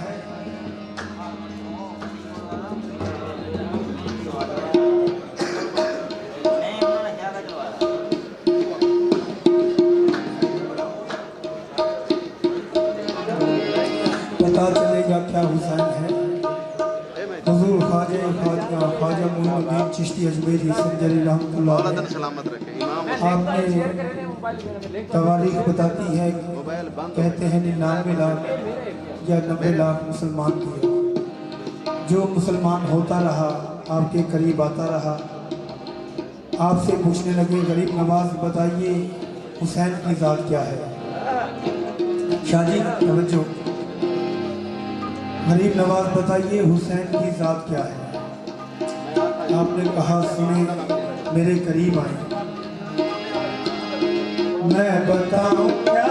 है। पता चलेगा क्या हुसैन है। हुजूर ख्वाजा मोइनुद्दीन चिश्ती अजमेरी संजरी रहमतुल्लाह अलैह आपने तवारीख बताती है, कहते हैं 99 लाख या 90 लाख मुसलमान किए। जो मुसलमान होता रहा आपके करीब आता रहा, आपसे पूछने लगे गरीब नवाज बताइए हुसैन की ज़ात क्या है। शाहजी तवज्जो, गरीब नवाज बताइए हुसैन की ज़ात क्या है। आपने कहा सुने मेरे करीब आए, मैं बताऊं क्या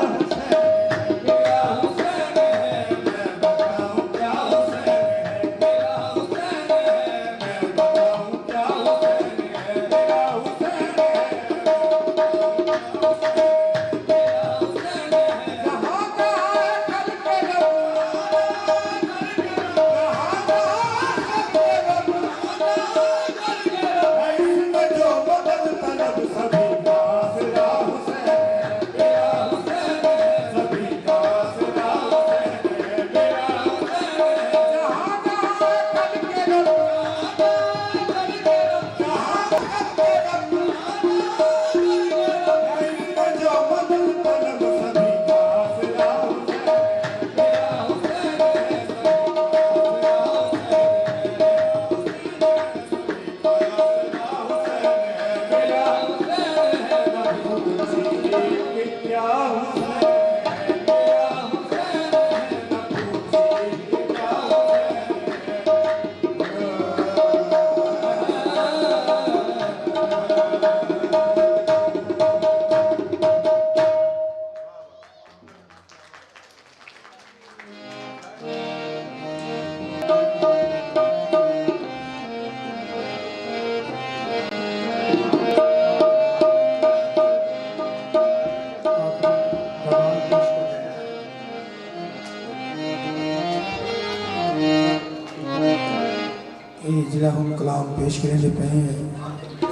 जिला हम कलाम पेश करेंगे पे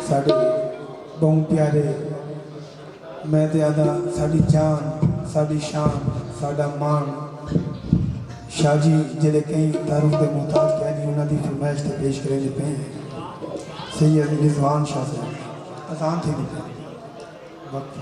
साढ़े बहुत प्यारे मैं ज्यादा साड़ी जान साड़ी शान साड़ा मान शाहजी जिले कई तारुफ के मुहताज कहनी उन्होंने फरमाइश से पेश करेंगे पे सैयद रिजवान शाह साहब आसान थे वक्त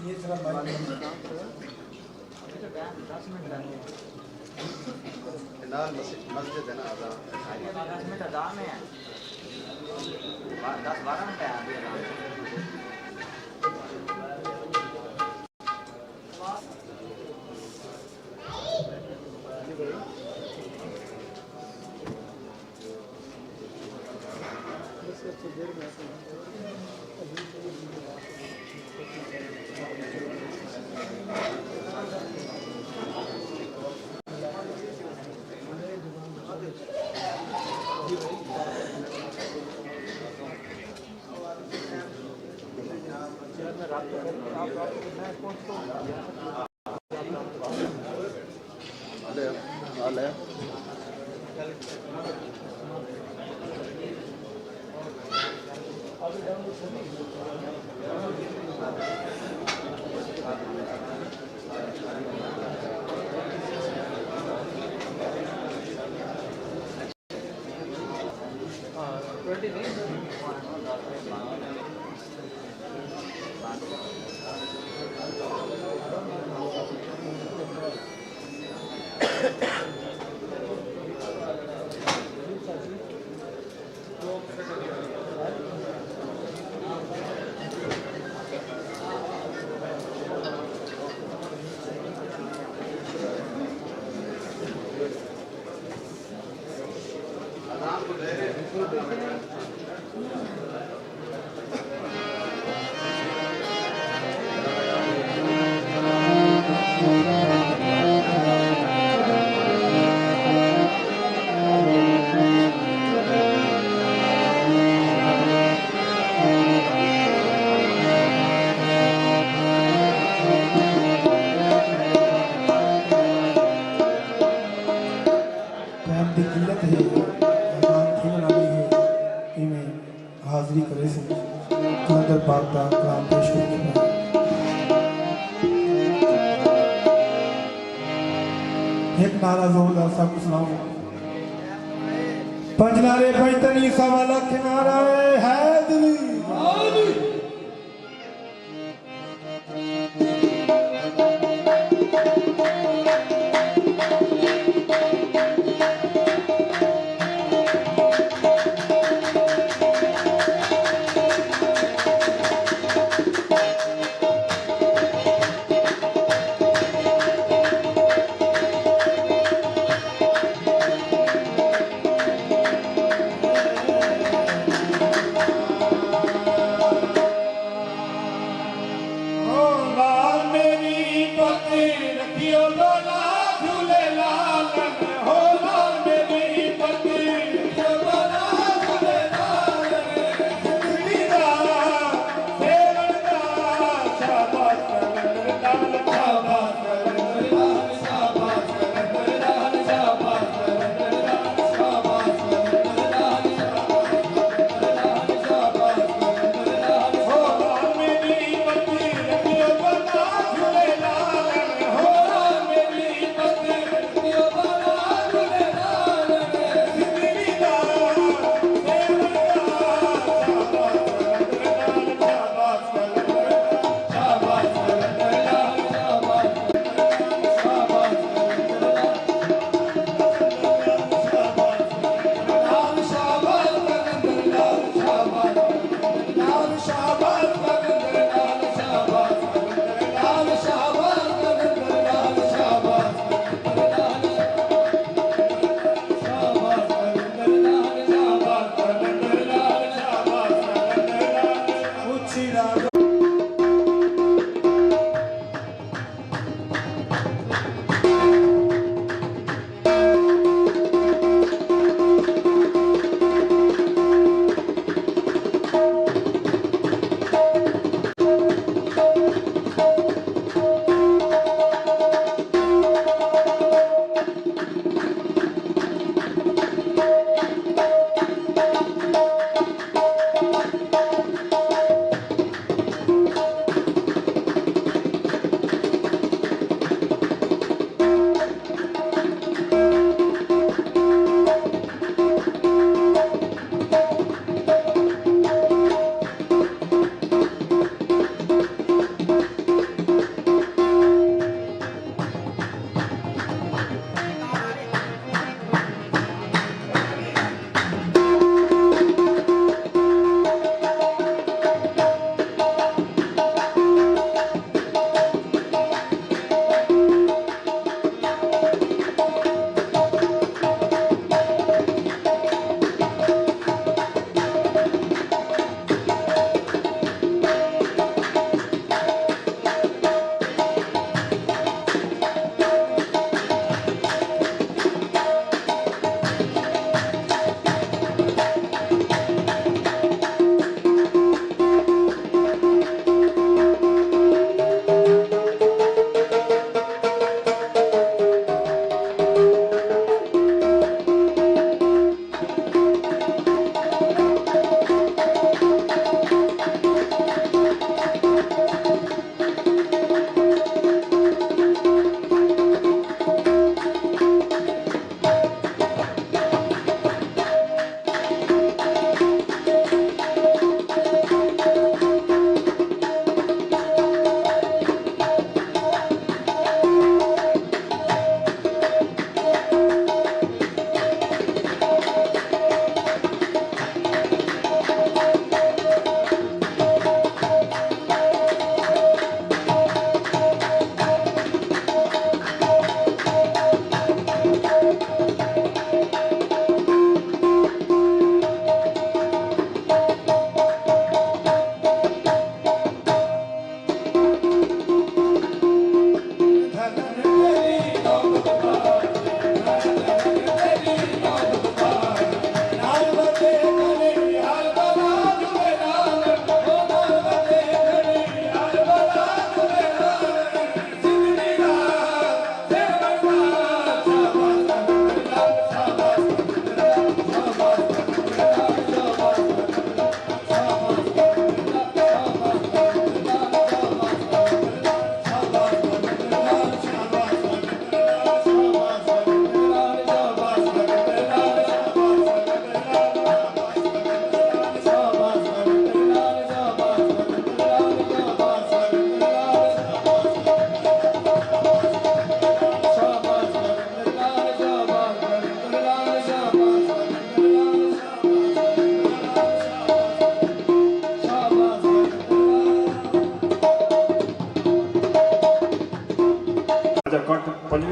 ये जरा मस्जिद है ना 10 मिनट अज़ान है 10-12 मिनट है की किल्लत है आजान थी बनानी है कि मैं हाजिरी करे से कलंदर पाक दा कलाम पेश करना एक नारा जोरदार सा सुनाओ पंज नारे पंजतनी सवा लख नारा हैदरी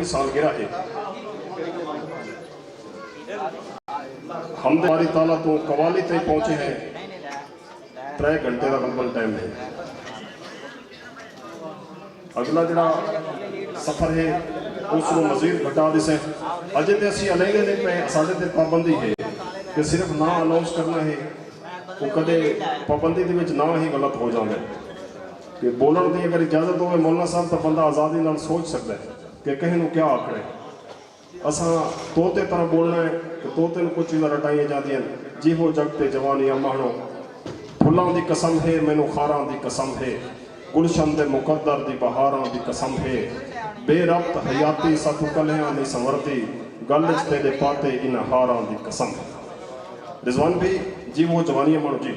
5वीं सालगिरह है। हम हमारी ताला तो कवाली तक पहुंचे हैं, 3 घंटे का लगभग टाइम है। अगला जड़ा सफर है उसको मजीद घटा दिसे। अजे तो असं अलहदे नहीं पे, साढ़े ते पाबंदी है कि सिर्फ ना अनाउंस करना है, वो कदे पाबंदी के ना ही गलत हो जाए कि बोलने की अगर इजाजत हो मौलाना साहब तो बंदा आज़ादी नाल सोच सकता है कि कहीं को क्या आखना है। असा तोते तरह बोलना है कि तोते कुछ चीज़ा रटाई जाती जी हो जगते जवानियां माणो, फुलों की कसम है मैनू खारां की कसम है, गुलशन दे मुकद्दर दी बहारां दी कसम है, बेरब्त हयाती साथू कलियां नहीं संवरती, गल च तेरे पाते इन हारां दी कसम है। रिजवान भी जी वो जवानियां माणो जी।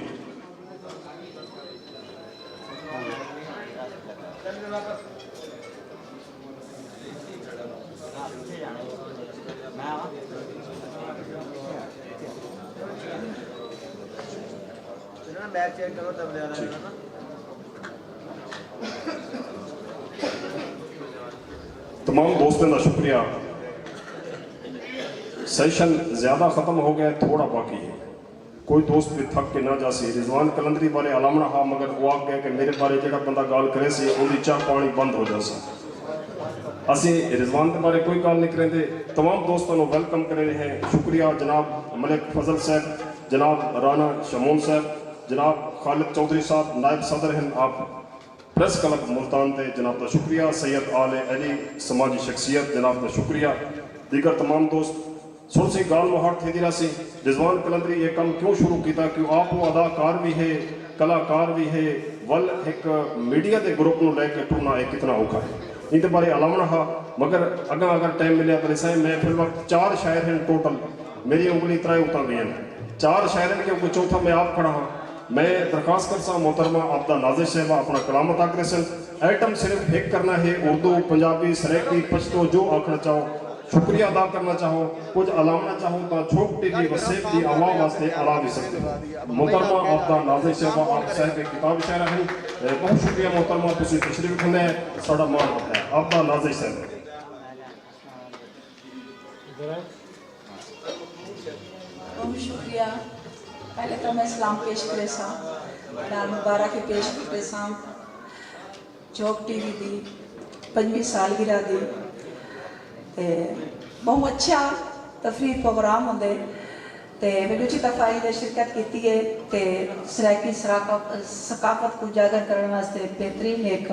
तमाम दोस्तों का शुक्रिया। सेशन ज़्यादा ख़त्म हो गया, थोड़ा बाकी है, कोई दोस्त भी थक के ना जासी। रिजवान कलंदरी बारे अलामना हा, मगर वो आ गया कि मेरे बारे जो बंदा गाल करे से उनकी चाह पानी बंद हो जासी। असी रिजवान के बारे कोई गाल नहीं करेंगे। तमाम दोस्तों को वेलकम कर रहे हैं। शुक्रिया जनाब मलिक फजल साहब, जनाब राना शमून साहब, जनाब खालिद चौधरी साहब नायब सदर हैं आप प्रेस क्लब मुल्तान थे, जनाब का शुक्रिया। सैयद आले अली समाजी शख्सियत जनाब का शुक्रिया। दीगर तमाम दोस्त सुन सी गाल मुहार थे दिला सी रिजवान कलंदरी ये काम क्यों शुरू किया क्यों आप वो अदाकार भी है, कलाकार भी है, वल एक मीडिया के ग्रुप को लैके टूरना एक कितना औखा है, इन बारे अलामना हा। मगर अगर अगर टाइम मिले तो साईं मैं फिर वक्त 4 शायर हैं टोटल, मेरी उंगली 3 उतर गई हैं, 4 शायर हैं क्योंकि चौथा मैं आप खड़ा हाँ। मैं दरखास्त कर सा मोहतरमा आपका नाजिर साहबा अपना कलाम अता करे सन। आइटम सिर्फ एक करना है, उर्दू पंजाबी सरेकी पश्तो जो आखना चाहो, शुक्रिया अदा करना चाहो, कुछ अलामना चाहो तो छोट टीवी वसेब की आवाम वास्ते अला भी सकते हो। मोहतरमा आपका नाजिर साहबा आप साहब किताब शायर हैं, बहुत शुक्रिया मोहतरमा तुसी तशरीफ रखने साड़ा मान है आपका नाजिर साहब। बहुत शुक्रिया। पहले तो मैं सलाम पेश करे सा नाल मुबारक पेश करे सा चौक टीवी दी 5वीं सालगिरह दी ते बहुत अच्छा तफरीह प्रोग्राम होंदे ते मैं दूसरी दफा ये शिरकत की है ते सराकी सकाफत को उजागर करने वास्ते बेहतरीन एक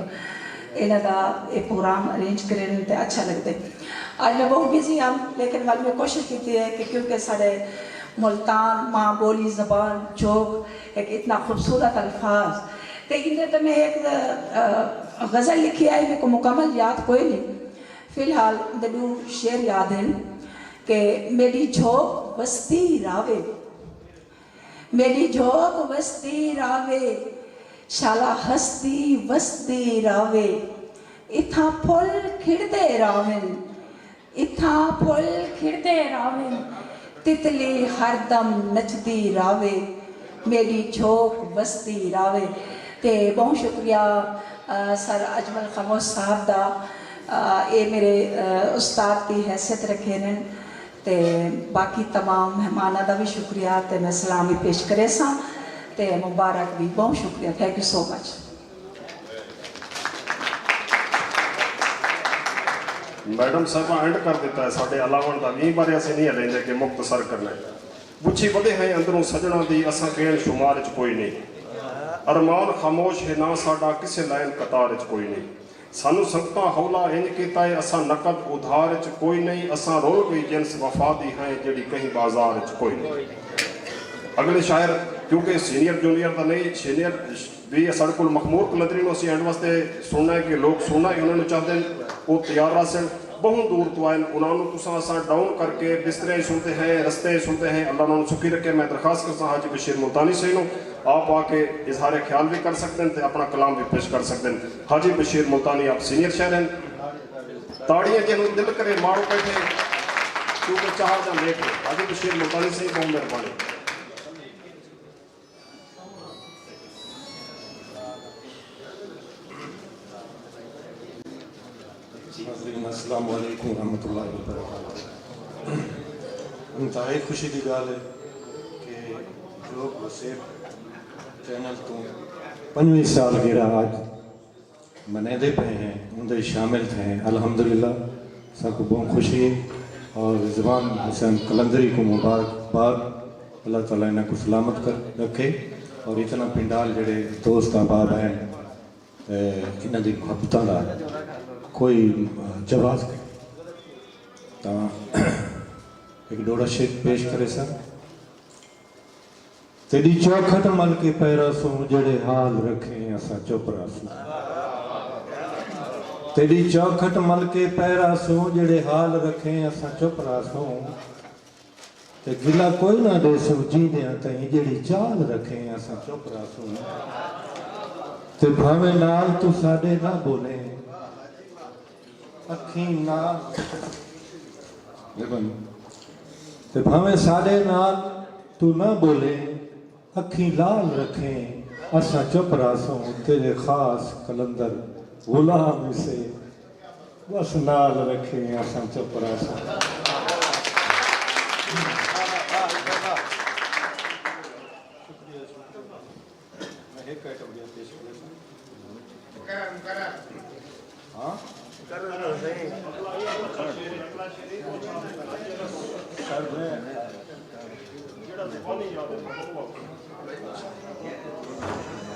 इन्हों का एक प्रोग्राम अरेंज करें ते अच्छा लगता है। आज मैं बहुत बिजी हाँ लेकिन वाल मैं कोशिश की है कि क्योंकि साढ़े मुल्तान माँ बोली ज़बान चौक एक इतना खूबसूरत अल्फाज तो इन्हें तो मैं एक गज़ल लिखी आई मेरे को मुकम्मल याद कोई नहीं, फिलहाल दू शेर याद हैं कि मेरी झोंक बस्ती रावे, मेरी झोंक बस्ती रावे, शाला हस्ती वस्ती रावे, इथा फुल खिड़दे रावन, इथा फुल खिड़दे रावन, तितली हरदम नचदी रावे, मेरी झोंक बस्ती रावे। ते बहुत शुक्रिया सर अजमल खामोश साहब का, ये मेरे उस्ताद की हैसियत रखे ने ते बाकी तमाम मेहमानों का भी शुक्रिया ते मैं सलाम भी पेश करे सा ते मुबारक भी। बहुत शुक्रिया, thank you so much. Madam साहबा एंड कर दिता है साढ़े अलावन का भी बारे असं नहीं लेंगे कि मुख्तसर करना है। बुछी बदे हैं अंदरों सजना दी असा गेण शुमार च कोई नहीं, अरमान खामोश है ना साडा किसी लाइन कतार च कोई नहीं, सानू संगता हौला इंज किता है असा नकद उधार च कोई नहीं, असा रोल गई जिनस वफा दी है जड़ी कहीं बाजार च कोई नहीं। अगले शायर क्योंकि सीनियर जूनियर का नहीं सीनियर भी साढ़े को मखमूर कलंदरी को एंड वास्ते सुनना है कि लोग सुनना है उन्होंने चाहते हैं वो तैयार रसन बहुत दूर तो आए उन्होंने तुसा डाउन करके बिस्तरे सुनते हैं रस्ते सुनते हैं। अल्लाह उन्होंने सुखी रखे। मैं दरखास्त करता हाजी बशीर मुल्तानी से आप आके इजहार ख्याल भी कर सकते हैं तो अपना कलाम भी पेश कर सकते हैं। हाजी बशीर मुल्तानी आप सीनियर शायर हैं, ताड़ियाँ जिन्होंने दिल करे मारो बैठे क्योंकि चाह जा लेट हाजी बशीर मुल्तानी से बहुत मेहरबानी। अस्सलाम वालेकुम रहमतुल्लाहि व बरकातहू। इंतहाई खुशी की गल है कि लोग वसेब चैनल तो 5वीं सालगिरह आज मनाते पे हैं, उनके शामिल थे। अल्हम्दुलिल्लाह सबको बहुत खुशी है और रिजवान हुसैन कलंदरी को मुबारकबाद। अल्लाह ताला इन्हें को सलामत कर रखे और इतना पिंडाल जड़े दोस्त अहबाब हैं इन्हों की मुहब्बतों का कोई जवाब तो एक डोड़ा शेर पेश करे सर। तेरी चौखट मल के पैरा सो जड़े हाल रखे असा चुप रसू। तेरी चौखट मल के पैरा सो जड़े हाल रखे असा चुप रसू। ते गिला कोई ना दे सो जींदियां तई जड़ी चाल रखे असा चुप रसू। ते भावे नाल तू साडे ना बोले अखी नाल ते भावे साडे नाल तू ना बोले अखी लाल रखे असा चुप रासों। तेरे खास कलंदर गुलाम से बस नाल रखे असा चुप रासों।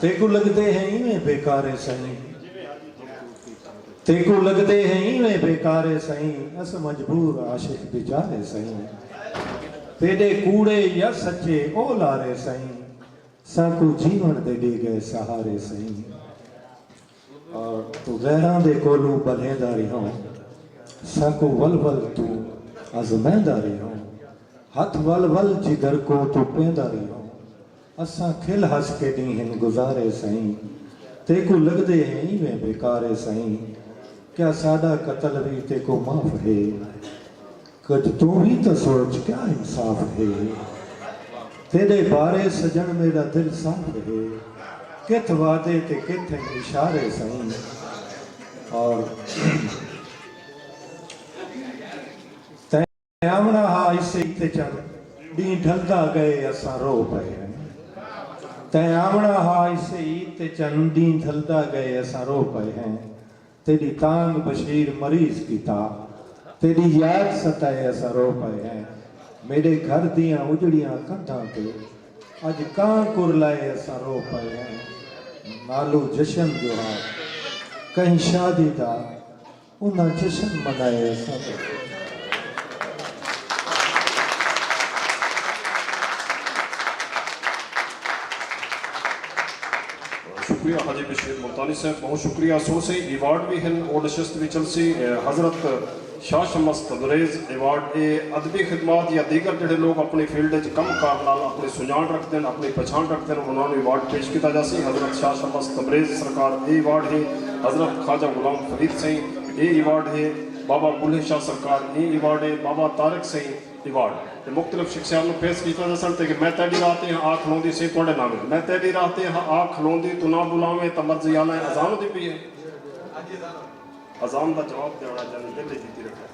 तेको लगते हैं इवें बेकारे सही, तेको लगते हैं इवें बेकारे सही। अस मजबूर आशिक बेचारे सही। तेरे कूड़े या सच्चे ओ लारे सही। साकू जीवन दे दे गए सहारे सही। और तू गैरां दे कोलू बलेंदा रहो साकू वल वल तू आजमैंदा रहो। हथ वल वल जिगर को तू पेंदा रहो। असा खिल हस के ॾींहं गुज़ारे सही। तेको लगदे हैं इवें बेकारे सही। क्या साडा कतल भी तेको माफ़ है। कुछ तू भी तो सोच क्या इंसाफ है। तेरे बारे सजन मेरा दिल साफ है। कित वादे ते कित इशारे सही। और तैमना हा इसे इते चल डी ढलदा गए असा रो पे हैं। तैमना हा इसे इते चल डी ढलदा गए असा रो पे हैं। तेरी तांग बशीर मरीज कीता तेरी याद सताए असा रो पे हैं। मेरे घर दियां उजड़ियां कंधां ते अज कां कुरलाए असा रो पे हैं। नालो जशन जो हा कहीं शादी दा उन्हें जशन मनाए असा। शुक्रिया हाजी बशीर मुल्तानी साहब, बहुत शुक्रिया। सो से अवार्ड भी हैं और नशस्त भी चल सी। हज़रत शाह शमस तबरेज़ अवार्ड ये अदबी खिदमात या दीगर जोड़े लोग अपनी फील्ड कम कार अपनी सुजान रखते हैं अपनी पछाण रखते हैं उन्होंने अवार्ड पेश किया जा सी। हज़रत शाह शमस तबरेज़ सरकार ये अवार्ड है। हज़रत ख्वाजा गुलाम फरीद सिंह ये अवार्ड है। बाबा बुल्ले शाह सरकार ये अवार्ड है। बाबा तारक सिंह अवार्ड मुख्तलिफ शिक्षाओं में पेश किया जा सकते कि मैं तेरी राहते हाँ आ खलोंदी से थोड़े नामे मैं तेरी राहते हाँ आ खलोंदी तू ना बुलावे तो मर्जी आना है। अजान दी पी है अजान का जवाब देना चाहते दिल जीती रखा।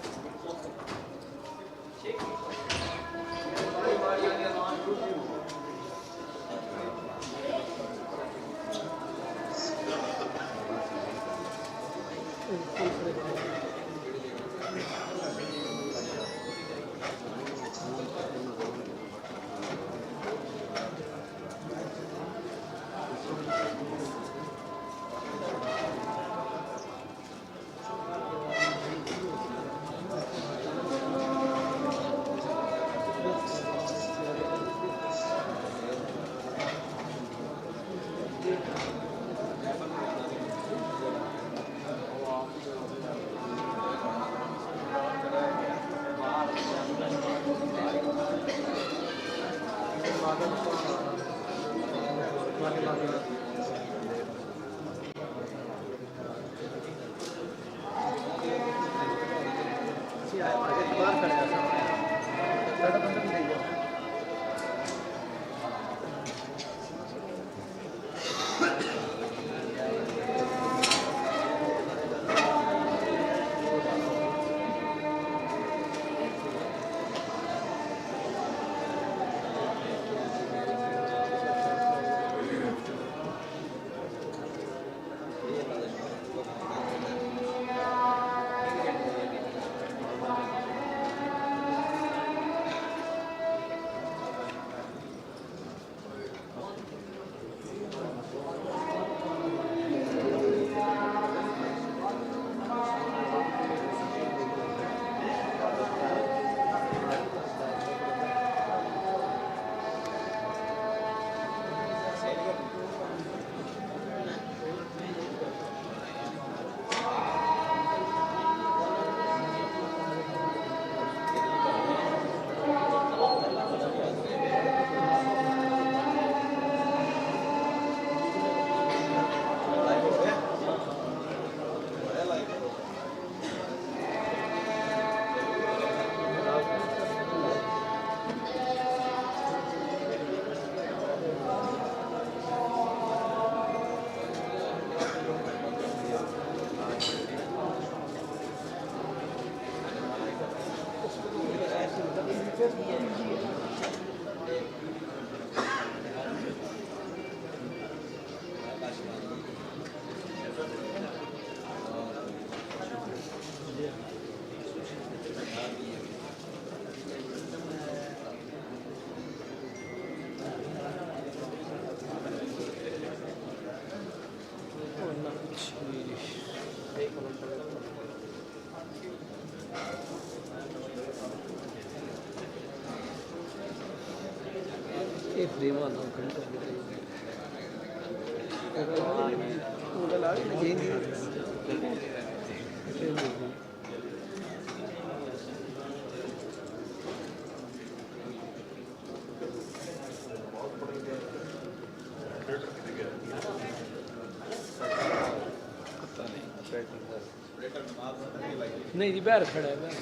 नहीं जी बाहर खड़ा है बाहर।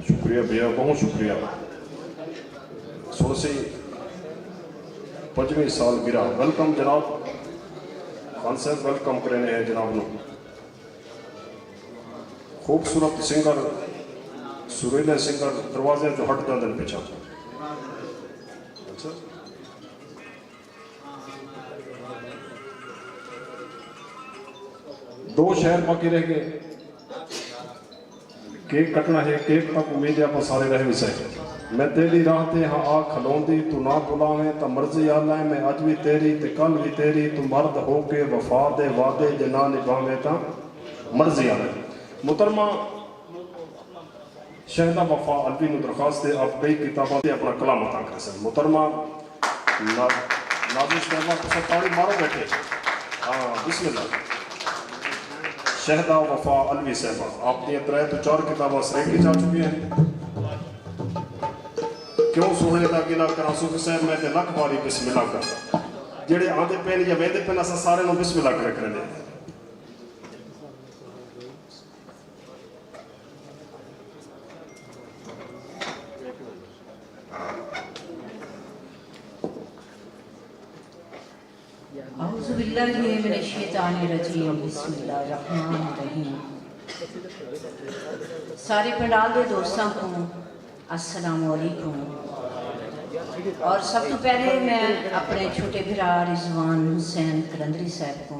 शुक्रिया भैया, बहुत शुक्रिया। 25वीं सालगिरह वेलकम जनाब खान साहब, वेलकम करने हैं जनाब नो। खूबसूरत सिंगर सुरीले सिंगर दरवाजे जो हट जाते पीछा। अच्छा दो शहर बाकी रह गए, केक कटना है, केक तक उम्मीद है आप सारे रह भी सही। मैं तेरी राह ते हाँ आ खलोंदी, तू ना बुलावे तो मर्जी आला है, मैं अज भी तेरी ते कल भी तेरी, तू मर्द हो के वफा दे वादे जे ना निभावे तो मर्जी आला है। मुहतरमा शहदा वफा अलवी नु दरखास्त है आप कई किताबों से अपना कलाम अता कर सन। मुहतरमा नाजिश कहना तो ताड़ी मारो बैठे। हाँ बिस्मिल्लाह। शहदा वफा अलवी साहबा आपने 3 तो 4 किताबें सरें की जा चुकी हैं। क्यों सोने का गिला करा सूफी साहब मैं ते लख बारी बिस्मिल्लाह कर जेड़े आंदे पेन या वेंदे पेन अस सारे नु बिस्मिल्लाह कर दे। औज़ु बिल्लाहि मिनश शैतानिर रजीम, बिस्मिल्लाहिर्रहमानिर्रहीम। सारे पंडाल के दोस्तों को अस्सलाम वालेकुम। और सब तो पहले मैं अपने छोटे भरा रिजवान हुसैन कलंदरी साहब को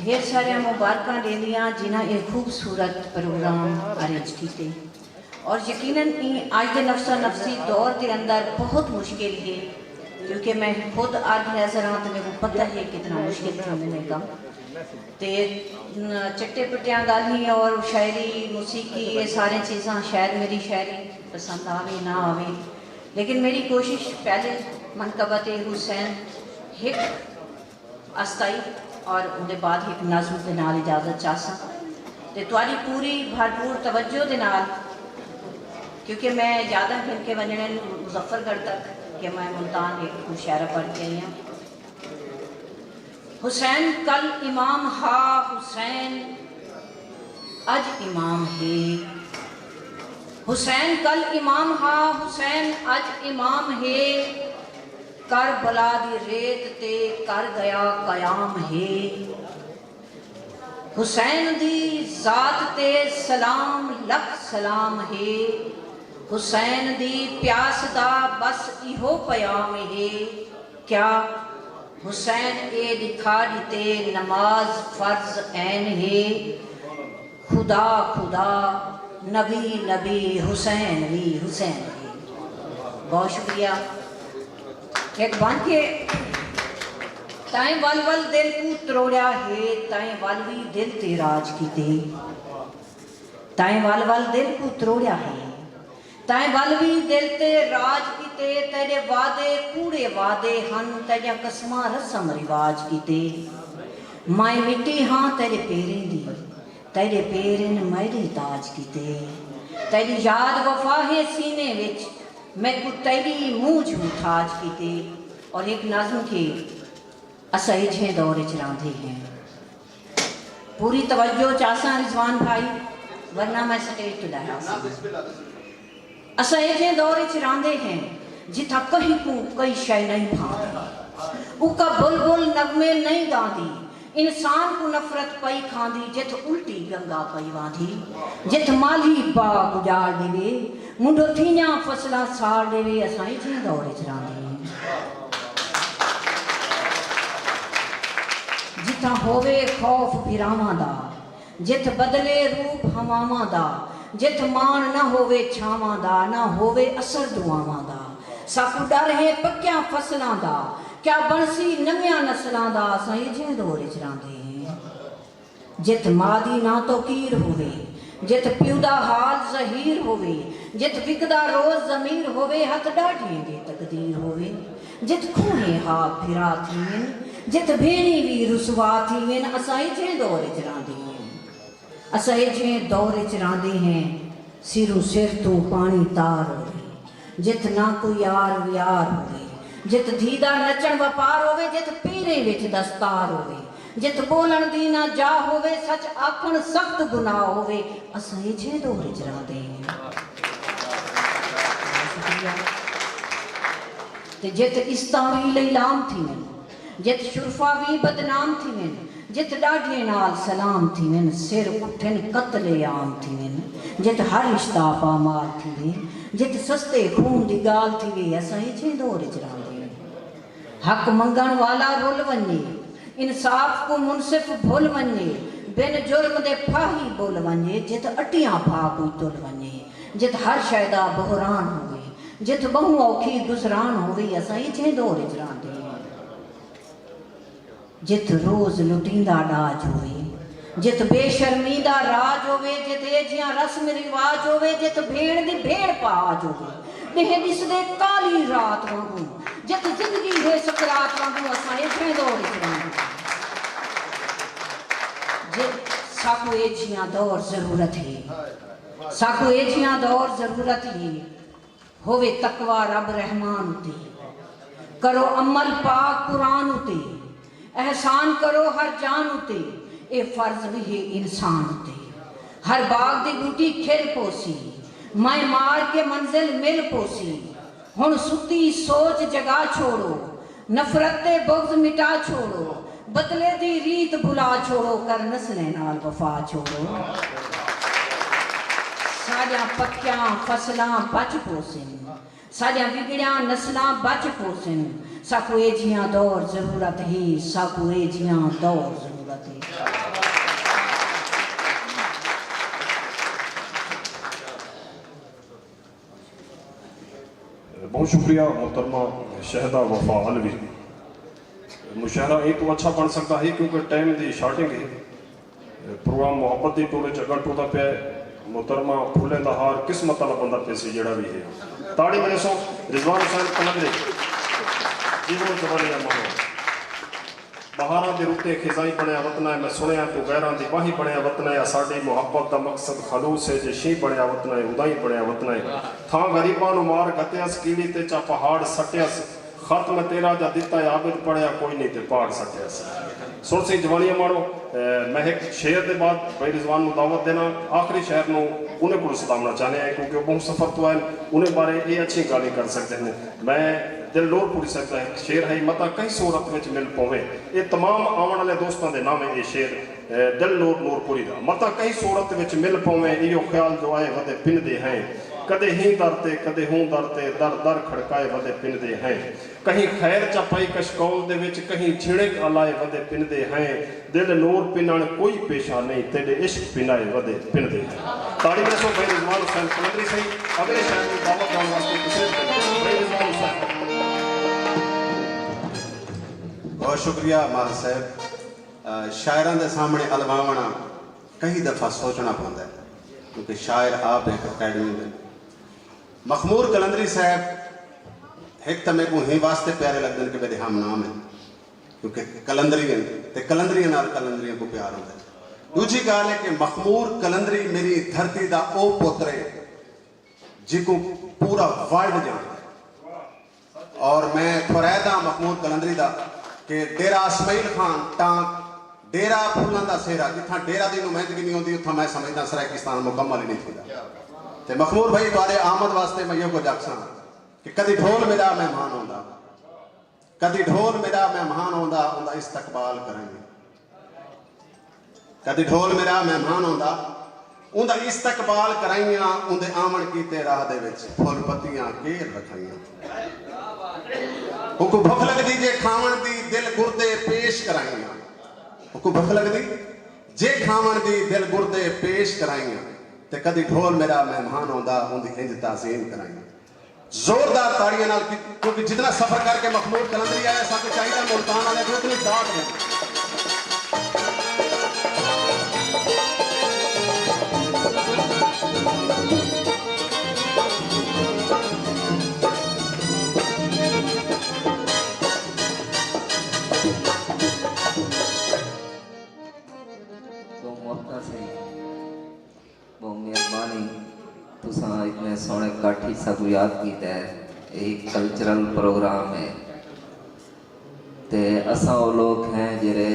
ढेर सारे मुबारक देंदियाँ जिन्हें एक खूबसूरत प्रोग्राम अरेंज किए। और यकीनन अज के नफसा नफसी दौर के अंदर बहुत मुश्किल है, क्योंकि मैं खुद ऑर्गेनाइजर हाँ तो मेरे को पता है कितना मुश्किल था मैंने काम। तो चट्टे पट्टियाँ गाली और शायरी मौसीकी ये सारी चीज़ा शायद मेरी शायरी पसंद आवे ना आवे, लेकिन मेरी कोशिश पहले मनकबत हुसैन एक अस्ताई और उनके बाद एक नज़म के नाल इजाज़त चाहसा तो तुहारी पूरी भरपूर तवज्जो दे नाल, क्योंकि मैं ज़्यादा फिर के वजने मुजफ्फरगढ़ तक कि मैं मुल्तान एक मुशायरा पढ़ के आई हूँ। हुसैन कल इमाम हा हुसैन अज इमाम है, हुसैन कल इमाम हा हुसैन अज इमाम है, करबला दी रेत ते कर गया कयाम है। हुसैन दी जात ते सलाम लख सलाम है, हुसैन दी प्यास दा बस इहो पयाम है। क्या हुसैन ए दिखा दिते नमाज फर्ज ऐन है, खुदा खुदा नबी नबी हुसैन भी हुसैन है। बहुत शुक्रिया। एक बन के ताई वल वल दिल को त्रोड़िया है, ताई वल भी दिल ते राज कीते, ताई वल वल दिल को त्रोड़िया है, ताई वल भी दिल ते राज कीते, तेरे वादे कूड़े वादे हन, तेरिया कसमां रस्म रिवाज कीते। मैं मिट्टी हाँ तेरे पेरें दी, तेरे पेरन मैरी ताज किते, तेरी याद वफा है सीने विच, मैं को तेरी मुँह झूठ थाज किते। और एक नज़्म के असैझे दौर च रांधे हैं। पूरी तवज्जो चासा रिजवान भाई, वरना मैं स्टेज तो लाया। असैझे दौर च रांधे हैं, जिथा कहीं को कई शय नहीं भांदी, उका बुलबुल नगमे नहीं गांदी, इंसान को नफरत पई खांदी, जिथ उल्टी गंगा पई वांधी, जिथ माली बाग उजाड़ देवे, मुंडो थीना फसला साड़ देवे। असैझे दौर च रांधे हैं, जिथा होवे खौफ फिरावां दा, जिथ बदले रूप हवावां दा, जिथ मान न होवे छावां दा, न होवे असर दुआवां दा, साकू डर है पक्या फसलां दा, क्या बनसी नव्या नस्लां दा। असैझे दौर च रांधे हैं, जिथ मादी ना तो कीर होवे, जिथ प्यू दा हाल ज़हीर होवे, जिथ विकदा रोज़ ज़मीर होवे, हथ डाढ़िए दी तकदीर होवे, जिथ खूहे हा फिरा थीन, जिथ भेणी भी रुसवा थीन। असैझे दौर च रांधे हैं, असैझे दौर च रांधे हैं, सिरू सिर तू पानी तार होवे, जिथ ना कोई यार व्यार होवे, जिथ धीदा नचण वपार होवे, जिथ पीरे विच दस्तार होवे, जिथ बोलन दी ना जा होवे, सच आखण सख्त गुनाह होवे। असैझे दौर च रांधे हैं, ते जिथ इस्तावी लैलाम थीन, जिथ शुरफा भी बदनाम थीन, जिथ डाढ़िए नाल सलाम थीन, सिर उठन कत्ले आम थीन, जिथ हर रिश्ता पामाल थीवे, जिथ सस्ते खून दी गाल थीवे। असैझे दौर च रांधे हैं, हक मंगण वाला रुल वञे, इंसाफ को मुनसिफ भुल वञे, बिन जुर्म दे फाही बोल वञे, जिथ अटियां पा कोई तुल वञे, जिथ हर शय दा बहरान होवे, जिथ बहु औखी गुजरान होवे। असैझे दौर च रांधे हैं, जिथ रोज लुटींदा डाज होवे, जिथ बेशर्मीदा राज होवे, जिथ एजियां रस्म रिवाज होवे, जिथ भेड़ दी भेड़ पाज होवे, देह दिसदे काली रात वांगू, जिथ जिंदगी है सकरात वांगू। असैझे दौर च रांधे हैं, जिथ साकू एजियां दौर जरूरत है, साकू एजियां दौर जरूरत है, होवे तकवा रब रहमान उते, करो अमल पाक कुरान उते, एहसान करो हर जान उते, ए फर्ज भी है इंसान उते, हर बाग दी बूटी खिल पोसी, मैं मार के मंजिल मिल पोसी, हुण सुती सोच जगा छोड़ो, नफरत ते बुग़्ज़ मिटा छोड़ो, बदले दी रीत भुला छोड़ो, कर नस्लें नाल वफा छोड़ो। साडियां पक्कियां फसलां बच पोसन, साडियां विगड़ियां नस्लां बच पोसन, साकू एजियां दौर जरूरत है, साकू एजियां दौर जरूरत है। बहुत शुक्रिया मोहतरमा शहदा वफा अलवी। मुशायरा एक तो अच्छा बन सकता है क्योंकि टाइम की शार्टिंग है, प्रोग्राम मुहब्बत के टोले च अगर टुरदा पे मोहतरमा फुलें का हार किस्मत वाला बंदा पैसे जड़ा भी है। ताड़ी मेरे सो रिजवान हुसैन कलंदरी जीवन जवानी मानो बहारा के रुते खिजाई बनया वतना है, मैं सुनिया तू गैरां दी बाही बनया वतना है, साडी मुहब्बत का मकसद खलूस है, जे शी बनया वतना है उदा ही बनया वतना है, थां गरीबां नूं मार गत्यास कीली ते चा पहाड़ सट्यास, खत मैं तेरा जा दिता है आबिद पढ़िया कोई नहीं ते पहाड़ सट्यास। सुर सी जवानियां मारो। मैं एक शेर के बाद भाई रिजवान को दावत देना, आखिरी शेर में उन्हें को सतावना चाहते हैं क्योंकि बहुत सफर तो है, उन्हें बारे ये अच्छी गाली कर सकते हैं। मैं दिल लोर पूरी सकता है शेर है मता कई सूरत में मिल पावे, ये तमाम आने वाले दोस्तों के नाम है ये शेर दिल लोर नूरपुरी का, मता कई सूरत में मिल पावे, यो ख्याल जो आए वदे पिनदे हैं, कदे ही दरते कदे हूँ दरते दर दर खड़काए वदे पिनदे हैं, कहीं खैर चपाई कशकौल दे विच कहीं छिड़क अलाए वदे पिनदे हैं, दिल नूर पिनण कोई पेशा नहीं तेरे इश्क पिनाए वदे पिनदे हैं। ताड़ी में सो भाई रिजवान हुसैन कलंदरी सही अगले शहर में दावत देने वास्ते किसी भाई रिजवान हुसैन। बहुत शुक्रिया मार साहब। शायरां दे सामने अलवावना कई दफ़ा सोचना पड़ता है क्योंकि शायर आप एक अकैडमी में मखमूर कलंदरी साहब एक तो मेरे को ही वास्ते प्यारे लगते हैं कि मेरे हम नाम है क्योंकि कलंदरी ते कलंदरियां नाल कलंदरियां को प्यार होता है, दूजी गाल है कि मखमूर कलंदरी मेरी धरती दा ओ पुत्र है जिको पूरा वर्ल्ड जानता है। और मैं फरैदा मखमूर कलंदरी दा कि डेरा इस्माइल खान टांक डेरा फुल्लां दा सेहरा जिथा डेरा दी नुमाइंदगी नहीं होती उथा मैं समझदा सराइकिस्तान मुकम्मल ही नहीं थींदा। ते मखमूर भाई तुहाडे आमद वास्ते मैं यो कुछ आखसां कि कदी ढोल मेरा मेहमान होंदा, कदी ढोल मेरा मेहमान होंदा उनका इस्तकबाल करेंगे। कदी ढोल मेरा मेहमान होंदा उनका इस्तकबाल कराइयां, उनके आमन कीते राह दे विच फुल पत्तियां घेर रखाइयां। हुकू भुख लगदी जे खावन दी दिल गुरदे पेश कराइयां, हुकू भुख लगदी जे खावन दी दिल गुरदे पेश कराइयां। ते कदी ढोल मेरा मेहमान होंदा उनकी इंज ताज़ीम कराइयां। जोरदार ताड़ियां नाल, क्योंकि जितना सफर करके मखमूर कलंदरी आया सबको चाहिए मुल्तान वाले को उतनी डांट दें। तुसां इतने सोहने काठी सब याद किया है। एक कल्चरल प्रोग्राम है ते असां वो लोग हैं जेरे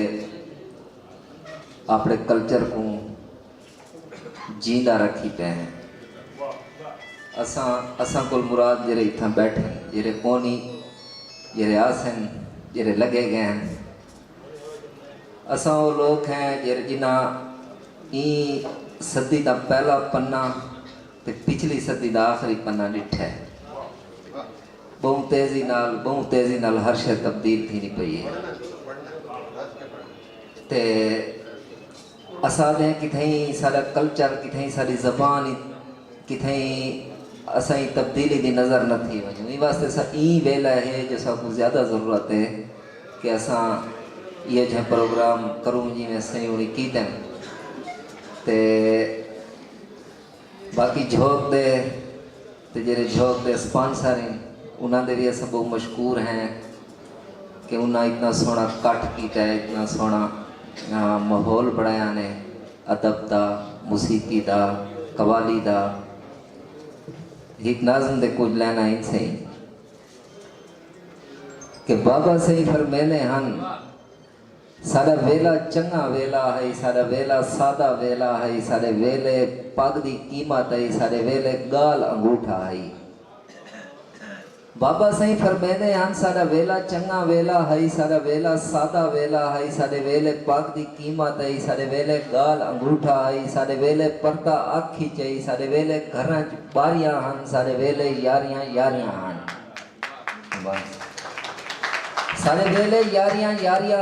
अपने कल्चर को जींदा रखी पे हैं। असां कुल मुराद जेरे इतना बैठे जेरे कोनी जेरे आसन जेरे लगे गए हैं, असां वो लोग हैं जेरे जिन्ना ई सदी का पहला पन्ना ते पिछली सदी का आखिरी पन्ना डिठा है। बहुत तेजी नाल हर शे तब्दील थी नहीं पई है। ते असां किथें सारा कल्चर किथें सारी जबान किथें असाई तब्दीली की नज़र न थी वजूं। ई वास्ते सा ई वेला है जो सबको ज़्यादा ज़रूरत है कि असां ये जो प्रोग्राम करूँ जिमें सही उन्हें की ते बाकी झोंक दे ते जेरे झोंक दे स्पॉन्सर हैं उन्होंने भी अस बहुत मशहूर हैं कि उन्हें इतना सोहना कट किया है, इतना सोहना माहौल बनाया ने अदब का, मुसीकी का, कवाली का। एक नाज़म दे कुछ लेना इनसे कि बाबा सही फरमाने हन सारा वेला चंगा वेला है, सारा वेला सादा वेला है, सारे वेले पग दी कीमत है, सारे वेले गाल अंगूठा है। बाबा सही फरमाने हन सारा वेला चंगा वेला है, सारा वेला सादा वेला है, सारे वेले पग दी कीमत है, सारे वेले गाल अंगूठा है, सारे वेले पर्दा आखी चाहिए, सारे वेले घर बारियां हन, सारे वेले यारियां यारियां हन। बस सारे वेले यारियां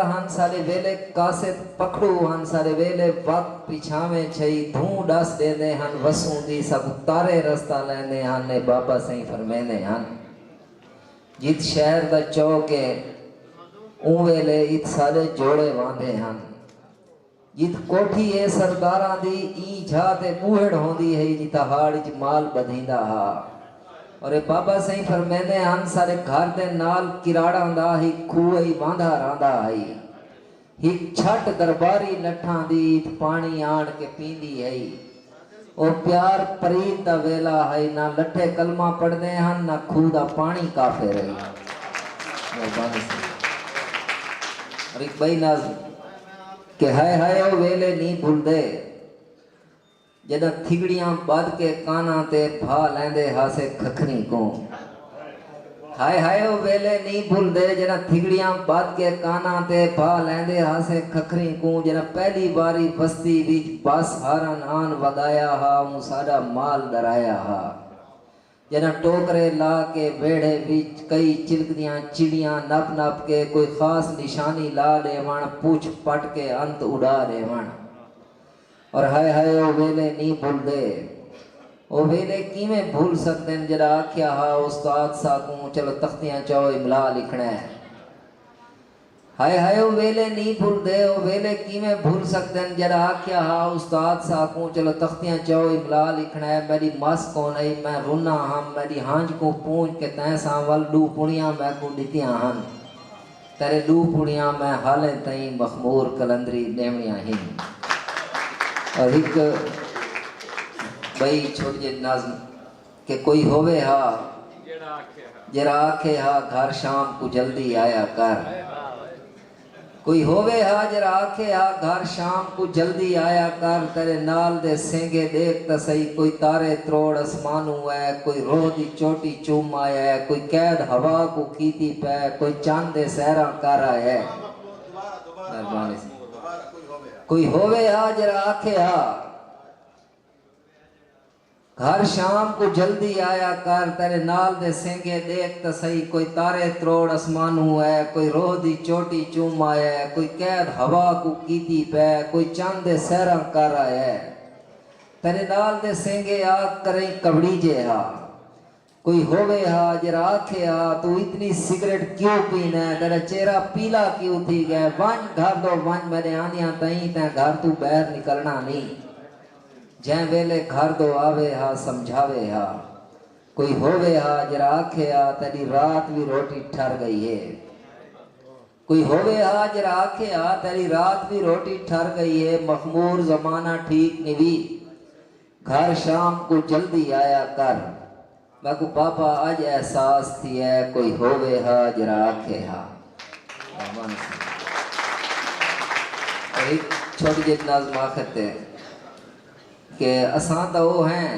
हन, सारे वेले कासे पकड़ू हन, सारे वेले वक्त पिछावे छई धूं डस देने हन, वसूं दी सब तारे रस्ता लेने हन। ने बाबा सही फरमाने हन जित शहर दा चौक है ऊ वेले इत सारे जोड़े वांदे हन। जित कोठी है सरदारां दी ई झा ते बूहड़ होंदी है, जिता हाड़ च माल बधींदा हा। और बाबा सही फरमाने हन सारे घर दे नाल किराड़ा दा ही खूह ही बांधा रहांदा है। ही छट दरबारी लठां दी पानी आण के पींदी है। ओ प्यार परीत दा वेला है, ना लठे कलमा पढ़दे हन, ना खूह दा पानी काफे रही। और एक बई नाज के हाय ओ वेले नहीं भूलदे जदा थिगड़ियां बद के काना ते भा लेंदे हासे खखनी को। हाय ओ वेले नहीं भूलदे जदा थिगड़ियां बद के काना ते भा लेंदे हासे खखनी को। जदा पहली बारी बस्ती विच बस हारन आन वगाया हा, मुसारा माल डराया हा। जदा टोकरे ला के बेड़े विच कई चिलकदियां चिड़ियां नप नप के कोई खास निशानी ला देवण, पूछ पट के अंत उड़ा देवण। और हाय ओ वेले नहीं भूलदे, ओ वेले किवें भूल सकते हैं जरा आख्या हा उस्ताद साकू चलो तख्तियां चो इमला लिखना है। हाय ओ वेले नहीं भूलदे, ओ वेले किवें भूल सकते हैं जरा आख्या हा उस्ताद साकू चलो तख्तियां चो इमला लिखना है। मेरी मस कौन है मैं रोना हम, मेरी हांज को पूछ के तैं सावल लू पुड़ियां मैं को दितियां हन, तेरे लू पुड़ियां मैं हाले तई मखमूर कलंदरी देवनियां ही। और एक भाई छोटी जी नज़्म के कोई होवे हा जरा आखे हा घर शाम को जल्दी आया कर, कोई होवे हा जरा आखे हा घर शाम को जल्दी आया कर, तेरे नाल दे सेंगे देख त सही, कोई तारे त्रोड़ आसमानू है, कोई रोह दी चोटी चूम आया है, कोई कैद हवा को कीती पै, कोई चांद दे सहरा कर आया है। मेहरबानी से कोई होवे हा जरा आखे हा घर शाम को जल्दी आया कर, तेरे नाल दे सेंगे देख त सही, कोई तारे त्रोड़ आसमानू है, कोई रोह दी चोटी चूम आया है, कोई कैद हवा को कीती पै, कोई चांद दे सहरा कर आया है। तेरे नाल दे सेंगे आग करई कबड़ी जे हा, कोई होवे हा जरा आखे हा तू इतनी सिगरेट क्यों पीना है, तेरा चेहरा पीला क्यों थी गया, वन घर दो वन मेरे आनिया तई तै घर तू बाहर निकलना नहीं, जै वेले घर दो आवे हा समझावे हा, कोई होवे हा जरा आखे हा तेरी रात भी रोटी ठर गई है, कोई होवे हा जरा आखे हा तेरी रात भी रोटी ठर गई है, मखमूर जमाना ठीक निवी घर शाम को जल्दी आया कर, मैं को पापा आज एहसास थी है, कोई होवे हा जरा आखे हा। एक छोटी जी नज़्म आखते कि असां तो वो हैं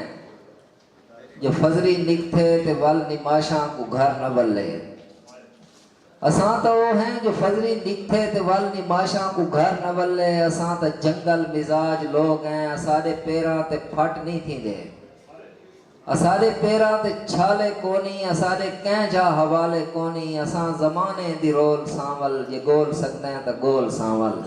जो फजरी निकथे ते वल निमाशा को घर न बल्ले, असां तो वो हैं जो फजरी निकथे ते वल निमाशा को घर न बल्ले, असां तो जंगल मिजाज लोग हैं, असारे पैरां ते फट नहीं थींदे, असारे पैरां ते छाले कोनी, असारे कंहिंजा हवाले कोनी, असां ज़माने दी रोल सांवल, जे गोल सकते हैं तो गोल सांवल,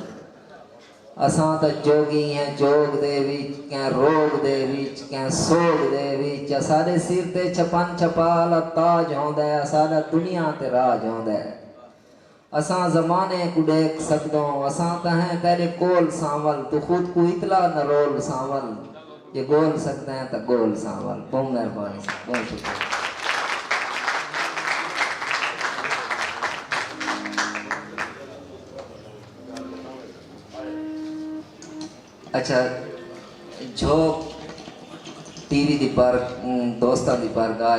असां तो जोगी हैं जोग दे विच, कैं रोग दे विच, कैं सोग दे विच, असारे सिर ते छपन छपाल ताज होंदा है, असारा दुनिया ते राज होंदा है, असां ज़माने को देख सकदों, असां तो हैं तेरे कोल सांवल, तू खुद को इतला न रोल सांवल, ये गोल सकते हैं तो गोल सांवल। बहुत मेहरबानी से, बहुत शुक्रिया। अच्छा जो टीवी दी पर दोस्तां दी बारगाह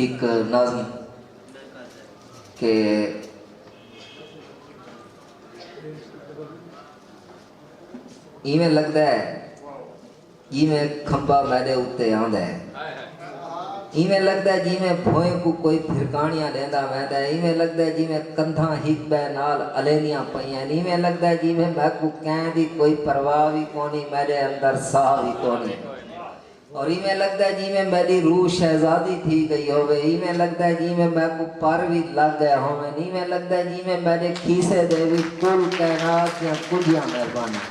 एक नज़्म के इवें लगता है जिमें खंबा मेरे उत्ते आंदा है, इवें लगता है जिमें भोए को कोई फिरकानियां देंदा वैंदा है, इवें लगता है जिमें कंधा हिक बै नाल अलेनियां पईयां, इवें लगता है जिमें मैं को कैं दी कोई परवाह भी कोनी, मेरे अंदर साह भी कोनी, और इवें लगता है जिमें मेरी रूह शहजादी थी गई होवे, इवें लगता है जिमें मैं को पर भी लग गया होवे, इवें लगता है जिमें मेरे खीसे दे भी कुल कायनात या कुजियां मेहरबानी,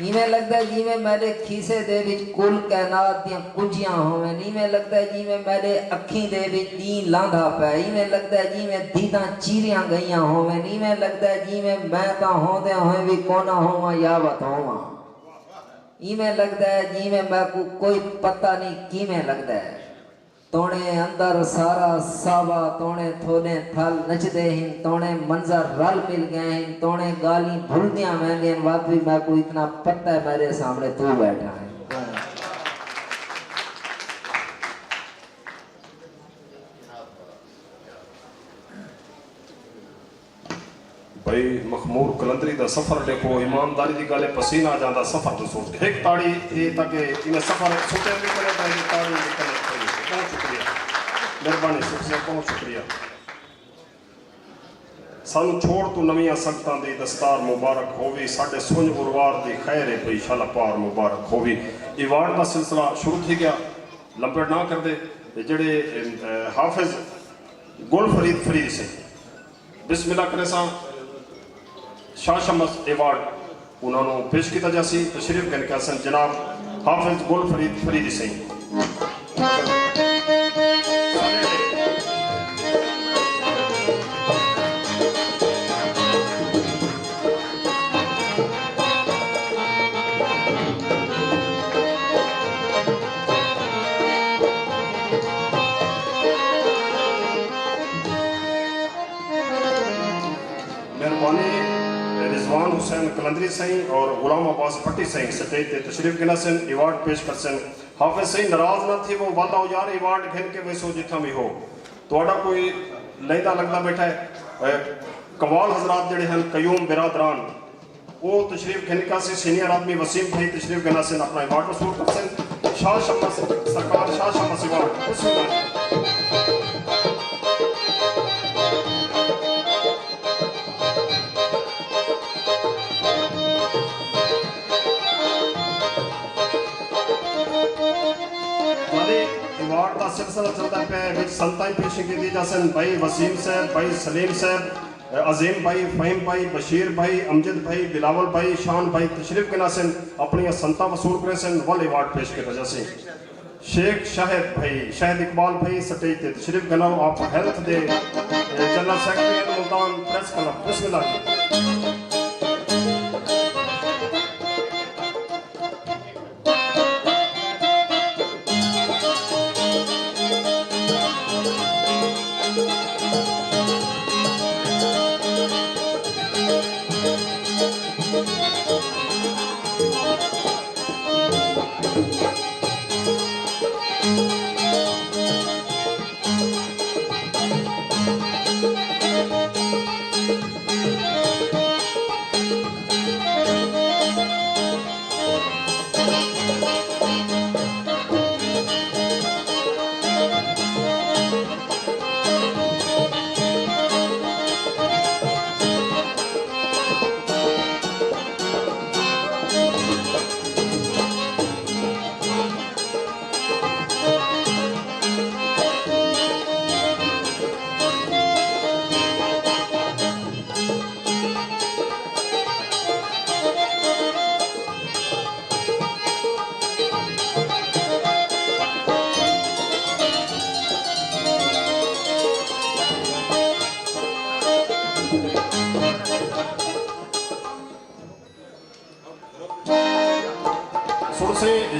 इवें लगता है जिमें मेरे खीसे दे विच कुल कायनात दियां कुंजियां होवें, इवें लगता है जिमें मेरे अखीं दे विच दीन लांघा पै, इवें लगता है जिमें दीदां चीरियां गईयां होवें, इवें लगता है जिमें मैं तां होंदे होए भी कोना होवां यावत होवां, इवें लगता है जिमें मैं को कोई पता नहीं किवें लगता है, तोणे अंदर सारा सावा, तोणे थोड़े थल नचदे हैं, तोणे मंजर रल मिल गए हैं, तोणे गाली भूलदियां वैंदियां, वाकई मैं को इतना पता है मेरे सामने तू बैठा है। भाई मखमूर कलंदरी दा सफर देखो, ईमानदारी दी गल पसीना आ जांदा सफर तो सोच के, एक ताड़ी ये तक इन सफर सोचे भी करे ताड़ी ताड़ी निकले। बहुत शुक्रिया, मेहरबानी, शुक्रिया, बहुत शुक्रिया। सानू छोड़ तू नवियां संगतां दी दस्तार मुबारक होवी, साडे सुंज उरवार दी खैर है पई शाला पार मुबारक होवी। इवार्ड दा सिलसिला शुरू थी गया, लंबे ना कर दे, जेड़े हाफिज गुल फरीद फरीद से बिस्मिल्लाह करे सा शाह शमस एवार्ड उन्होंने पेश किया जासी। तशरीफ गन के सन जनाब हाफिज गुल फरीद फरीद सिंह। मेहरबानी रिजवान हुसैन कलंदरी सही और गुलाम अब्बास भट्टी सही स्टेज पे तशरीफ गिना सन अवार्ड पेश कर सन। हाफिज सही नाराज ना थी वो वाला हो यार अवार्ड घिन के वैसो जिथा भी हो थोड़ा कोई लैदा लगता बैठा है। कवाल हजरात जड़े हैं कयूम बिरादरान वो तशरीफ गिनका से सीनियर आदमी वसीम भाई तशरीफ गिना सन अपना अवार्ड वसूल कर सन। शाह शम्मस सरकार शाह शम्मस अवार्ड अवार्ड का सिलसिला चलता पे संताई पेशी की जा सन भाई वसीम साहब भाई सलीम साहब अजीम भाई फहीम भाई बशीर भाई अमजद भाई बिलावल भाई शान भाई तशरीफ गिना सन अपनी संता वसूल करे सन वल अवार्ड पेश किया जा सी। शेख शाहिद भाई शाहिद इकबाल भाई स्टेज पे तशरीफ गिना आप हेल्थ दे general secretary Multan press club बिस्मिल्लाह।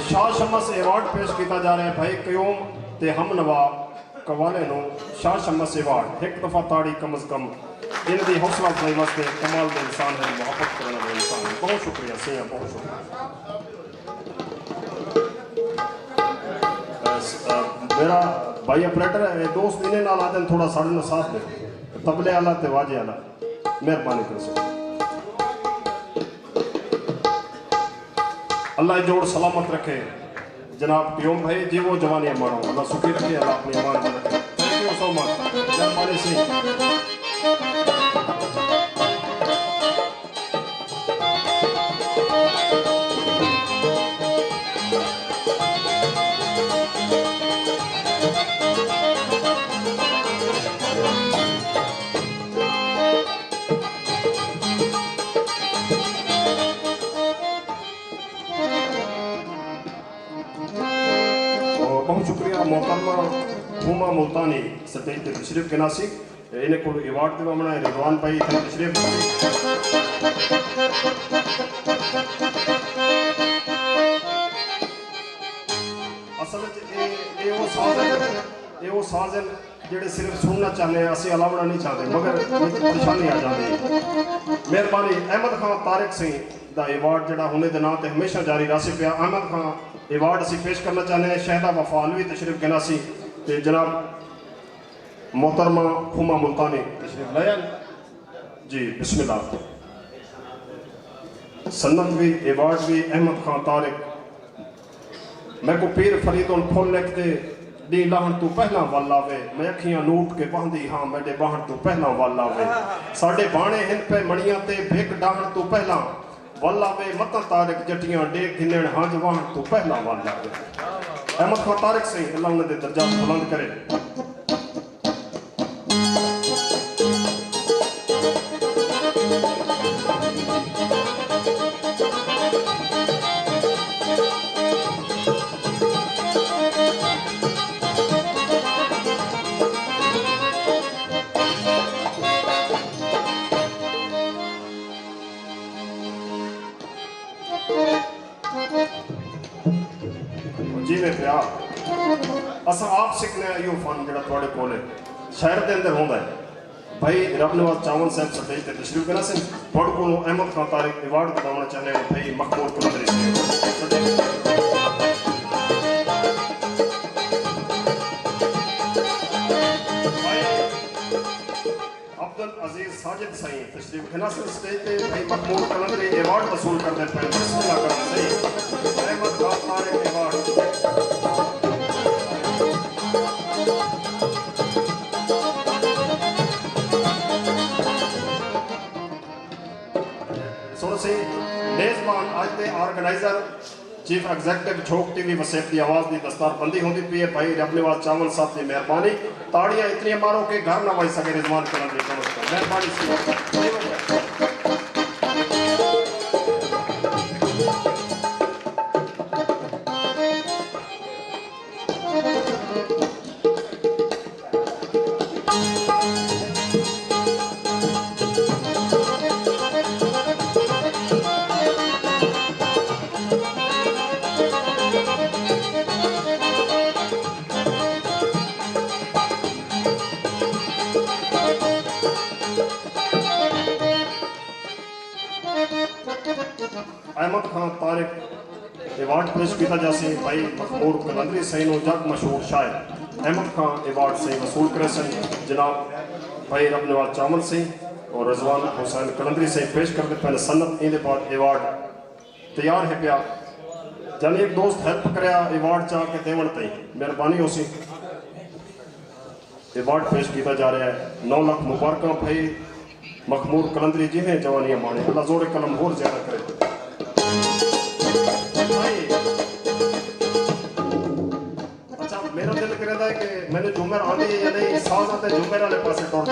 शाह शम्मस अवार्ड पेश किया जा रहा है भाई कयूम ते हम नवा कवाले नो शाह शम्मस अवार्ड एक दफा ताड़ी कम अज कम इनकी हौसला अफजाई वास्ते कमाल के इंसान है मोहब्बत करने वाले इंसान है। बहुत शुक्रिया सिया बहुत शुक्रिया। मेरा भाई ऑपरेटर है दोस्त इन्हें नाल आदन थोड़ा साढ़े न साथ दे तबले आला ते वाजे आला मेहरबानी कर सो अल्लाह जोड़ सलामत रखे जनाब क्यों भाई जी वो जवानी मानो अल्लाह सुखी रखे अल्लाह अपनी ईमान में रखे। थैंक यू सो मच मेहरबानी से। बहुत शुक्रिया मोहतरमा हुमा मुल्तानी स्टेज पे तशरीफ के नासिक इन्हें को अवार्ड देवा मना रिजवान भाई थे तशरीफ असल ये वो साज है जेडे सिर्फ सुनना चाहते हैं असं अलावना नहीं चाहते मगर परेशानी आ जाती है। मेहरबानी अहमद खान तारिक सिंह का अवार्ड जरा होने के नाम से हमेशा जारी रह पाया। अहमद खान अवार्ड असी पेश करना चाहते हैं शहदा वफालवी तशरीफ गिनासी ते जनाब मोहतरमा हुमा मुल्तानी तशरीफ लाया जी बिस्मिल्लाह। सन्नत भी अवार्ड भी अहमद खान तारिक मैं को पीर फरीद उल फुल लिखते डी लाहन तू पहला वल आवे मैं अखियां नूट के बहदी हाँ मेरे बाहन तू पहला वल आवे साडे बाणे हिन पे मणियां ते भिक डाहन तू पहला वल आवे मत तारिक जटियां डेक गिनण हाँ जवान तू पहला वल आवे। अहमद खान तारिक से अल्लाह उन्हें दे दर्जा बुलंद करे। जी में प्यार असा आप सीखने यो फन जो थोड़े कोल शहर के अंदर होंगे भाई रब नवाज चावल साहब स्टेज पर तशरीफ करा सन थोड़ा को अहमद खान तारिक अवार्ड दिलाना चाहने भाई मखमूर कलंदरी से अब्दुल अजीज साजिद सही तशरीफ खनासर स्टेज पे भाई मखमूर कलंदरी अवार्ड वसूल करते पे बिस्मिल्लाह करना सही अहमद खान तारिक अवार्ड से मेजबान आज के ऑर्गेनाइजर चीफ एग्जीक्यूटिव झोंक टीवी वसेफ की आवाज की दस्तारबंदी होती पी है भाई रबनेवाल चावल साहब की मेहरबानी ताड़ियां इतनी मारो कि घर न वही सके रिजवान कलंदरी मेहरबानी अहमद खान तारिक अवार्ड पेश किया जासे भाई मखमूर कलंदरी सही नो जग मशहूर शायर अहमद खान अवार्ड से वसूल करे सन जनाब भाई रबनेवाल चावल से और रिजवान हुसैन कलंदरी से पेश करते पहले सन्नत इंदे बाद अवार्ड तैयार है पिया जन एक दोस्त हेल्प कराया अवार्ड चाह के देवन तई मेहरबानी हो सी अवार्ड पेश किया जा रहा है 9 लाख मुबारक भाई मखमूर कलंदरी जी हैं जवानियां माने अल्लाह जोड़े कलम और ज्यादा करे अच्छा मेरा दिल करता है कि मैंने झूमर आंदी या नहीं साज आते झूमर वाले पासे टोर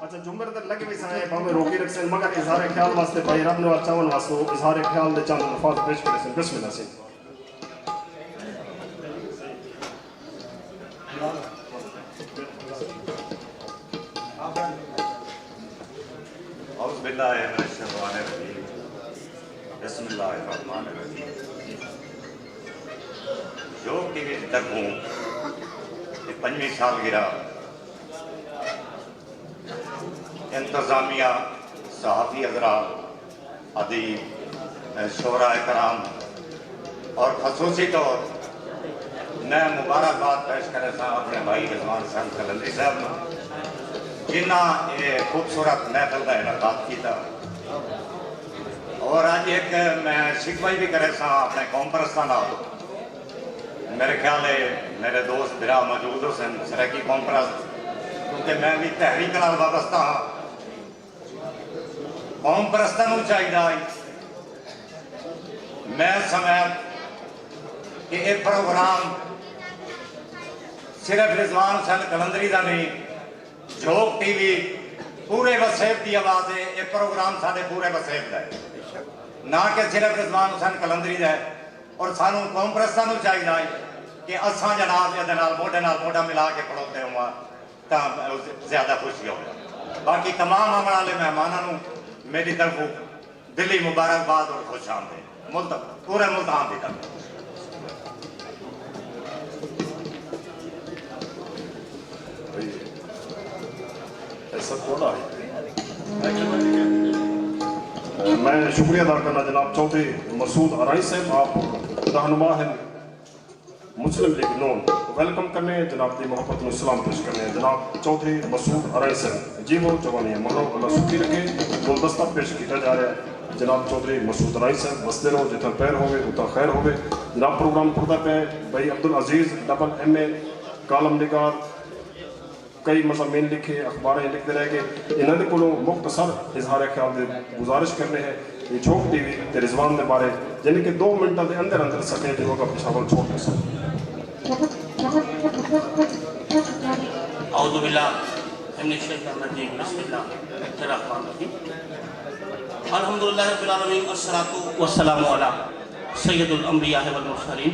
अच्छा झूमर तो लगे भी साए भावे रोकी रख सन मगर इजहार ख्याल वास्ते भाई रबनेवाल चावल वास्ते इजहार ख्याल दे चंद अल्फाज पेश करे सन बिस्मिल्लाह से जो टीवी तक हूँ 5वीं सालगिरह इंतजामिया सहाफ़ी हज़रा अदीब शोराए कराम और खसूसी तौर मैं मुबारकबाद पेश करे सा अपने भाई रिजवान हुसैन कलंदरी साहब जिन्ना ये खूबसूरत महफिल का इनकाद किया और आज एक मैं शिकवाई भी करे सा अपने कौम परस्तान मेरे ख्याल है मेरे दोस्त बिरा मौजूद हो सन सराकी कौम परस्त क्योंकि मैं भी तहरीक नाल वाबस्ता हाँ कौम परस्तां नूं चाहिदा मैं समझ कि एक प्रोग्राम सिर्फ रिजवान हुसैन कलंदरी का नहीं झोंक टीवी पूरे वसेफ की आवाज़ है एक प्रोग्राम साढ़े पूरे वसेफ का है ना कि सिर्फ रिजवान हुसैन कलंदरी का है और सानू कौम परस्तां नूं चाहिए कि असां जनाब ये मोढे नाल मोढा मिला के खड़ोते हुआ तो ज्यादा खुशी हो बाकी तमाम आने वाले मेहमानों मेरी तरफ दिली मुबारकबाद और खुश आमदीद पूरे मुल्तान की तरफ मैं शुक्रिया अदा करना जनाब चौधरी मसूद अराई साहब आप रहनुमा हैं मुस्लिम लीग नून वेलकम करने जनाब की मोहब्बत में सलाम पेश करने जनाब चौधरी मसूद अराई साहब जी वो जवानी मनो अल्लाह सुखी रखे गुलदस्ता पेश किया जा रहा है जनाब चौधरी मसूद अराई साहब बसते रहो जितना पैर होवे उतना खैर होवे जनाब प्रोग्राम खुदा पे भाई अब्दुल अजीज डबल MA कालम निगार कई मज़ामीन लिखे अखबार लिखते रह गए इन्होंने को मुख्तसर इजहार ख्याल गुजारिश करने हैं ये झोंक टीवी के रिजवान के बारे यानी कि 2 मिनट के अंदर अंदर सके जो का पिछावल छोड़ दे सकें अल्हम्दुलिल्लाह रब्बिल आलमीन अस्सलातु वस्सलामु अला सय्यदुल अंबिया वल मुरसलीन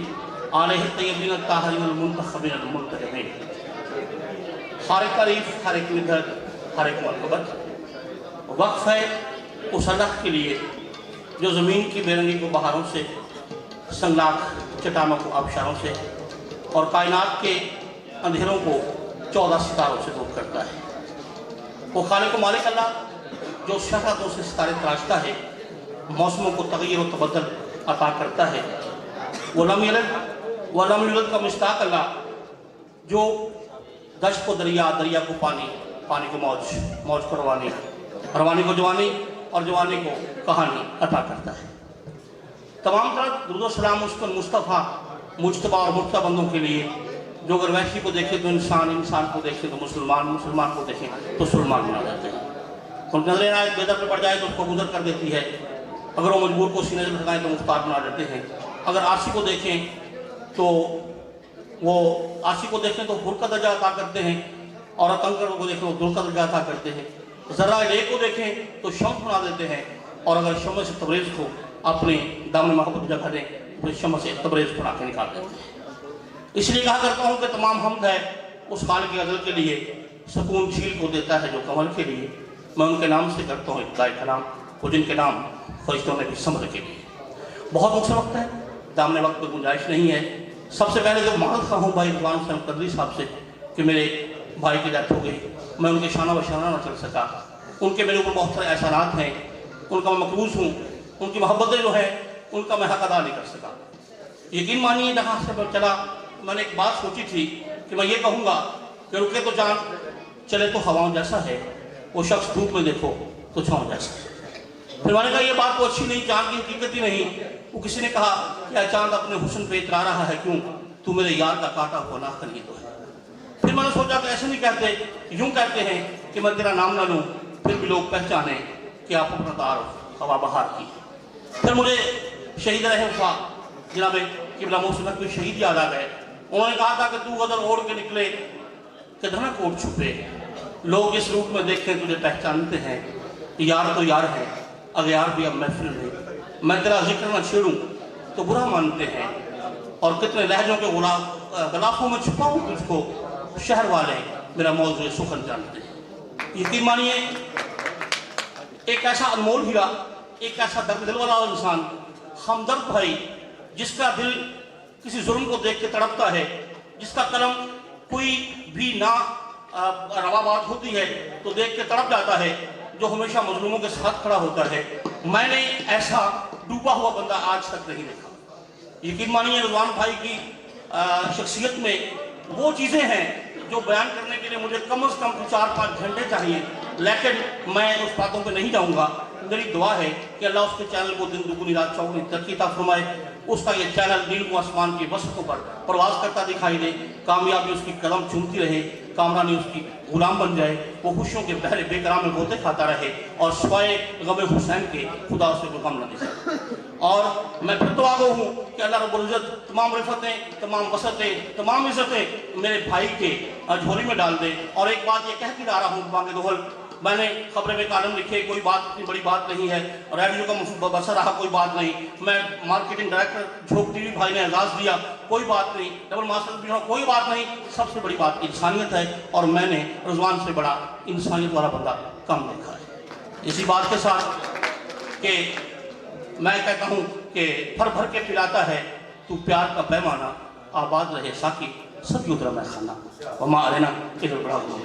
अलैहि तय्यबीन ताहिरीन अल मुंतखबीन अल मुंतजबीन हर एक तारीफ हर एक मिदत हर एक मरतबत वक्फ है उस अल्लाह के लिए जो ज़मीन की बेरंगी को बहारों से संगलाख चट्टानों को आबशारों से और कायनात के अंधेरों को 14 सितारों से दूर करता है। वो खालिक मालिक अल्लाह जो शहरतों से सितारे तराशता है, मौसमों को तगय्युर और तबद्दुल अता करता है। वो लम युलद का मुश्ताक अल्लाह जो दश्त को दरिया, दरिया को पानी, पानी को मौज, मौज को रवानी को जवानी और जवानी को कहानी अता करता है। तमाम तरह दुरूद और सलाम उस पर मुस्तफ़ा, मुज्तबा और मुर्तज़ा बंदों के लिए जो अगर वैसी को देखे तो इंसान, इंसान को देखे तो मुसलमान, मुसलमान को देखे तो सुलमान बना देते हैं। उनकी नजर इनायत बेदर में पड़ जाए तो उसको गुजर कर देती है। अगर वो मजबूर को सीने से लगाएं तो मुख्तार बना देते हैं। अगर आशी को देखें तो वो आशी को देखें तो हुर का दर्जा अता करते हैं, और कंकर को देखें तो दुर का दर्जा अता करते हैं। ज़रा ले को देखें तो शम्स बना देते हैं, और अगर शम्स से तबरेज़ को अपने दामन मोहब्बत जगह दें तो शम्स से तबरेज़ बना के निकाल देते हैं। इसलिए कहा करता हूँ कि तमाम हमद है उस खालिक की गज़ल के लिए, सुकून झील को देता है जो कमल के लिए। मैं उनके नाम से करता हूँ इब्तिदाई कलाम, वो जिनके नाम फरिश्तों में भी समझ के लिए। बहुत मुख्तर वक्त है, दामने वक्त में गुंजाइश नहीं है। सबसे पहले तो माफ़ खा हूँ भाई रिजवान हुसैन कदरी साहब से कि मेरे भाई की डेथ हो गई, मैं उनके शाना बशाना न चल सका। उनके मेरे ऊपर बहुत सारे एहसानात हैं, उनका मैं मकरूज़ हूँ, उनकी मोहब्बतें जो है उनका मैं हक अदा नहीं कर सका। यकीन मानिए जहाँ से मैं चला, मैंने एक बात सोची थी कि मैं ये कहूँगा कि रुके तो जान, चले तो हवाओं जैसा है, वो शख्स धूप में देखो तो छाँव जैसा है। फिर मैंने कहा ये बात तो अच्छी नहीं, चाँद की हकीकत ही नहीं। वो किसी ने कहा क्या चाँद अपने हुस्न पे इतरा रहा है क्यों, तू मेरे यार का काटा हुआ नाखन ही तो है। फिर मैंने सोचा कि ऐसे नहीं कहते, यूँ कहते हैं कि मैं तेरा नाम ना लूँ फिर भी लोग पहचाने कि आप अपना तारुफ हवा बहार की। फिर मुझे शहीद रहे वफा जनाब किबला मोहसिन कोई शहीद याद आ गए। उन्होंने कहा था कि तू गदर ओढ़ के निकले किधर कोट छुपे, लोग इस रूप में देखते तुझे पहचानते हैं, यार तो यार है अगयार भी अब महफिल में, मैं तेरा जिक्र न छेड़ूं तो बुरा मानते हैं, और कितने लहजों के गलाफों में छुपाऊं तुझको, शहर वाले मेरा मौजूद सुखन जानते हैं। यकीन मानिए एक ऐसा अनमोल हीरा, एक ऐसा दर्द दिल वाला इंसान, हमदर्द भाई, जिसका दिल किसी जुल्म को देख के तड़पता है, जिसका कलम कोई भी ना रवा बात होती है तो देख के तड़प जाता है, जो हमेशा मजलूमों के साथ खड़ा होता है। मैंने ऐसा डूबा हुआ बंदा आज तक नहीं देखा। यकीन मानिए रिजवान भाई की शख्सियत में वो चीज़ें हैं जो बयान करने के लिए मुझे कम से कम 4-5 घंटे चाहिए, लेकिन मैं उस बातों पे नहीं जाऊंगा। मेरी दुआ है कि अल्लाह उसके चैनल को दिन दुगुनी रात चौगुनी तरक्की अता फरमाए, उसका ये चैनल नील को आसमान के वसतों पर प्रवास करता दिखाई दे, कामयाबी उसकी कदम चूमती रहे, कामरानी उसकी गुलाम बन जाए, वो खुशियों के बहरे बेकराम में गोते खाता रहे, और स्वाए गम हुसैन के खुदा उसे कोई गम न दे सके। और मैं फिर तो आगो हूँ कि अल्लाह रब्बुल इज़्ज़त तमाम रिफ़तें, तमाम वसतें, तमाम इज़्ज़तें मेरे भाई के झोली में डाल दे। और एक बात ये कह के जा रहा हूँ बांगे दोहल, मैंने खबरें में कालम लिखे, कोई बात इतनी बड़ी बात नहीं है, और रेडियो का बसर रहा कोई बात नहीं, मैं मार्केटिंग डायरेक्टर झोंक टीवी भाई ने एजाज़ दिया कोई बात नहीं, डबल मास्टर भी कोई बात नहीं, सबसे बड़ी बात इंसानियत है, और मैंने रिजवान से बड़ा इंसानियत वाला बंदा कम देखा है। इसी बात के साथ कि मैं कहता हूँ कि भर भर के पिलाता है तू प्यार का पैमाना, आबाद रहे साकी सब उतरा मैं खाना, वमा अलेना इधर बड़ा हुआ।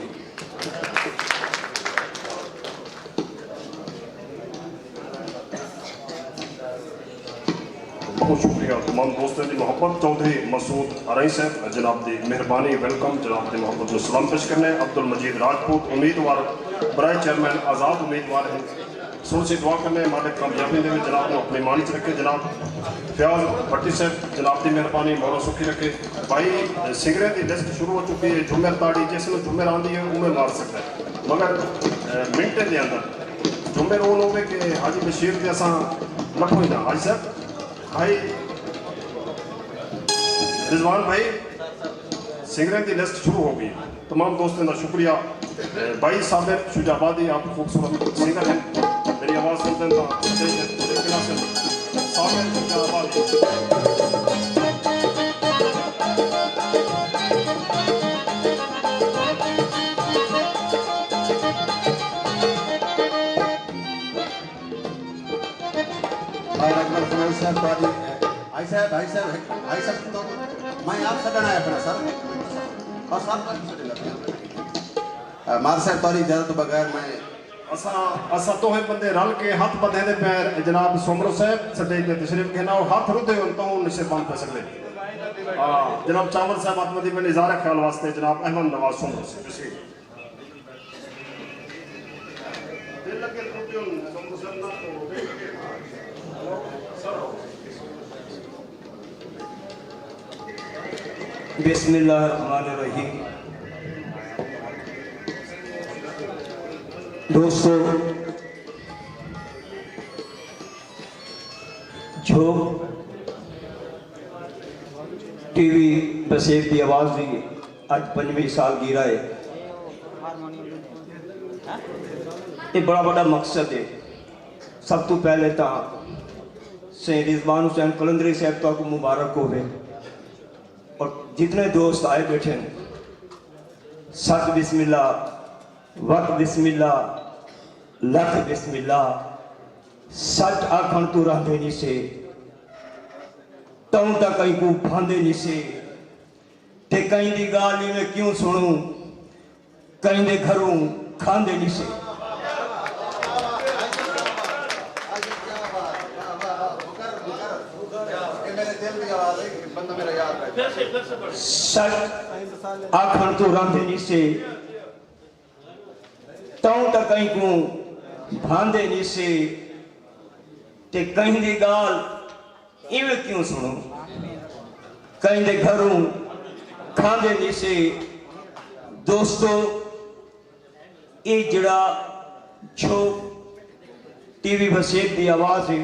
बहुत शुक्रिया तमाम दोस्तों की मोहब्बत। चौधरी मसूद अरई साहब जनाब की मेहरबानी, वेलकम जनाब की मोहब्बत को सलाम पेश करने। अब्दुल मजीद राजपूत उम्मीदवार बराए चेयरमैन आज़ाद उम्मीदवार हैं, सुन से दुआ करने मालिक कामयाबी दे जनाब को अपनी मान च रखे। जनाब फयाज भट्टी साहब जनाब की मेहरबानी मौला सुखी रखे। भाई सिंगरें की लिस्ट शुरू हो चुकी है, झुमर ताड़ी जिसमें झुमर आती है उमें मार सकता है, मगर मिनटे के अंदर झुमर उन हो कि हाजी बशीर के असा लखो ही ना। हाजी साहब भाई रिजवान भाई सिंगरें की लिस्ट शुरू हो गई, तमाम दोस्तों का शुक्रिया। भाई साबिर शुजाबादी आप खूबसूरत सिंगर हैं, मेरी आवाज़ सुनते हैं साबिर शुजाबादी। भाई साहब तो मैं आप छड़ना है अपना सर और सब मार साहब तोरी इजाजत बगैर मैं असा तो है बंदे रल के हाथ बंधे दे पैर जनाब सोमरो साहब सटे के तशरीफ के ना हाथ रुदे उन तो निशे बंद कर सकते हां जनाब चावल साहब आत्मदी में इजारा ख्याल वास्ते जनाब अहमद नवाज सोमरो से तशरीफ दिल लगे रुपयों सोमरो साहब ना बिस्मिल्लाहिर्रहमानिर्रहीम। दोस्तों, जो टीवी बसेर की आवाज़ दी अज 5वीं सालगिरह है, ये बड़ा बड़ा मकसद है। सब तो पहले तो सैयद रिजवान हुसैन कलंदरी साहब तक मुबारक होवे और जितने दोस्त आए बैठे हैं, सत बिस्मिल्लाह, वक्त बिस्मिल्लाह, लख बिस्मिल्लाह, सच आखण तू रहते नहीं से, तू तक कहीं को भांदे नहीं से, ते कहीं दी गाल में क्यों सुनूं, कहीं दे घरों खांदे नहीं से। सच आखण तू रहते नहीं से, तू तक कहीं को भांदे नहीं से, ते कहीं दी गाल इवें क्यों सुनो, कहीं दे घरों खांदे नहीं से। दोस्तों, ये जड़ा जो टीवी वसेत की आवाज़ है,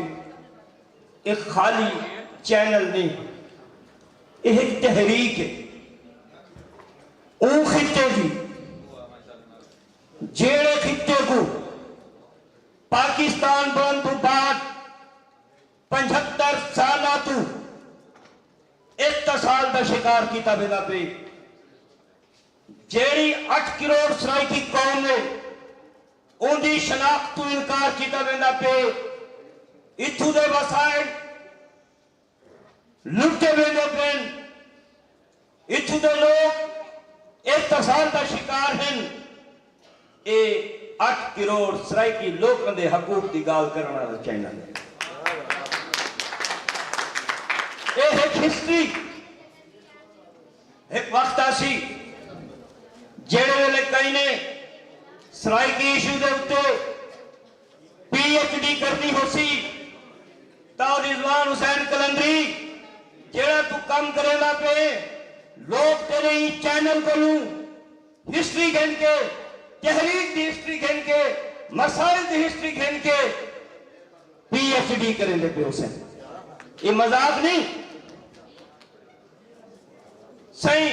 एक खाली चैनल नहीं, एक तहरीक है। वो खिते की जेड़े खिते को पाकिस्तान बन तो बाद 75 साल तू इत्तसाल का शिकार किया बिना पे, जेड़ी 8 करोड़ सराइकी कौम ने उनकी शनाख्त तो इनकार किया बिना पे, इथू दे वसाइल लुटे वेंदे पेन, इथू दे लोग इत्तसाल का शिकार हैं। ये 8 करोड़ सराइकी लोगों के हकूक की गाल करने वाला चैनल है। एक हिस्ट्री, एक वक्त आसी जेड़े वेले कई ने सराइकी इशू के उत्ते PhD करनी हो सी, तो रिजवान हुसैन कलंदरी जेड़ा तू कम करेगा पे, लोग तेरे ही चैनल को हिस्ट्री घेन के, तहरीक की हिस्ट्री घेन के, मसाइल की हिस्ट्री घेन के PhD करेंगे पे हुसैन। ये मजाक नहीं सही।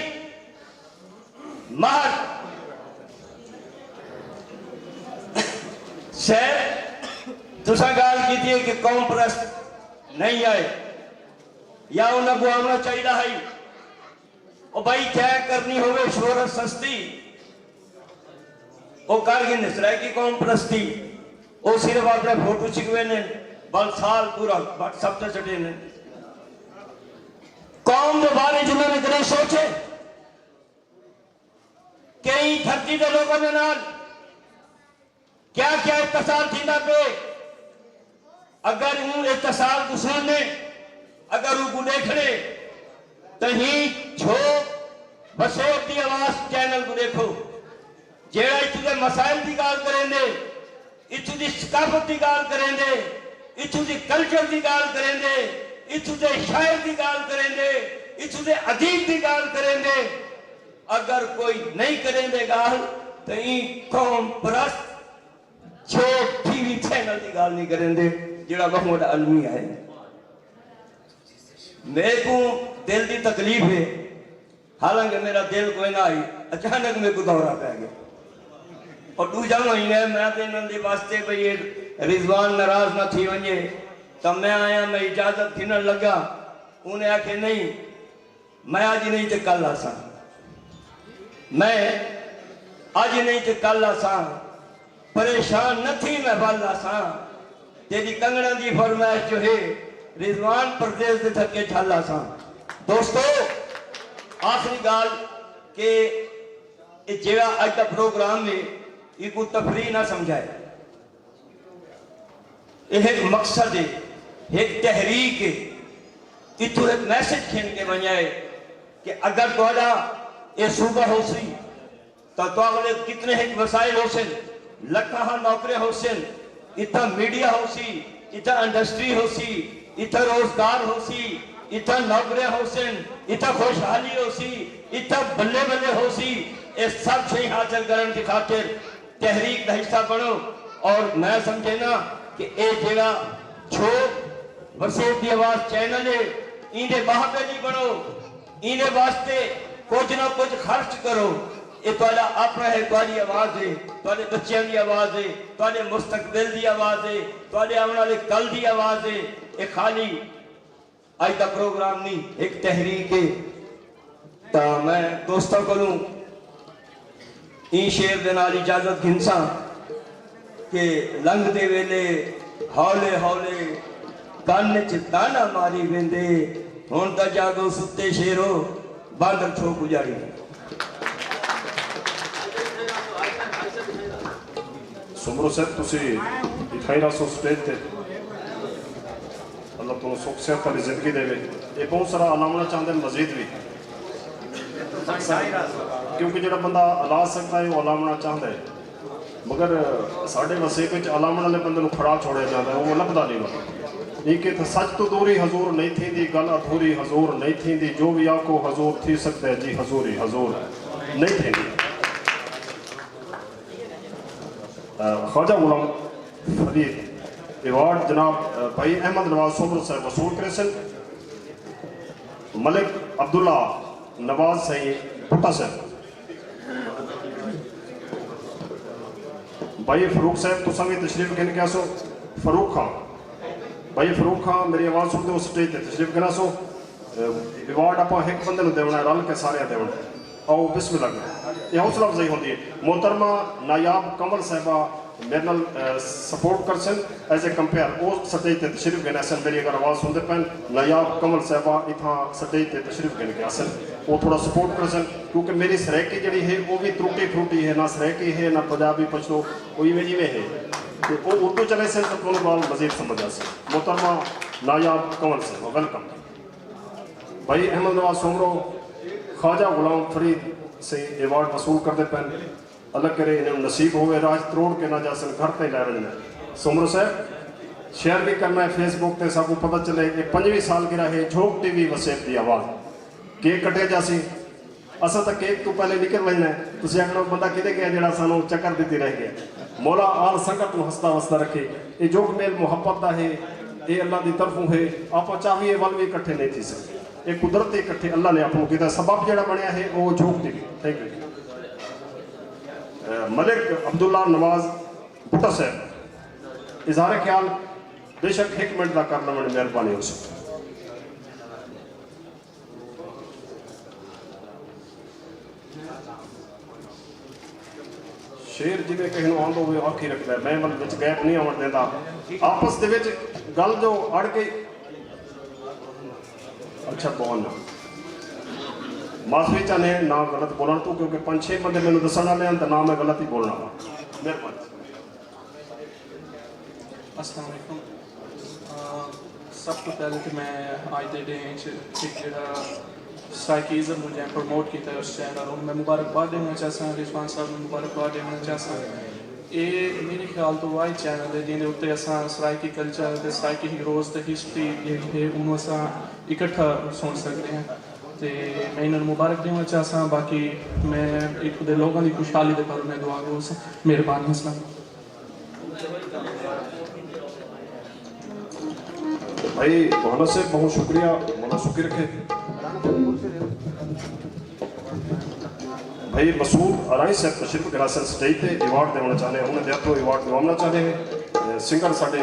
महर सर तुसा गाल की थी कि कौम परस्त नहीं आए या उन्हें आना चाहिए है। और भाई क्या करनी होवे शोहरत सस्ती, वो कर गए नसरा की कौम परस्ती, वो सिर्फ अपने फोटो छिकवे ने बल साल पूरा व्हाट्सएप से चढ़े ने। कौम के बारे जिन्होंने कहीं सोचे, कई धरती के लोगों के नाल क्या क्या इत्तसाल थी ना पे, अगर हूं इत्तसाल को सुनने, अगर वो देखने तो ही छो वसेत की आवाज चैनल को देखो, जेड़ा इथू के मसाइल की गाल करेंगे, इथू की सकाफत की गाल करेंगे, इथू की कल्चर की गाल करेंगे, इथू के शायर की गाल करेंगे, इथू के अदीब की गाल करेंगे। अगर कोई नहीं करेंगे गाल तो ये कौम परस्त जो टीवी चैनल की गाल नहीं करेंगे, जेड़ा महमूद अलमी है। मेरे को दिल की तकलीफ है, हालांकि मेरा दिल कोई ना आई, अचानक मेरे को दौरा पै गया और दूजा महीने मैं तो इन्होंने वास्ते भाई रिजवान नाराज ना थी वजे, तब मैं आया, मैं इजाजत गिनन लगा, उन्हें आखे नहीं मैं आज नहीं तो कल आसा, मैं आज नहीं तो कल आसा, परेशान न थी मैं बल आसा, तेरी कंगना की फरमाइश जो है रिजवान प्रदेश से थके छल आसा। दोस्तों, आखिरी गाल के जेड़ा अज का प्रोग्राम ने ये कोई तफरी ना समझाए, एक मकसद है, एक तहरीक है, इतों एक मैसेज खेन के वजाए कि अगर तुहाडा ये सूबा हो सी तो तुहाडे कितने एक वसाइल हो सन, लखा नौकरे हो सन, इतना मीडिया हो सी, इतना इंडस्ट्री हो सी, इतना रोजगार हो सी, इतना नौकरे हो सन, इतना खुशहाली हो सी, इतना बल्ले बल्ले हो सी। ये सब शे हासिल करने की खातिर तहरीक का हिस्सा बनो। और मैं समझे ना कि ये जेड़ा छो वसीयत दी आवाज चैनल है, इन्हें महाबली बनो, इन्हें वास्ते कुछ ना कुछ खर्च करो। ये तुहाडा अपना है, तुहाडी आवाज है, तुहाडे बच्चों की आवाज है, तुहाडे मुस्तकबिल की आवाज है, तुहाडे आने वाले कल की आवाज है। ये खाली आज का प्रोग्राम नहीं, एक तहरीक है। तो मैं दोस्तों को शेर दे नाल इजाजत घिनसा कि लंघदे वेले हौले हौले कान च ताना मारी वेंदे, हुण तां जागो सुते शेरो बांदर छो गुजारी। सुमरो साहब तुसी दिखाई रहा सो स्टेज ते, अल्लाह तुम सुख सेहत वाली जिंदगी देवे। ये बहुत सारा अलामना चाहते हैं मजीद भी, क्योंकि जो बंदा अला सकता है वो अलामना चाहता है, मगर साढ़े वसीक अलामण वाले बंदे खड़ा छोड़िया जाता है, वो लभदा नहीं वह। एक सच तो दूरी हजूर नहीं थी दी, गल अधूरी हजूर नहीं थी दी, जो भी आको हजूर थी सकता है जी हजूरी हजूर नहीं थी दी। ख्वाजा गुलाम फरीद अवार्ड जनाब भाई अहमद नवाज सोमर साहब वसूल करे सन। मलिक अब्दुल्ला नवाज सही भुट्टा साहब, भाई फरूक साहब तुसा भी तशरीफ गिन के आसो। फरूक खान भाई फरूक खान मेरी आवाज़ सुनते हो स्टेज पर तशरीफ गिना सो। अवार्ड आप एक बंदे देना रल के सारे देना। आओ बिस्मिल्लाह, ये हौसला अफजाई होती है। मोहतरमा नायाब कमल साहबा मेरे नाल सपोर्ट कर सन एज ए कंपेयर, वो स्टेज पर तशरीफ गिना सन। मेरी अगर आवाज़ सुनते पैन नायाब कमल साहबा इतना स्टेज पर तशरीफ गिन के आसन, वो थोड़ा सपोर्ट कर सन, क्योंकि मेरी सरायकी जी है वो भी त्रुटी फ्रूटी है, ना सरायकी है ना पंजाबी पछतो, वो इवें जिवें है। तो वो उर्दू चले सन तो दोनों बाल मजीद समझ आ सन। मोहतरमा नायाब कमल साहब वेलकम। भाई अहमद नवाज सोमरो ख्वाजा गुलाम फरीद से अवार्ड वसूल करते पैन, अलग करे इन्हें नसीब हो राज तरोड़ के ना जा सन घर तक लै वजन। सोमरो साहब शेयर भी करना है फेसबुक पे, सबको पता चले कि 25वीं सालगिरह है झोंक टीवी वसीयत की आवाज़। केक कटे जासी, असा तो केक तो पहले निकल वजना है, तुम आखना बंदा कि गया जरा सानू चक्कर देती रह गया। मौला आल संगत को हंसता वसदा रखे। ये जो मेल मुहब्बत का है ये अल्लाह की तरफों है, आप चाहिए वल भी इकट्ठे नहीं थी सकते, ये कुदरती इकट्ठे अल्लाह ने आपको किया सबब जरा बनया है वो झोंक TV. Thank you. Malik Abdullah Nawaz भुट्टा साहब इजहार ख्याल बेशक 1 मिनट का करना मेरी मेहरबानी हो सकती। शेर जिमें कहीं आंदो हुए आखी रखता है, मैं मतलब विच गैप नहीं आवन देता। आपस दे विच गल जो अड़ गई अच्छा बोलना माफी चाहने ना गलत बोलना तू, क्योंकि 5-6 बंदे मैंने दसन वाले हैं तो ना मैं गलत ही बोलना वा। मेहरबानी। अस्सलाम वालेकुम। सब तो पहले तो मैं आज के डे जो साइकिज़म मुझे प्रमोट किया उस चैनल और मैं मुबारकबाद देना चाहता हूँ, रिजवान साहब में मुबारकबाद देना चाहता हूँ। ये मेरे ख्याल तो वही चैनल है जिन्हें उत्ते असा सराइकी कल्चर ते सराइकी हीरोज़ ते हिस्ट्री है उन्होंने असा इकट्ठा सुन सकते हैं। तो मैं इन्होंने मुबारक देना चाहता हूँ। बाकी मैं एक दे लोगों की खुशहाली के पर मैं दुआ करूँ। मेहरबानी। अस्सलाम भाई मौलाना से बहुत शुक्रिया, मौलाना शुक्र रखे। भाई मसूद अराई साहब तशरीफ गिरासन स्टेज पे अवार्ड देना चाहते हैं, उन्हें दिया तो अवार्ड दिवाना चाहते हैं। सिंगर साढ़े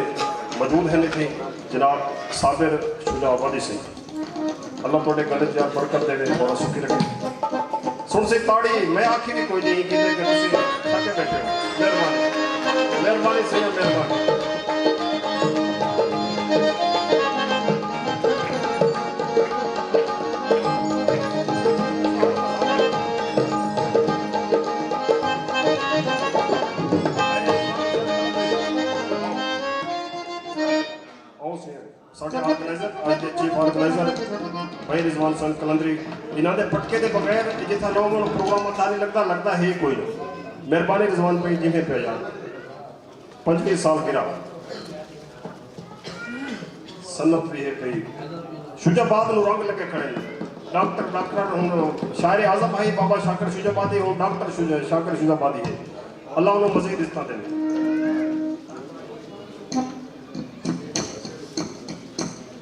मौजूद हैं थे जनाब साबिर शुजावादी सिंह, अल्लाह थोड़े गले च बरकत दे, थोड़ा सुखी रखे। सुन से ताड़ी मैं आखी भी कोई नहीं कि थके बैठे हो। मेहरबानी मेहरबानी सही मेहरबानी। ਅੱਜ ਦੇ ਚੀਫ ਆਰਗੇਨਾਈਜ਼ਰ ਭਾਈ ਰਿਜ਼ਵਾਨ ਹਸਨ ਕਲੰਦਰੀ ਇਹਨਾਂ ਦੇ ਪਟਕੇ ਦੇ ਬਗੈਰ ਜਿੱਥਾ ਲੋਕਾਂ ਨੂੰ ਪ੍ਰੋਗਰਾਮ ਅੱਛਾ ਨਹੀਂ ਲੱਗਦਾ ਹੈ ਕੋਈ ਨਹੀਂ। ਮਿਹਰਬਾਨੀ ਰਿਜ਼ਵਾਨ ਭਾਈ ਜਿਵੇਂ ਪਿਆ ਜਾਣ 25 साल गिरा सन्नत भी है कई शुजाबाद नु रंग लगे खड़े डॉक्टर हूँ शायर आजम भाई बाबा शाकर शुजाबादी हूँ डॉक्टर शाकर शुजाबादी है अल्लाह उन्हें मजीद इस्ता दे।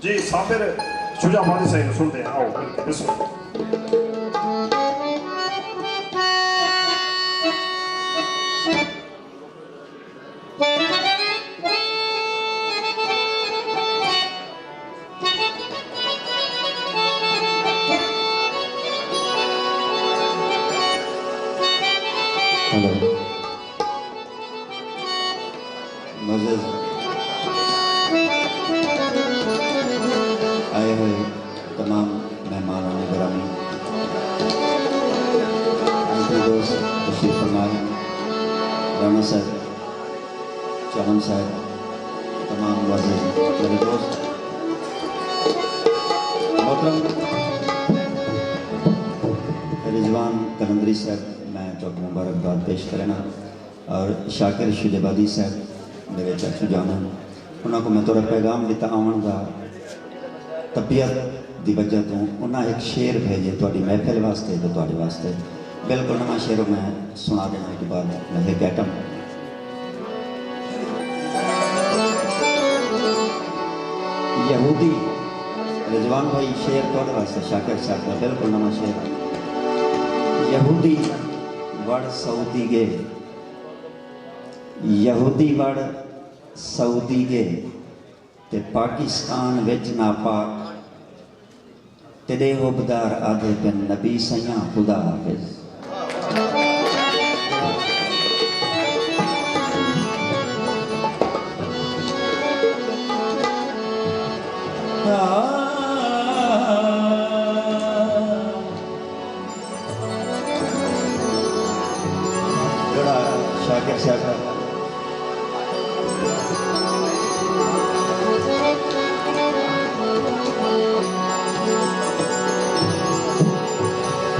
जी साबिर शुजाबादी से सुनते हैं आओ बिस्मिल्लाह। आए हुए तमाम मेहमानों ने गिरामी दोस्त तशरीफ फरमाए राना साहब चमन साहब तमाम मेरे दोस्त मोहतरम रिजवान कलंदरी साहब मैं तो मुबारकबाद पेश करना और शाकिर शुजाबादी साहब मेरे चाचू जान हैं उन्होंने मैं थोड़ा पैगाम दिता आवन का तबीयत की वजह तो उन्हें एक शेर भेजे थोड़ी महफिल वास्ते तो थोड़े वास्ते बिल्कुल नवा शेर मैं सुना देना के बाद मैं कैटम यहूदी रिजवान भाई शेर थोड़े वास्ते शाकिर साहब का बिल्कुल नवा शेर यहूदी वड़ सऊदी गे यहूदी वड़ सऊदी गे ते पाकिस्तान विच नापाक तेरे हुबदार आधे बिन नबी सैया खुदा हाफिज। जड़ा शाकिर साहब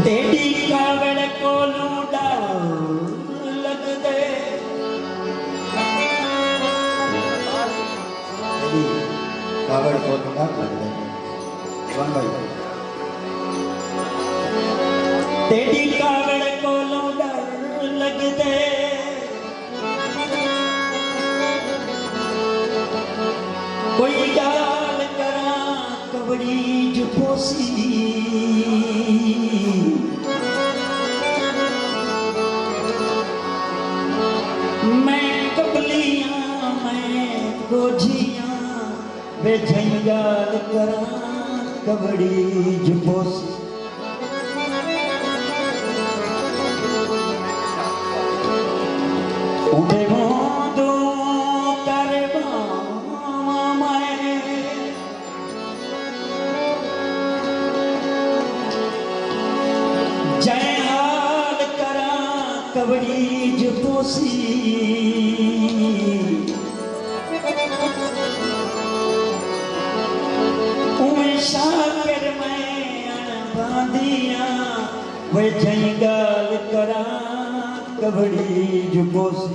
तेरी कावड़ को लूडा लग दे कावड़ को लूडा लग दे कौन भाई तेरी कावड़ को लूडा लग दे कोई गाल करा कबड़ी जुपोसी वे झंगाल करा कबड़ी जुपोस उठे मोदो करे माए जय हाल करा कबड़ी जुपोसी शाकिर मैं बांधिया वे जंगाल करा कबड़ी जुपोसी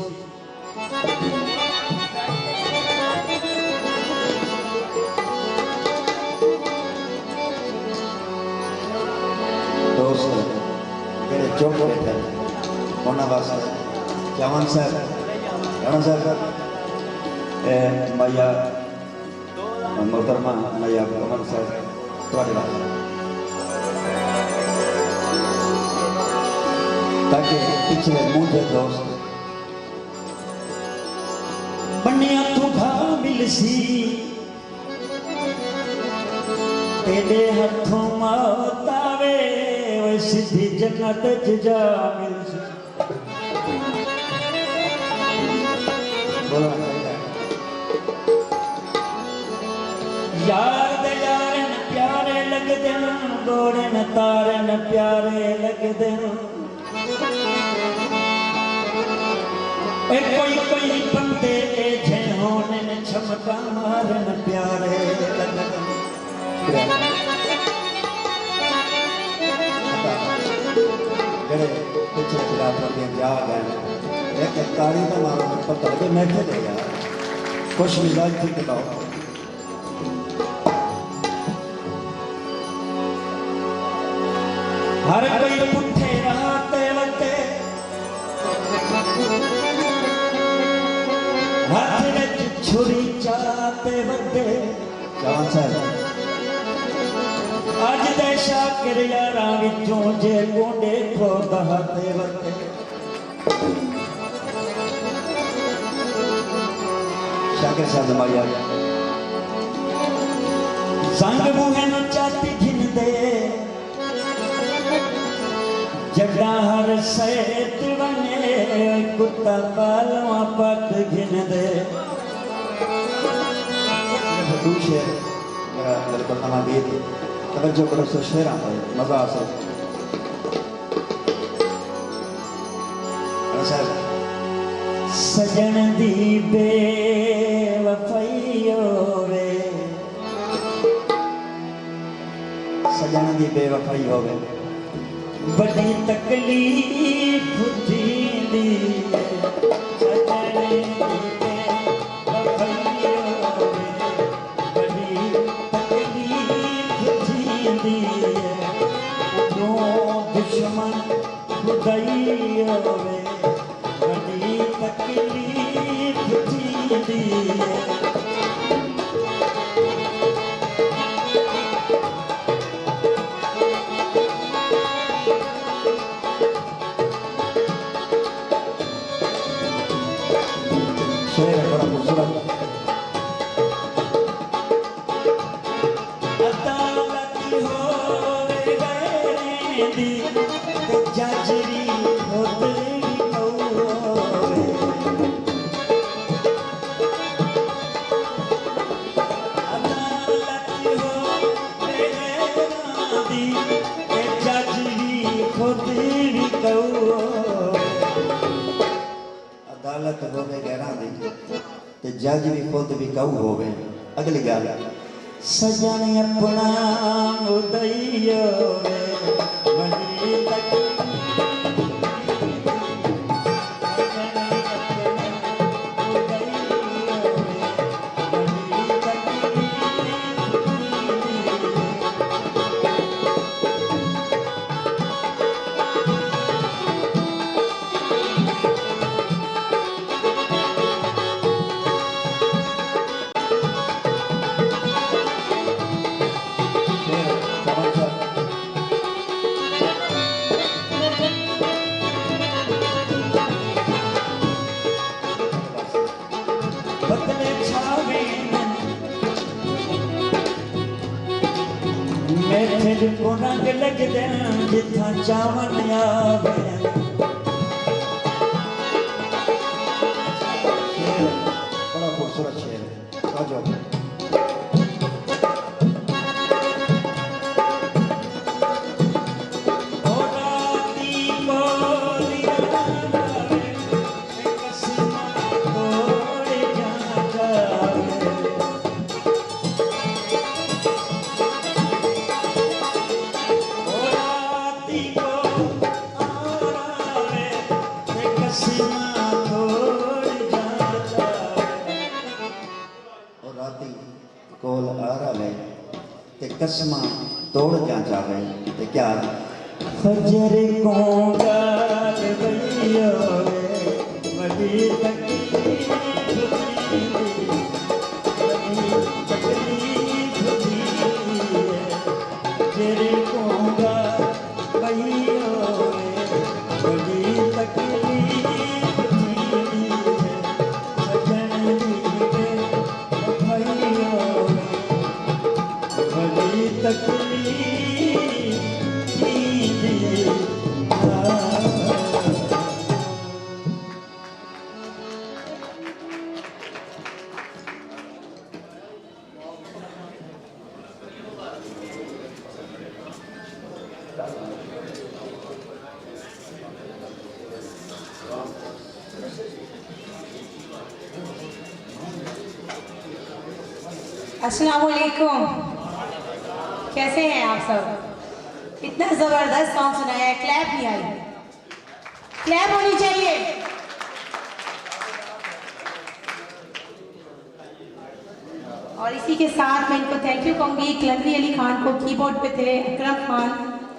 दोस्त मेरे चौक बैठे उन्होंने वास्ते चमन साहब राणा साहब मैया मोहतरमा मैया कमल साहब थोड़े वास्ते ताकि पिछले मुझे दोस्त बनिया तू घा मिलसी तेरे हथों मौत आवे वे सीधी जन्नत जा मिलसी यार दे यारन प्यारे लगदे गोड़न तारन प्यारे लगदे कोई कोई बंदे जे होने छमका मारन प्यारे लगदे शुक्रिया जेड़े पिछले खिलाफ वर्दियां जा गए एक ताड़ी का मारो पता लगे मैं थे यार खुश मिजाज थी बताओ हर कोई पुठे रहते वते हाथ में छुरी चाहते वते जवान साहब अज दे शाकिर यारां विचों जे गोंडे खो दहाते वते शाकिर साहब माया संग मुहन चाती घिनदे जड़ा हर सैत वने कुत्ता पालवा पट घिनदे शेर मेरा बिल्कुल नवा गीत तवज्जो करो सो शेर आता है मजा आ सके सर सजन दी बेवफाइयो वे सजन दी बेवफाई होवे बड़ी तकलीफ थींदी सजन दी बेवफाइयो वे बड़ी तकलीफ थींदी जो दुश्मन खुदाइयो वे बड़ी तकलीफ थींदी शेर है बड़ा खूबसूरत अदालत होवे गए दी ते जजरी होते होवे अदालत होवे गए दी ते जजरी होते होवे अदालत होवे गैरां दी ते जज भी खुद भी कहू होवे अगली गल सजन अपना उदइयो वे बड़ी बदले छावे मेरे को रंग लग दे जिथा चावन आवे बड़ा खूबसूरत शेर है आ जाओ कोल आ रहा ते कसमा तोड़ क्या जावे ते क्या फजर को गाल भैया बड़ी तकलीफ फजर को गाल भैया बड़ी तकलीफ सजन दी बेवफाइयो बड़ी तकलीफ थींदी अस्सलाम वालेकुम। कैसे हैं आप सब? इतना जबरदस्त सॉन्ग सुनाया है, क्लैप नहीं आई, क्लैप होनी चाहिए। और इसी के साथ मैं इनको थैंक यू कहूँगी। कलंदरी अली खान को कीबोर्ड पे थे, अकरम खान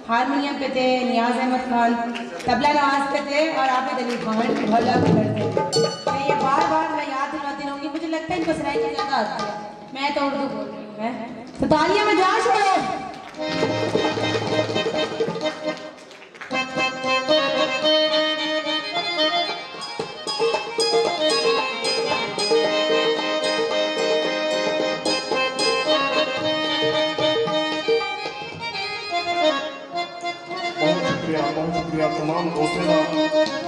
हारमोनियम पे थे, नियाज अहमद खान तबला नवाज पे थे और आबिद अली खान भला करते थे। मैं ये बार बार मैं याद दिलाती रहूँगी, मुझे लगता है इनको सराय की ज़्यादा आती है, मैं तो उर्दू बोल रही हूँ। मैं तो तालियां में जा छोड़ो। बहुत शुक्रिया तमाम दोस्तों का,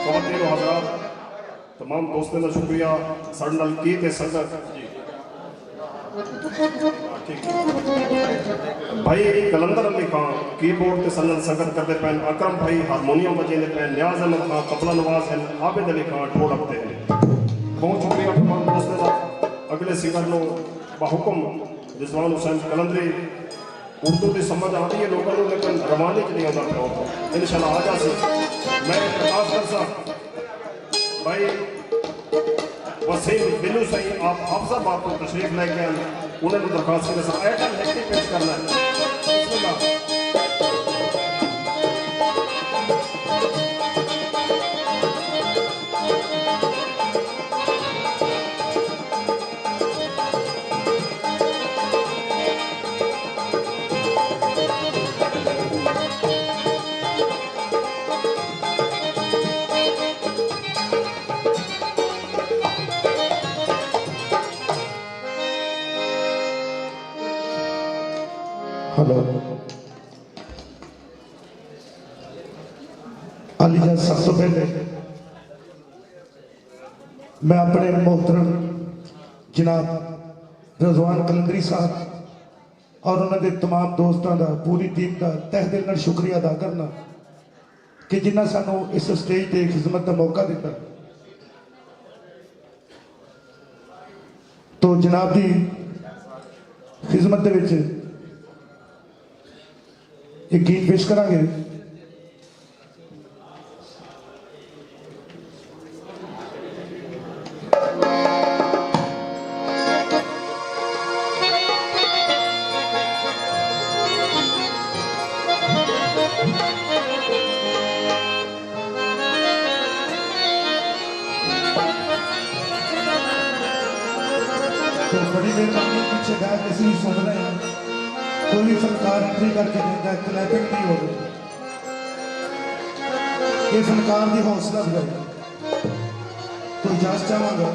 ख़वातीन और हज़रात तमाम दोस्तों का शुक्रिया। साढ़े नाल की ते संगत भाई कलंदर अली खान कीबोर्ड ते संगत करते पैन, अकरम भाई हारमोनियम बजाते पैन, नियाज अहमद खान तबला नवाज हैं, आबिद अली खान ढोलकते हैं। बहुत शुक्रिया तमाम दोस्तों का। अगले सिंगर नो बहुकुम रिजवान हुसैन कलंदरी। उर्दू की समझ आती है लोगों को, लेकिन रवानी च नहीं आता प्योर। इंशाल्लाह आ जासी। मैं अरदास कर सा भाई वसीम बिलू सही आप हाफिजाबाद को तशरीफ लेके आए, उन्होंने दरखास्त के साथ आइटम हैक्टी पेश करना है। बिस्मिल्लाह। हेलो अलीजा, सबसे पहले मैं अपने मोहतरम जनाब रिजवान कलंदरी साहब और उन्होंने तमाम दोस्तों का, पूरी टीम का तह दिल नाल शुक्रिया अदा करना कि जिन्हें सानू इस स्टेज पर खिदमत का मौका दिता। तो जनाब की खिदमत दे विच एक गीत पेश करांगे। तो बड़ी मेहरबानी, पीछे गाय किसी सुन रहे हैं, कोई भी फनकार एंट्री करके देता है, क्लैपिंग नहीं हो रही। ये फनकार की हौसला अफजाई। तो इजाजत चाहूंगा।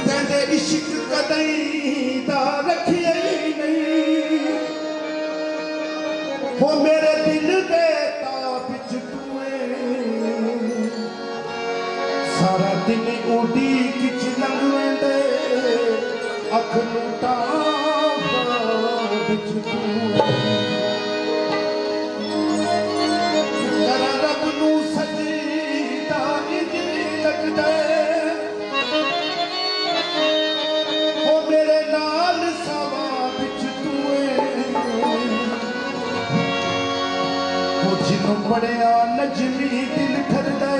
तेरे इश्क कदई दा रखिए नहीं, वो मेरे दिल दे ताब च तूए, सारा दिन उड़ी किच लंघ वेंदे, अख नूं ताब विच तूए, करा रब नूं सजदा इंज लगदा, ओ मेरे नाल सवा विच तूए, ओ जिन्नू पढ़िया नजमी दिल ठरदा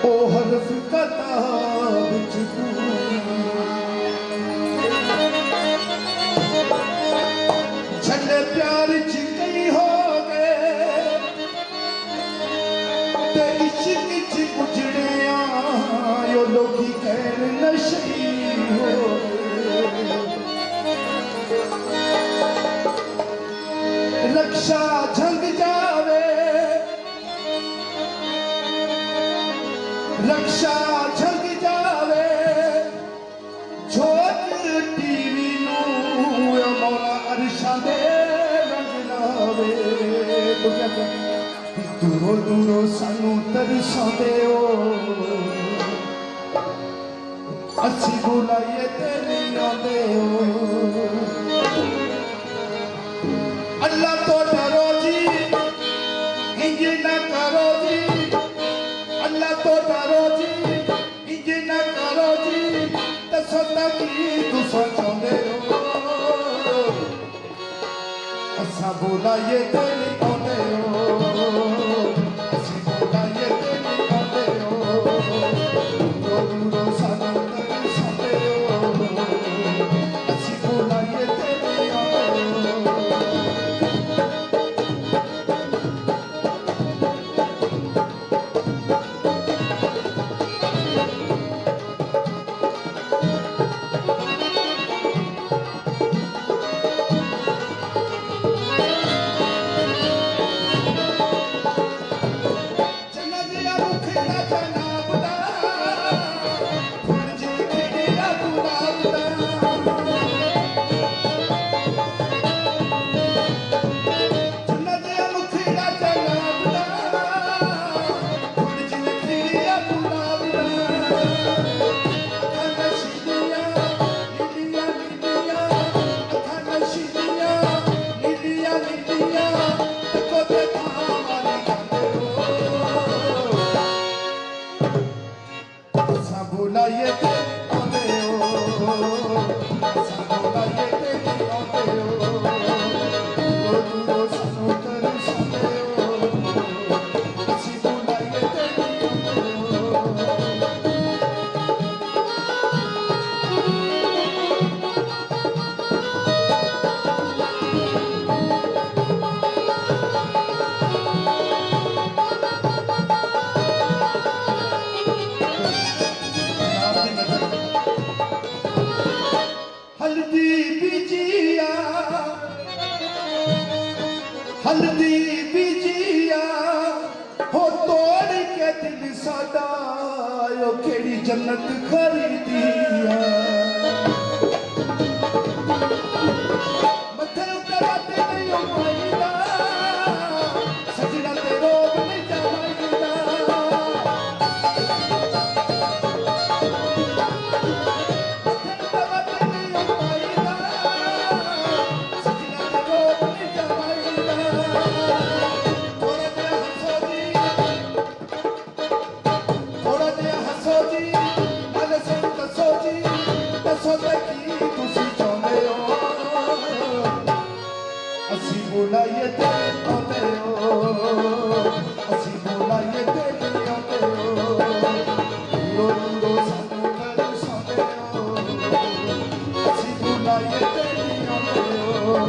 ओ हरफ किताब च छले प्यार च कई हो गए, ते इश्क च उजड़िया यो लोकी कहन नशे हो गए। रक्षा झंग जावे, रक्षा झंग जावे, छोट टीवी नू मौला अरशां दे रंग लावे। दूरो दूरो सानू तरसांदे ओ, असी बुलाइए ते नहीं आंदे ओ। अल्लाह तो डरो जी, इंज न करो जी, अल्लाह तो डरो जी, इंज न करो जी, बुलाइए ते नहीं आते हो असी बुलाइए ते नहीं आते हो दूरों दूरों सानू तरसाते हो असी बुलाइए ते नहीं आते हो बुलाइए ते आते हो बुलाइए ते नहीं आते हो दूरों दूरों सानू तरसाते हो असी बुलाइए ते नहीं आते हो हल्दी बिजिया हो तोड़ के दिल सादा यो केड़ी जन्नत खरीदिया मथे उते बाटे नहीं हो पाईदा सजना ते रोग नहीं जावाईदा बुलाइए ते आते हो असी बुलाइए ते नहीं आते हो दूरों दूरों सानू तरसाते हो असी बुलाइए ते नहीं आते हो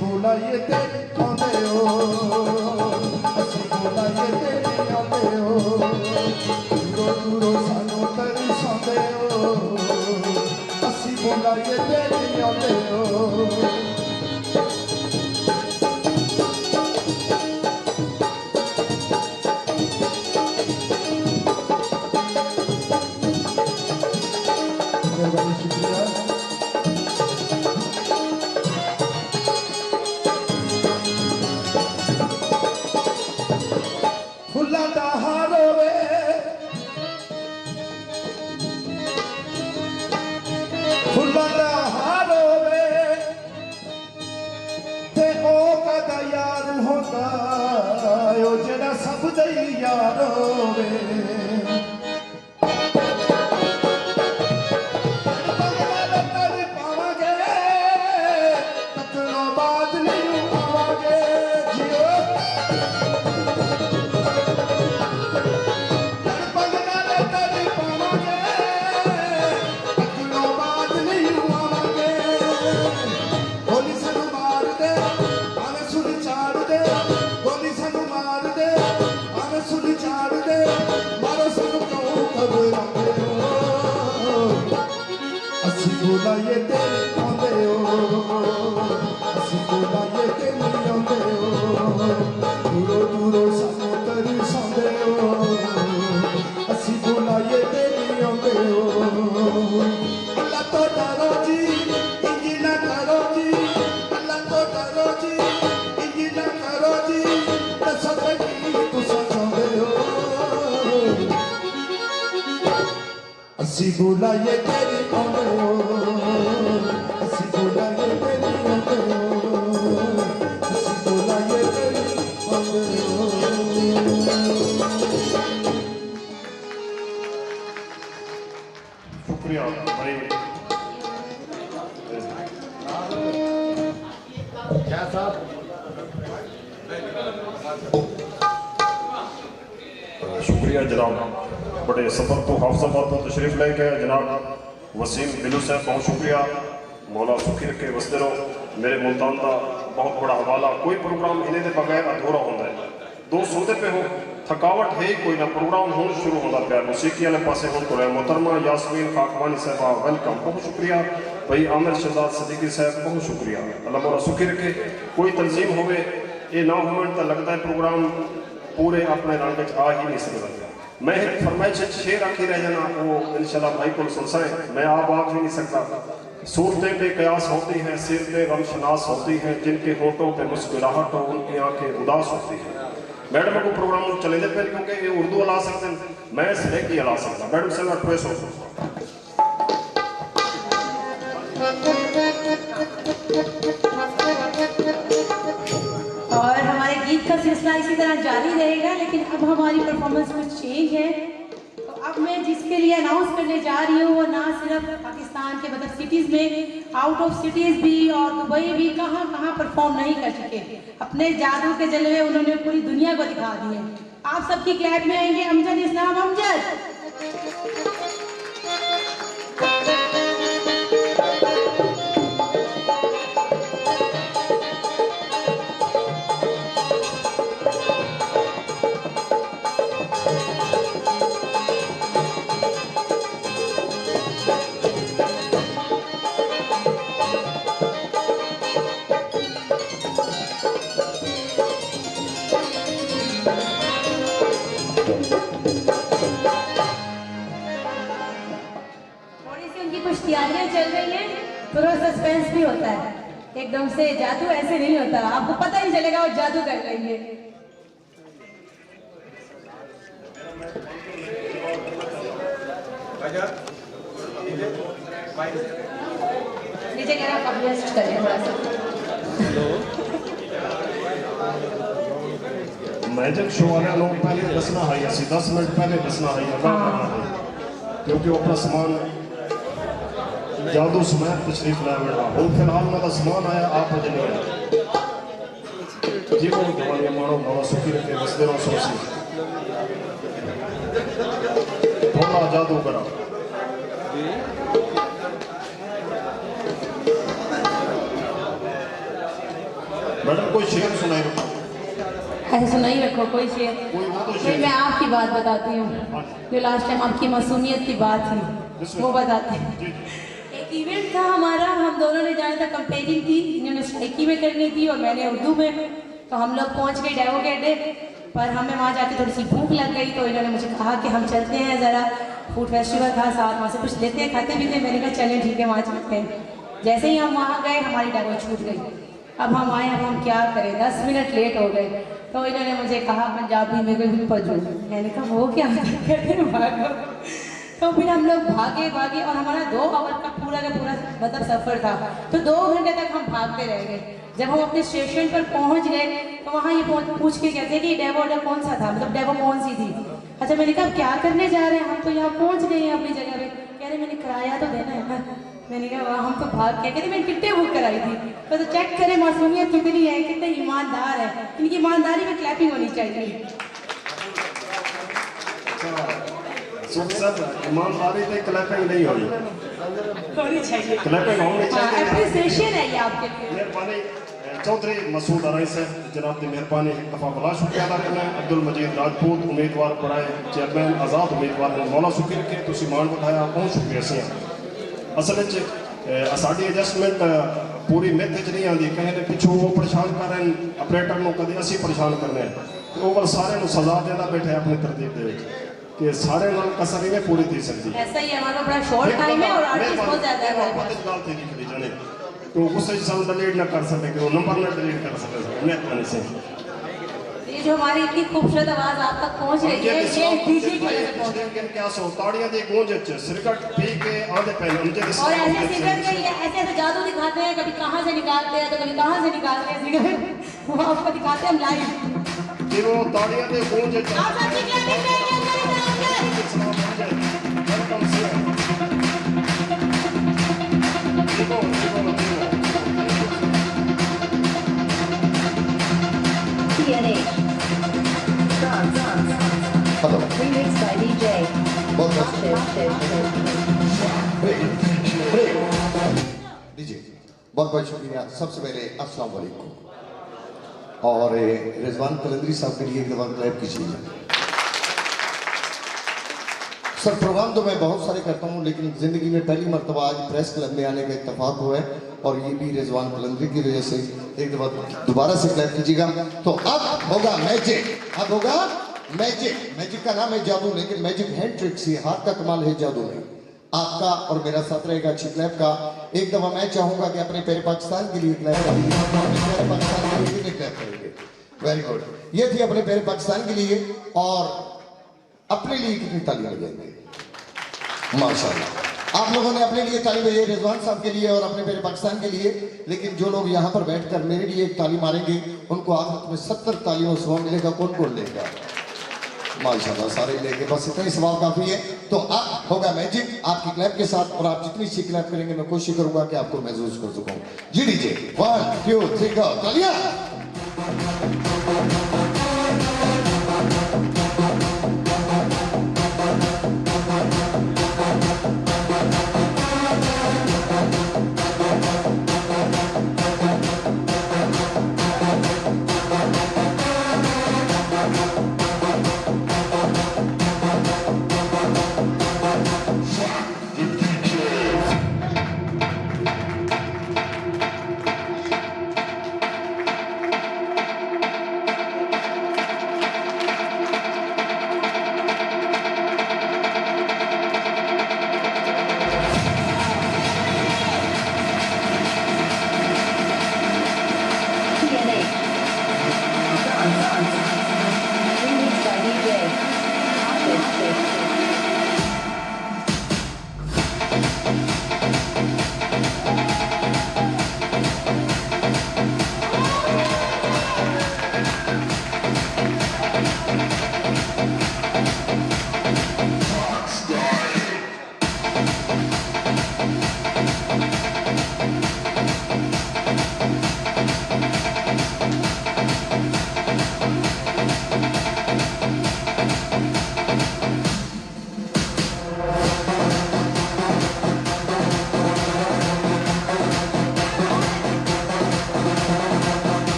बुलाइए ते आते हो असी बुलाइए ते नहीं आते हो दूरों दूरों सानू तरसाते हो असी बुलाइए ते नहीं आते हो शुक्रिया फुल्ला दा हार होवे फुल्ला दा हार होवे ते ओ कदा यार होंदा ओ जेड़ा सब दा ही यार होवे बुलाइए ਅਸੀਂ ਬੁਲਾਈਏ ਤੇਰੀ ਆਉਂਦੋ ਅਸੀਂ ਬੁਲਾਈਏ ਤੇਰੀ ਆਉਂਦੋ ਅਸੀਂ ਬੁਲਾਈਏ ਤੇਰੀ ਆਉਂਦੋ शुक्रिया भाई क्या साहब शुक्रिया जनाब बड़े सफर तो हाफजाबाद तो तशरीफ लेके जनाब वसीम दिलू साहब बहुत शुक्रिया मौला सुखी रखे वसदे रहो मेरे मुल्तान का बहुत बड़ा हवाला कोई प्रोग्राम इन्हें के बगैर अधूरा होता है दो सुनते पे हो थकावट है कोई ना प्रोग्राम हूँ शुरू होता पाया मौसीकी वाले पासे हूँ तो मोहतरमा यासमीन खाकवानी साहबा वेलकम बहुत शुक्रिया भाई आमिर शहजाद सदीकी साहब बहुत शुक्रिया अल्लाह मौला सुखी रखे कोई तंजीम हो ये ना हो तो लगता है प्रोग्राम पूरे अपने रंग आ ही नहीं सकता मैं एक फरमाइश शेर आखी रह जाना वो इंशाल्लाह भाई को सुनसाए मैं आप भी नहीं सकता सूरतें बेकयास होती हैं सिर पे गमशनास होती हैं जिनके होठों पे मुस्कुराहट हो उनकी आंखें उदास होती हैं मैडम को प्रोग्राम चले पे क्योंकि ये उर्दू अला सकते हैं मैं सरेकी अला सकता मैडम से रिक्वेस्ट हो और हमारे गीत का सिलसिला इसी तरह जारी रहेगा लेकिन अब हमारी परफॉर्मेंस कुछ चेंज है तो अब मैं जिसके लिए अनाउंस करने जा रही हूँ वो ना सिर्फ पाकिस्तान के मतलब सिटीज़ में आउट ऑफ सिटीज़ भी और दुबई भी कहाँ कहाँ परफॉर्म नहीं कर चुके अपने जादू के जलवे उन्होंने पूरी दुनिया को दिखा दिए आप सबकी क्लैप में आएंगे अमजद इस्लाम अमजद चल रही है थोड़ा सस्पेंस भी होता है एकदम से जादू ऐसे नहीं होता आपको पता ही चलेगा वो जादू कर रही है नीचे कह रहा आप रेस्ट करें थोड़ा सा मैजिक शो वाले लोग पहले दसना है ऐसी 10 मिनट पहले दसना है क्योंकि वो अपना सामान जादू समेत तशरीफ लाया बेटा और फिलहाल मेरा सामान आया आप मुझे नहीं आया जी वो दवाइयाँ मारो मौला सुखी रखे बसते रहो सोची थोड़ा जादू करा मैडम कोई शेर सुनाई रखो ऐसे सुनाई रखो कोई शेर कोई मैं आपकी बात बताती हूँ जो लास्ट टाइम आपकी मासूमियत की बात थी वो बताते हैं एक इवेंट था हमारा हम दोनों ने जाना था कंपेयरिंग थी इन्होंने शायकी में करनी थी और मैंने उर्दू में तो हम लोग पहुँच गए डेवोकेटे पर हमें वहाँ जाके थोड़ी सी भूख लग गई तो इन्होंने मुझे कहा कि हम चलते हैं ज़रा फूड फेस्टिवल था साथ वहाँ से कुछ लेते हैं खाते पीते मैंने कहा चलें ठीक है वहाँ चलते हैं जैसे ही हम वहाँ गए हमारी डेवो छूट गई अब हम आए अब हम क्या करें 10 मिनट लेट हो गए तो इन्होंने मुझे कहा पंजाबी में कोई पजू मैंने कहा वो क्या भागो तो फिर हम लोग भागे और हमारा 2 आवर का पूरा मतलब सफ़र था तो 2 घंटे तक हम भागते रह गए जब हम अपने स्टेशन पर पहुंच गए तो वहाँ ये पूछ के कहते हैं कि डेवो ऑर्डर कौन सा था मतलब डेवो कौन सी थी अच्छा मैंने कहा क्या करने जा रहे हैं हम तो यहाँ पहुँच गए हैं अपनी जगह पे कह रहे मैंने किराया तो देना है ना मैंने कहा हम तो भाग के कहते मैंने टिकटें बुक कराई थी तो चेक करें मासूमियत कितनी है कितने ईमानदार है इनकी ईमानदारी में क्लैपिंग होनी चाहिए ईमानदारी से क्लैपिंग नहीं होनी चाहिए क्लैपिंग होनी चाहिए एप्रिसिएशन है ये आपके लिए मेहरबानी चौधरी मसूद अराई साहब जनाब की मेहरबानी एक दफ़ा बड़ा शुक्रिया अदा करना अब्दुल मजीद राजपूत उम्मीदवार बनाए चेयरमैन आज़ाद उम्मीदवार ने मौला सुखी रखे तुम मान बताया बहुत शुक्रिया सी असल साड़ी एडजस्टमेंट पूरी मिथ च नहीं आती कहीं ने पिछू वो परेशान कर रहे हैं ऑपरेटर को कभी असी परेशान करने तो वो सारे सजा देना बैठे अपनी तरतीब के कि सारे कसर नहीं पूरी थी सकती ऐसा ही हमारा बड़ा शॉर्ट टाइम है और आर्टिस्ट बहुत ज़्यादा है तो उससे सब डिलीट ना कर सके कि वो नंबर ना डिलीट कर सके मेहरबानी से ये जो हमारी इतनी खूबसूरत आवाज आप तक पहुंच रही है, ये डीजे की वजह से पहुंच रही है। क्या सो ताड़ियां दी गूंज च सिरकट पी के आधे पहले उनके और ऐसे सिगरेट के ये ऐसे जादू दिखाते हैं, कभी कहां से निकालते हैं तो कभी कहां से निकालते हैं सिगरेट, वो आपको दिखाते हैं हम लाइव कि वो ताड़ियां दी गूंज च आप अच्छी क्या दिख रही है welcome sir TNH. Hello. Remixed by DJ. बहुत बहुत शुक्रिया। सबसे पहले अस्सलाम वालेकुम और रिजवान कलंदरी साहब के लिए एक दफ़ा क्लैप कीजिए। सर प्रोग्राम तो मैं बहुत सारे करता हूँ, लेकिन ज़िंदगी में पहली मरतबा आज प्रेस क्लब में आने का इत्तेफाक हुआ है और ये भी रिजवान कलंदरी की वजह से। एक दफ़ा दोबारा से क्लैप कीजिएगा। तो अब होगा मैजिक, अब होगा मैजिक। मैजिक का नाम है जादू, लेकिन मैजिक हैंड ट्रिक्स ही, हाथ का कमाल है, जादू नहीं। आपका और मेरा साथ रहेगा अच्छी क्लैप का। एक दफ़ा मैं चाहूँगा कि अपने प्यारे पाकिस्तान के लिए क्लैप करेंगे, प्यारे पाकिस्तान के लिए क्लैप करेंगे। Very good. ये थी अपने प्यारे पाकिस्तान के लिए, और अपने लिए कितनी तालियां बजाएंगे माशाल्लाह। आप लोगों ने अपने लिए ताली बजाई, रिजवान साहब के लिए और अपने मेरे पाकिस्तान के लिए। लेकिन जो लोग यहाँ पर बैठकर मेरे लिए एक ताली मारेंगे, उनको आखिरत में 70 तालियों से सवाब मिलेगा। कौन कौन लेगा? माशाल्लाह सारे लेंगे, बस इतना ही सवाब काफी है। तो अब होगा मैजिक आपकी क्लैप के साथ, और आप जितनी सी क्लैप करेंगे मैं कोशिश करूंगा कि आपको महसूस कर सकूं। जी डीजे 1 2 3 गो, तालियां।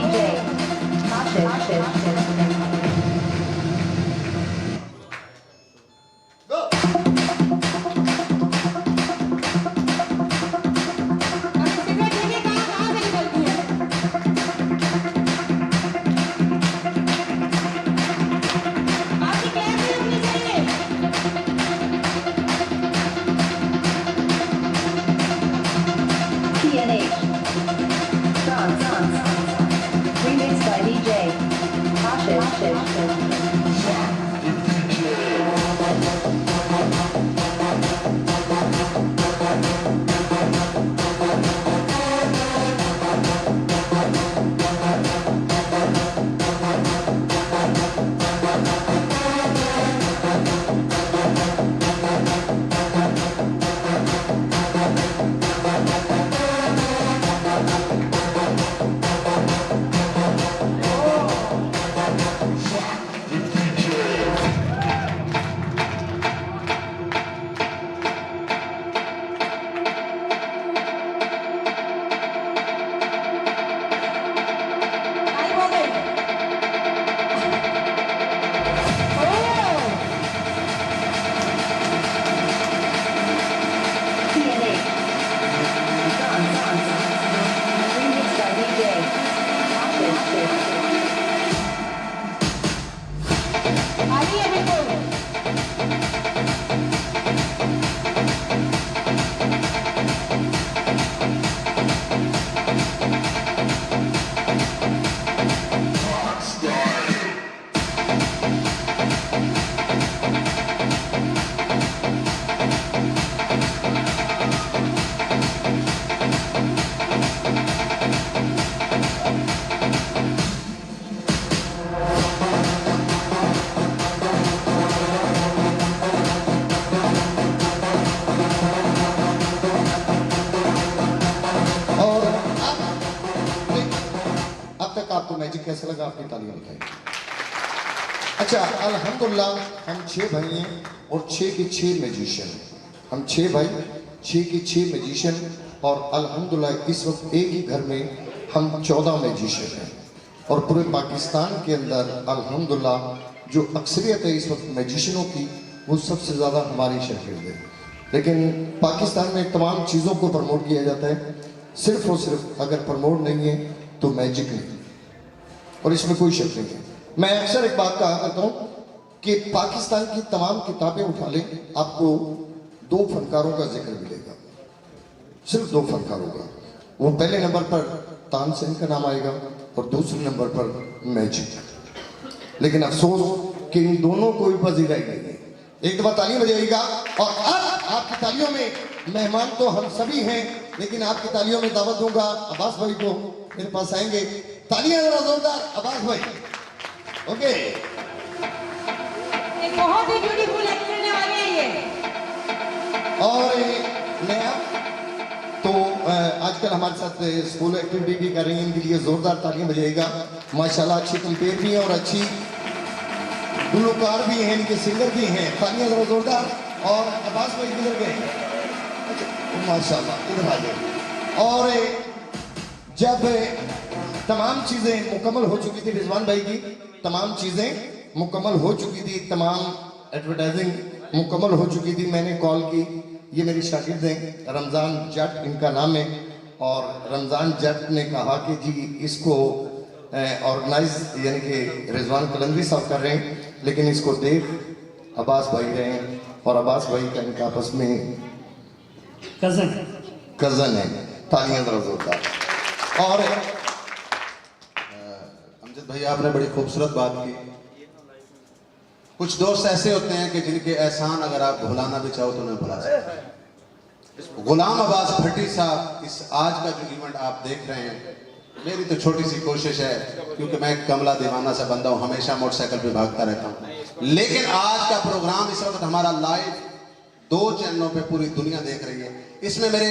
DJ. Ashish. TNH. Dance. Remixed by DJ. Ashish. आपको मैजिक कैसा लगा? अपनी तालियां बताइए। अच्छा, अल्हम्दुलिल्लाह हम 6 भाई हैं और 6 के 6 मैजिशियन। हम 6 भाई, 6 के 6 मैजिशियन और अल्हम्दुलिल्लाह इस वक्त एक ही घर में हम 14 मैजिशियन हैं और पूरे पाकिस्तान के अंदर अल्हम्दुलिल्लाह जो अक्सरियत है इस वक्त मैजिशियनों की, वो सबसे ज़्यादा हमारी शागिर्द है। लेकिन पाकिस्तान में तमाम चीज़ों को प्रमोट किया जाता है, सिर्फ और सिर्फ अगर प्रमोट नहीं है तो मैजिक नहीं, और इसमें कोई शक नहीं है। मैं अक्सर एक बात कहा करता हूँ कि पाकिस्तान की तमाम किताबें उठा लें, आपको 2 फनकारों का जिक्र मिलेगा, सिर्फ 2 फनकारों का। वो पहले नंबर पर तानसेन का नाम आएगा और दूसरे नंबर पर मैजिक। लेकिन अफसोस कि इन दोनों को भी पजीराई नहीं है। एक दफा तालियां बजाइएगा। और अब आपकी तालियों में, मेहमान तो हम सभी हैं, लेकिन आपकी तालियों में दावत दूंगा अब्बास भाई को, मेरे पास आएंगे। तालियां जरा जोरदार अब्बास भाई। ओके, एक बहुत ही ब्यूटीफुल एक्ट करने वाले हैं ये। और नया तो आजकल हमारे साथ स्कूल एक्टिविटी भी कर रही हैं, इनके लिए जोरदार तालियां बजाइएगा। माशाल्लाह अच्छी कंपेयर भी हैं और अच्छी गुलकार भी हैं, इनके सिंगर भी हैं। तालियां जरा जोरदार। और अब्बास भाई किधर गए? माशाल्लाह, इधर आ जाए। और जब तमाम चीज़ें मुकम्मल हो चुकी थी, रिजवान भाई की तमाम चीज़ें मुकम्मल हो चुकी थी, तमाम एडवर्टाइजिंग मुकम्मल हो चुकी थी, मैंने कॉल की। ये मेरी शागिर्द हैं, रमज़ान जट इनका नाम है, और रमज़ान जट ने कहा कि जी इसको ऑर्गेनाइज यानी कि रिजवान कलंदरी साहब कर रहे हैं, लेकिन इसको देख अब्बास भाई रहे हैं, और अब्बास भाई का इनका आपस में कज़न है। तालियां जरा जोरदार। और अमजद भाई, आपने बड़ी खूबसूरत बात की। कुछ दोस्त ऐसे होते हैं कि जिनके एहसान अगर आप भुलाना भी चाहो तो नहीं भुला सकते। गुलाम अब्बास भट्टी साहब, इस आज का जो इवेंट आप देख रहे हैं, मेरी तो छोटी सी कोशिश है, क्योंकि मैं कमला दीवाना से बंदा हूँ, हमेशा मोटरसाइकिल पे भागता रहता हूँ, लेकिन आज का प्रोग्राम इस वक्त हमारा लाइव 2 चैनलों पे पूरी दुनिया देख रही है। इसमें मेरे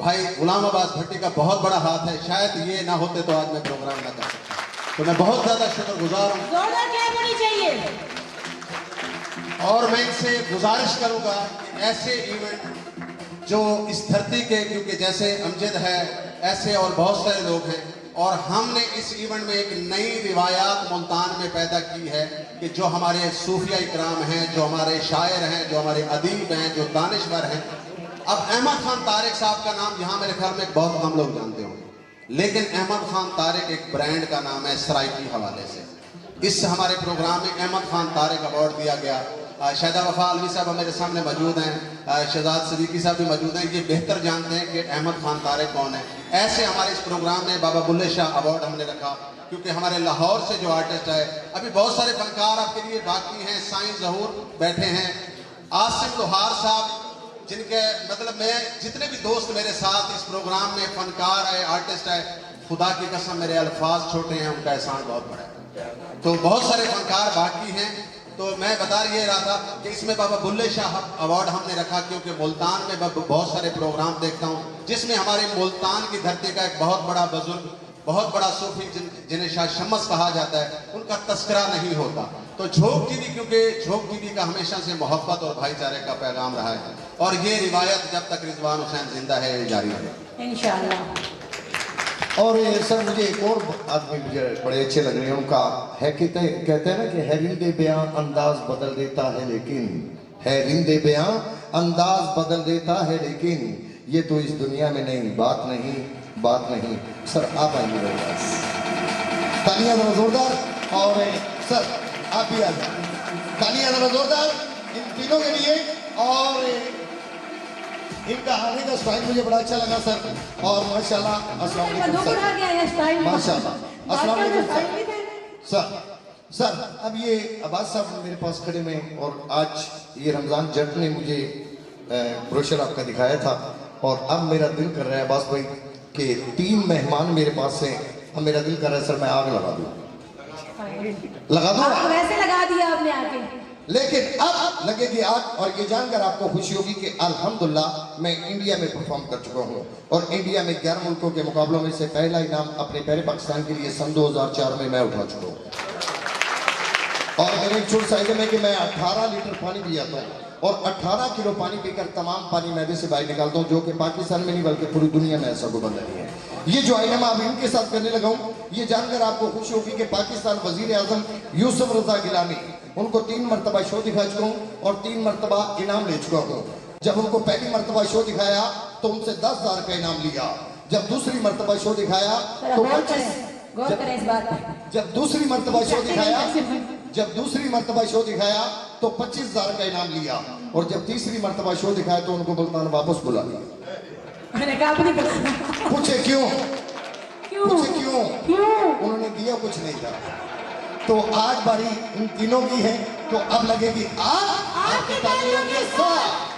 भाई गुलाम अब्बास भट्टी का बहुत बड़ा हाथ है। शायद ये ना होते तो आज मैं प्रोग्राम ना कर सकता। तो मैं बहुत ज्यादा शुक्रगुजार हूँ, और मैं इनसे गुजारिश करूंगा कि ऐसे इवेंट जो इस धरती के, क्योंकि जैसे अमजद है ऐसे और बहुत सारे लोग हैं और हमने इस इवेंट में एक नई रिवायात मुल्तान में पैदा की है कि जो हमारे सूफिया इकराम हैं, जो हमारे शायर हैं, जो हमारे अदीब हैं, जो दानिश्वर हैं। अब अहमद खान तारिक साहब का नाम यहाँ मेरे ख्याल में बहुत कम लोग जानते होंगे, लेकिन अहमद खान तारिक एक ब्रांड का नाम है सराइकी हवाले से। इस हमारे प्रोग्राम में अहमद खान तारिक अवार्ड दिया गया। शाहिदा वफा अलवी साहब मेरे सामने मौजूद हैं, शहजाद सदीकी साहब भी मौजूद हैं। ये बेहतर जानते हैं कि अहमद खान तारिक कौन है। ऐसे हमारे इस प्रोग्राम में बाबा बुल्ले शाह अवार्ड हमने रखा, क्योंकि हमारे लाहौर से जो आर्टिस्ट है, अभी बहुत सारे फनकार आपके लिए बाकी हैं। साईं जहूर बैठे हैं, आसिम लोहार साहब, जिनके मतलब मैं जितने भी दोस्त मेरे साथ इस प्रोग्राम में फनकार है, आर्टिस्ट है, खुदा की कसम मेरे अल्फाज छोटे हैं, उनका एहसान बहुत बड़ा है। तो बहुत सारे फनकार बाकी हैं। तो मैं बता ये रहा था कि इसमें बाबा बुल्ले शाह अवार्ड हमने रखा, क्योंकि मुल्तान में मैं बहुत सारे प्रोग्राम देखता हूँ जिसमें हमारे मुल्तान की धरती का एक बहुत बड़ा बुजुर्ग, बहुत बड़ा सूफी जिन्हें शाह शम्स कहा जाता है, उनका तस्करा नहीं होता। तो झोंक टीवी, क्योंकि झोंक टीवी का हमेशा से मोहब्बत और भाईचारे का पैगाम रहा है, और ये रिवायत जब तक रिजवान हुसैन जिंदा है ये जारी है इंशाअल्लाह। और सर मुझे एक और आदमी मुझे बड़े अच्छे लग रहे हैं, उनका है कहते हैं ना कि हैरिंदे बयां अंदाज बदल देता है, लेकिन हैरिंदे बयां अंदाज बदल देता है, लेकिन ये तो इस दुनिया में नहीं, बात नहीं। सर आप आइए, तालियां जरा जोरदार। और सर आप भी आ जाए, तालियां जरा जोरदार इन तीनों के लिए। और इनका आने का स्टाइल मुझे बड़ा अच्छा लगा सर, और माशाल्लाह अस्सलाम वालेकुम सर, माशाल्लाह अस्सलाम वालेकुम सर। अब ये अब्बास साहब मेरे पास खड़े में, और आज ये रमज़ान जट ने मुझे ब्रोशर आपका दिखाया था, और अब मेरा दिल कर रहा है अब्बास भाई कि 3 मेहमान मेरे पास हैं। अब मेरा दिल कर रहा है सर मैं आग लगा दूँ, वैसे लगा दिया आपने आगे, लेकिन अब लगेगी आग। और ये जानकर आपको खुशी होगी कि अल्हम्दुलिल्लाह मैं इंडिया में परफॉर्म कर चुका हूँ, और इंडिया में 11 मुल्कों के मुकाबलों में से पहला इनाम अपने प्यारे पाकिस्तान के लिए सन 2004 में मैं उठा चुका हूँ। और मेरे एक छोटे साइड में कि मैं 18 लीटर पानी पी जाता हूँ, और 18 किलो पानी पीकर तमाम पानी मैदे से बाहर निकालता हूँ, जो कि पाकिस्तान में नहीं बल्कि पूरी दुनिया में ऐसा कोई बंदा नहीं है। ये जो आइटम अब इनके साथ करने लगा हूँ, ये जानकर आपको खुशी होगी कि पाकिस्तान वजीर आजम यूसुफ रजा गिलानी, उनको 3 मरतबा शो दिखा चुका हूँ और 3 मरतबा इनाम ले चुका हूँ। जब उनको पहली मरतबा शो दिखाया तो उनसे 10,000 का इनाम लिया। जब दूसरी मरतबा शो दिखाया तो जब दूसरी मरतबा शो दिखाया तो 25,000 का इनाम लिया, और जब तीसरी मरतबा शो दिखाया तो उनको मुल्तान वापस बुला लिया। पूछे क्यों? पूछे क्यों? उन्होंने दिया कुछ नहीं था। तो आज बारी इन तीनों की है, तो अब लगेगी आग आपकी तालियों के साथ।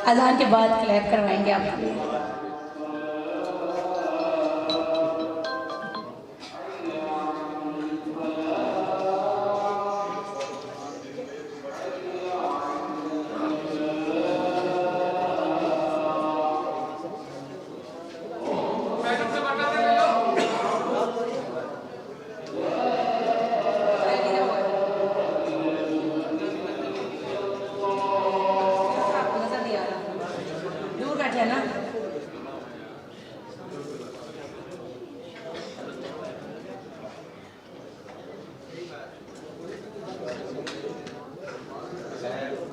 अजान के बाद क्लैप करवाएंगे आपके लिए।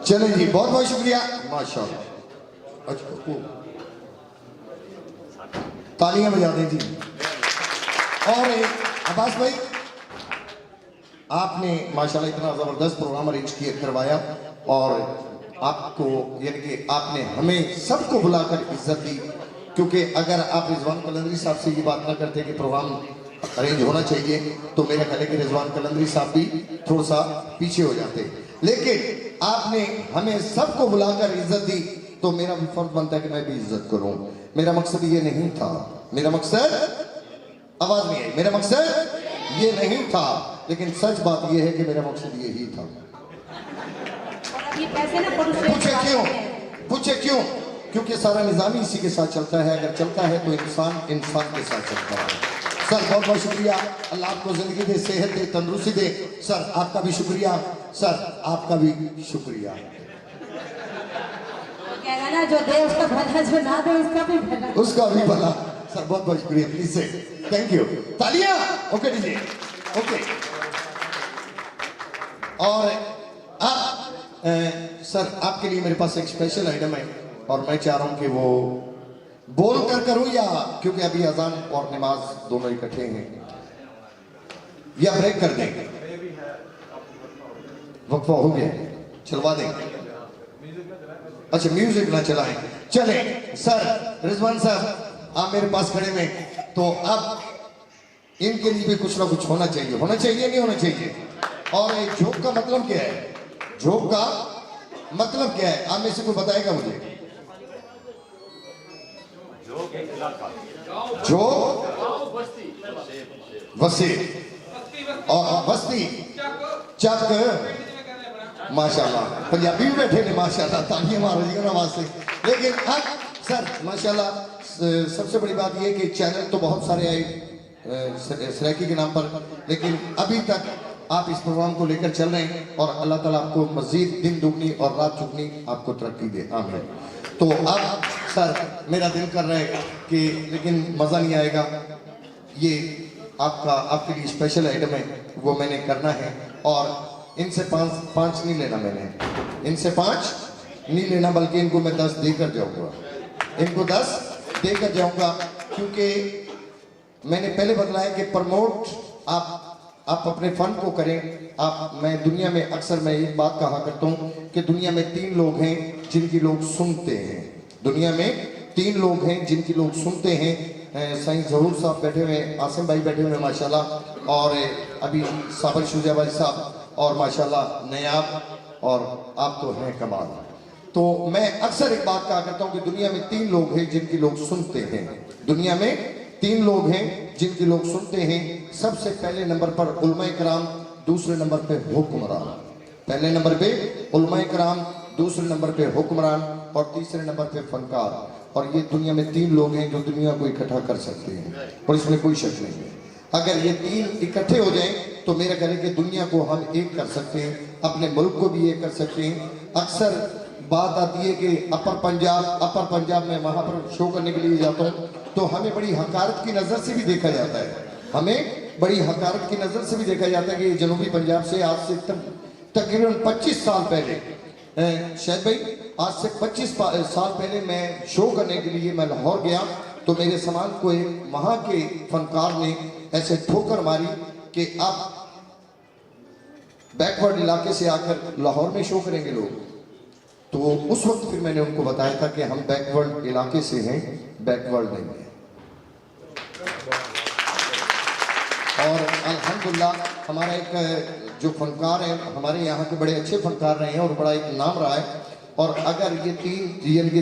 चलें जी, बहुत बहुत शुक्रिया, माशाल्लाह। अच्छा तालियां बजा दें जी। और अब्बास भाई आपने माशाल्लाह इतना ज़बरदस्त प्रोग्राम अरेंज किया करवाया और आपको यानी कि आपने हमें सबको बुलाकर इज्जत दी, क्योंकि अगर आप रिजवान कलंदरी साहब से ये बात ना करते कि प्रोग्राम अरेंज होना चाहिए तो मेरा ख्याल है कि रिजवान कलंदरी साहब भी थोड़ा सा पीछे हो जाते, लेकिन आपने हमें सबको बुलाकर इज्जत दी तो मेरा भी फर्ज बनता है कि मैं भी इज्जत करूं। मेरा मकसद ये नहीं था, मेरा मकसद, आवाज नहीं आई, मेरा मकसद ये नहीं था, लेकिन सच बात ये है कि मेरा मकसद यही था। पूछे क्यों? पूछे क्यों? क्योंकि सारा निज़ाम इसी के साथ चलता है, अगर चलता है तो इंसान इंसान के साथ चलता है। सर बहुत बहुत शुक्रिया, अल्लाह आपको जिंदगी दे, सेहत दे, तंदुरुस्ती दे। सर आपका भी शुक्रिया, सर आपका भी शुक्रिया। ना जो दे उसका भला, जो ना दे उसका भी भला, उसका भी भला। सर बहुत बहुत शुक्रिया, प्लीज से थैंक यू, तालियां। Okay DJ, okay. और आप सर आपके लिए मेरे पास एक स्पेशल आइटम है और मैं चाह रहा हूं कि वो बोल कर करूं या, क्योंकि अभी अजान और नमाज दोनों इकट्ठे हैं, या ब्रेक कर देंगे? वक्फा हो गया, चलवा देंगे। अच्छा म्यूजिक ना चलाएं, चले। सर रिजवान साहब आप मेरे पास खड़े में, तो अब इनके लिए भी कुछ ना कुछ होना चाहिए, होना चाहिए नहीं होना चाहिए? और एक जोक का मतलब क्या है? जोक का मतलब क्या है? आप में से कोई बताएगा मुझे? जो वसी और बस्ती चक, माशाल्लाह पंजाबी भी बैठे ने, माशाल्लाह तालियां मारो जी आवाज से। लेकिन अब सर माशाल्लाह सबसे बड़ी बात यह कि चैनल तो बहुत सारे आए सराकी के नाम पर, लेकिन अभी तक आप इस प्रोग्राम को लेकर चल रहे हैं और अल्लाह ताला आपको मजीद दिन दुगनी और रात चुगनी आपको तरक्की दे, आमीन। तो अब सर मेरा दिल कर रहा है कि, लेकिन मज़ा नहीं आएगा, ये आपका आपके लिए स्पेशल आइटम है, वो मैंने करना है। और इनसे पाँच नहीं लेना, मैंने इनसे 5 नहीं लेना, बल्कि इनको मैं 10 देकर जाऊंगा, इनको 10 देकर जाऊंगा, क्योंकि मैंने पहले बताया कि प्रमोट आप अपने फन को करें। आप, मैं दुनिया में अक्सर मैं एक बात कहा करता हूँ कि दुनिया में 3 लोग हैं जिनकी लोग सुनते हैं, दुनिया में 3 लोग हैं जिनकी लोग सुनते हैं। साईं जहूर साहब बैठे हुए, आसिम भाई बैठे हुए माशाल्लाह, और अभी साबर शुजा भाई साहब, और माशाल्लाह नयाब, और आप तो हैं कमाल। तो मैं अक्सर एक बात कहा करता हूँ कि दुनिया में 3 लोग हैं जिनकी लोग सुनते हैं, दुनिया में 3 लोग हैं जिनकी लोग सुनते हैं। सबसे पहले नंबर पर उलमा कराम, दूसरे नंबर पे हुक्मरान, पहले नंबर पे उलमा कराम, दूसरे नंबर पे हुक्मरान और तीसरे नंबर पे फनकार। और ये दुनिया में 3 लोग हैं जो दुनिया को इकट्ठा कर सकते हैं, और इसमें कोई शक नहीं है। अगर ये 3 इकट्ठे हो जाएं तो मेरा कहने कि दुनिया को हम एक कर सकते हैं, अपने मुल्क को भी एक कर सकते हैं। अक्सर बात आती है कि अपर पंजाब में वहाँ पर शो करने के लिए जाता हूँ तो हमें बड़ी हकारत की नज़र से भी देखा जाता है, हमें बड़ी हकारत की नज़र से भी देखा जाता है कि जनूबी पंजाब से आज से तकरीबन 25 साल पहले, शायद भाई आज से 25 साल पहले मैं शो करने के लिए मैं लाहौर गया, तो मेरे सामान को एक वहाँ के फनकार ने ऐसे ठोकर मारी कि आप बैकवर्ड इलाके से आकर लाहौर में शो करेंगे लोग। तो उस वक्त फिर मैंने उनको बताया था कि हम बैकवर्ड इलाके से हैं, बैकवर्ड नहीं है। और अल्हम्दुलिल्लाह हमारा एक जो फनकार है, हमारे यहाँ के बड़े अच्छे फनकार रहे हैं और बड़ा एक नाम रहा है। और अगर ये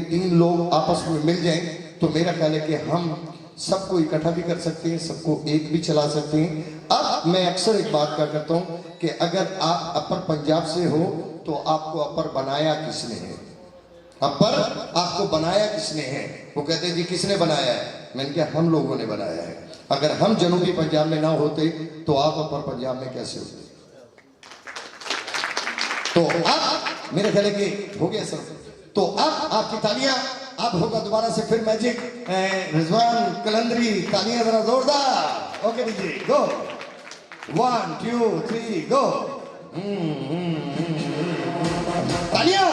3 लोग आपस में मिल जाएं तो मेरा ख्याल है कि हम सबको इकट्ठा भी कर सकते हैं, सबको एक भी चला सकते हैं। अब मैं अक्सर एक बात क्या करता हूँ कि अगर आप अपर पंजाब से हो तो आपको अपर बनाया किसने है? अपर आपको बनाया किसने है? वो कहते हैं जी किसने बनाया है? मैंने कहा हम लोगों ने बनाया है। अगर हम जनूबी पंजाब में ना होते तो आप अपर पंजाब में कैसे होते? तो अब मेरे ख्याल है कि हो गया सर। तो अब आपकी तालियां, अब होगा दोबारा से फिर मैजिक। रिजवान कलंदरी, तालियां जरा जोरदार। ओके जी, गो 1 2 3 गो। तालियां।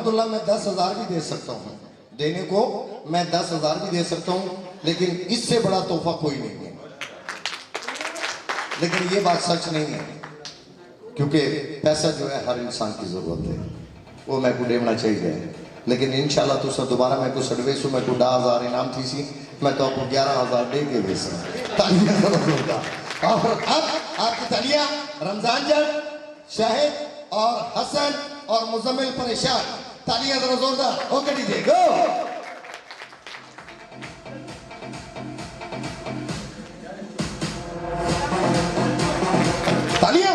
अल्हम्दुलिल्लाह मैं 10,000 भी दे सकता हूँ, देने को मैं 10,000 भी दे सकता हूँ, लेकिन इससे बड़ा तोहफा कोई नहीं है। लेकिन ये बात सच नहीं है, क्योंकि पैसा जो है हर इंसान की जरूरत है, वो मैं को देना चाहिए। लेकिन इंशाल्लाह तो सब दोबारा मैं को सडवेसू मैं को 10,000 इनाम थी सी, मैं तो आपको 11,000 दे के भेज तालियां होगा। और अब आपकी तालियां रमजान जट, शाहिद और हसन और मुजम्मिल परेशान, तालियां जरा जोरदार हो के दीजिए। गो तालियां।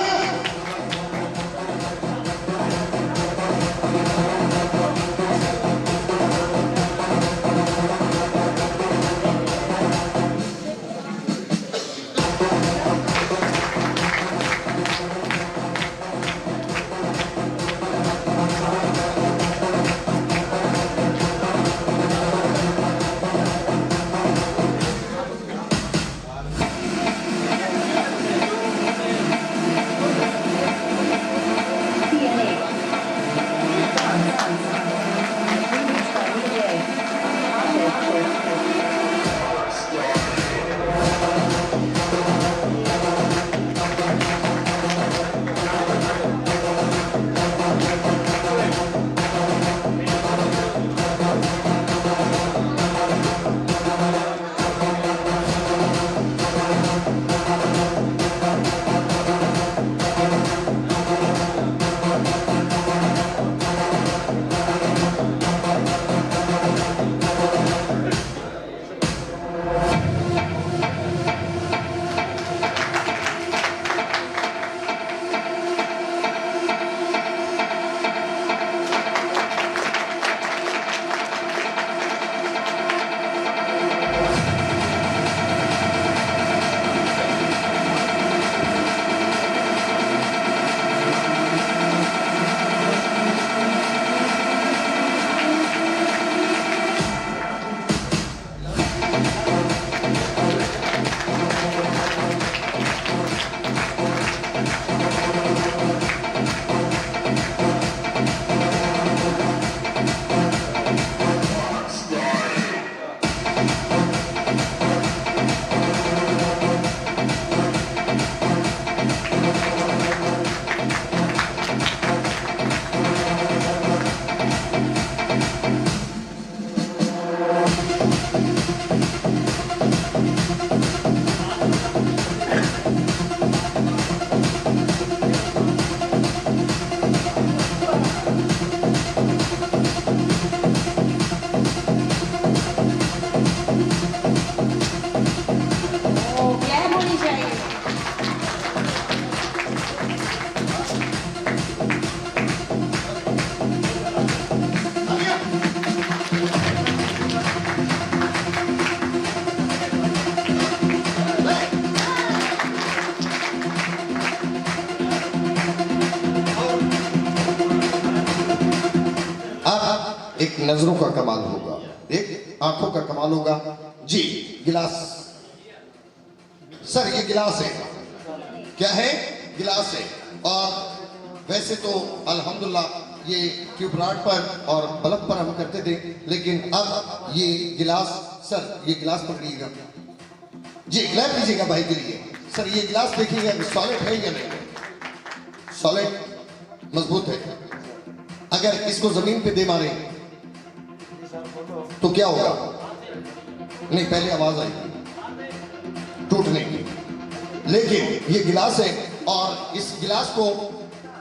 एक नजरों का कमाल होगा, एक आंखों का कमाल होगा। जी गिलास सर, ये गिलास है, क्या है? गिलास है। और वैसे तो अल्हम्दुलिल्लाह ये ट्यूबलाइट पर और बल्ब पर हम करते थे, लेकिन अब ये गिलास, सर ये गिलास पकड़िएगा जी, क्लैप कीजिएगा भाई के लिए। सर ये गिलास देखिएगा सॉलिड है या नहीं, सॉलिड मजबूत है। अगर इसको जमीन पे दे मारे तो क्या होगा? नहीं, पहले आवाज आएगी टूटने की। लेकिन ये गिलास है और इस गिलास को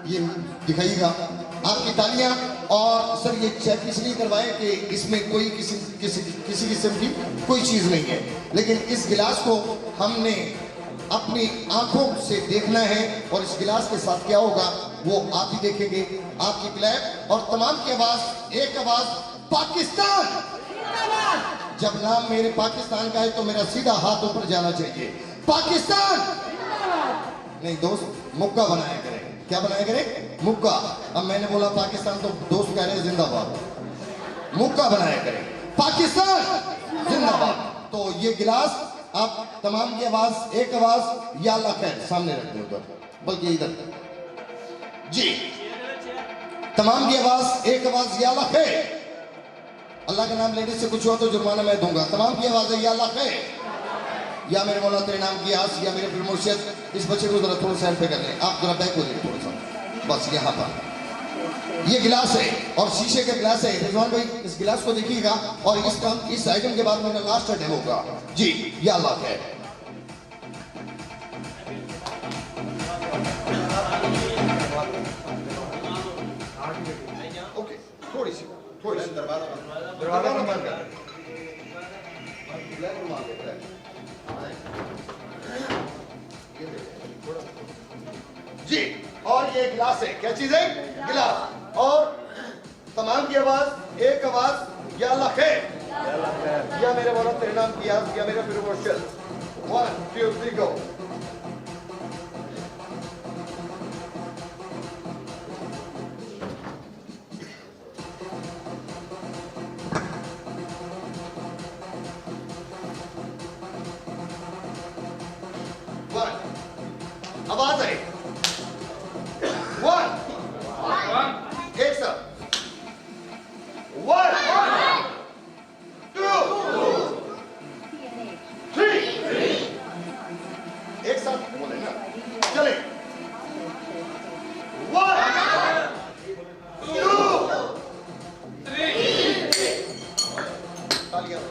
ये दिखाइएगा, आपकी तालियां। और सर ये चेक इसलिए करवाएं कि इसमें कोई किसी किस्म की कोई चीज नहीं है, लेकिन इस गिलास को हमने अपनी आंखों से देखना है और इस गिलास के साथ क्या होगा वो आप ही देखेंगे। आपकी क्लैप और तमाम की आवाज, एक आवाज, पाकिस्तान। जब नाम मेरे पाकिस्तान का है तो मेरा सीधा हाथ ऊपर जाना चाहिए, पाकिस्तान। नहीं दोस्त, मुक्का बनाया करें। क्या बनाया करें? मुक्का। अब मैंने बोला पाकिस्तान तो दोस्त कह रहे हैं जिंदाबाद, मुक्का बनाया करें, पाकिस्तान जिंदाबाद। तो ये गिलास आप तमाम की आवाज, एक आवाज, या अल्लाह खैर, सामने रख दे उधर, बल्कि इधर जी। तमाम की आवाज, एक आवाज या अल्लाह है। अल्लाह का नाम लेने से कुछ हुआ तो जुर्माना मैं दूंगा। तमाम की आवाज है या अल्लाह है, या मेरे मौला तेरे नाम की आस, या मेरे फिर मुर्शिद। इस बच्चे को जरा थोड़ा साइड पे कर लें, आप जरा बैक हो जाइए थोड़ा सा, बस यहाँ पर। ये गिलास है और शीशे का गिलास है। रिजवान भाई इस गिलास को देखिएगा और इस आइटम के बाद मेरा लास्ट अटेम्प्ट होगा जी, या अल्लाह है। ओके, थोड़ी सी दरवाजा बंद कर जी। और ये गिलास है, क्या चीज है? गिलास। और तमाम की आवाज, एक आवाज या अल्लाह है, या मेरे मौला तेरे नाम की आस, या मेरे फिर मुर्शिद। 1 2 3 गो। आवाज है 1 एक साथ 1 2 3 एक साथ बोले ना, चले 1 2 3 तालियां।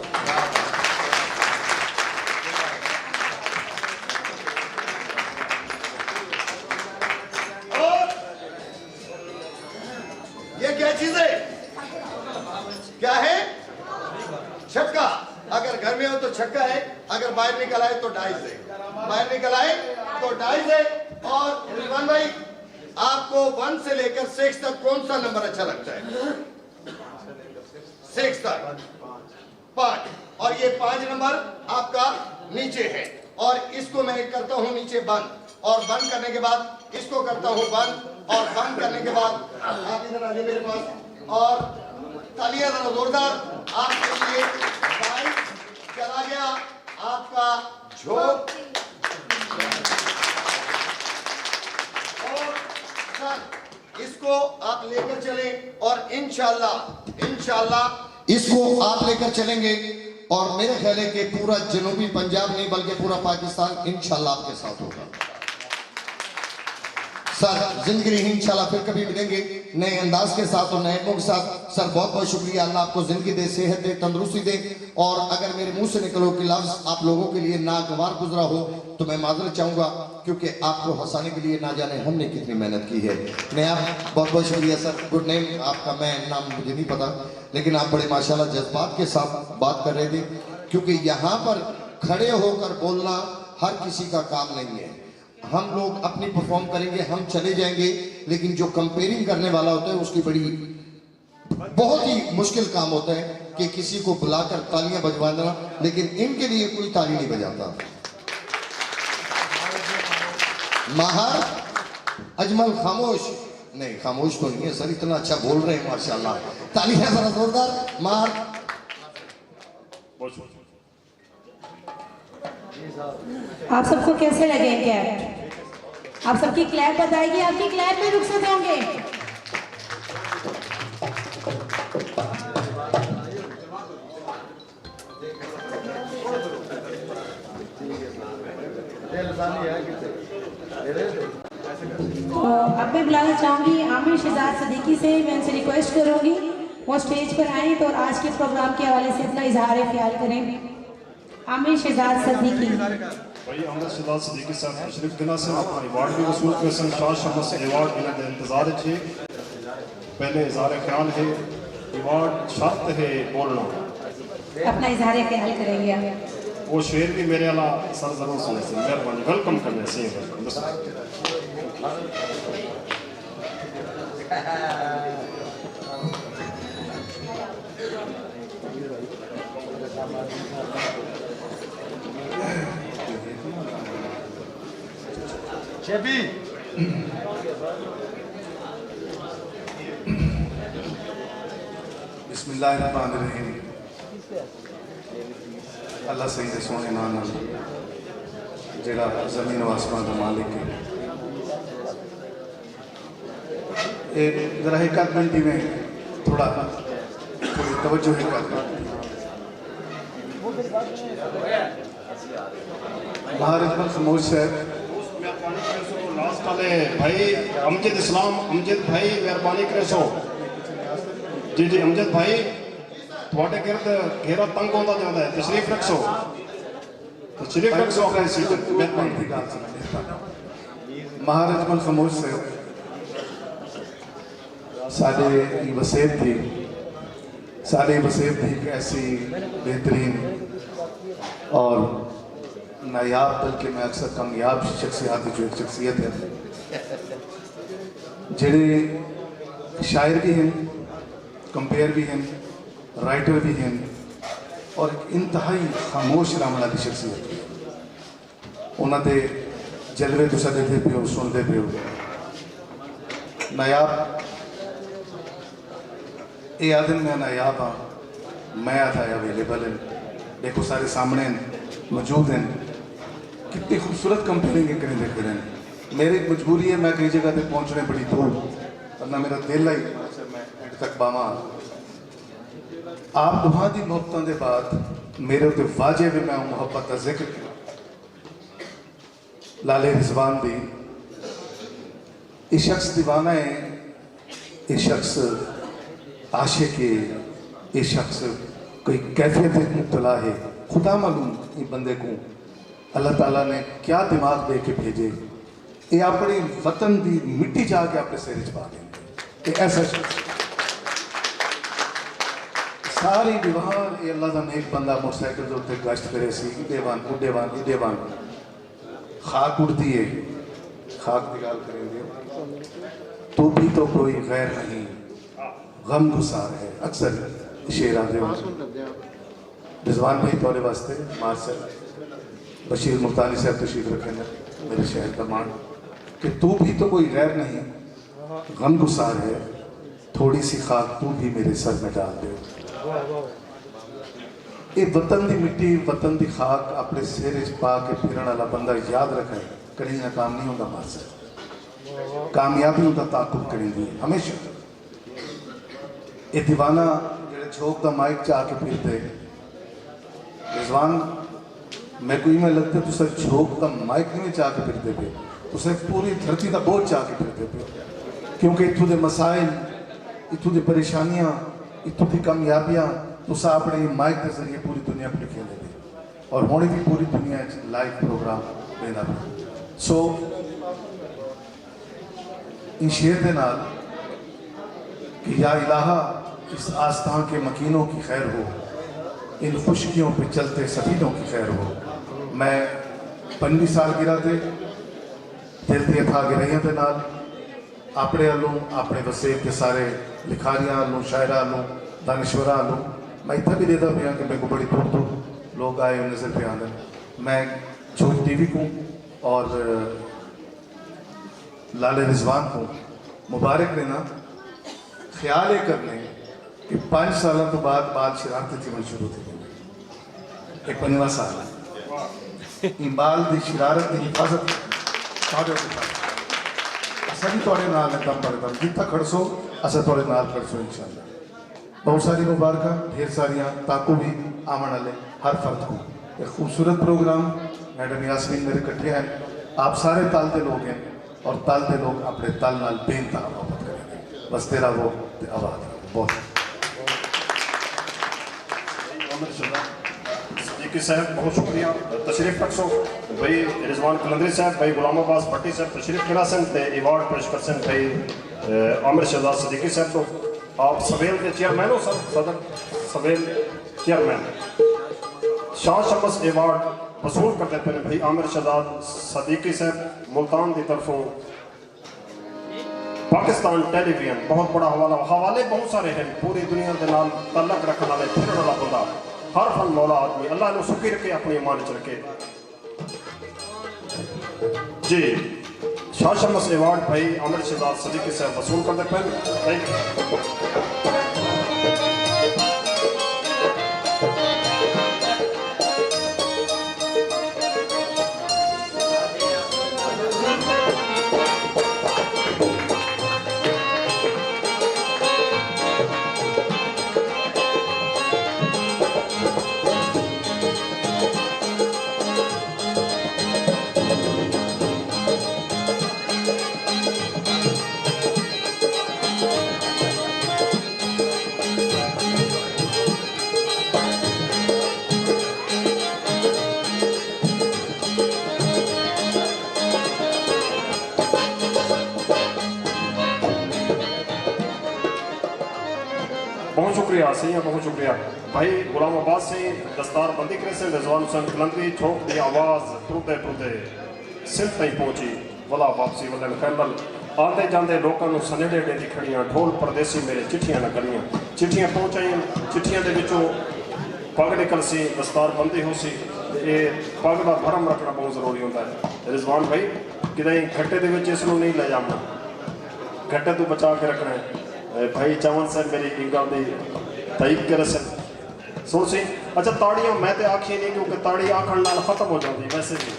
ये क्या चीज है? क्या है? छक्का। अगर घर में हो तो छक्का है, अगर बाहर निकल आए तो डाइस है। बाहर निकल आए तो डाइस है। और रिजवान भाई आपको 1 से लेकर 6 तक कौन सा नंबर अच्छा लगता है? 6 तक 5। और ये 5 नंबर आपका नीचे है और इसको मैं करता हूं नीचे बंद, और बंद करने के बाद इसको करता हूं बंद, और बंद करने के बाद आप इधर आ जाइए मेरे पास। और तालियां जरा जोरदार आपके लिए। भाई चला गया आपका झोंक। और सर इसको आप लेकर चलें और इंशाल्लाह इसको आप लेकर चलेंगे और मेरे ख्याल है कि पूरा जनूबी पंजाब नहीं बल्कि पूरा पाकिस्तान इंशाल्लाह आपके साथ होगा। सर जिंदगी नहीं, इंशाल्लाह फिर कभी मिलेंगे नए अंदाज के साथ और नए के साथ। सर बहुत बहुत शुक्रिया। अल्लाह आपको जिंदगी दे, सेहत दे, तंदुरुस्ती दे। और अगर मेरे मुंह से निकलो कि लफ्ज आप लोगों के लिए नागवार गुजरा हो तो मैं माजरत चाहूंगा, क्योंकि आपको हंसाने के लिए ना जाने हमने कितनी मेहनत की है। नया बहुत बहुत शुक्रिया सर। गुड नेम आपका, मैं नाम मुझे नहीं पता, लेकिन आप बड़े माशाल्लाह जज्बात के साथ बात कर रहे थे, क्योंकि यहाँ पर खड़े होकर बोलना हर किसी का काम नहीं है। हम लोग अपनी परफॉर्म करेंगे, हम चले जाएंगे, लेकिन जो कंपेयरिंग करने वाला होता है उसकी बड़ी बहुत ही मुश्किल काम होता है कि किसी को बुलाकर तालियां बजवाना, लेकिन इनके लिए कोई ताली नहीं बजाता। माहर अजमल खामोश नहीं, खामोश तो नहीं है सर, इतना अच्छा बोल रहे हैं माशाल्लाह। तालियां जरा जोरदार। माहर आप सबको कैसे लगे क्लैप? आप सबकी क्लैप बताइए, आपकी क्लैप में रुखसत होंगे। तो अब मैं बुलाना चाहूंगी आमिर शहजाद सदीकी से। मैं उनसे रिक्वेस्ट करूंगी वो स्टेज पर आए तो आज के प्रोग्राम के हवाले से अपना इजहार ख्याल करें। आमिर शहजाद सदीकी भाई आमिर शहजाद सदीकी साहब तशरीफ दिना से अपना अवार्ड भी वसूल कर सन। शाह शमस अवार्ड इन्हें इंतजार है। पहले इजहार ख्याल है, अवार्ड शर्त है बोलना। अपना इजहार ख्याल करेंगे आप। वो शेर भी मेरे अला सर जरूर सुने से मेहरबानी, वेलकम करने से शेबी बिस्मिल्लाहिर्रहमानिर्रहीम। अल्लाह सही दे सोने नाम जेड़ा जमीन और आसमान का मालिक है। ज़रा एक आध मिनट में थोड़ी तवज्जो है कर महाराज खमोश साहब लास्ट वाले भाई अमजद इस्लाम अमजद भाई मेहरबानी करे सो जी जी अमजद भाई थोड़े गिरद घेरा तंग होता जाता है तशरीफ रखो अपने सीट महाराज खमोश साहब साढ़े वसेब थी एक ऐसी बेहतरीन और नायाब बल्कि मैं अक्सर कामयाब शख्सियत जो एक शख्सियत है जेड़े शायर भी हैं कंपेयर भी हैं राइटर भी हैं और एक इंतहाई खामोश रहने वाली शख्सियत उन्होंने जलवे तुसा देखते पे हो सुनते पे हो नायाब ये आदमी मैं नायाब हाँ मैं आता अवेलेबल है देखो सारे सामने मौजूद हैं कितनी खूबसूरत कंपेयरिंग करें देख रहे हैं मेरी मजबूरी है मैं कई जगह तक पहुंचने बड़ी दूर वरना मेरा दिल है मैं एंड तक बावा आप दुआ की मोहब्बतों के बाद मेरे उत्ते वाजिब है मैं मुहब्बत का जिक्र लाले रिजवान दी ये शख्स दीवाना है ये शख्स आशिक है ये शख्स कोई कैफियत मुब्तला है खुदा मालूम ये बंदे को अल्लाह ताला ने क्या दिमाग दे के भेजे ये अपनी वतन की मिट्टी जाके अपने सिर च पा देंगे ऐसा सारी दीवार ये अल्लाह का नेक बंदा मोटरसाइकिल के उत्ते गश्त करे सी इडेवान खाक उड़ती है खाक की गल करेंगे तो भी तो कोई गैर नहीं गम गुसार है अक्सर शेर आते हो रिजवान भाई थोड़े वास्ते मार साहब बशीर मुल्तानी साहब तशरीफ रखे मेरे शहर का मान कि तू भी तो कोई गैर नहीं गम गुसार है थोड़ी सी खाक तू भी मेरे सर में डाल दे ये वतन की मिट्टी वतन की खाक अपने सिर पा के फिरन वाला बंदा याद रखे कहीं नाकाम नहीं होता मार साहब कामयाबी होता ताकुब करेंगी हमेशा ये दीवाना जो झोंक का माइक च आके फिरते रिजवान मैं कोई में लगता तुम झोंक का माइक नहीं चाह के फिरते पे तुम पूरी धरती का बोझ चाह के फिरते पे क्योंकि इतों के मसाइल इतों की परेशानियां इतों की कामयाबियां तुसा अपने माइक के जरिए पूरी दुनिया को लिखे दे और होने भी पूरी दुनिया लाइव प्रोग्राम देना सो इन शेर के नाल कि या इलाहा इस आस्था के मकीनों की खैर हो इन खुशकियों पे चलते सफीनों की खैर हो मैं 25 साल गिरा थे दिल दी था गिराइयों के नाल अपने वालों अपने वसेब के सारे लिखारियां वालों शायरा वालों दानिश्वरा वालों मैं इतना भी देता पाया कि मेरे को बड़ी दूर दूर लोग आए नजर पे आने मैं झूठ टीवी को और लाले रिजवान को मुबारक देना ख्याल ये करने कि 5 साल तो बाद बाल शरारती थी शुरू थी एक 15वां साल बाल की शरारत की हिफाजत असा भी थोड़े नाल है दम पर दम जितना खड़सो असा थोड़े नाल खड़सो इंशाल्लाह बहुत सारी मुबारक ढेर सारियां ताको भी आमन वाले हर फर्द को एक खूबसूरत प्रोग्राम मैडम यास्मीन मेरे इकट्ठे हैं आप सारे ताल के लोग हैं और ताल के लोग अपने ताल नाल बेनतहा मोहब्बत करेंगे बस तेरा वो आवाज बहुत साहब बहुत शुक्रिया तशरीफ रखो भाई रिजवान कलंदरी साहब भाई गुलाम अब्बास भट्टी साहब तशरीफ करा सन अवार्ड पेश कर सन भाई आमिर शहजाद सदीकी साहब को आप सवेल के चेयरमैन हो सर सदर सवेल चेयरमैन शाह शमस अवार्ड वसूल करते पे भाई आमिर शहजाद सदीकी साहब मुल्तान की तरफों पाकिस्तान टेलीविजन बहुत बड़ा हवाले बहुत सारे हैं पूरी दुनिया के नाल तल्लक रखने वाले फिरन वाला बंदा हर फन मौला आदमी अल्लाह ने सुखी रखे अपनी ईमान च रखे जी शाह शमस अवार्ड भाई आमिर शहजाद सदीकी साहब वसूल करते पे शुक्रिया सही, बहुत शुक्रिया भाई गुलाम अब्बास से दस्तार बंदी करे से रिजवान हुसैन कलंदरी छोक दी आवाज़ टुरदे टुरदे सिंध ताईं पहुंची वला वापसी वलन कैमल आते जाते लोगों को सनेडे देती खड़ियाँ ढोल परदेसी मेरे चिट्ठियाँ न करियाँ चिट्ठियाँ पहुँचाइयाँ चिट्ठियाँ के विचों पग निकल सी दस्तार बंदी हो सी ये पग का भरम रखना बहुत जरूरी होता है रिजवान भाई कि घट्टे के इसनों नहीं ले जाना घट्टे तो बचा के रखना है भाई चवन साहब मेरी इंगा दी तारीफ कर सुन सी अच्छा ताड़ियाँ मैं तो आखी नहीं क्योंकि ताड़ी आखण नाल खत्म हो जाती वैसे भी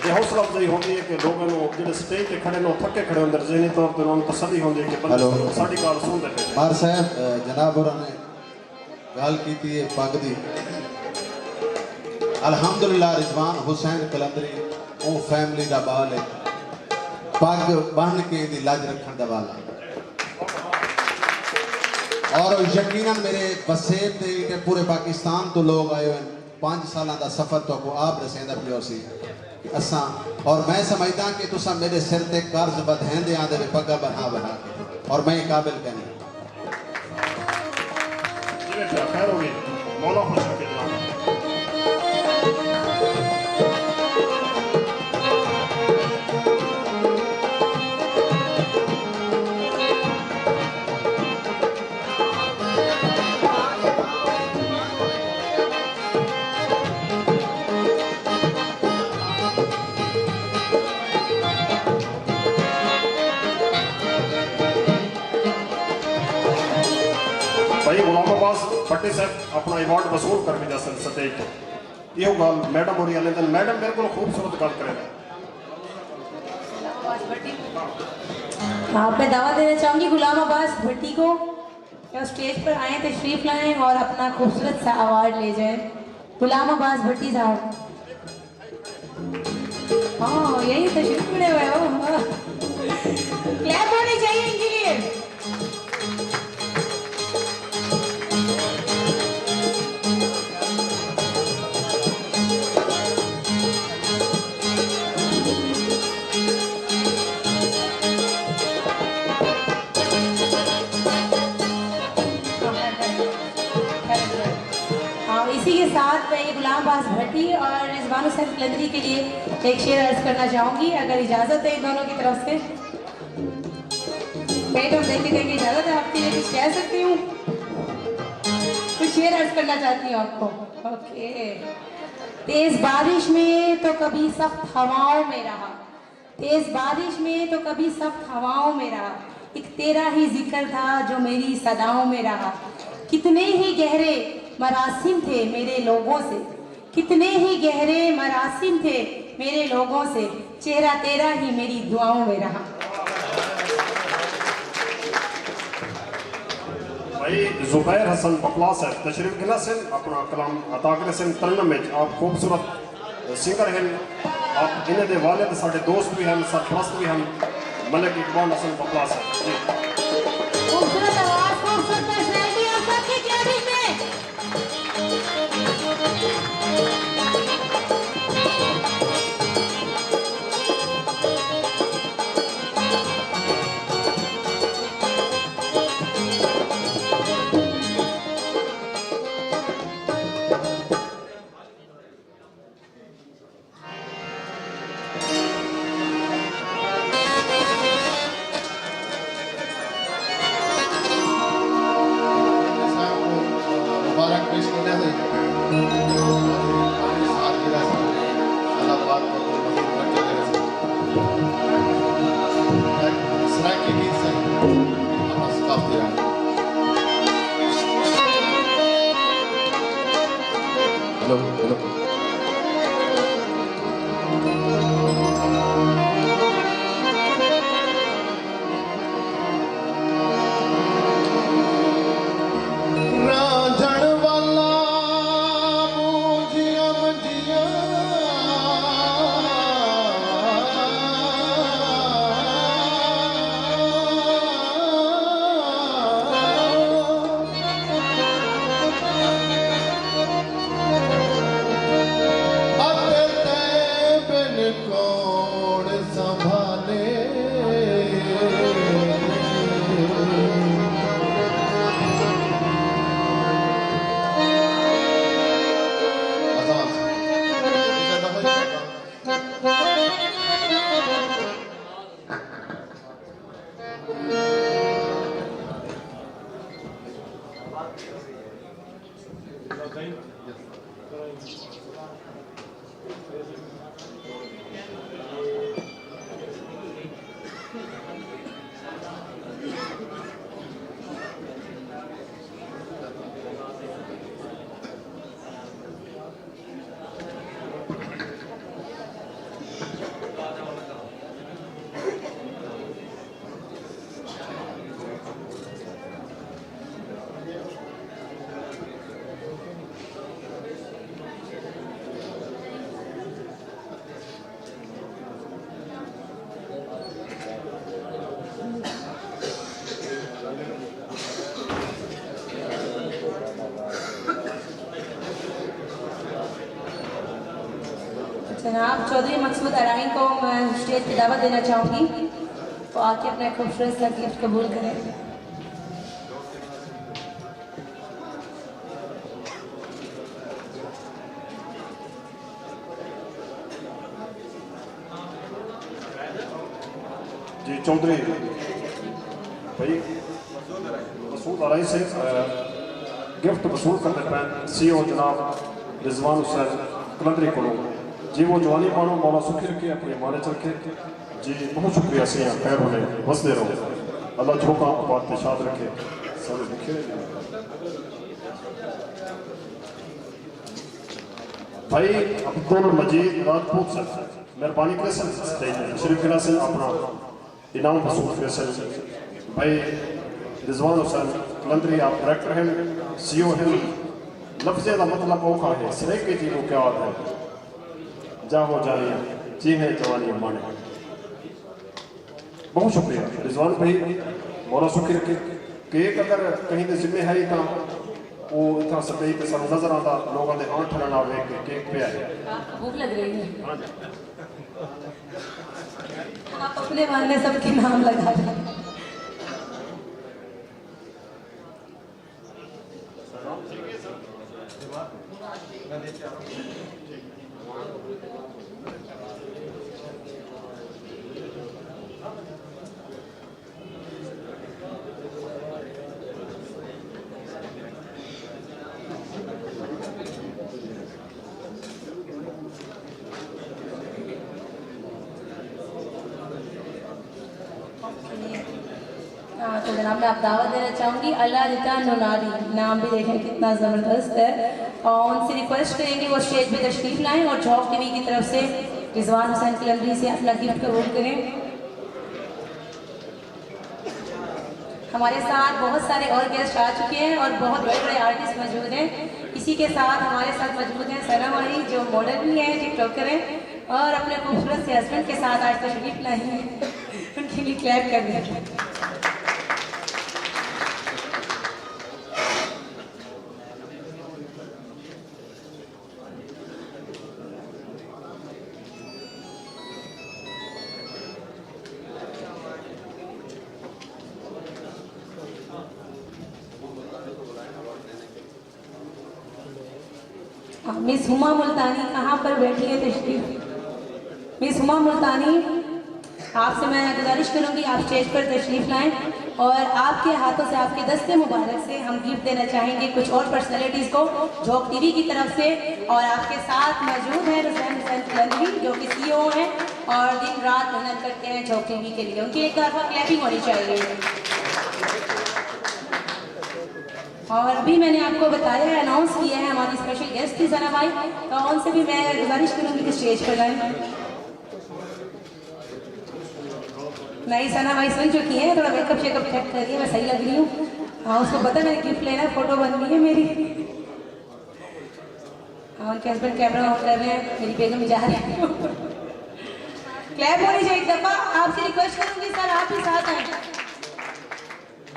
ये हौसला अफजाई होती है कि लोगों जो स्टेज पर खड़े नो थके खड़े होंगे जहनी तौर पर उन्होंने तसली होती है कि साड़ी गल सुनते पे मार साहब जनाब और ने गल की है पग दी अल्हम्दुलिल्लाह रिजवान हुसैन कलंदरी वो फैमिली का बाल है पग बन के दी लाज रखने का बाल है और यकीनन मेरे बसेब के पूरे पाकिस्तान तो लोग आए हुए 5 साल का सफर तो को आप रसेंदा पियो सी असा और मैं समझदा कि तुसा मेरे सिर ते कर्ज बधांदे आंदे वे पग्गा बना बना के और मैं काबिल कहनी खैर होगी मौला खुश रखे भाई गुलाम अब्बास भट्टी साहब अपना अवार्ड वसूल कर भी जा स्टेज पर यो गल मैडम हो रही है मैडम बिल्कुल खूबसूरत गल करें मैं दावा देना चाहूँगी गुलाम अब्बास भट्टी को कि स्टेज पर आए तशरीफ लाएं और अपना खूबसूरत सा अवार्ड ले जाएं। गुलाम अब्बास भट्टी साहब हाँ यही तशरीफ मिले हुए हो क्लैप होनी चाहिए इनके लिए। इसी के साथ मैं ये गुलाम अब्बास भट्टी और रिजवान हुसैन कलंदरी के लिए एक शेर अर्ज करना चाहूँगी अगर इजाज़त है इन दोनों की तरफ से। पेट हम देखने देंगे इजाज़त है आपके लिए कुछ कह सकती हूँ कुछ शेर अर्ज करना चाहती हूँ आपको। ओके। तेज़ बारिश में तो कभी सख्त हवाओं में रहा तेज़ बारिश में तो कभी सख्त हवाओं में रहा एक तेरा ही जिक्र था जो मेरी सदाओं में रहा कितने ही गहरे मरासिम थे मेरे लोगों से कितने ही गहरे मरासिम थे मेरे लोगों से चेहरा तेरा ही मेरी दुआओं में रहा। भाई जुबैर हसन बकला साहब तशरीफ गिला से अपना कलाम अता करे से तरन्नम में आप खूबसूरत सिंगर हैं आप इन्हें दे वालिद साढ़े दोस्त भी हैं सरपरस्त भी हैं मलिक इकबाल हसन बकला साहब जी खूबसूरत आवाज खूबसूरत पर्सनैलिटी आप सबकी क्रेडिट में जनाब चौधरी मकसूद अराई को मैं स्टेज की दावत देना चाहूँगी तो आके अपना खूबसूरत सा गिफ्ट कबूल करें। जी चौधरी भाई मसूद अराई से गिफ्ट वसूल करने पे CEO जनाब रिजवान हुसैन कलंदरी को जी वो जवानी मानो मौला सुखी रखे अपने माने च रखे जी बहुत शुक्रिया से खैर होने वसदे रहो अल्लाह झोंका बात शाद रखे सब लिखे भाई अब्दुल मजीद राजपूत सर मेहरबानी करे सर शरीफ गिला से अपना इनाम वसूल करे सर भाई रिजवान हुसैन कलंदरी आप डायरेक्टर हैं CEO हैं लफ्ज़े का मतलब औखा है सरेके जी को क्या है जा हो जाए जी है जवानी माने बहुत शुक्रिया रिजवान भाई मौला सुखी रखे केक अगर कहीं के जिम्मे है तो वो इतना सही पे सब नजर आता लोगों ने आंख ठहराना वे केक पे आए भूख लग रही है आप अपने वाले सबके नाम लगा दें। तो जनाब मैं आप दावत देना चाहूँगी अल्लाह रिता नोनारी नाम भी देखें कितना ज़बरदस्त है और उनसे रिक्वेस्ट करेंगे वो स्टेज पे तशरीफ़ लाएं और जॉक टीवी की तरफ से रिजवान हुसैन कलंदरी से अपना गिफ्ट कबूल करें। हमारे साथ बहुत सारे और गेस्ट आ चुके हैं और बहुत बड़े बड़े आर्टिस्ट मौजूद हैं। इसी के साथ हमारे साथ मौजूद हैं सना वाली जो मॉडल भी हैं टिकटॉकर हैं और अपने खूबसूरत से हस्बैंड के साथ आज तशरीफ़ लाई हैं उनके लिए क्लैप कर दें। मिस हुमा मुल्तानी कहाँ पर बैठी है तशरीफ। मिस हुमा मुल्तानी आपसे मैं गुजारिश करूँगी आप स्टेज पर तशरीफ़ लाएं और आपके हाथों से आपके दस्ते मुबारक से हम गिफ्ट देना चाहेंगे कुछ और पर्सनैलिटीज़ को जॉक टीवी की तरफ से। और आपके साथ मौजूद हैं रिजवान हुसैन कलंदरी जो कि CEO हैं और दिन रात मेहनत करते हैं जॉक टीवी के लिए। उनकी एक तरफा क्लैपिंग होनी चाहिए। और अभी मैंने आपको बताया है अनाउंस किया है हमारी स्पेशल गेस्ट थी सना भाई तो उनसे भी मैं गुजारिश करूँगी कि स्टेज पर लाएं। नहीं सना भाई सुन चुकी है थोड़ा मेकअप शेकअप चेक करिए मैं सही लग रही हूँ। हाँ उसको पता मैंने गिफ्ट लेना है फोटो बन रही है मेरी। हाँ उनके हस्बैंड कैमरा ऑन कर रहे हैं मेरी बेगम जा रही है। क्लैप होनी चाहिए एक दफ़ा आपसे रिक्वेस्ट करूँगी सर आप ही साथ हैं।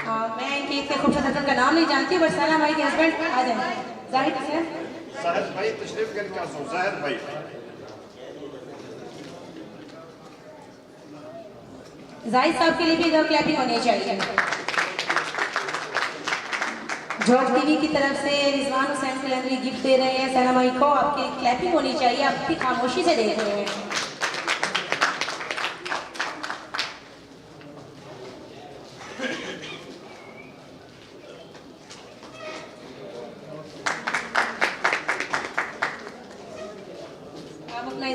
मैं इनके इतने खूबसूरत हस्बैंड का नाम नहीं जानती बट सना भाई के हस्बैंड आ जाए जाहिद हुसैन साहिद भाई तशरीफ कर क्या सो जाहिद भाई जाहिद साहब के लिए भी इधर क्लैपिंग होनी चाहिए। जॉक टीवी की तरफ से रिजवान हुसैन कलंदरी गिफ्ट दे रहे हैं सना भाई को आपकी क्लैपिंग होनी चाहिए आप भी खामोशी से देख रहे हैं।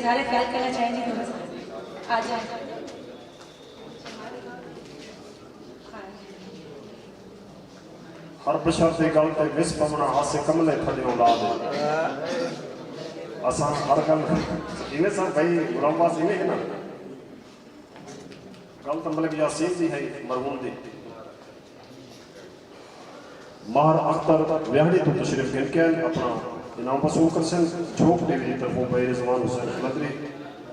इजहार ख्याल करना चाहेंगे थोड़ा सा? आ जाए। हर बशर की गल पे विस पवना हासे कमले थले ला दे असा हर गल इवें सर भाई गुलाम अब्बास इवें है ना गल तो मलिक यासीन जी है मरहूम दी माहर अख्तर व्याहड़ी तो तशरीफ गिन के अपना इनाम वसूल कर सन झोंक टीवी की तरफों भाई रिजवान हुसैन कलंदरी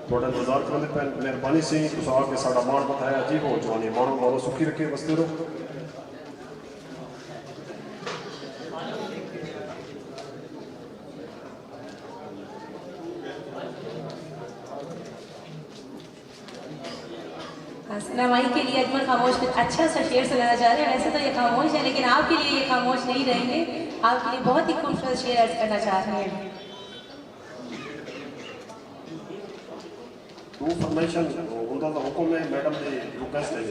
थोड़ा इंतजार करने पे मेहरबानी से तुस आके साडा मान बताया जी हो जवानी मानो मानो सुखी रखे बसते रहो। सनामाई के लिए अजमल खामोश अच्छा सा शेर सुनाना चाह रहे हैं। वैसे तो ये खामोश है लेकिन आपके लिए ये खामोश नहीं रहेंगे, आपके लिए बहुत ही खूबसूरत शेर अर्ज करना चाह रहे हैं। टू फॉर्मेशन उनका तो हुक्म है मैडम ने रिक्वेस्ट है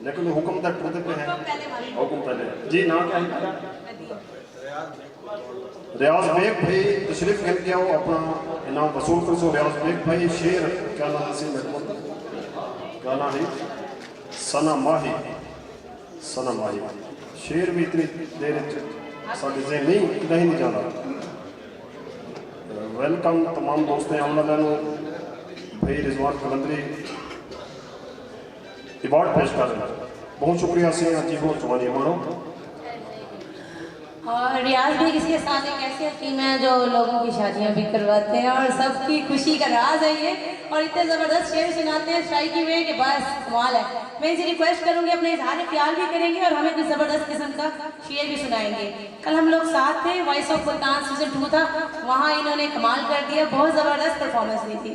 लेकिन वो हुक्म तक टूटे पे है हुक्म पहले जी ना क्या है रियाज बेग भाई तशरीफ गिन के आओ अपना इनाम वसूल कर सो। रियाज बेग भाई शेर क्या नाम है मैडम क्या नाम है सना माही शेर भी इतनी देर साढ़े से नहीं जाना। वेलकम तमाम दोस्तों आने वालों भाई रिजवान कलंदरी अवार्ड पेश कर रहे हैं बहुत शुक्रिया से जी हो जवानी मानो। और रियाज भी इसके साथ एक ऐसी हकीम है जो लोगों की शादियां भी करवाते हैं और सबकी खुशी का राज है ये, और इतने ज़बरदस्त शेर सुनाते हैं स्ट्राइकी में कि बस कमाल है। मैं इनसे रिक्वेस्ट करूंगी अपने इजहार ख्याल भी करेंगे और हमें कुछ ज़बरदस्त किस्म का शेर भी सुनाएंगे। कल हम लोग साथ थे, वॉइस ऑफ सुल्तान सीजन 2 था, वहाँ इन्होंने कमाल कर दिया, बहुत ज़बरदस्त परफॉर्मेंस दी थी।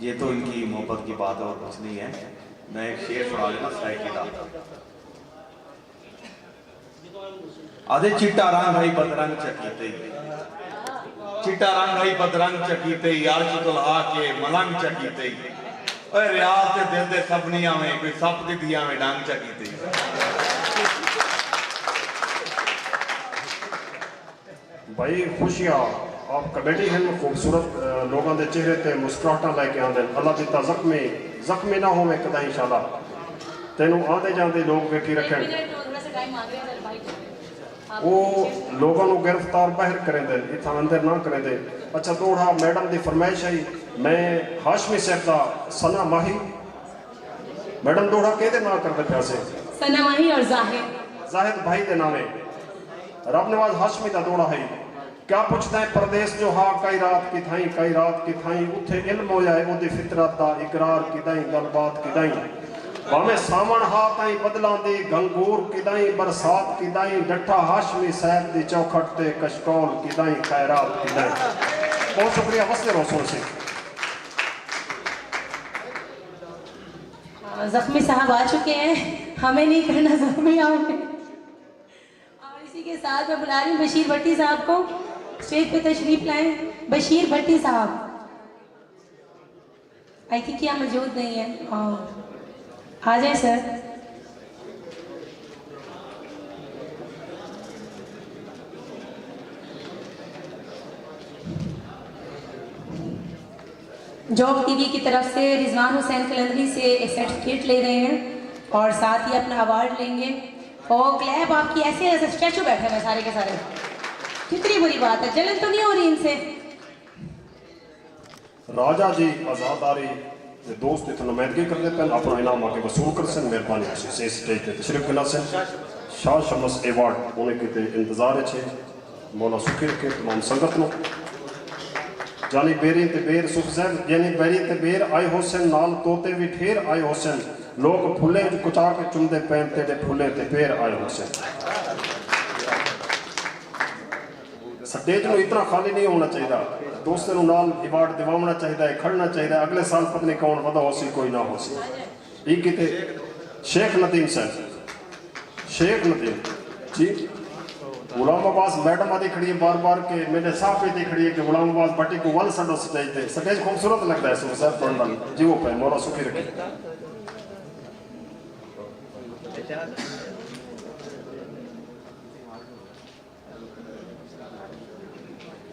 ये तो इनकी मोहब्बत की बात और कुछ नहीं है। मैं एक शेर सुना देना स्ट्राइकी का। आधे चिट्टा रंग भाई बदरंग चकीते चिट्टा रंग भाई बदरंग चकीते यार चुतला के मलंग चकीते ओए रियाज ते दिल दे सपनियां में कोई सप दी दिया में डंग चकीते। भाई खुशियां आप कमेटी हैं खूबसूरत लोगों के चेहरे ते मुस्कुराहटा लैके आते हैं। अल्लाह दिता जख्मी ना होवे कदा इंशाल्लाह तेनों आते जाते लोग वेखी रखें वो लोगों को गिरफ्तार बाहर करें दे इतना अंदर ना करें दे। अच्छा थोड़ा मैडम की फरमाइश है मैं हाशमी साहब का सना माही मैडम थोड़ा कहते ना करते पैसे सना माही और जाहिद भाई के नामे रब नवाज हाशमी का दौड़ा है क्या पूछता है परदेश जो हा कई रात की थाई उथे इल्म होया है ओदी फितरत दा इकरार किदाई गलबात किदाई भावे सावण हा ताई बदलांदी गंगूर किदाई बरसात किदाई डठा हाशमी साहब दी चौखट ते कशकौल किदाई खैरात किदाई। बहुत शुक्रिया वस्ते रोशन सिंह। जख्मी साहब आ चुके हैं, हमें नहीं करना जख्मी आओगे। और इसी के साथ मैं बुला रही हूँ बशीर भट्टी साहब को स्टेज पे तशरीफ लाएं। बशीर भट्टी साहब आई थिंक यहाँ मौजूद नहीं है, आ जाए सर। जॉब टीवी की तरफ से रिजवान हुसैन कलंदरी से एक सर्टिफिकेट ले रहे हैं और साथ ही अपना अवार्ड लेंगे। और क्लैब आपकी ऐसे स्टैचू बैठे हैं सारे के सारे, कितनी बुरी बात है, जलन तो नहीं हो रही इनसे। राजा जी आजादारी दोस्त इतना नुमाइंदगी कर देते हैं अपना इनाम आके वसूल कर सन मेहरबानी से स्टेज पे तशरीफ गिला सन शाह शमस अवार्ड होने के इंतजार है मौला सुखी रखे तमाम संगत नो जानी बेरी ते बेर सुख जैन यानी बेरी ते बेर आए होसन नाल तोते भी ठेर आए होसन लोग फुले कुचा के चुमदे पैन तेरे फुले ते पेर आए होसन। स्टेज में इतना खाली नहीं होना चाहिए, दोस्तों को नाल अवार्ड दिवाना चाहिए, खड़ना चाहिए। अगले साल पता नहीं कौन वदा हो सी कोई ना हो सी। ये किते शेख नदीम साहब, शेख नदीम जी गुलाम अब्बास मैडम आदि खड़ी है बार बार के मेरे साफ ही खड़ी है कि गुलाम अब्बास भट्टी को वन सडो स्टेज पे स्टेज खूबसूरत लगता है सुख साहब पढ़ना जी वो पे मोरा सुखी रखे।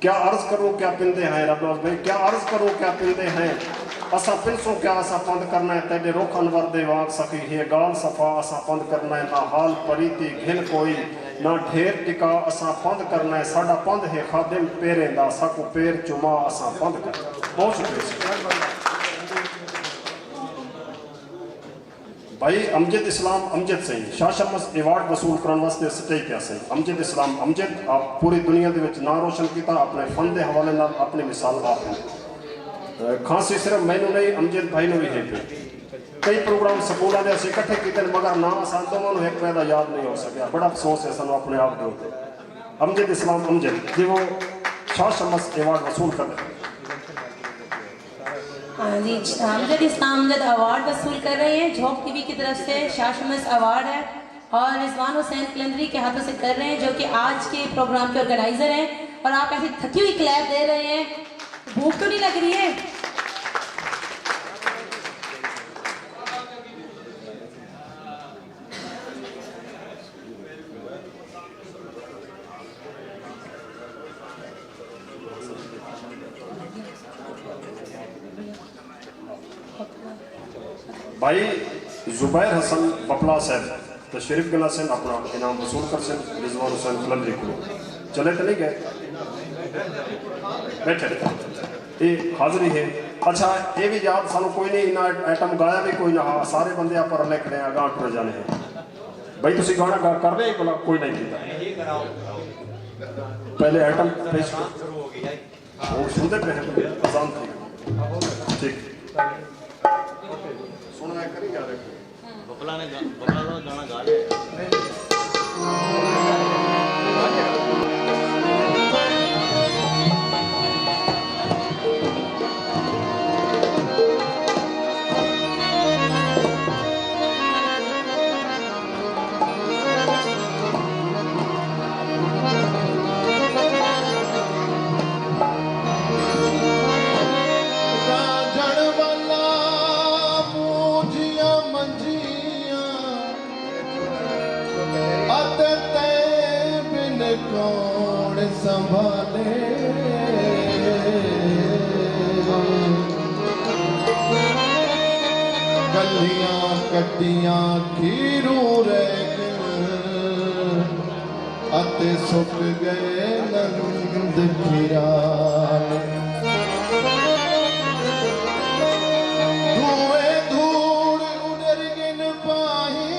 क्या अर्ज करो क्या पिंदे हैं रब भाई, क्या अर्ज करो क्या पिंदे हैं, असा पिंसो क्या असा पंद करना है, तेरे रोख अनवर दे वाग सकी है गाल सफा असा पंद करना है, ना हाल परीती घिन कोई ना ढेर टिका असा पंद करना है, साडा पंद है खादिम पेरे दा साकू पेर चुमा असा पंद कर। बहुत शुक्रिया भाई। अमजद इस्लाम अमजद सही शाह शमस अवार्ड वसूल करने वास्ते सटे क्या सही। अमजद इस्लाम अमजद आप पूरी दुनिया के विच नाम रोशन किया अपने फन के हवाले नाल, अपनी मिसाल आप हैं। खांसी सिर्फ मैनू नहीं अमजद भाई ने भी है पे कई प्रोग्राम स्कूलों के असं इकट्ठे किए मगर ना असां दोवां एक पैदा याद नहीं हो सकिया, बड़ा अफसोस है सानू अपने आप के ऊपर। अमजद इस्लाम अमजद जी वो शाह शमस अवार्ड वसूल कर रहे हैं। हाँ जी, अमजद इस्लाम अमजद अवार्ड वसूल कर रहे हैं। झोंक टीवी की तरफ से शाह शमस अवार्ड है और रिजवान हुसैन कलंदरी के हाथों से कर रहे हैं, जो कि आज के प्रोग्राम के ऑर्गेनाइजर हैं। और आप ऐसी थकी हुई क्लैप दे रहे हैं, भूख तो नहीं लग रही है? भाई जुबैर हसन बपला साहब तशरीफ गला से अपना इनाम वसूल कर से रिजवान हुसैन कलंदरी को चले तो नहीं गए, बैठे ये हाजिरी है। अच्छा ये भी याद सानू कोई नहीं इना आइटम गाया भी कोई ना, सारे बंदे आप पर लिख रहे हैं गांठ पर जाने हैं भाई। तुम गाना गा कर रहे बोला कोई नहीं किया, पहले आइटम पेश वो सुनते पे हैं अजान थी ठीक सुनना करी क्या बपला ने गाना गा लिया। कौन संभाले गलियां कटियां खीरू रह अते सुक गए नंद खिराल। धुएं धूड़ उड़र गिन पाही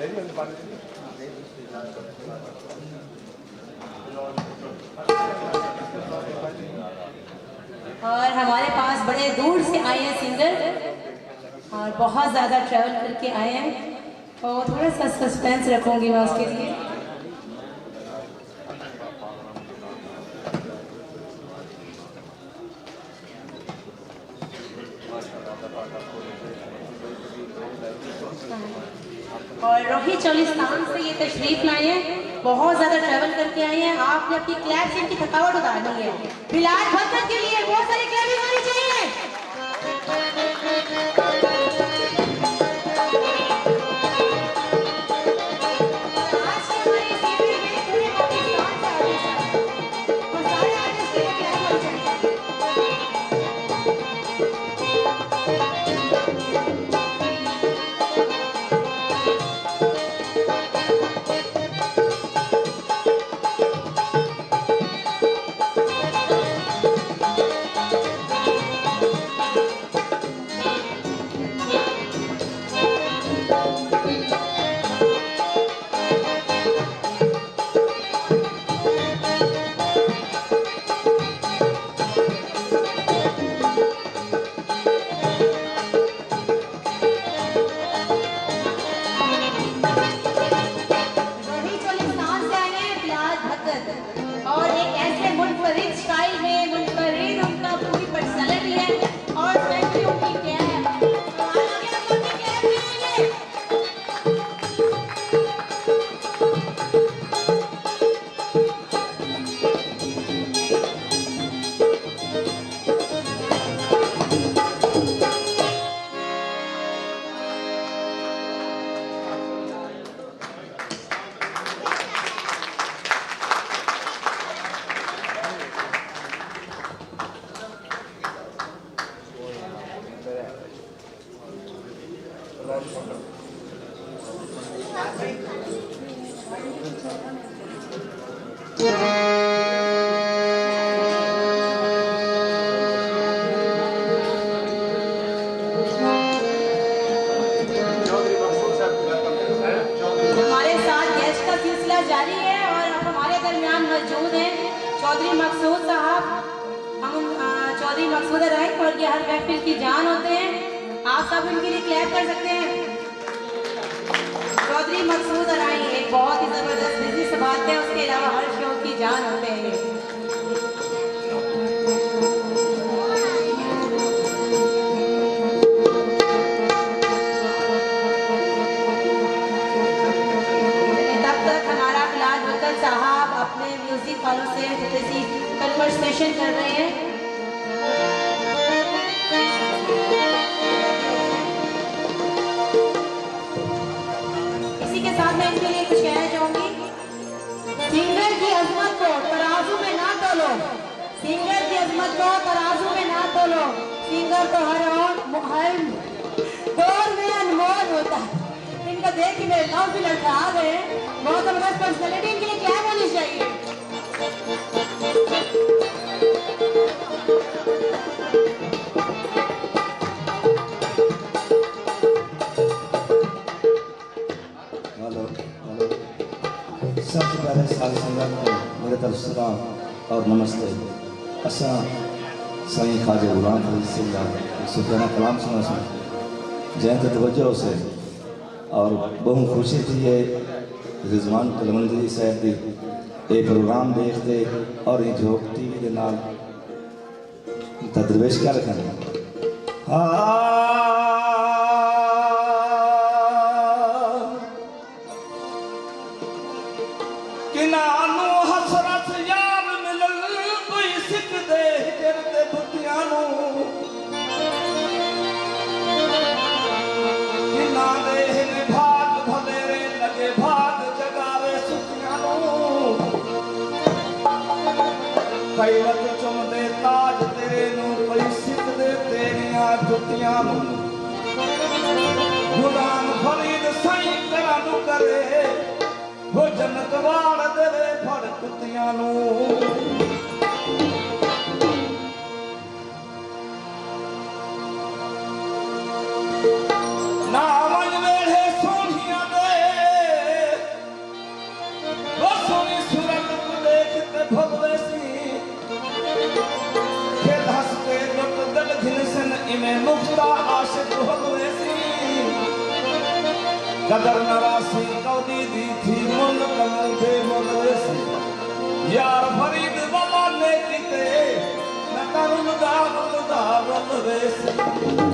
और हमारे पास बड़े दूर से आए हैं सिंगर और बहुत ज़्यादा ट्रैवल करके आए हैं और थोड़ा सा सस्पेंस रखूँगी मैं उसके लिए। और रोही चोलिस्तान से ये तशरीफ लाए हैं, बहुत ज़्यादा ट्रैवल करके आए हैं। आपने अपनी क्लैप से इनकी थकावट उतारनी है। बिलाल भक्कन के लिए बहुत सारी क्लैपिंग होनी चाहिए। सबसे पहले सारी संगत को मेरे तरफ सलाम और नमस्ते। असा साईं ख्वाजा गुलाम फरीद सिंह सुल्ताना कलाम सुना सुन जैसे तवज्जो से और बहुत खुशी थी ये रिजवान कलमंदी साहब की ये प्रोग्राम देखते और ये जोक टीवी के नाल तदरवेश क्या रखना कैवत चुमदे ताज तेरे नू कोई सिकदे तेरियां जुतियां नू गुलाम फरीद साईं करा नू करे वो जन्नत वाड़ दे फड़ कुतियां नू ना मन वेढ़े सोनिया दे कदर नवासी कौदी दी थी मुल कमल बेमुल वेसी यार फरीद बाबा ने किते न करुण दावल वेसी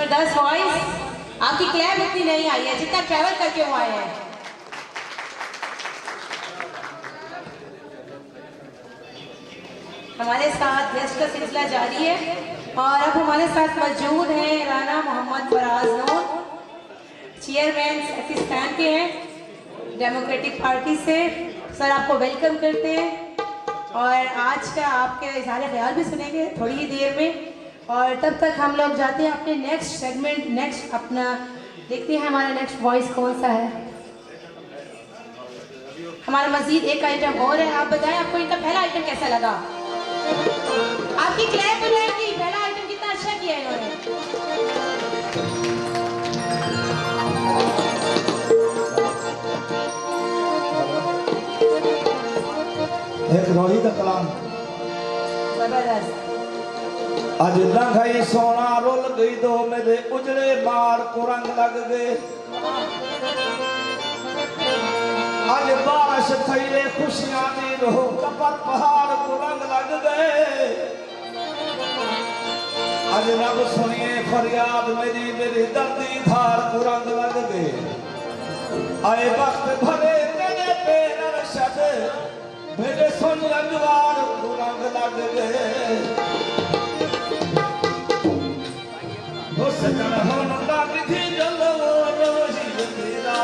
जबरदस्त वॉइस। आपकी क्लैप इतनी नहीं आई है जितना ट्रैवल करके वो आए हैं। हमारे साथ गेस्ट का सिलसिला जारी है और अब हमारे साथ मौजूद हैं राना मोहम्मद फराज नूर, चेयरमैन पाकिस्तान के हैं डेमोक्रेटिक पार्टी से। सर आपको वेलकम करते हैं और आज का आपके इज़हार ख्याल भी सुनेंगे थोड़ी ही देर में। और तब तक हम लोग जाते हैं अपने नेक्स्ट सेगमेंट, नेक्स्ट अपना देखते हैं हमारा नेक्स्ट वॉइस कौन सा है। हमारा मजीद एक आइटम और है, आप बताएं आपको इनका पहला आइटम कैसा लगा? आपकी क्लैप हो जाएगी, पहला आइटम कितना अच्छा किया इन्होंने। एक रोहित कलाम जबरदस्त। अज लंघई सोना रुल गई दो मेरे उजड़े मार को रंग लग गए। अज बारिश थई खुशियां दी रो कपर पहाड़ को रंग लग गए। अज रब सुनिए फरियाद मेरी मेरी दर्दी धार को रंग लग गए। आए वक्त भरे तेरे पेर शद मेरे सुन रंगवार को रंग लग गए। सजन हम लग थी जलो रोही तेरा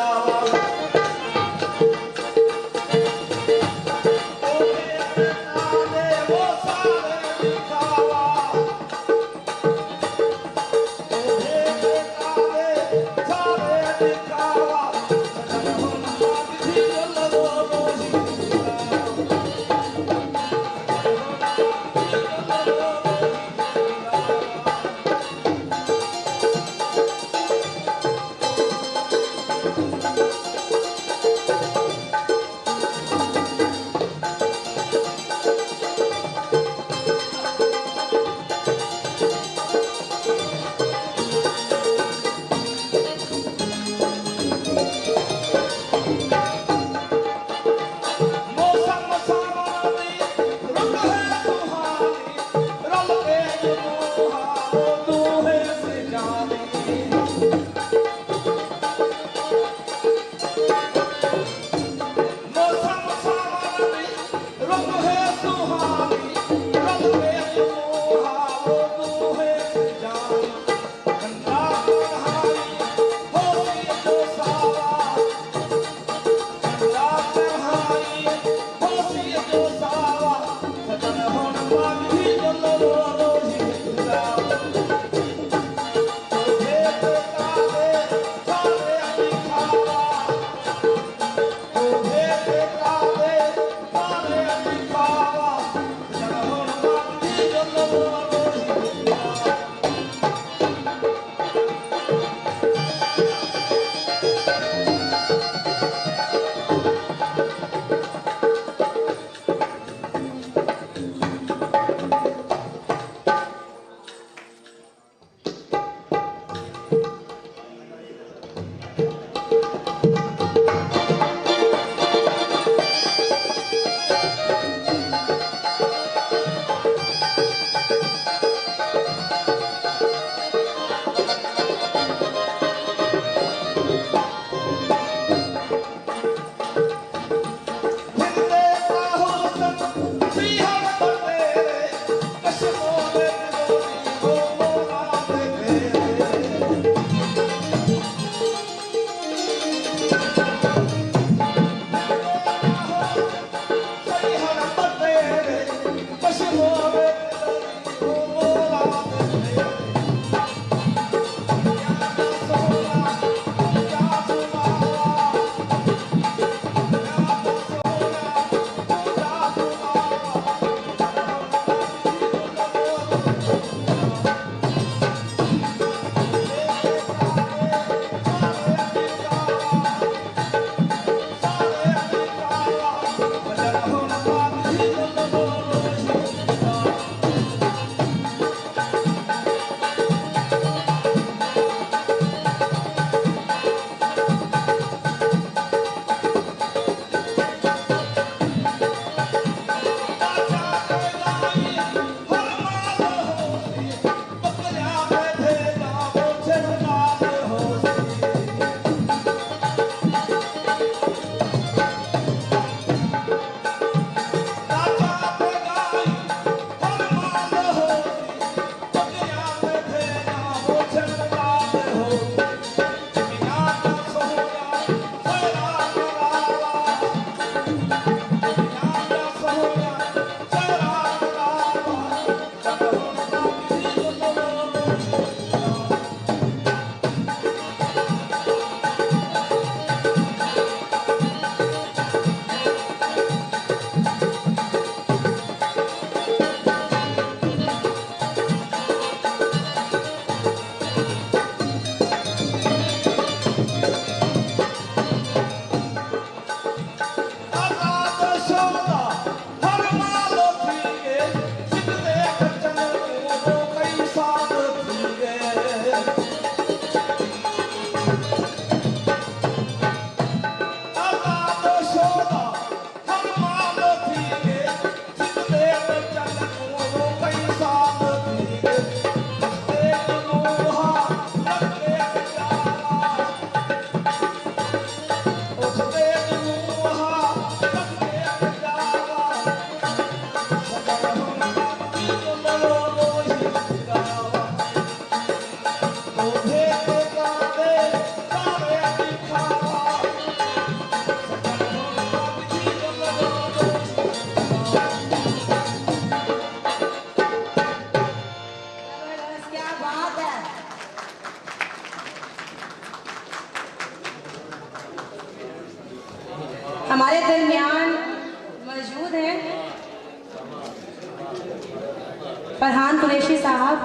फरहान कुरैशी साहब,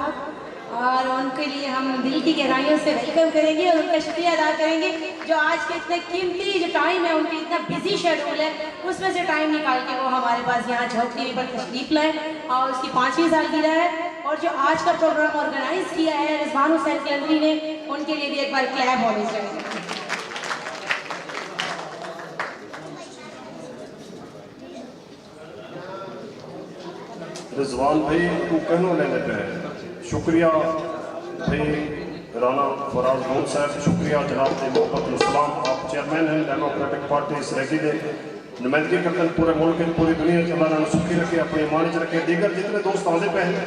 और उनके लिए हम दिल की गहराइयों से वेलकम करेंगे और उनका शुक्रिया अदा करेंगे जो आज के इतने कीमती जो टाइम है, उनकी इतना बिजी शेड्यूल है, उसमें से टाइम निकाल के वो हमारे पास यहाँ झोंक टीवी पर तशरीफ लाए और उसकी 5वीं सालगिरह है। और जो आज का प्रोग्राम ऑर्गेनाइज किया है रिजवान हुसैन कलंदरी ने, उनके लिए भी एक बार क्लैप होनी चाहिए। रिजवान भाई तू कहनो लेने पे शुक्रिया भाई राना फराज मोहन साहब, शुक्रिया जनाब दे मोहब्बत सलाम। आप चेयरमैन हैं डेमोक्रेटिक पार्टी सरेगी दे, नुमाइंदगी करते हैं पूरे मुल्क पूरी दुनिया च, अल्लाह सुखी रखे, अपनी ईमान च रखे। दीगर जितने दोस्त आते पे हैं,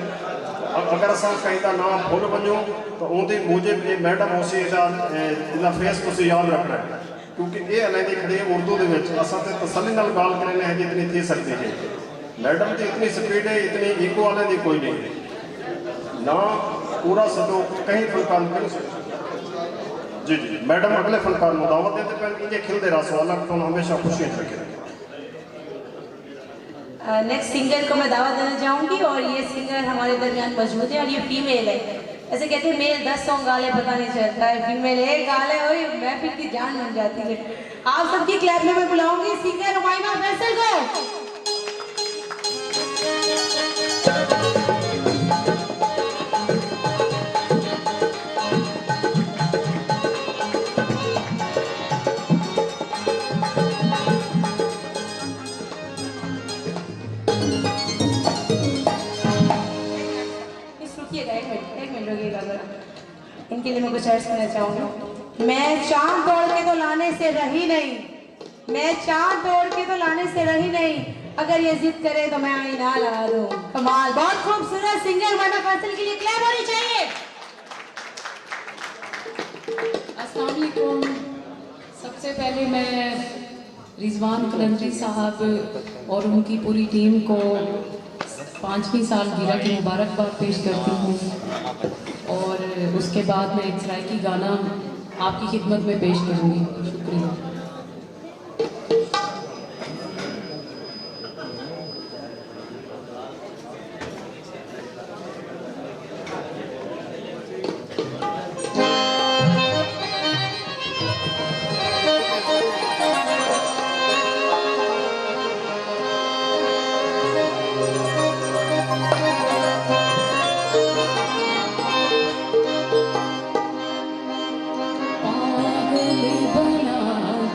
अगर असा कहीं का नाम भूल वजो तो उनके मूजिब ये मैडम उसी इला फेस तुम याद रखना है, क्योंकि ये अलहदी खड़ी है उर्दू के असा तो तसली नाल गाल करने है जितनी थी सकती है। मैडम की इतनी स्पीड है, इतनी ईगो वाले की कोई नहीं है ना, पूरा सदो कहीं फनकार कर जी जी। मैडम अगले फनकार मुदावत देते पहले इन्हें खिलते रहो, अल्लाह तो हमेशा खुशी रखे। नेक्स्ट सिंगर को मैं दावत देना चाहूँगी और ये सिंगर हमारे दरमियान मौजूद है और ये फीमेल है। ऐसे कहते हैं मेल 10 सॉन्ग गाले पता नहीं चलता है, फीमेल एक गाले वही महफिल की जान बन जाती है। आप सबकी क्लैप में मैं बुलाऊंगी सिंगर हुमायमा फैसल को। इनके लिए मैं कुछ अर्ज करना चाहूँगी। मैं चांद तोड़ के तो लाने से रही नहीं, मैं चांद तोड़ के तो लाने से रही नहीं, अगर ये जिद करे तो मैं आईना लगा दूँ। कमाल, बहुत खूबसूरत सिंगर हुमायमा फैसल के लिए क्लैप होनी चाहिए। अस्सलाम वालेकुम। सबसे पहले मैं रिजवान कलंदरी साहब और उनकी पूरी टीम को 5वीं सालगिरह की मुबारकबाद पेश करती हूँ और उसके बाद मैं एक सराइकी गाना आपकी खिदमत में पेश करूँगी। शुक्रिया। पागल बना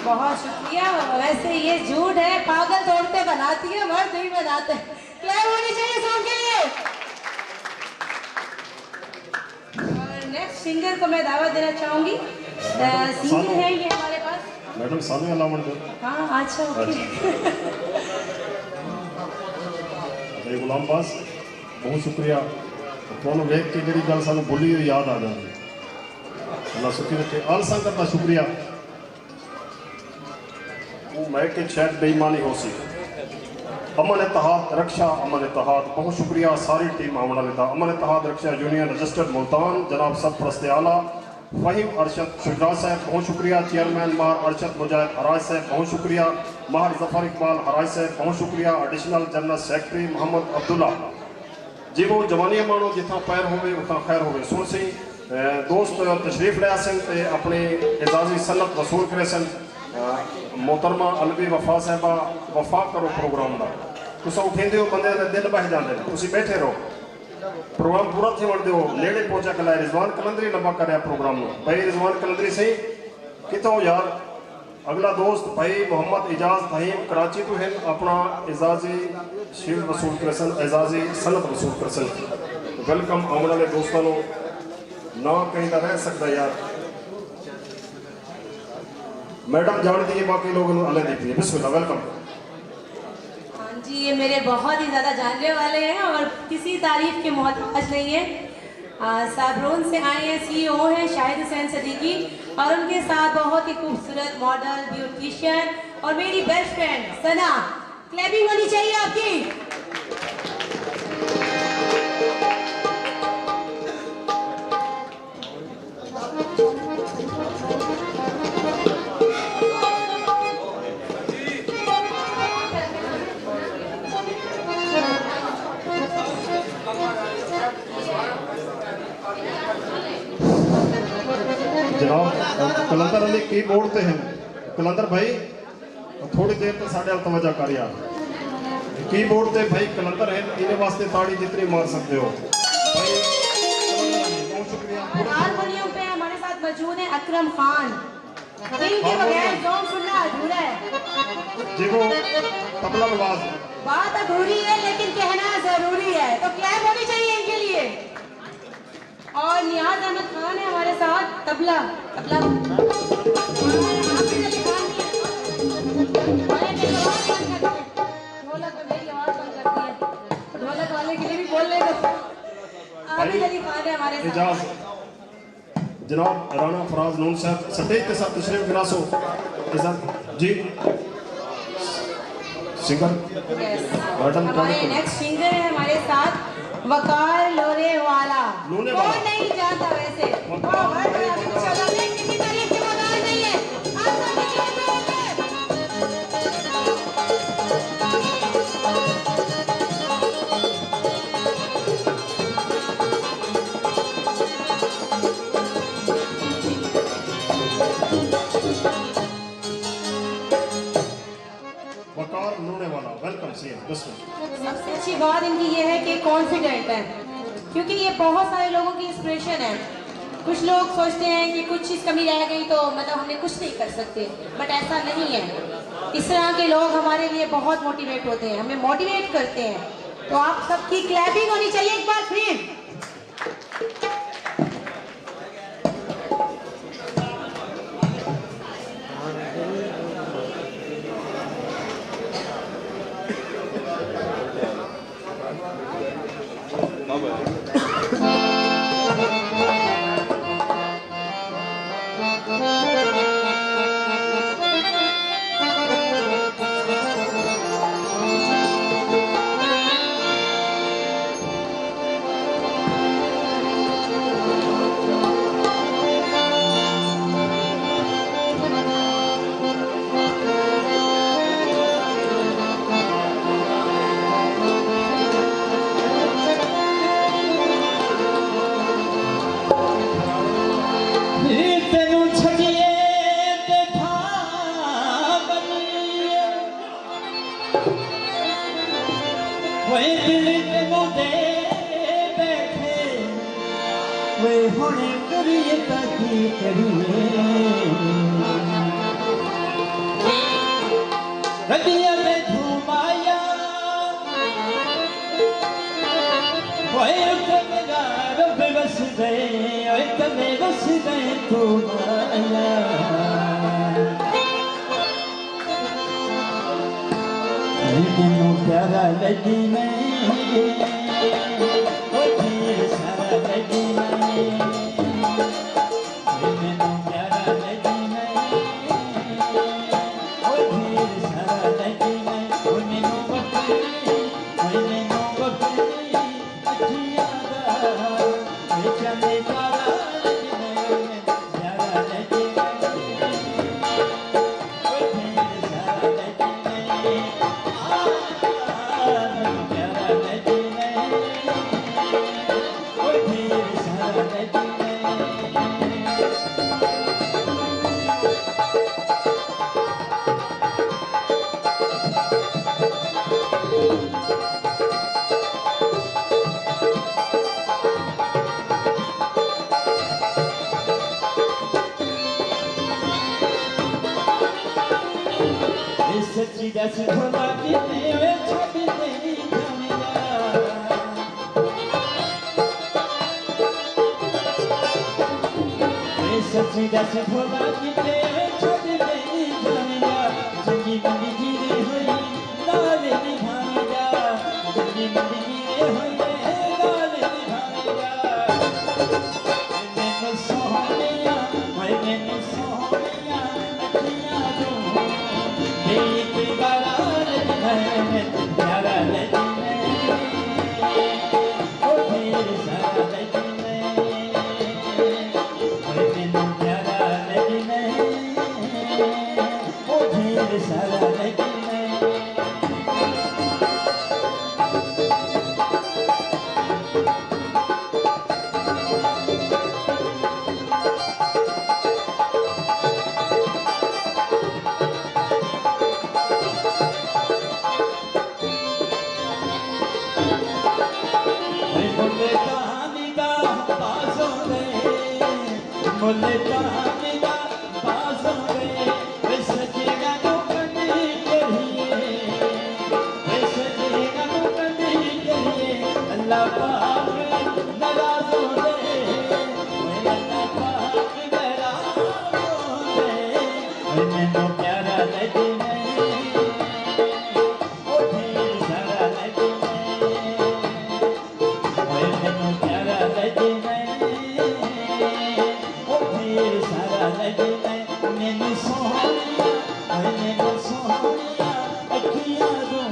बहुत शुक्रिया। वैसे ये झूठ है, पागल तो औरतें बनाती है, मर्द नहीं बनाते। क्लैप होनी चाहिए सॉन्ग के लिए। और नेक्स्ट सिंगर को मैं दावत देना चाहूंगी। सिंगर है ये हमारे पास मैडम सानू अलामत दो। हाँ अच्छा ओके। अरे गुलाम बास बहुत शुक्रिया। ਤੁਹਾਨੂੰ ਵੇਖ ਕੇ ਜਿਹੜੀ ਗੱਲ ਸਾਨੂੰ ਭੁੱਲੀ ਹੋਈ याद आ जाती है। अल्लाह सुखी रखे। आल संगत का शुक्रिया। वो मैं कि शायद बेईमानी हो सी। अमन इत्तेहाद रक्षा अमन इत्तेहाद बहुत शुक्रिया सारी टीम आने वाले था। अमन इत्तेहाद रक्षा यूनियन रजिस्टर्ड मुल्तान जनाब सरपरस्त आला फ़हीम अरशद शुजा साहब बहुत शुक्रिया। चेयरमैन मार अरशद मुजाहिद हराज साहब बहुत शुक्रिया। माहर जफर इकबाल हराज साहब बहुत शुक्रिया। Additional general secretary Mohammad Abdullah ji वो जवानी मानो जितना पैर होवे उतना खैर होवे। सुन सी दोस्त तशरीफ लिया सन ते अपने एजाजी सनत वसूल करे सन। मोहतरमा अलवी वफा साहबा वफा करो प्रोग्राम का तुस उठेंदे हो बंदे दे दिल बह जाते हैं। तुम बैठे रहो प्रोग्राम पूरा थे वड़ते हो नेड़े पहुंचा कला रिजवान कलंदरी लंबा कर प्रोग्राम भाई रिजवान कलंदरी सही कितों यार। अगला दोस्त भाई मोहम्मद इजाज तहीम कराची तो है अपना एजाजी शील्ड वसूल करसन एजाजी सनत वसूल करसन। वेलकम आने वाले दोस्तों ना कहीं का रह सकता यार। मैडम जानती है बाकी लोगों ने अलग देती है। बिस्मिल्लाह वेलकम। हाँ जी ये मेरे बहुत ही ज़्यादा जानने वाले हैं और किसी तारीफ के मोहताज नहीं है। साबरून से आए हैं, CEO हैं शाहिद हुसैन सदीकी और उनके साथ बहुत ही खूबसूरत मॉडल ब्यूटिशियन और मेरी बेस्ट फ्रेंड सना। क्लैपिंग होनी चाहिए आपकी। जनाब कलंदर अली की बोर्ड पे हैं। कलंदर भाई थोड़ी देर तो साढ़े तवज्जो कर यार। की बोर्ड पे भाई कलंदर है इन्हें वास्ते ताड़ी जितनी मार सकते हो भाई। हारमोनियम पे हमारे साथ मौजूद है अकरम खान। इनके बगैर सॉन्ग सुनना अधूरा है। देखो तबला नवाज बात अधूरी है लेकिन कहना जरूरी है तो क्लैप होनी चाहिए इनके लिए। और नियाज अहमद खान है हमारे साथ तबला तबला। ढोलक वाले के लिए भी बोल ले दो। आबिद अली खान है हमारे साथ। जनाब राना फराज नून साहब स्टेज के साथ तशरीफ गिरासो जी सिंगर मैडम। हमारे नेक्स्ट सिंगर है हमारे साथ वकार लोरे वाला। कौन नहीं जानता वैसे किसी तारीफ के मोहताज नहीं है। वकार लोरे वाला वेलकम सी। सबसे अच्छी बात इनकी ये है कि कॉन्फिडेंट है क्योंकि ये बहुत सारे लोगों की इंस्पिरेशन है। कुछ लोग सोचते हैं कि कुछ चीज़ कमी रह गई तो मतलब हमने कुछ नहीं कर सकते बट ऐसा नहीं है। इस तरह के लोग हमारे लिए बहुत मोटिवेट होते हैं, हमें मोटिवेट करते हैं। तो आप सबकी क्लैपिंग होनी चाहिए एक बार फिर। प्यारा लगी नहीं सारा लगी नहीं प्यारा लगी नहीं सारा लगी नहीं अखियां चले प्यारा सच्ची दस भोला कितने वे छप तेरी जमिया सच्ची दस भोला कितने वे छप तेरी जमिया जिंदगी मंदी जीरे हुई लाले निभाने जा जिंदगी मंदी जीरे हुई लाले निभाने जा मैंने सोनिया मैंने सोनिया अखियां जो प्यारा लगी सारा लगी बोले कहानी का बाजों गए वैसे जीना तो करनी चाहिए वैसे जीना तो करनी चाहिए अल्लाह पाक नाराज हो गए अल्लाह पाक नाराज हो गए मैंने प्यारा लगी नहीं ओ ढेर सारा लगी नहीं मैंने प्यारा लगी नहीं सारा लगे मैंने सोनिया अखियां रो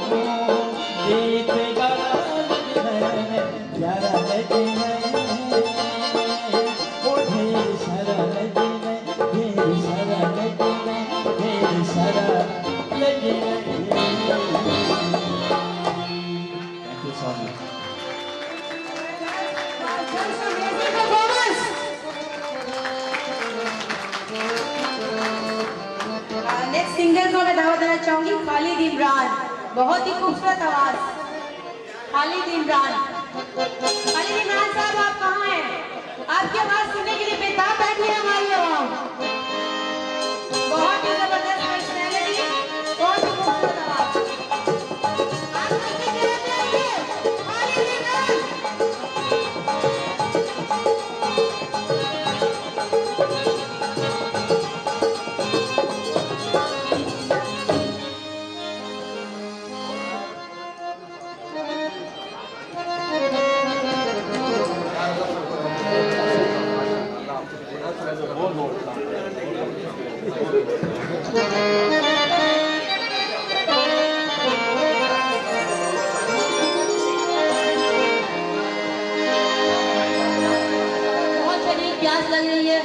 देख गारा लगे प्यारा लगे ओ ढेर सारा लगे ढेर सारा लगे ढेर सारा लगे thank you so much next singer को मैं दावत देना चाहूंगी खालिद इमरान बहुत ही खूबसूरत आवाज खालिद इमरान साहब आप कहाँ हैं आपकी आवाज सुनने के लिए बेताब बैठी है हमारी आवाम बहुत ही जबरदस्त पर्सनैलिटी बहुत ही खूबसूरत आवाज आप सबकी तरफ जाइए खालिद इमरान प्यास लग रही है,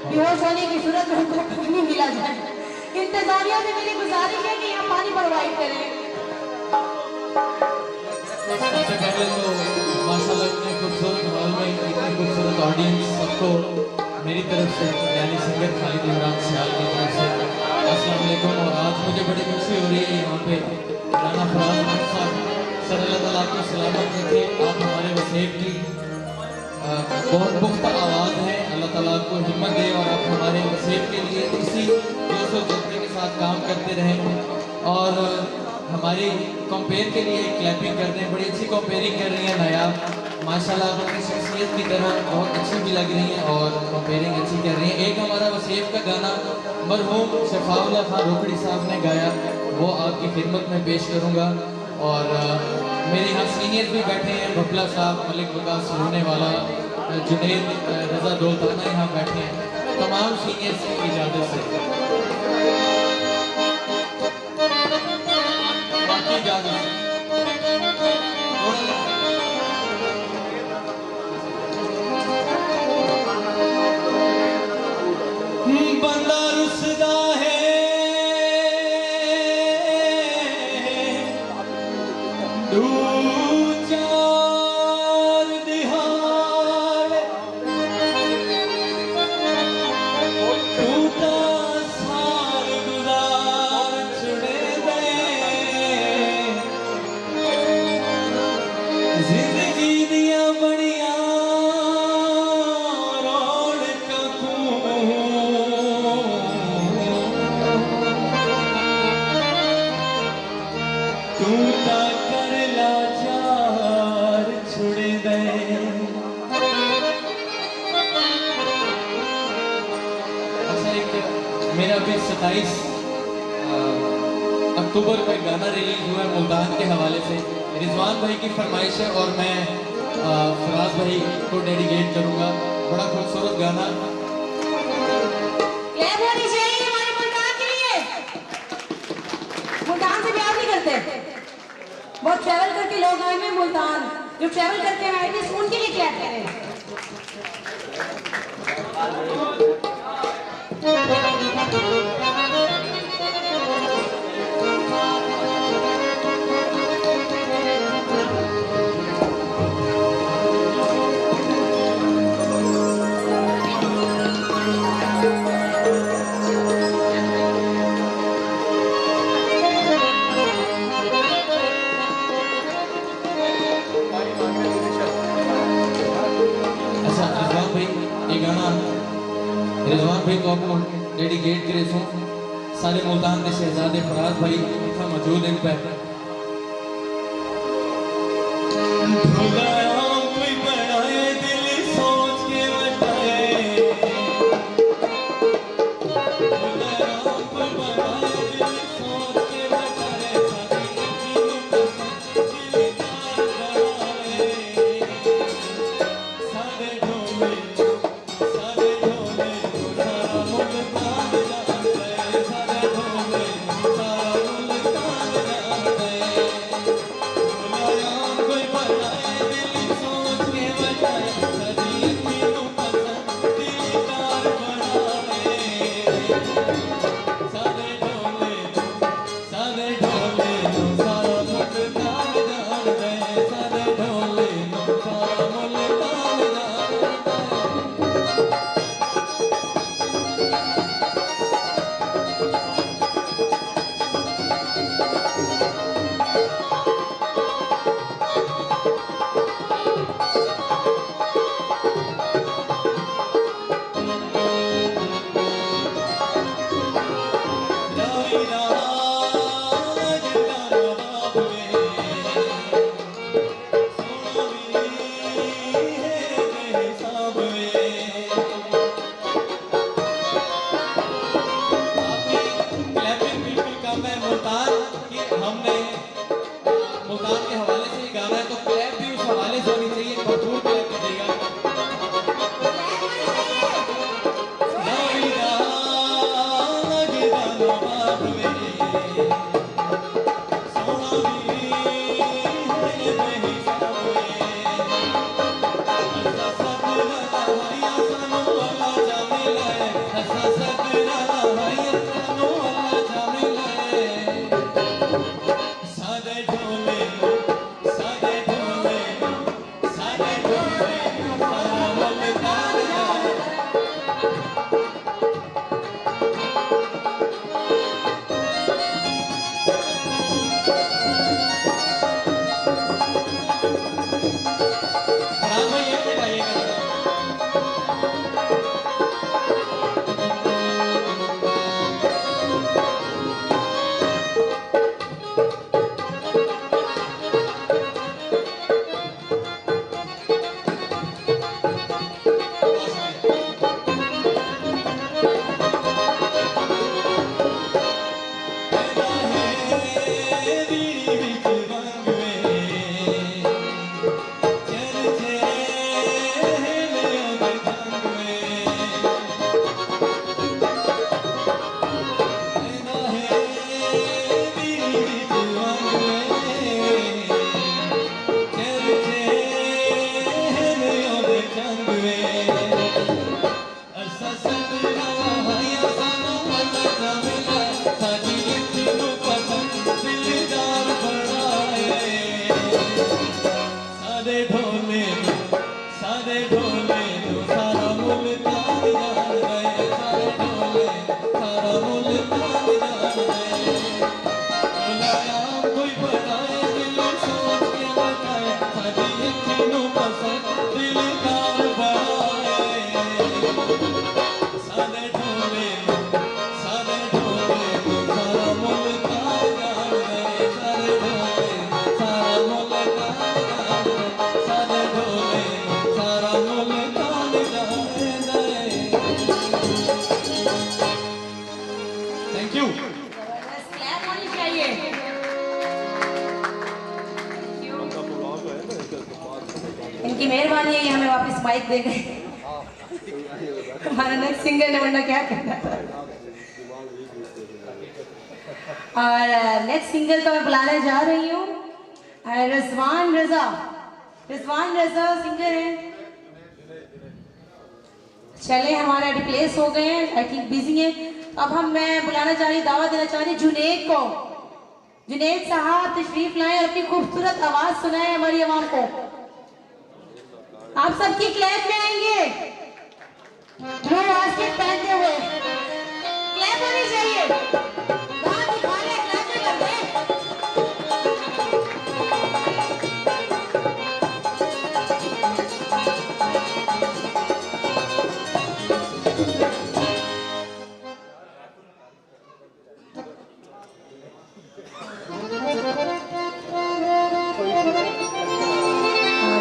बेहोश होने की सूरत में हमको पानी मिला जाए। इंतजामिया से मेरी गुजारिश है कि यहाँ पानी प्रोवाइड करें। सबसे पहले तो माशाल्लाह इतने खूबसूरत हॉल में इतनी खूबसूरत ऑडियंस सबको मेरी तरफ से यानी सिंगर खालिद इमरान सियाल की तरफ से अस्सलाम वालेकुम। और आज मुझे बड़ी खुशी हो रही है यहाँ पे राना फराज अहमद साहब सर अल्लाह ताला आपको सलामत रखे। आप हमारे वसेब की बहुत पुख्ता आवाज़ है, अल्लाह ताला आपको हिम्मत दे और आप हमारे वसेब के लिए इसी जोश और जज्बे के साथ काम करते रहें। और हमारी कंपेयर के लिए क्लैपिंग कर रहे हैं, बड़ी अच्छी कंपेयरिंग कर रही हैं नायाब माशाल्लाह, आप अपनी शख्सियत की तरह बहुत अच्छी भी लग रही हैं और कंपेयरिंग अच्छी कर रही हैं। एक हमारा वसेब का गाना मरहूम शफाउल्लाह खान रोकड़ी साहब ने गाया, वो आपकी खिदमत में पेश करूँगा। और मेरे यहाँ सीनियर भी बैठे हैं, भपला साहब, मलिक वकास रोने वाला, जुनेद, रजा दौलताना यहाँ बैठे हैं, तमाम सीनियर्स की इजाज़त से बाकी इजाज़त से बंदा रुसदा है दू चार दिहाड़ टूटा साल गुजार छुड़े गए जिंदगी दिया बड़िया मेरा भी 27 अक्टूबर को एक गाना रिलीज हुआ है मुल्तान के हवाले से, रिजवान भाई की फरमाइश है और मैं फराज भाई को डेडिकेट करूंगा। बड़ा खूबसूरत गाना होनी चाहिए हमारे मुल्तान के लिए। मुल्तान से प्यार नहीं करते, बहुत ट्रैवल करके लोग आए हैं मुल्तान, जो ट्रैवल करके आए थे उनके लिए क्या करें। रिजवान भाई को आपको डेडिकेट करे सो सारे मुल्तान के शहजादे फराज भाई इतना मौजूद इन पे ढोले सारे ढोले सारा मुल्तान जान गए सारे ढोले सारा मुल्तान जान गए बुलाया कोई बताए दिल सोच के बताए सारी अखियों पसंद दिल कार बनाए सारे ढोले सारा मुल्तान जान गए सारे ढोले सारा मुल्तान जान गए सारे ढोले सारा मुल्तान जान गए। Thank you. क्लैप होनी चाहिए। इनकी मेहरबानी है ये हमें वापस माइक दे गए। हमारा नेक्स्ट सिंगर ने वरना क्या कहना था। और नेक्स्ट सिंगर को मैं बुलाने जा रही हूँ रिजवान रजा। रिजवान रजा सिंगर है। चले हमारे रिप्लेस हो गए हैं, आई थिंक बिजी हैं। अब मैं बुलाना चाह रही, दावा देना चाह रही जुनैद को। जुनैद साहब तशरीफ लाएं और अपनी खूबसूरत आवाज सुनाएं हमारी आवाम को। आप सबकी क्लैप में आएंगे ब्लू आस्केट पहनते हुए। क्लैप होनी चाहिए। कहाँ दिखा रहे हैं? क्लैप नहीं कर रहे।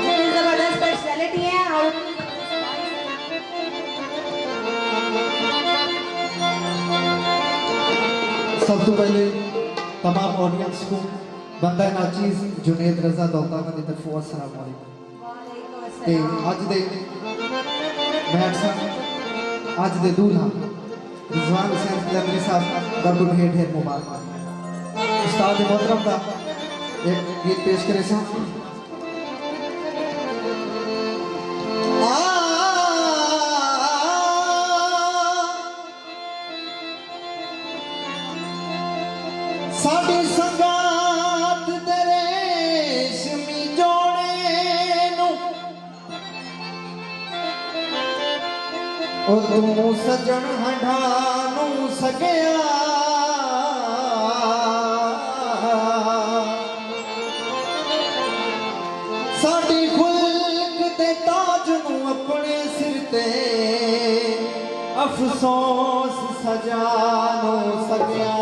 जितनी जबरदस्त पर्सनैलिटी है और सब तो पहले तमाम ऑडियंस को बंदा नाचीज जुनैद रजा दौलताना की तरफ अस्सलाम वालेकुम। ते अज दे मैट साहब अज दे दूल्हा रिजवान हुसैन कलंदरी साहब दा ढेर ढेर मुबारक। उस्ताद मोहतरम दा एक गीत पेश करे सा। साडी संगात तेरे रेशमी जोड़े नू ओ तू सजन हंढानू सकिया साडी खुल्क ते ताज नू अपने सिर ते अफसोस सजानू सकिया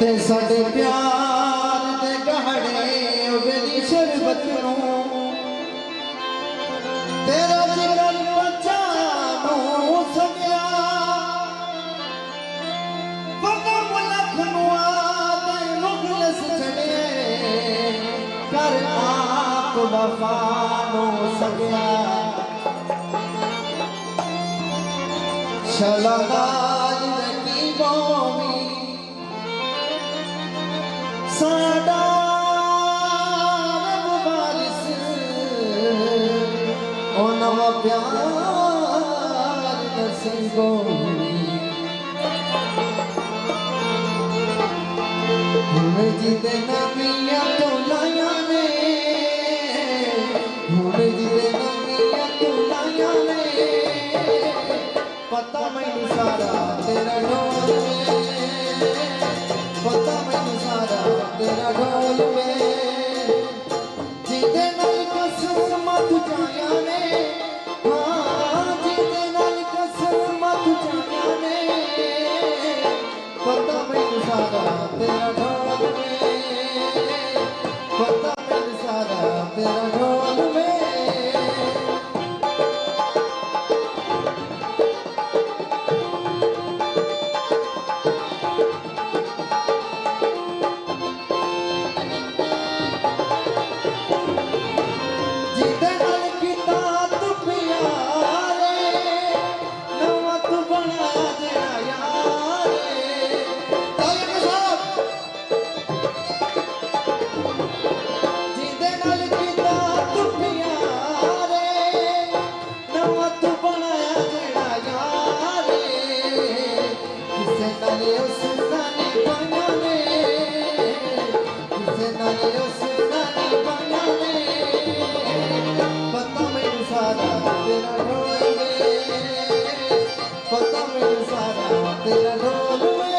ते साडे प्यार दे गहड़े वेली शरबत नू तेरा जिगर पहचानू सकिया पकम लखनुआ ते मुगलस छड़े कर आप वफानू सकिया शलागाज की बोमी साडा रब वारिस ओ नवा प्यार नसीबो हुणे जीते नमिया तो लाया ने हुणे जीते नमिया तो लाया ने पता मैनू सारा तेरा ढोल में पता मैनू सारा तेरा ढोल में जीते नाल कसम मत जाया ने हाँ जीते नाल कसम मत जाया ने पता मैनू सारा तेरा ढोल में पता मैनू सारा तेरा ढोल में नाले रसना नी पाया ने पता मैनू सारा तेरा ढोल में पता मैनू सारा तेरा ढोल में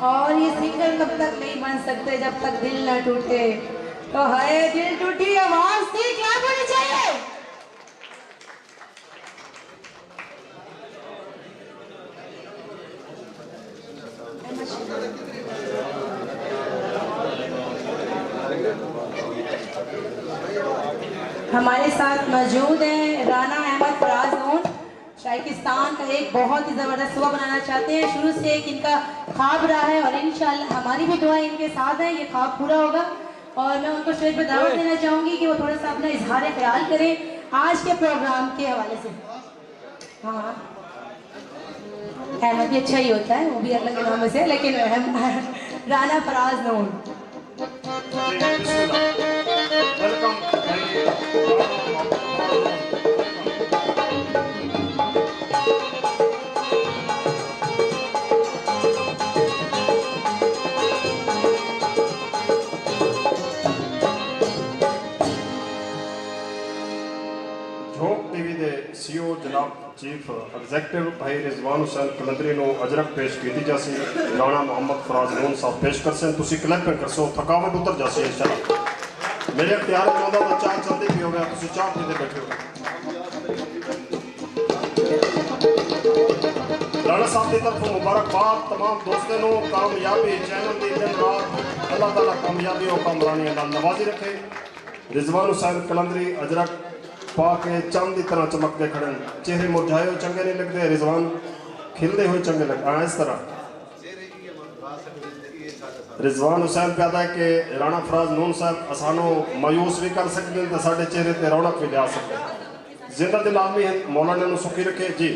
और ये सिंगर तब तक नहीं बन सकते जब तक दिल न टूटे। तो है दिल टूटी आवाज थी, क्या होनी चाहिए? हमारे साथ मौजूद हैं राना अहमद फराज नून, शाइकिस्तान का एक बहुत ही ज़बरदस्त सुबह बनाना चाहते हैं। शुरू से एक इनका ख्वाब रहा है और इंशाल्लाह हमारी भी दुआ इनके साथ है, ये ख्वाब पूरा होगा। और मैं उनको स्टेज पर दावत देना चाहूँगी कि वो थोड़ा सा अपना इजहार ख्याल करें आज के प्रोग्राम के हवाले से। हाँ, अहमद भी अच्छा ही होता है, वो भी अलग के नाम से, लेकिन राना फराज नून। सीओ जनाब चीफ एग्जैक्टिव भाई रिजवान हुसैन कलंदरी ਨੂੰ अजरक पेश की जासी। राणा मोहम्मद फराज नून साहब पेश कर सन, तुसी क्लैप कर सो, थकावट उतर जासी इंशाल्लाह। मेरे अख्तियार में होंदा तो चाह जल्दी भी हो गया, तुसी चाह पीते बैठे हो। राणा साहब की तरफ मुबारकबाद तमाम दोस्तों को, कामयाबी चैनल की दिन रात अल्लाह ताला कामयाबी और कामरानी नाल नवाजी रखे। रिजवान हुसैन कलंदरी अजरक पा के चांद की तरह चमकते खड़े, चेहरे मुरझाए हुए चंगे नहीं लगते, रिजवान खिलते हुए चंगे लगते। इस तरह रिजवान हुसैन प्यादा है कि राणा फराज नून साहब असानों मायूस भी कर सकते हैं तो साढ़े चेहरे पर रौनक भी लिया सकते हैं। जिंदा दिल आदमी है, मौलाना ने सुखी रखे जी।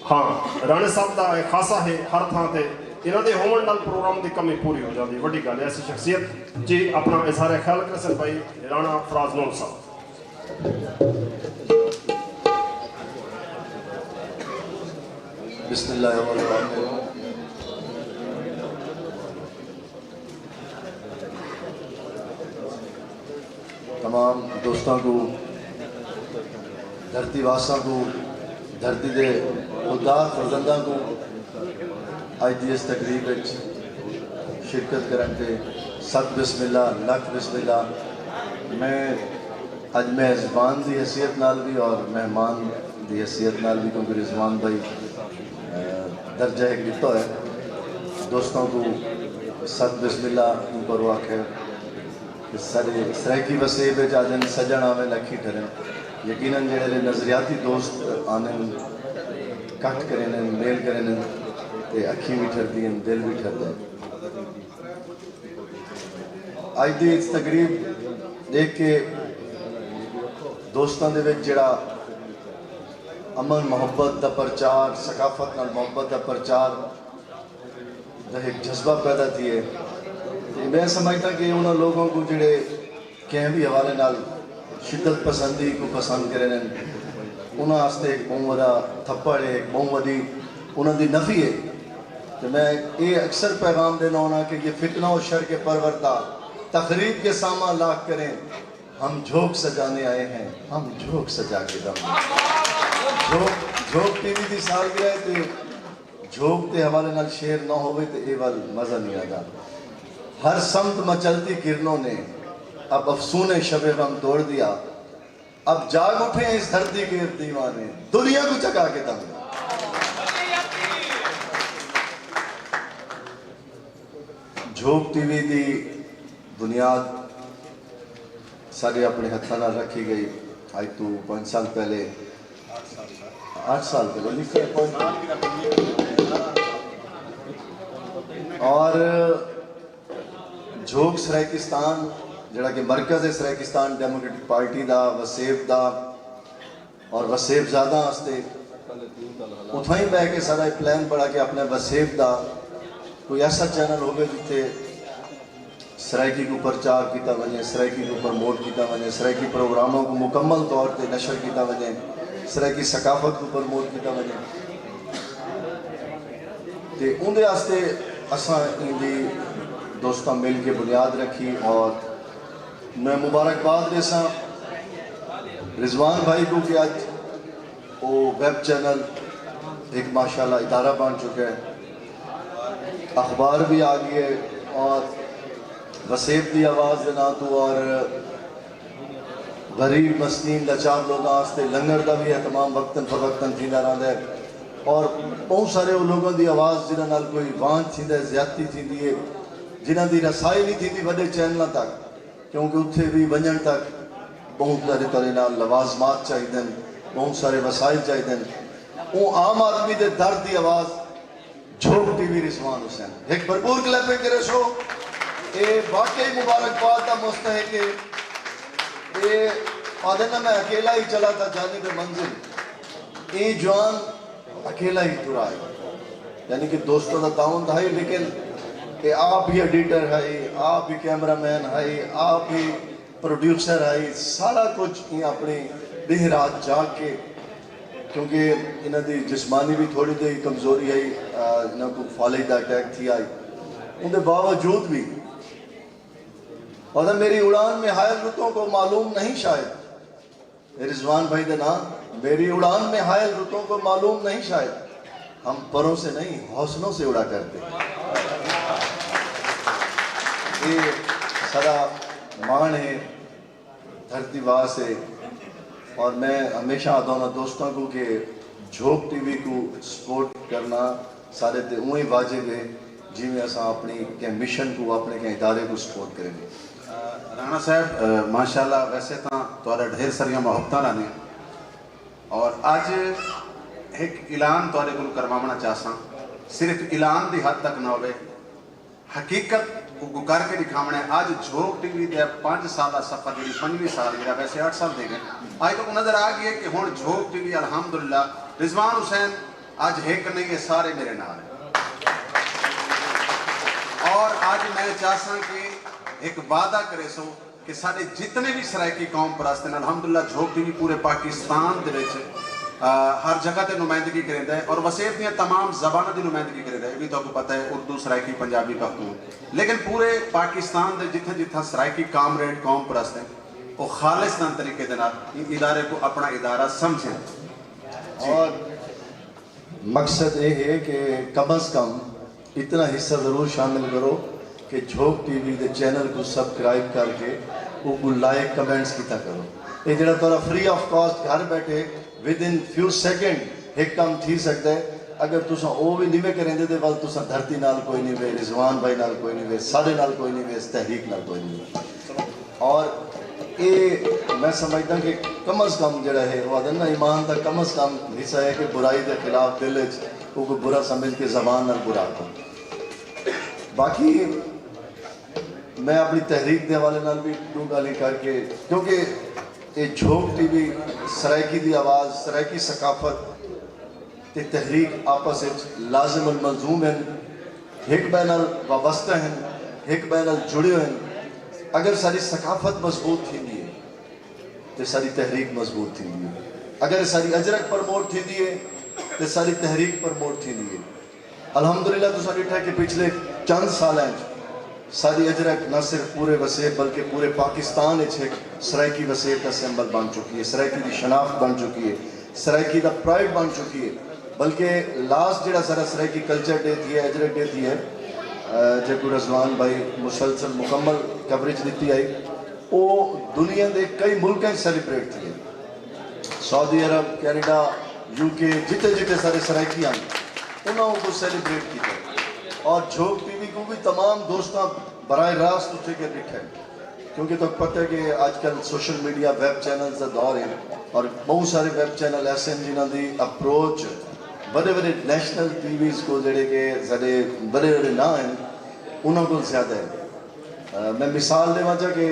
हाँ, राणे साहब का एक खासा है, हर थां ते इन्हों के होवन नाल प्रोग्राम की कमी पूरी हो जाती, वड्डी गल है। ऐसी शख्सियत जी अपना इजहार ख्याल कर सन भाई राणा फराज नून साहब। बिस्मिल्लाहिर्रहमानिर्रहीम। तमाम दोस्तों को, धरती वासा को, धरती के खुददार फरजंदा को आज की इस तकरीब शिरकत करने सत बिस्मिल्ला लख बिस्मिल्ला। मैं अज मेज़बान की हैसियत नाल भी और मेहमान की हैसियत नाल भी, क्योंकि रिजवान भाई दर्जा एक दिता है दोस्तों को सत बिस्मिल्लाह पर आखे सारे सराइकी वसेब आदन सजन आवे लखी ठरन। यकीनन जेड़े नजरियाती दोस्त आने कट करें मेल करें ते अखी भी ठरदी दिल भी ठरदा है। अज की इस तकरीब देख के दोस्तों के जड़ा अमन मोहब्बत का प्रचार, सकाफत नाल मोहब्बत का प्रचार का एक जज्बा पैदा किए, तो मैं समझता कि उन्होंने लोगों को जोड़े कहीं भी हवाले नाल शिद्दत पसंदी को पसंद करें उन्होंने एक बहुत बड़ा थप्पड़ है, एक बहुत बड़ी उन्होंने नफ़ी है। तो मैं ये अक्सर पैगाम देना होना कि ये फितना और शर के परवरता तकरीब के सामान लाख करें, हम झोंक सजाने आए हैं, हम झोंक सजा के दम झोंक टीवी की सालगिरह तो झोंक के हवाले नाल शेर ना हो तो ये वाल मज़ा नहीं आता। हर समत मचलती किरणों ने अब अफसूने शबे गम तोड़ दिया, अब जाग उठे हैं इस धरती के दीवाने, दुनिया को जगा के दम। झोंक टीवी की बुनियाद सारे अपने हथा नाल रखी गई आज तो 5 साल पहले, 8 साल पहले लिखा और झोंक सराइकिस्तान जड़ा कि मरकज है सराइकिस्तान डेमोक्रेटिक पार्टी का वसेब का और वसेब ज़्यादा आस्ते उतना ही बह के सारा प्लान पड़ा कि अपने वसेब का कोई ऐसा चैनल हो जिथे सराइकी को प्रचार किया वजे, सराइकी को प्रमोट किया वजे, सराइकी प्रोग्रामों को मुकम्मल तौर पर नशर किया वजे, सराइकी सकाफत को प्रमोट किया वजे। तो उनके वास्ते असा इनकी दोस्तों मिल के बुनियाद रखी और मैं मुबारकबाद देसा रिजवान भाई को कि आज वो वेब चैनल एक माशाल्लाह इदारा बन चुका है, अखबार भी आ गई है और वसेब की आवाज़ देना तो और गरीब मस्कीन लाचार लोगों वास्ते लंगर का भी एहतमाम वक्तन फवक्तन थींदा रहंदा है और बहुत सारे वो लोगों की आवाज़ जिन्हां नाल कोई वांझ थींदा है, ज़्यादती थींदी है, जिन्हां दी रसाई नहीं थींदी वड्डे चैनलों तक, क्योंकि उत्थे भी वजन तक बहुत सारे तरह नाल लवाजमात चाहिए, बहुत सारे वसाइल चाहिए। वो आम आदमी के दर्द की आवाज़ झोंक टीवी रिजवान हुसैन, एक भरपूर क्लैपिंग करे सो ये वाकई मुबारकबाद का मुस्तहिक है। ये आदे ना मैं अकेला ही चला था जाने पे मंजिल, ये जवान अकेला ही तुरा है, यानी कि दोस्तों का ताउन था ही, लेकिन ये आप ही एडिटर है, आप ही कैमरामैन है, आप ही प्रोड्यूसर है, सारा कुछ ये अपनी दिन रात जाग के, क्योंकि इन्हों की जिस्मानी भी थोड़ी जी कमजोरी है, इन्हों को फालिज का अटैक थी आई, उनके बावजूद भी और मेरी उड़ान में हायल रुतों को मालूम नहीं शायद, रिजवान भाई का नाम, मेरी उड़ान में हायल रुतों को मालूम नहीं शायद, हम परों से नहीं हौसलों से उड़ा करते। ये सारा मान है धरती वाह से और मैं हमेशा दोनों दोस्तों को कि झोंक टीवी को सपोर्ट करना सारे ते उही वाजिब है जिमें असा अपनी के मिशन को अपने के इदारे को सपोर्ट करेंगे। राणा साहब माशाल्लाह वैसे तो ढेर सारिया मोहब्बत ने और अज एक ऐलान तुहाडे कोल करवाना चाहसा, सिर्फ ऐलान की हद तक ना हो, हकीकत को करके दिखावना है। अज झोंक टीवी के 5 साल का सफर जी 5वीं साल जरा वैसे 8 साल दे गए, अज तक नजर आ गई है कि हुण झोंक टीवी अलहमदुलिल्लाह रिजवान हुसैन अज एक नहीं है, सारे मेरे नाल है। और आज मैं चाहता कि एक वादा करे सो कि सारे जितने भी सराइकी कौम परस्त हैं अलहमदुलिल्लाह झोंक टीवी पूरे पाकिस्तान के हर जगह से नुमाइंदगी करेंदा है और वसेब दी तमाम जबानों की नुमाइंदगी करेंदा है। भी तो पता है उर्दू सराइकी पंजाबी पख्तून, लेकिन पूरे पाकिस्तान के जिथे जिथे सराइकी कामरेड कौम परस्त हैं वो खालिस्तान तरीके के इदारे को अपना इदारा समझें। और मकसद ये है कि कम अज़ कम इतना हिस्सा ज़रूर शामिल करो कि झोंक टीवी के चैनल को सब्सक्राइब करके वो लाइक कमेंट्स किया करो। ये जरा थोड़ा फ्री ऑफ कॉस्ट घर बैठे विद इन फ्यू सेकेंड एक काम थी सकता है। अगर तुसा वो भी नहीं करेंगे तो वाल तुसा धरती नाल कोई नहीं वे, रिजवान भाई नाल कोई नहीं वे, साढ़े नाल कोई नहीं वे, इस तहरीक नाल कोई नहीं वे। और ये मैं समझदा कि कम अज़ कम जड़ा है वो आदन ना ईमान का कम अज़ कम हिस्सा है कि बुराई के खिलाफ दिल को कोई बुरा समझ के जबान नाल बुरा को। बाकी मैं अपनी तहरीक के हवाले नाल भी दो गाली करके, क्योंकि ये झोंक टीवी सराइकी की आवाज़, सराइकी सकाफत ते तहरीक आपस लाजिम मलजूम हैं, एक बै नाल वाबस्ता हैं, एक बै नाल जुड़े हैं। अगर सारी सकाफत मजबूत थी तो सारी तहरीक मजबूत थी। अगर सारी अजरक प्रमोट थी तो सारी तहरीक प्रमोट थी। अल्हम्दुलिल्लाह तो सारी कि पिछले चंद साल सारी अजरक न सिर्फ पूरे वसेब बल्कि पूरे पाकिस्तान एक सराइकी वसेब का सिंबल बन चुकी है, सराइकी की शनाख्त बन चुकी है, सराइकी का प्राइड बन चुकी है। बल्कि लास्ट जरा सारा सराइकी कल्चर डे थी है, अजरक डे थी है, जो रिजवान भाई मुसलसल मुकम्मल कवरेज दी आई, वो दुनिया के कई मुल्कों सेलिब्रेट थी है। सऊदी अरब, कैनेडा, यूके, जिते जिते सारे सराइकी आए उन्होंने सेलिब्रेट किया। और झोंक टीवी को भी तमाम दोस्तों बराह रास्त उठे के लिखे, क्योंकि तो पता है कि आजकल सोशल मीडिया वेब चैनल का दौर है और बहुत सारे वेब चैनल ऐसे हैं जिन्हों की अप्रोच बड़े बड़े नेशनल टीवीज़ को जोड़े के सारे बड़े बड़े ना हैं उन्होंने ज़्यादा है। मैं मिसाल देवा चाह कि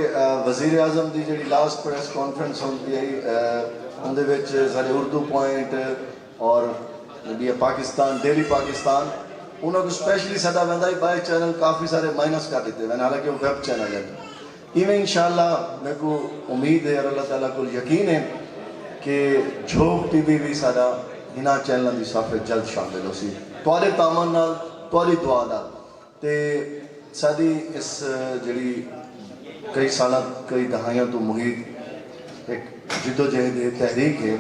वज़ीर आज़म की जी लास्ट प्रेस कॉन्फ्रेंस होती है उनके सारे उर्दू पॉइंट और पाकिस्तान डेली पाकिस्तान उन्होंने स्पेशली सदा वह बाय चैनल काफ़ी सारे माइनस कर देते हैं, हालांकि वो वेब चैनल है। इवें इंशाअल्लाह मेरे को उम्मीद है और अल्लाह ताला को यकीन है कि झोंक टीवी भी सारा इन्होंने चैनलों की साफे जल्द शामिल हो सी तुहाडे तामन नाल तुहाडी दुआ नाल ते साडी इस जिहड़ी कई साल कई दहाइयों तो मुहित एक जिदोजहद तहरीक है।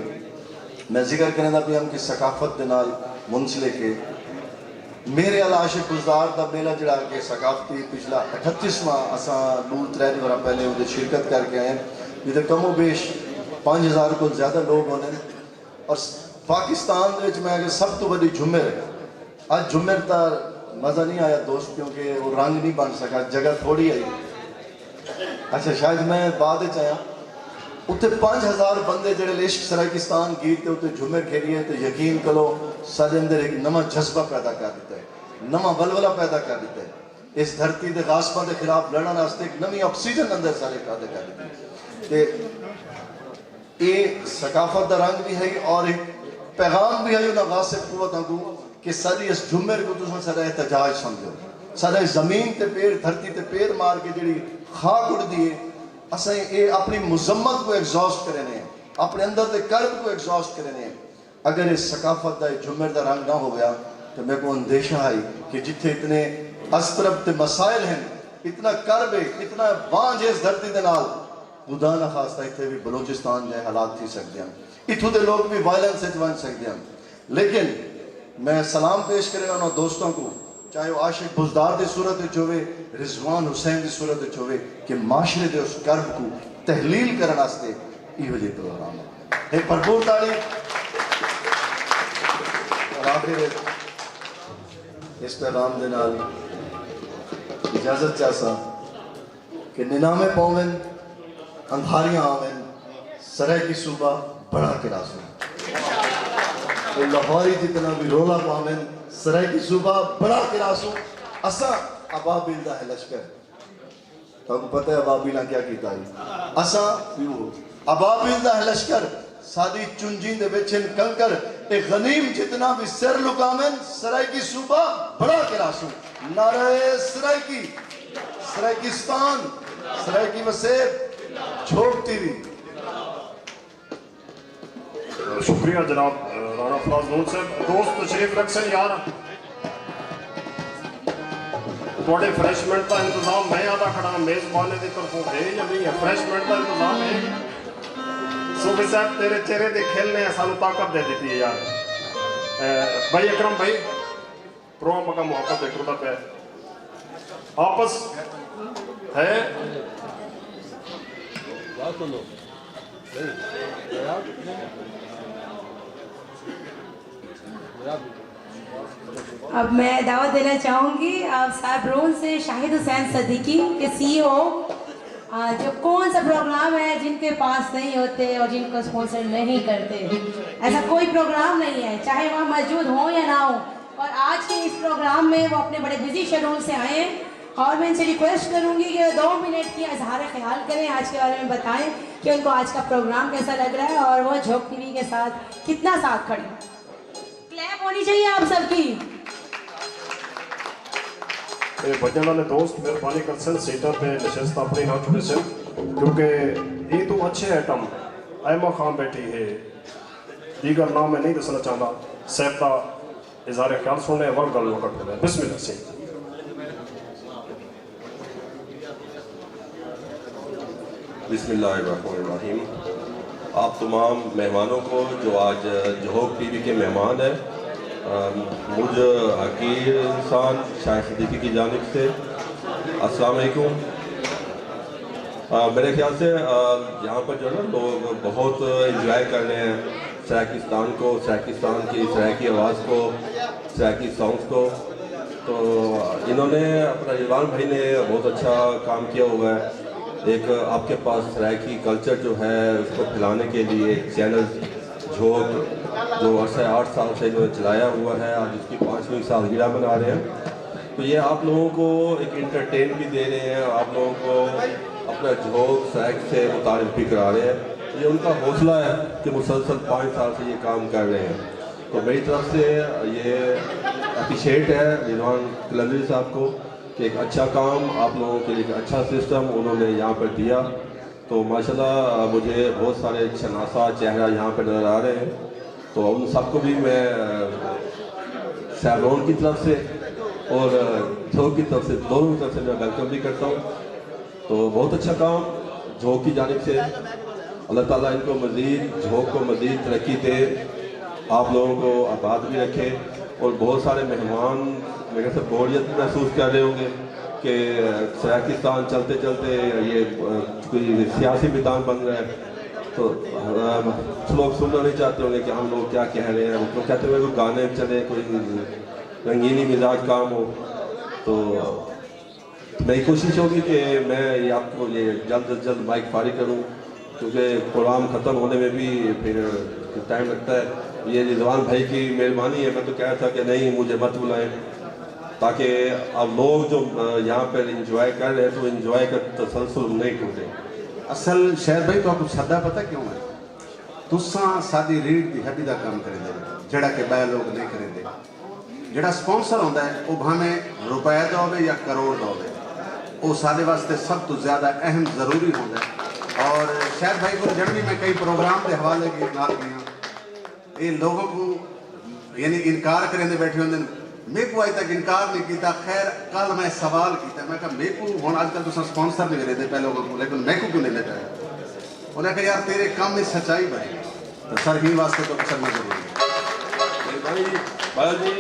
मैं जिक्र करना भी हम कि सकाफत के नाल मुंसलिक है। मेरे अल आशिक गुजार का मेला जड़ा के सकाफती पिछला 38वां असा 2-3 बार पहले वो शिरकत करके आए, जिसे कमो बेश 5000 को ज़्यादा लोग होने। और पाकिस्तान में सब तो बड़ी झुमर है। आज झुमर का मज़ा नहीं आया दोस्त, क्योंकि वो रंग नहीं बन सका, जगह थोड़ी आई। अच्छा शायद मैं बाद आया उत्थे 5000 बंदे जो इश्क सराइकिस्तान गीत के उत्ते झुमर खेलिए तो यकीन करो सारे अंदर एक नवा जज्बा पैदा कर दिता है, नवा बलवला पैदा कर दिता है। इस धरती के गासपा के खिलाफ लड़ने वास्ते एक नवी ऑक्सीजन अंदर सारे पैदा कर दी है। ये सकाफत का रंग भी है और एक पैगाम भी है उन्होंने गासिब कुवतों को कि सारी इस झुमर को तुम सारा एहतजाज समझो। सारा धरती ते पैर मार के जी खाक उड़ती है, असें ये अपनी मुजम्मत को एग्जॉस्ट करने, अपने अंदर के कर्ब को एग्जॉस्ट करने। अगर इस सकाफत का झुमर का रंग ना हो गया तो मेरे को अंदेशा है कि जिथे इतने असतरब के मसाइल हैं, इतना कर्ब है, इतना बांझ है इस धरती के नाल, खुदा ना खास्ता इतने भी बलोचिस्तान जै हालात थी सकते हैं, इतों के लोग भी वायलेंस बन सकते हैं। लेकिन मैं सलाम पेश करें उन्होंने दोस्तों को, चाहे वो आशिक बुजदार की सूरत होवे, रिजवान हुसैन की सूरत होवे, कि माशरे के उस कर्ब को तहलील करने वास्ते इहो जिहे प्रोग्राम है। एक भरपूर ताली। और आखिर इस पैगाम के नाल इजाजत चाहसा कि निनामे पौवन अंधारियां आवन, सराय की सूबा बड़ा के रासू, लाहौरी जितना भी रोला पावन, सराय की सूबा बड़ा के रासू। असा अबाबिल दा है लश्कर, तो पता है अबाबिल क्या किया है। असा अबाबिल दा है लश्कर, सादी चुंजी दे विच कंकर, एक गनीम जितना भी सिर लुकावन, सराय की सूबा बड़ा के रासू। नारे सराय की, सरायकिस्तान, सराय की वसेब, झोंक टीवी। शुक्रिया जनाब राणा फराज नूर साहब। दोस्त तशरीफ रखसन यार, थोड़े फ्रेशमेंट का इंतजाम मैं आदा खड़ा, मेजबाने की तरफों है या नहीं है? फ्रेशमेंट का इंतजाम है। सूफी साहब तेरे चेहरे के खेल ने सानू ताकत दे दी है यार। भाई अकरम भाई प्रोग्राम का मौका देखो पे आपस है अब मैं दावत देना चाहूँगी आप साहब से शाहिद हुसैन सदीकी के CEO, जो कौन सा प्रोग्राम है जिनके पास नहीं होते और जिनको स्पॉन्सर नहीं करते। ऐसा कोई प्रोग्राम नहीं है, चाहे वहाँ मौजूद हो या ना हो। और आज के इस प्रोग्राम में वो अपने बड़े बिजी शेड्यूल से आए हैं और मैं इनसे रिक्वेस्ट करूँगी कि 2 मिनट की इजहार ख्याल करें, आज के बारे में बताएं कि उनको आज का प्रोग्राम कैसा लग रहा है और वो झोंक टीवी के साथ कितना साथ खड़े। क्लैप होनी चाहिए आप सबकी। बचने वाले दोस्त मेहरबानी कर सन सीटा पे नशस्त अपनी ना चुके सन, क्योंकि ये तो अच्छे आइटम ऐमा खान बैठी है, दीगर नाम मैं नहीं दसना चाहता। सैफ का इजहार ख्याल सुनने वक्त गल वक्त है। बिस्मिल्लाह से बिस्मिल्लाहिर्रहमानिर्रहीम। आप तमाम मेहमानों को जो आज जोहक टीवी के मेहमान हैं, मुझ हकीर इंसान शाहिद सिद्दीकी की जानिब से अस्सलाम वालेकुम। मेरे ख्याल से यहाँ पर जो है ना लोग बहुत इंजॉय कर रहे हैं सराकिस्तान को, सराकिस्तान की सराकी आवाज़ को, सराकी सॉन्ग्स को। तो इन्होंने अपना रिजवान भाई ने बहुत अच्छा काम किया हुआ है। एक आपके पास सराकी कल्चर जो है उसको फैलाने के लिए एक चैनल झोंक जो अर्सा 8 साल से इन्होंने चलाया हुआ है, आज उसकी 5वीं सालगिरह मना रहे हैं। तो ये आप लोगों को एक इंटरटेन भी दे रहे हैं, आप लोगों को अपना झोंक सराक से मुतारिफ भी करा रहे हैं। ये उनका हौसला है कि मुसलसल 5 साल से ये काम कर रहे हैं। तो मेरी तरफ से ये अप्रिशिएट है रिजवान कलंदरी साहब को कि एक अच्छा काम आप लोगों के लिए, एक अच्छा सिस्टम उन्होंने यहाँ पर दिया। तो माशाल्लाह मुझे बहुत सारे शनासा चेहरा यहाँ पर नज़र आ रहे हैं। तो उन सबको भी मैं सैरोन की तरफ से और झोंक की तरफ से, दोनों की तरफ से मैं वेलकम भी करता हूँ। तो बहुत अच्छा काम झोंक की जानिब से। अल्लाह ताला इनको मज़ीद, झोंक को मज़ीद तरक्की दे, आप लोगों को आबाद भी रखे। और बहुत सारे मेहमान मेरे से बोरियत महसूस कर रहे होंगे कि सराकिस्तान चलते चलते ये कोई सियासी मैदान बन रहा है। तो लोग सुनना नहीं चाहते होंगे कि हम लोग क्या कह रहे हैं। वो कहते हुए कोई गाने चले, कोई रंगीनी मिजाज काम हो। तो मेरी कोशिश होगी कि मैं ये आपको ये जल्द से जल्द माइक फारिग करूं, क्योंकि प्रोग्राम ख़त्म होने में भी फिर टाइम लगता है। ये रिजवान भाई की मेहरबानी है। मैं तो कह रहा था कि नहीं मुझे मत बुलाएं, ताकि अब लोग जो यहाँ पर इंजॉय कर रहे हैं तो इंजॉय का तसलसल नहीं टूटे। असल शायद भाई तो आपको सदा पता क्यों है, तुसा सादी रीढ़ की हड्डी का काम करेंगे जड़ा कि बाहर लोग नहीं करेंगे। जड़ा स्पॉन्सर होता है वो भावें रुपए का हो या करोड़ का हो, वो सारे वास्ते सब तो ज़्यादा अहम ज़रूरी होता है। और शायद भाई को जब भी मैं कई प्रोग्राम के हवाले के नाल गया, ये लोगों को यानी इनकार करेंगे बैठे होंगे, मेरे को अज तक इनकार नहीं किया। खैर कल मैं सवाल किया, मैं कहा मेरे को हूँ आजकल तो स्पॉन्सर नहीं लेते पहले लोगों को, लेकिन मैं को क्यों नहीं लेता है। उन्हें कहा यार तेरे काम में सच्चाई बनी, तो सर ही वास्ते तो करना जरूरी है। भाई जी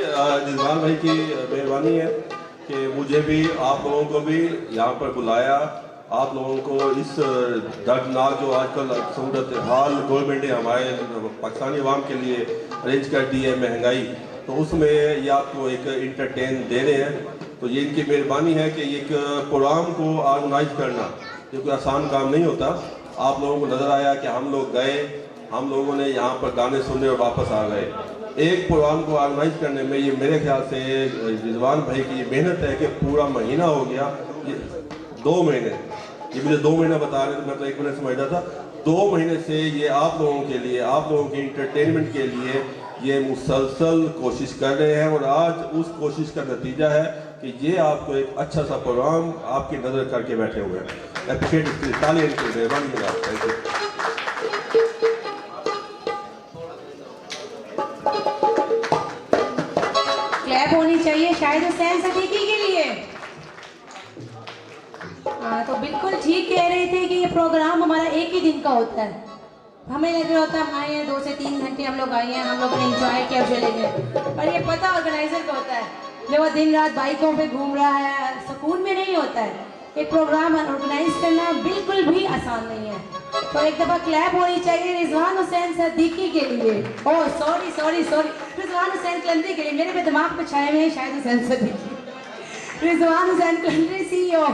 रिजवान भाई की मेहरबानी है कि मुझे भी आप लोगों को भी यहाँ पर बुलाया। आप लोगों को इस दर्दनाक जो आजकल सूरत हाल गवर्नमेंट ने हमारे पाकिस्तानी अवाम के लिए अरेंज कर दी है, महंगाई, तो उसमें ये आपको एक इंटरटेन दे रहे हैं। तो ये इनकी मेहरबानी है कि एक प्रोग्राम को ऑर्गेनाइज करना ये कोई आसान काम नहीं होता। आप लोगों को नज़र आया कि हम लोग गए, हम लोगों ने यहाँ पर गाने सुने और वापस आ गए। एक प्रोग्राम को ऑर्गेनाइज करने में ये मेरे ख्याल से रिजवान भाई की मेहनत है कि पूरा महीना हो गया, ये 2 महीने, ये मुझे 2 महीना बता रहे थे, मैं तो 1 महीने समझ रहा था। 2 महीने से ये आप लोगों के लिए, आप लोगों के इंटरटेनमेंट के लिए ये मुसलसल कोशिश कर रहे हैं। और आज उस कोशिश का नतीजा है कि ये आपको एक अच्छा सा प्रोग्राम आपकी नज़र करके बैठे हुए हैं। एप्रिशिएट इसकी तालियां इनकी मेहरबानी मिला। Thank you. क्लैप होनी चाहिए शाहिद हुसैन सदीकी के लिए। तो बिल्कुल ठीक कह रहे थे कि ये प्रोग्राम हमारा एक ही दिन का होता है। हमें लग रहा होता है हम आए हैं 2 से 3 घंटे हम लोग आए हैं, हम लोग ने इंजॉय किया चले गए, पर ये पता ऑर्गेनाइजर का होता है जो वो दिन रात बाइकों पे घूम रहा है, सुकून में नहीं होता है। एक प्रोग्राम ऑर्गेनाइज करना बिल्कुल भी आसान नहीं है। तो एक दफ़ा क्लैप होनी चाहिए रिजवान हुसैन सिद्दीकी के लिए। Oh sorry sorry sorry, Rizwan Hussain Qalandari के लिए। मेरे पे दिमाग पे छाए हुए हैं शायद हुसैन सिद्दीकी। रिजवान हुसैन कलंदरी CEO।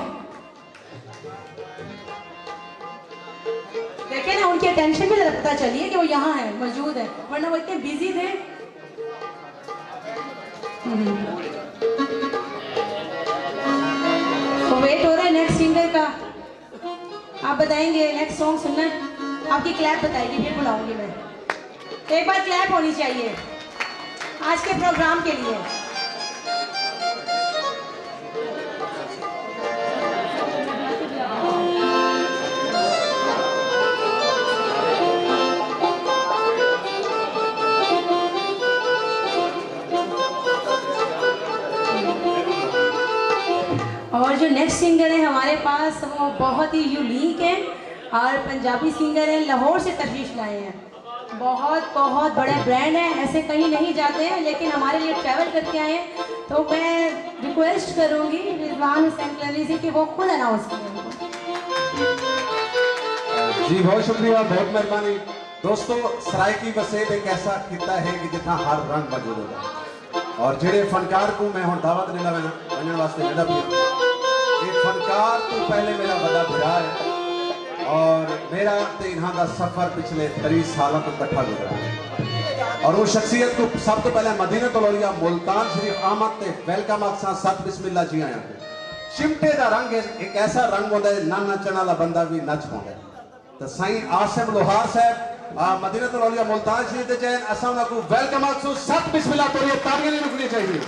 देखे ना उनकी अटेंशन भी जरा पता चलिए कि वो यहाँ है, मौजूद है, वरना वो इतने बिजी थे। तो वेट हो रहा है नेक्स्ट सिंगर का। आप बताएंगे नेक्स्ट सॉन्ग सुनना है, आपकी क्लैप बताएगी, फिर बुलाऊंगी मैं। एक बार क्लैप होनी चाहिए आज के प्रोग्राम के लिए। और जो नेक्स्ट सिंगर है हमारे पास वो बहुत ही यूनिक है और पंजाबी सिंगर है, लाहौर से तशरीफ लाए हैं। बहुत बहुत बड़े ब्रांड है, ऐसे कहीं नहीं जाते हैं लेकिन हमारे लिए ट्रैवल करके आए हैं। तो मैं रिक्वेस्ट करूंगी रिजवान हुसैन कलंदरी से कि वो खुद अनाउंस करें। जी बहुत शुक्रिया, बहुत मेहरबानी। दोस्तों सराइकी वसेब एक ऐसा खिता है कि जितना हर रंग मौजूद होगा और जेड़े फनकार को मैं हुण दावत देना वजन वास्ते वेंदा पिया। एक फनकार तो पहले मेरा बड़ा भरा है और मेरा ते इन्हां दा सफर पिछले 30 सालों तो कट्ठा गुजरा है। और वो शख्सियत को सब तो पहले मदीना तौलिया मुल्तान शरीफ आमद ते वेलकम अक्सा सत बिस्मिल्लाह जी आया। चिमटे दा रंग एक ऐसा रंग होता है ना नचण वाला बंदा भी नच पाउंदा। तो साईं आसिम लोहार साहब मदीना तौलिया मुल्तान शरीफ दे जैन असा उन्हां को वेलकम अक्सो सत बिस्मिल्लाह तौलिया तालियां नहीं रुकनी चाहिए।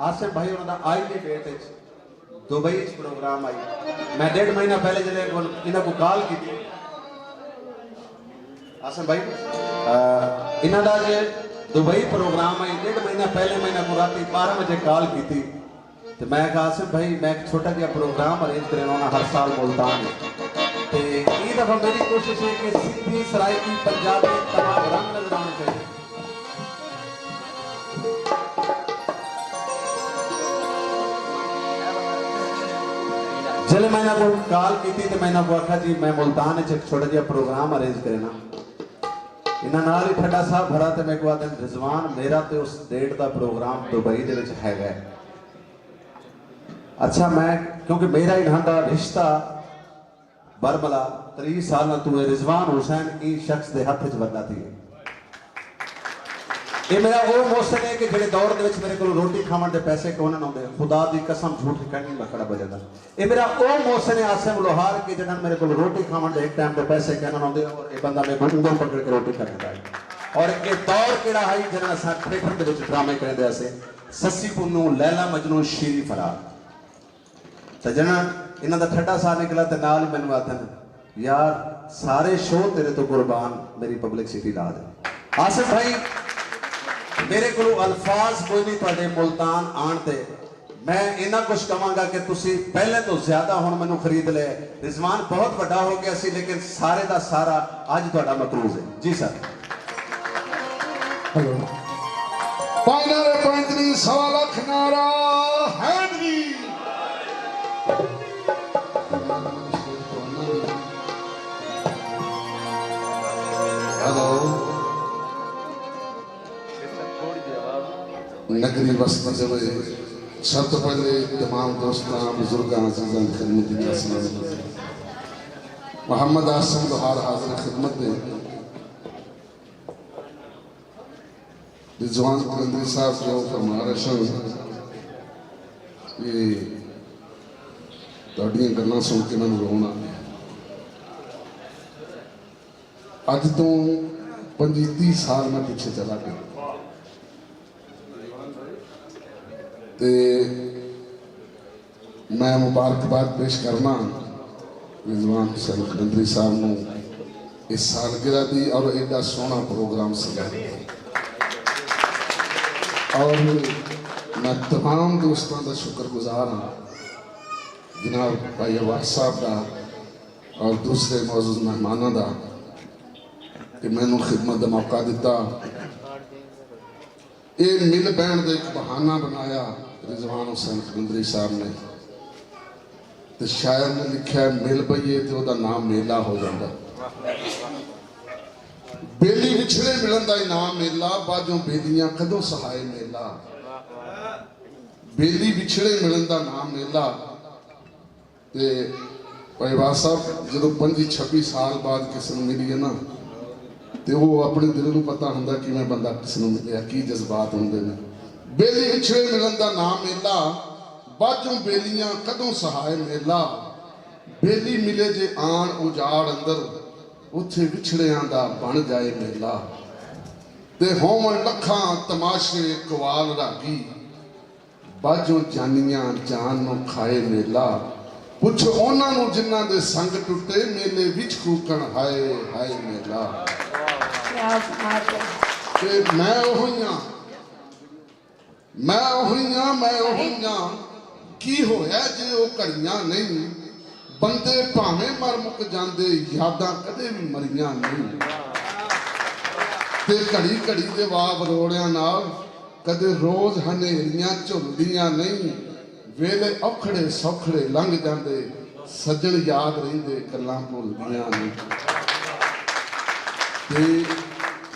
आसिफ भाई उन्होंने आज की डेट दुबई प्रोग्राम आई। मैं 1.5 महीना पहले जब इन्हों को कॉल की थी आसिफ भाई इन्हों का जो दुबई प्रोग्राम आई 1.5 महीना पहले मैं इन्हों को रात 12 बजे कॉल की थी। तो मैं कहा आसिफ भाई मैं एक छोटा जहा प्रोग्राम अरेंज करना हर साल मुल्तान तो ये दफा मेरी कोशिश है कि सिंधी सराइकी पंजाबी तमाम रंग नजर आने चाहिए। चले मैंने को कॉल की थी तो मैंने को आखा जी मैं मुल्तान एक छोटा जहा प्रोग्राम अरेंज करना इन्होंने नाल ही ठंडा साहब भरा तो मैं को आते रिजवान मेरा तो उस डेट का प्रोग्राम दुबई दे विच हैगा। अच्छा मैं क्योंकि मेरा इन्हां दा रिश्ता बरमला 30 साल तू रिजवान हुसैन की शख्स के हथ च वरना थी। ये मेरा वो मौसम है कि जेडे दौर दे विच मेरे को रोटी खावन दे पैसे कौन ना आउंदे खुदा दी कसम झूठ कहनी मैं खड़ा बजदा। ये मेरा वो मौसम है आसिम लोहार के जडन मेरे को रोटी खावन दे एक टाइम दे पैसे कहना ना आउंदे और ये बंदा मैं गुंगो पकड़ के रोटी खांदा है। और ये दौर केड़ा है जडन असा थिएटर दे विच ड्रामे करदे असे सस्सी पुन्नू लैला मजनू शीरी फरार ते जडन इन्हां दा ठड्डा सा निकला ते नाल ही मैनूं आखन यार सारे शो तेरे तो कुर्बान मेरी पब्लिसिटी ला दे। आसिफ भाई मेरे को अल्फाज कोई नहीं थोड़े मुल्तान आन ते मैं इन्ना कुछ कहांगा कि तुसी पहले तो ज्यादा हुण मैनूं खरीद ले। रिजवान बहुत बड़ा हो गया सी लेकिन सारे दा सारा अज तुहाडा मकरूज है। जी सर हेलो पाइनारे पैंतरी 1.25 लाख नारा हैंडी हेलो नगरी वस्त जवे सब तो पहले तमाम दोस्तों बुजुर्ग अजीज़ान खिदमत मोहम्मद आसिम लोहार हाजिर खिदमत में रिजवान कलंदरी साहब जो फरमा रहे ये तुहाडियां गल्लां सुन के मैं रोना अज तो 25-30 साल मैं पीछे चला गया। ते मैं मुबारकबाद पेश करना रिजवान हुसैन कलंदरी साहब नूं इस सालगिरह दी और एडा सोहना प्रोग्राम सजा और मैं तमाम दोस्तों का शुक्रगुजार हाँ जनाब भाई अवाज साहब का और दूसरे मौजूद मेहमानों का कि मैनू खिदमत का मौका दिता। ये मिल बैन का एक बहाना बनाया रिजवान हुसैन कलंदरी साहब ने, तो शायर ने लिखा मिल पईए तो वह नाम मेला हो जाता। बेली विछड़े मिलन का इनाम मेला, बाजों बेलियां कदों सहाय मेला। बेली विछड़े मिलन का नाम मेला। ते भाईवाल साहब जो 25-26 साल बाद किसी मिली है ना, तो वो अपने दिल को पता होंगे कि मैं बंदा किसी मिले की जज्बात होंगे ने। बेली विछड़े मिलन का नाम मेला, बाजों बेलियां कदों सहाय मेला। बेली मिले जे आन उजाड़ अंदर, उत्थे विछड़ियां दा बन जाए मेला। ते होवन लखां तमाशे कवाल रागी, बाजों जानियां जान नूं खाए मेला। पुछ उन्होंने जिन्हां दे संग टुटे, मेले विच कूकण हाय हाय मेला। ते मैं ओहियां की होया जे ओ घड़ियां नहीं, बंदे भावें मर मुक जांदे, यादां कदे भी मरियां नहीं। ते घड़ी घड़ी दे वाव रोड़ियां नाल, कदे रोज हनेरियां झुलदियां नहीं। वेले औखड़े सौखड़े लंघ जाते, सज्जन याद रहिंदे गल्लां भुलदियां नहीं। ते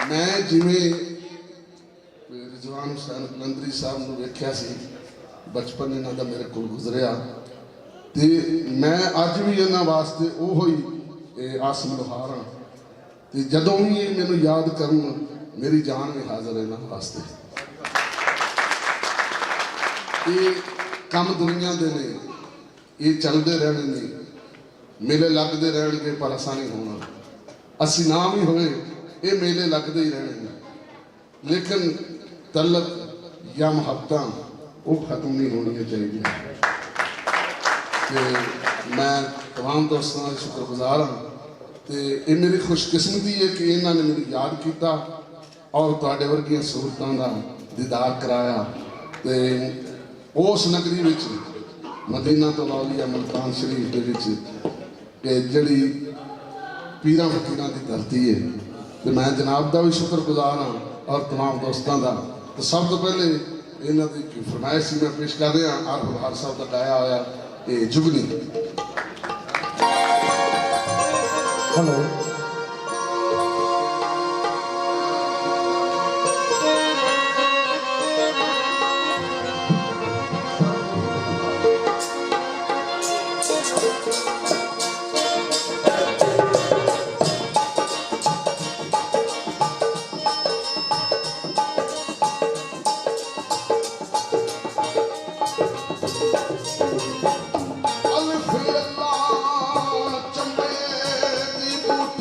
मैं जिवें रिजवान हुसैन कलंदरी साहब नूं वेख्या सी, बचपन इन्हां दा मेरे कोल गुजरिया, ते मैं अज भी इन्हां वास्ते ओहो ही आसम लोहार हाँ। ते जदों भी ये मैनूं याद करन, मेरी जान भी हाज़र है इन्हां वास्ते। ये काम दुनिया दे ने, ये चलते रहने ने, मेले लगते रहने पर असा नहीं होना। असी ना भी होए, ये मेले लगते ही रहने ने, लेकिन तलक या मुहब्बत वो खत्म नहीं होनी चाहिए। मैं तमाम दोस्तों का शुक्रगुजार हाँ। तो ये मेरी खुशकिस्मती है कि इन्होंने मेरी याद किया और तुहाडे वर्गियां सूरतों का दीदार कराया। तो उस नगरी विच मदीना तो लौलिया मुल्तान शरीफ के विच जड़ी पीरां फकीरां की धरती है, तो मैं जनाब का भी शुक्रगुजार हाँ और तमाम दोस्तों का। तो सब तो पहले इन्हों की फरमाइश मैं पेश कर रहा आर बहार साहब का गाया होया ये जुगनी। हेलो चंबे दी बूटी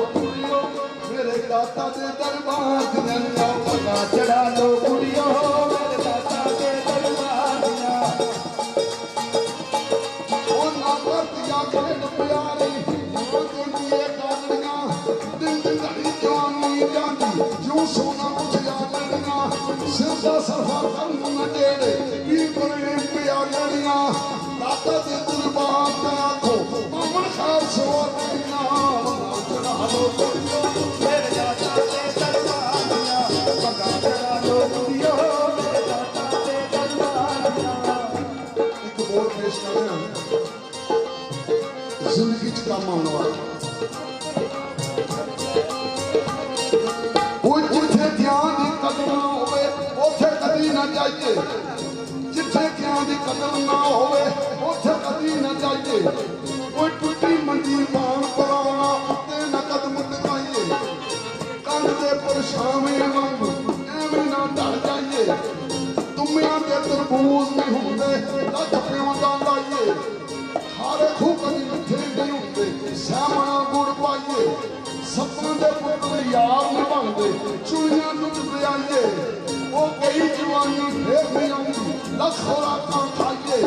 मेरे दाता दे दरबार दिया पगा चढ़ा लो कुड़ियो मेरे दाता दे दरबार दिया ओ ना करतिया खेल प्यारी ओ दुनिया कागड़िया दिन दिन घड़ी जवानी जांदी जो सोना मुझिया लड़िया सिरदा सरफा करन न जेड़े की बने प्यारियां दाता दे दरबार दा आखो मामन खार सवारियां चढ़ा लो कुड़ियो मेरे दाता दे दरबार दिया पगा चढ़ा लो कुड़ियो मेरे दाता दे दरबार दिया एक बोल पेश कर रहे हैं जिंदगी च काम आने वाला कोई जिथे ध्यान दी कदर ना होवे उथे कदी ना जाइए जिथे ध्यान दी कदर ना होवे उथे कदी ना जाइए कोई टूटी मंजिल पान पराना उत्ते ना कदम टिकाइए कंध दे परछावे वांगू एवें ना ढल जाइए दुमिया दे तरबूज नहीं हुंदे लख पिओ दा लाइए हारे खूह कदी मिठे नहीं हुंदे सामना गुड़ पाइए सपना दे पुत्र यार नहीं बनते चुनिया टुट पियाइए वो कई जवानी फिर नहीं आउंदी लख खुराकां खाइए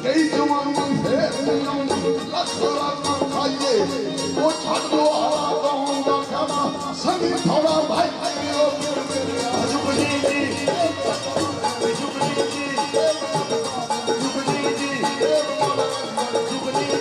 कई जवानी फिर नहीं आउंदी लख खुराकां खाइए वो छड़ दो हवा गाऊंगा खाना सभी थोड़ा भाई खाइए जुगनी जी जुगनी जी जुगनी जी जुगनी जी जुगनी जी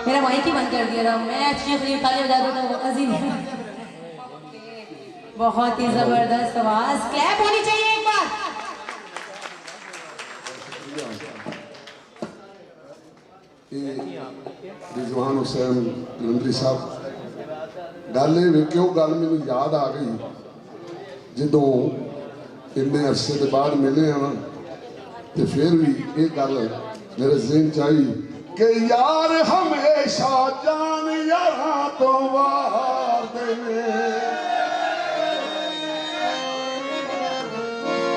मेरा माइक ही बंद कर दिया था मैं अच्छी खरीद ताली बजा दूँ तो अजी नहीं बहुत ही जबरदस्त आवाज क्लैप होनी चाहिए एक बार रिजवान हुसैन कलंदरी साहब गल ये क्यों गल मैनू याद आ गई जो इन्ने अरसे के बाद मिले हैं ना तो फिर भी ये गल मेरे ज़हन च आई कि यार हमेशा जान यारा तो वार देने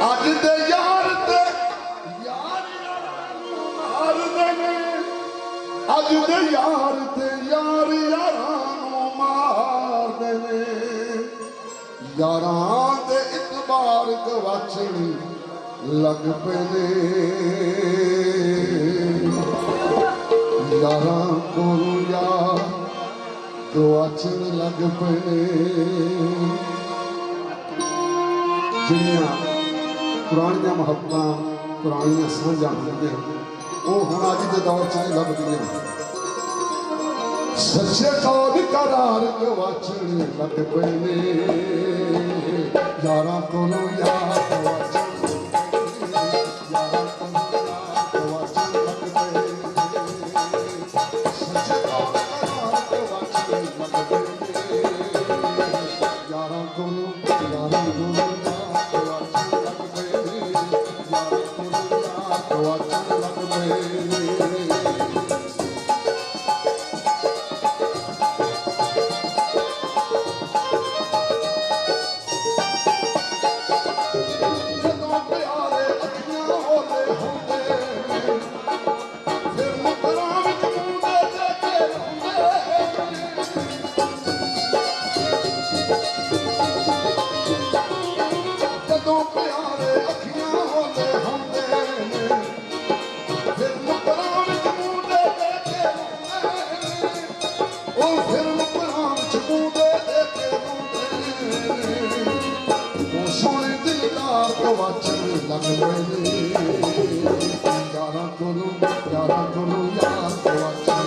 अज दे यार ते यार यार देने अज दे यार ते यार यारां मार देने यारां दे इतबार गवाचण लग पैने यारां कोलों यार गवाचण लग पैने जिहड़ियां पुरानियां मुहब्बतां पुरानियां सांझां होंदियां वो हुण अज दे दौर च नहीं लभदियां सच्चे कौल करार गवाचण लग पैने यारां कोलों यार गवाचण यार तो वाचन लग पे यारा कोलू यार तो वाचन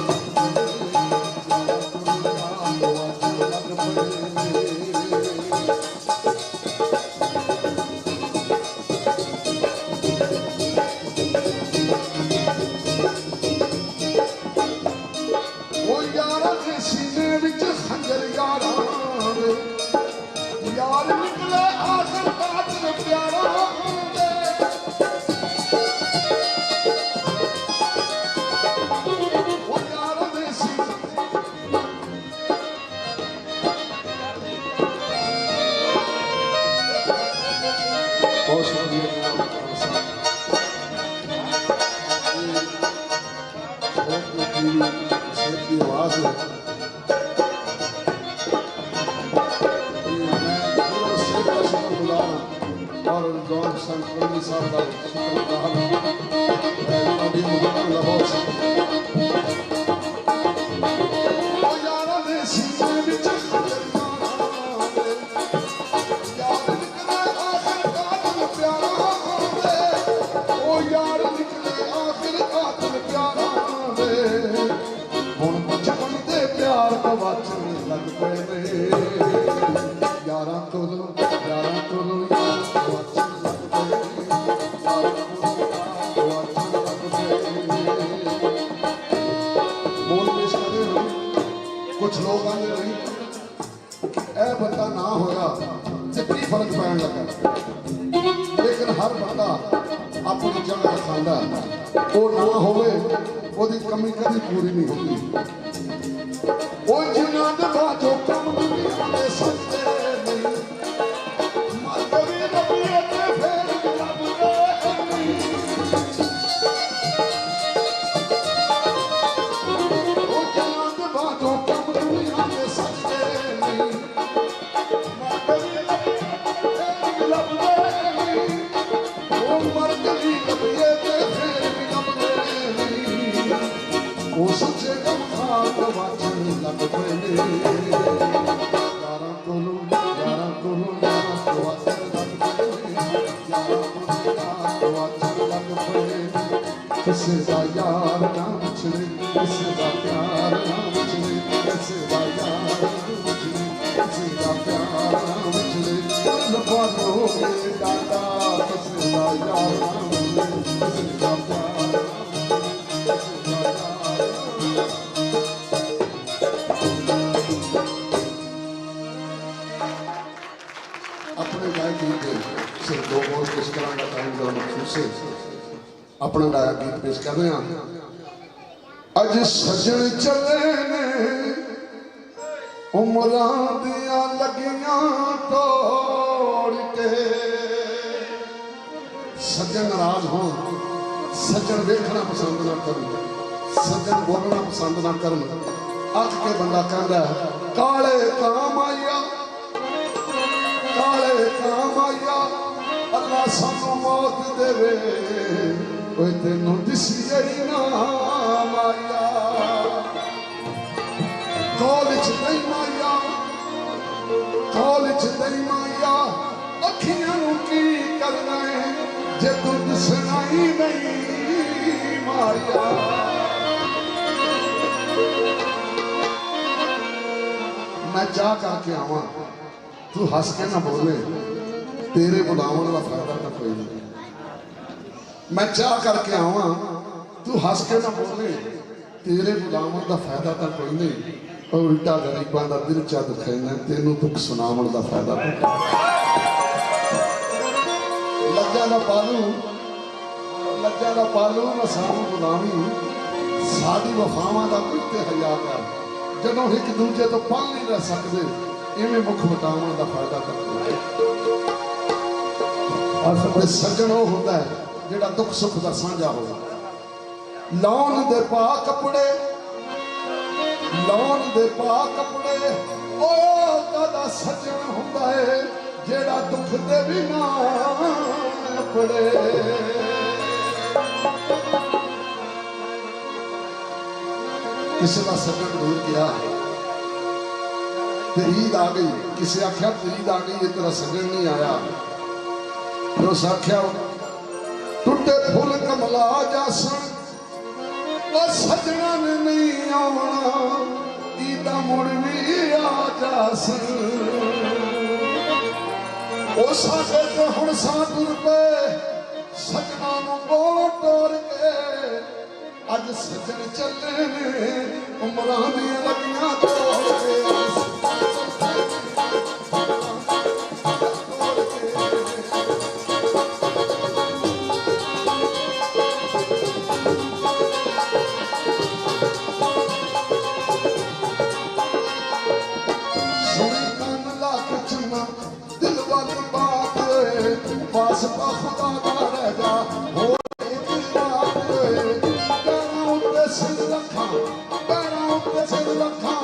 कुछ लोग आते नहीं ए बंदा ना होया जितनी फर्क पैन लगा लेकिन हर बंदा अपनी जगह खांदा वो ना होवे ओदी कमी कभी पूरी नहीं होती वो जिन्ना दे बाजो कम दुनिया में सच्चे नहीं मातवी नबी ते फेर लब गए वो जिन्ना दे बाजो कम दुनिया में सच्चे नहीं मातवी नबी फेर लब गए वो मरकली नबी ते फेर लब गए वो सच्चे कम खात वाचन लग पे यारा कोलू यारा वाचन लग पे यारा कोलू वाचन लग पे किसे दा यार नाम चले किसे दा प्यार नाम चले किसे दा यार नाम चले किसे दा प्यार नाम चले लफानो के डाटा किसे दा यार नाम चले किसे दा प्यार सिर्फ दो बोल पेश करांगा टाइम का मखसूस है अपना गाया गीत पेश कर रहे हैं अज सजन चले ने उमरां दियां लगियां तोड़ के सजन नाराज हो सजन देखना पसंद ना कर सजन बोलना पसंद ना कर अख के बंदा कहता है काले काम आया काले काम आया अल्लाह सानू मौत देवे ओए तेनू दिसिए ना माया कॉलेज नहीं माया कॉलेज नहीं माया अखियां नू की करना है जे तू दिसना ही नहीं माया मैं जा करके आवा तू हंस के ना बोले तेरे बुलावन का फायदा तो कोई नहीं मैं चाह करके आवा तू हंस के ना बोले तेरे बुलावन का फायदा तो कोई नहीं और उल्टा गरीबां का दिल चा दुखना तेनू दुख सुनावन का फायदा तो लज्जा ना पालू ना सानू गुलामी साडी वफावां का कोई ते हया कर जदों एक दूजे तो पल नहीं रह सकते इवें मुख मिटावन का फायदा करते सज्जन वो होता है जेड़ा दुख सुख का साझा हो लौन दे पा कपड़े ओ कदा सज्जन होता है जेड़ा दुख दे भी ना पड़े किसी का सज्जन दूर गया ईद आ गई किसी आख्या ईद आ गई ये तेरा सज्जन नहीं आया जो साख्या टुटे फुल कमला जासन और सजना ने नहीं आना ईदा मुड़ भी आ जासन ओ साडे ते हुण साधुर पे सजना नूं बोल तोड़ के अज सजन चले ने उमरां दी लगियां तोड़ के पासपा खुदा दा रह जा हो एक रात पैरों उत्ते सिर रखा पैरों उत्ते सिर रखा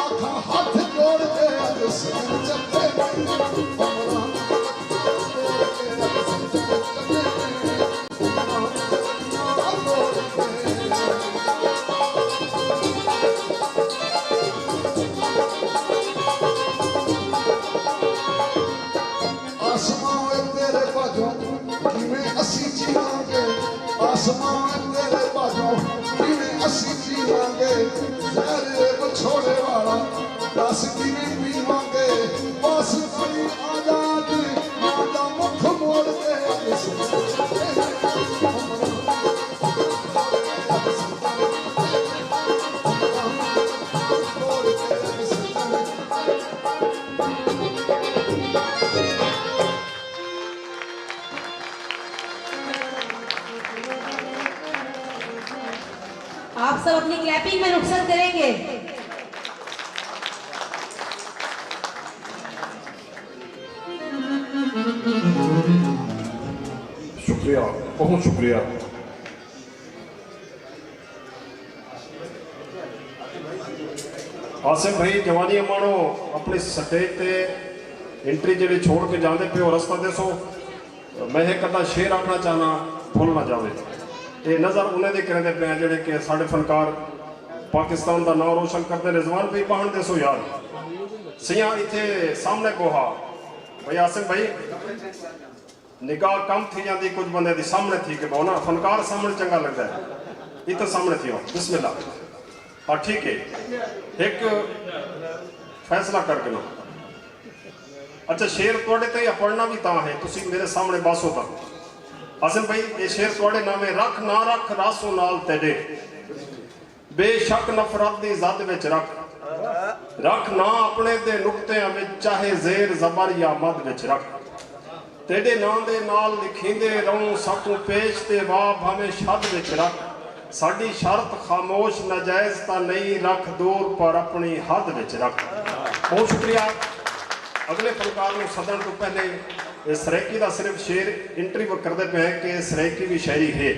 आखा हाथ जोड़ के अज सजन चले आसमान तेरे बाजों किवें असी जीवांगे जहर छोड़े वाला दस किवें पीवांगे बस बड़ी आजाद मादा मुख मोड़ के आप सब अपनी क्लैपिंग में रुखसत करेंगे। शुक्रिया, बहुत शुक्रिया। आसिफ भाई जवानी मानो अपनी स्टेज ते एंट्री जी छोड़ के जाते पे हो रस्ता दसो मैं एक अद्धा शेर आखना चाहना भूल ना जाए। ये नज़र उन्हें दे करते पे जोड़े कि साढ़े फनकार पाकिस्तान का नाम रोशन करते रिजवान भाई पहाड़ दसो यार सिया इतने सामने कोहा भाई आसिफ भाई निगाह कम थी जाती कुछ बंदे दी सामने थी कि बहुना फनकार सामने चंगा लगता है इतना सामने थी हो बिस्मिल्लाह हाँ ठीक है एक फैसला करके ना अच्छा शेर थोड़े ते या पढ़ना भी ता है तुसी मेरे सामने बासो तक आसिफ भाई ये शेर थोड़े नामे रख ना रख रासो नाल तेरे बेशक नफरत दी जद विच रख ना अपने दे नुक्तियां विच चाहे जेर जबर या मद विच रख तेरे नाम दे नाल लिखींदे रहूं साकू पेश ते वाह भावें शद विच रख साडी शर्त खामोश नाजायज ता नहीं रख दूर पर अपनी हद विच रख। बहुत शुक्रिया। अगले फनकार को सदन तो पहले सरेकी का सिर्फ शेर इंटरव्यू करते पे हैं कि सरेकी की शायरी है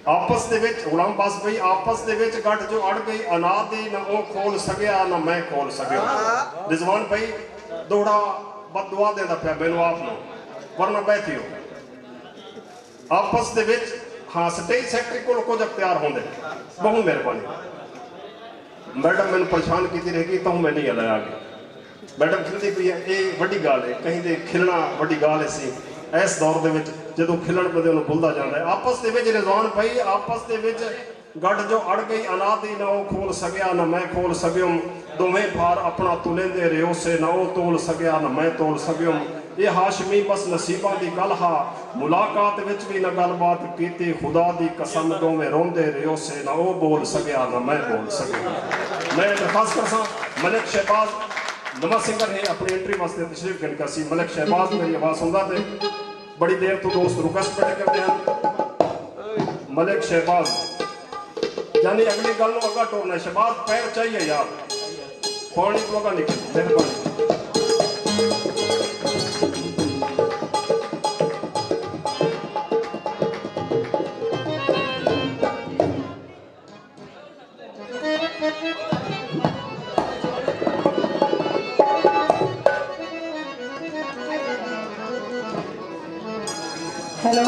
आपस दे विच गुलाम बास भाई आपस दे विच गठ जो अड़ गई अनाद दी ना वो खोल सकिया ना मैं खोल सकिया। रिजवान भाई दोड़ा बददुआ देता पाया मैनू आप नो वरना बैठी हो आपस दे विच हाँ स्टेज सैकटरी को कुछ अख्तियार होंगे बहुत मेहरबानी मैडम मैंने परेशान की रहेगी तो मैं नहीं लाया गया मैडम खिलती पई है ये वड्डी गाल है कहीं दे खिलना वड्डी गाल है इस दौर दे विच जदों खिलन बंदे उन्हें भुलता जाता है आपस दे विच रिजवान भाई आपस दे विच गढ़ जो अड़ गई अनादी ना वो खोल सकिया ना मैं खोल सकियम दोवें भार अपना तुलेंदे रहो से ना वो तोल सकिया ना मैं तोल सकियम ये हाशमी बस नसीबा दी गल हा मुलाकात विच भी ना गलबात कीती खुदा दी कसम दोवें रोंदे रहो से ना वो बोल सकिया ना मैं बोल सकिया। मैं दरखास्त करसा मलिक शहबाज नवा सिंगर है अपनी एंट्री वास्ते तशरीफ गिन करसी मलिक शहबाज मेरी आवाज़ सुनता थे बड़ी देर तो दोस्त रिक्वेस्ट बैठे करते हैं मलिक शहबाज यानी अगली गल अगा टोरना शहबाज पैर चाहिए यार पानी तो अगा निकल मेहरबानी। हेलो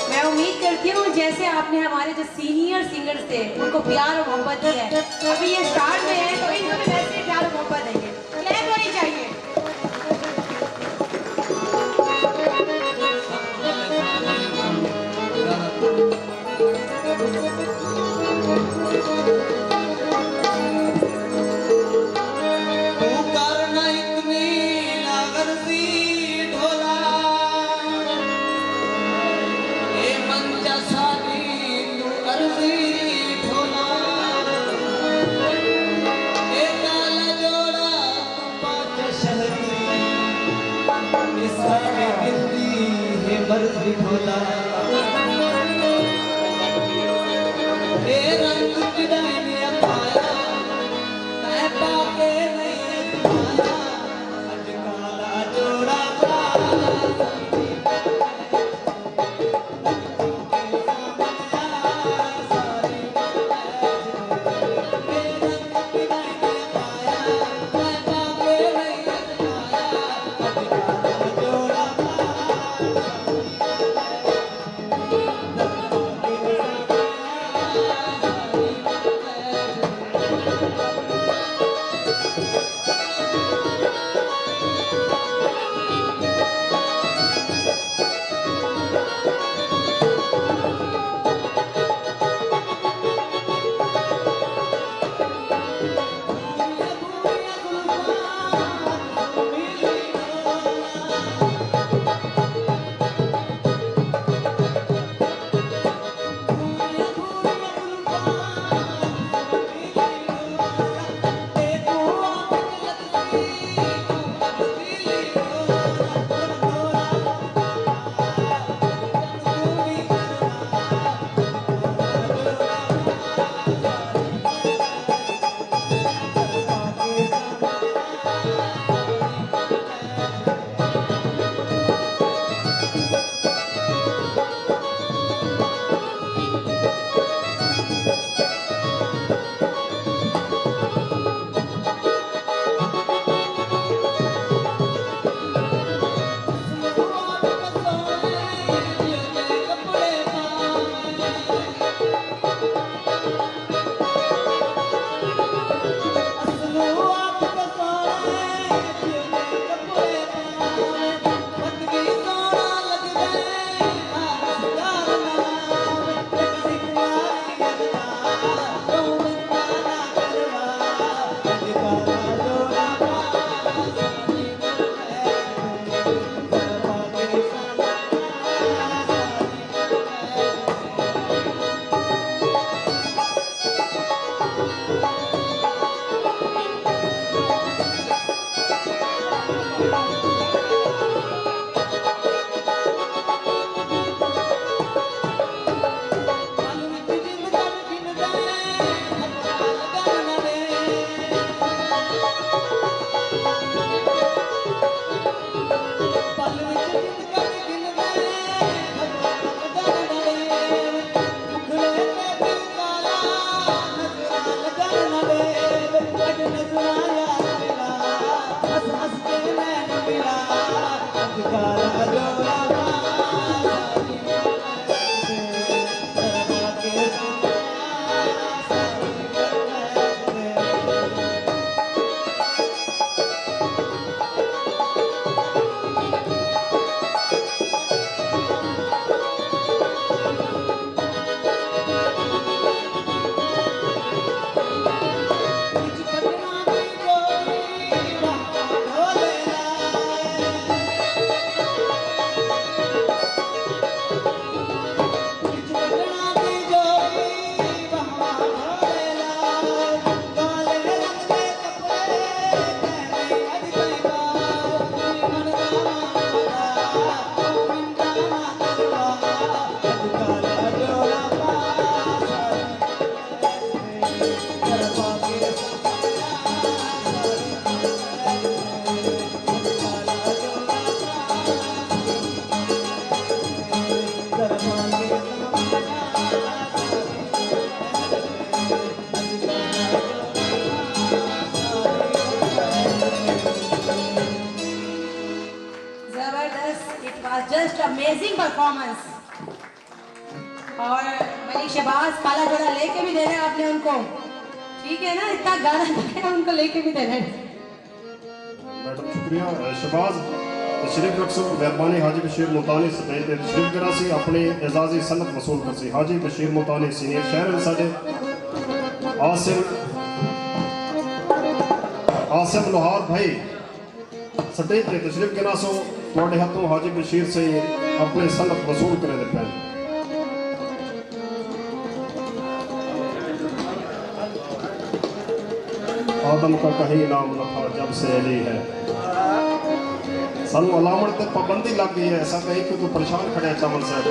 मैं उम्मीद करती हूँ जैसे आपने हमारे जो सीनियर सिंगर्स थे उनको प्यार और मोहब्बत दी है अभी ये स्टार्ट में है तो इनको भी वैसे प्यार और मोहब्बत देंगे क्लैप होनी चाहिए। बरस भी ढोला ए रंग विदाई में पाया मैं पाके नहीं पाया अज काला जोड़ा जस्ट अमेजिंग परफॉर्मेंस। और मलिक शहबाज काला जोड़ा लेके भी दे रहे हैं आपने उनको, ठीक है ना, इतना गाना गाया उनको लेके भी दे रहे हैं। मैडम शुक्रिया। शहबाज तशरीफ रखसो मेहरबानी हाजी बशीर मुल्तानी सतह ते तशरीफ करासी अपनी एजाजी सनत वसूल करसी। हाजी बशीर मुल्तानी सीनियर शहर साडे आसिम लोहार भाई सतह ते तशरीफ करासो तुहाडे हाथों हाजी बशीर से अपने सनत वसूल करे दे पैन। आदम का कहीं नाम न था जब से अली है, सानू अलावण ते पाबंदी लग गई है, ऐसा कहीं क्यों परेशान खड़े चमन साहब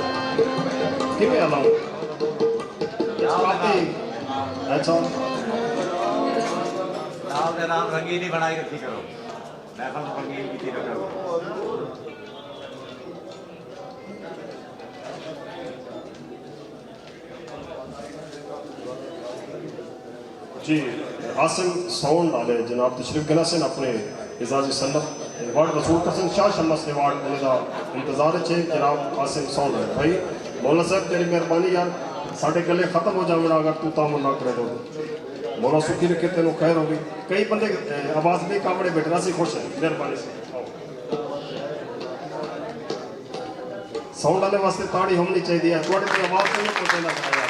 किमें अलाव अच्छा नाम रंगीन ही बनाई रखी करो, महफल रंगीन की करो। जी आसिम साउंड वाले जनाब तशरीफ गना से अपने एजाजी सन्नत अवार्ड वसूल करसन शाह शम्मस अवार्ड उनका इंतजार है जनाब आसिम साउंड है भाई मौला साहब तेरी मेहरबानी यार साढ़े गले खत्म हो जाए अगर तू तामुल ना करे तो मौला सुखी रखे तेन खैर होगी। कई बंदे आवाज में कामड़े बैठना से खुश है, मेहरबानी से साउंड वाले वास्ते ताड़ी होनी चाहिए, थोड़ी आवाज से नहीं पहुंचना चाहिए।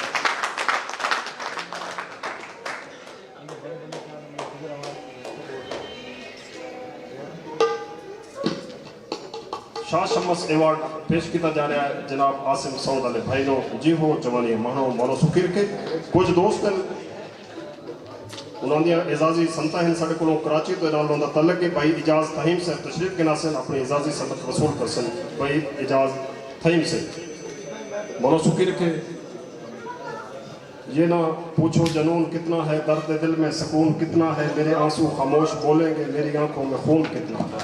शाह शम्मस अवार्ड पेश किया जा रहा है जनाब आसिम साउंड वाले भाई नो जी हो जवानी मानो मौला सुखी रखे। कुछ दोस्त उन्होंने एजाजी संता हैं साढ़े को कराची तो नाल उनका तलक है भाई इजाज तहीम से तशरीफ के नासन अपनी एजाजी सनत वसूल कर सन भाई इजाज तहीम से मौला सुखी रखे। ये ना पूछो जनून कितना है, दर्द दिल में सुकून कितना है, मेरे आंसू खामोश बोलेंगे मेरी आंखों में खून कितना है।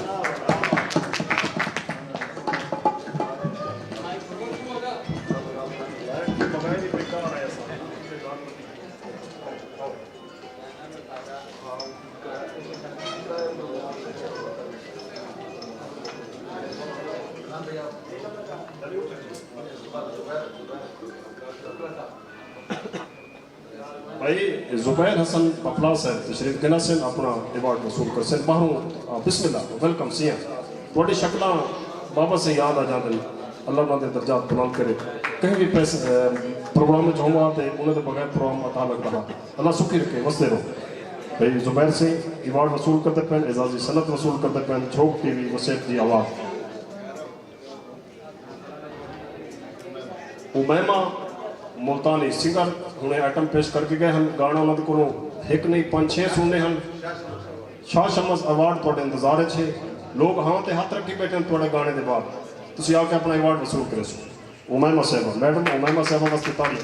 भाई जुबैर हसन पपला साहब तशरीफ गना से अपना अवार्ड वसूल कर सन बाहरों बिस्मिल्लाह वेलकम सियां थोड़ी शक्ल बाबा से याद आ जाते अल्लाह उन्होंने दर्जात बुलंद करे। कहीं भी पैसे प्रोग्राम में होगा तो उन्हें तो बगैर प्रोग्राम अता लग रहा अल्लाह सुखी रखे वसते रहो। भाई जुबैर से अवार्ड वसूल करते पैन एजाजी सनत वसूल करते पैन झोंक टीवी वसैफ की आवाज़ उमैमा मुल्तानी सिंगर हुणे आइटम पेश करके गए हम गाना उन्होंने को एक नहीं 5-6 सुनने हम शाह शम्मस अवार्ड थोड़े इंतजार है लोग हाँ तो हाथ रखी बैठे थोड़े गाने के बाद तुम आके अपना अवार्ड वसूल करे सो। उमैमा साहबा मैडम उमैमा साहबा वास्ते ताली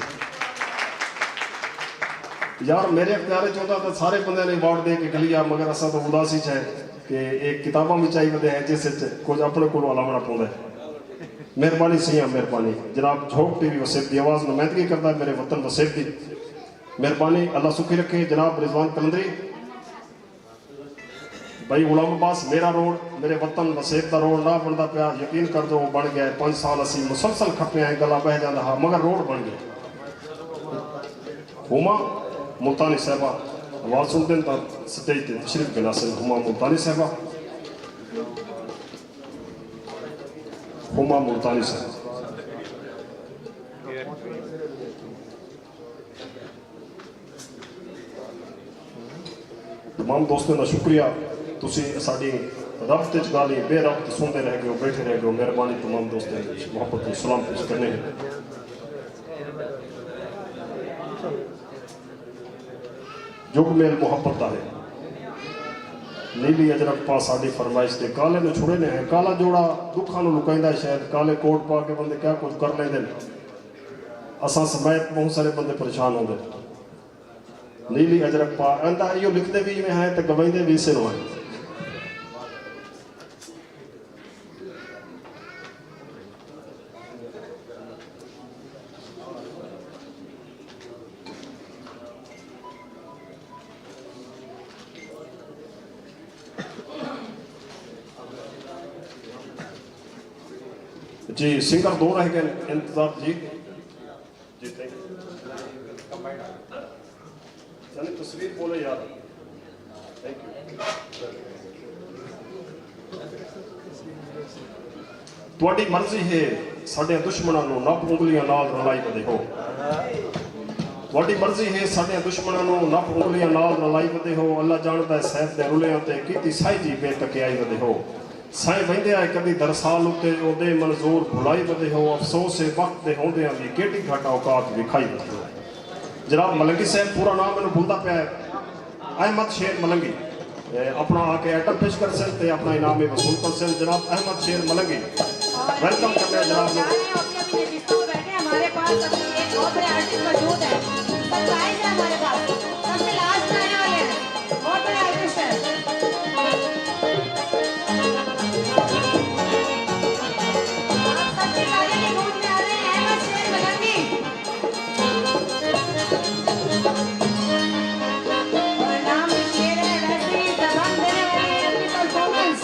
यार मेरे अख्तियार चाहता तो सारे बंदे ने अवार्ड दे के गलिया मगर असा तो उदासी है कि एक किताबा भी चाहिए है जिस कुछ अपने को अलावना पाँदा है। मेहरबानी सियां मेहरबानी जनाब झोंक टीवी वसैफ की आवाज़ नुमाइंदगी करता है मेरे वतन वसैफ की मेहरबानी अल्लाह सुखी रखे। जनाब रिजवान कलंदरी भाई गुलाम अब्बास मेरा रोड मेरे वतन वसैफ का रोड ना बनता पाया यकीन कर दो बन गया 5 साल असी मुसलसल खपे हैं गला बह जाता हाँ मगर रोड बन गया। हुमा मुल्तानी साहबा आवाज़ सुनते हैं तो स्टेज पर तशरीफ गना से हुमा मुल्तानी साहबा हुमा मुल्तानी साहब तमाम दोस्तों का शुक्रिया तुसी साड़ी रब्त गाली बेरब्त सुनते रह गए हो बैठे रह गए मेहरबानी तमाम दोस्तों मोहब्बत को सलाम पेश करने जुग मेल मोहब्बत का है नीली अजरक पा साड़ी फरमाइश के काले ने छुड़े ने है काला जोड़ा दुखा लुकाइंदा शायद काले कोट पा के बंदे क्या कुछ कर लेंदे असा समेत बहुत सारे बंदे परेशान होंगे। नीली अजरक पा अंदा यो लिखते भी में है तो गवाइंदे भी इसे है। जी सिंगर 2 रह गए इंतजार जी जी थैंक यू तस्वीर बोले यार थैंक यू। थोड़ी मर्जी है साढ़े दुश्मनों को नप उंगलियां नाल रलाई बदे हो थोड़ी मर्जी है साढ़े दुश्मनों को नप उंगलियां नाल रलाई बदे हो अल्लाह जानता है सैफ दे रुलियां ते कीती साई जी बेतकियाई बदे हो साई वंदे आए कभी दरसाल उत्ते ओदे मंजूर भुलाई बदे हो अफसोस है वक्त दे होंदे भी केटी घट औकात विखाई बदे हो। जनाब मलंगी साहब पूरा नाम मैंने भूलता पाया अहमद शेर मलंगी अपना आके आइटम पेश कर सकते अपना इनाम में वसूल कर सकते जनाब अहमद शेर मलंगी वेलकम करते हैं जनाब हमारे पास अभी एक बहुत बड़े आर्टिस्ट मौजूद है सरप्राइज है हमारे पास सबसे लास्ट में आने वाले हैं बहुत बड़े आर्टिस्ट हैं आप सबके ताली की गूंज में आ रहे हैं अहमद शेर मलंगी और नाम भी शेर है वैसे ही दबंग देने वाली है अपनी परफॉर्मेंस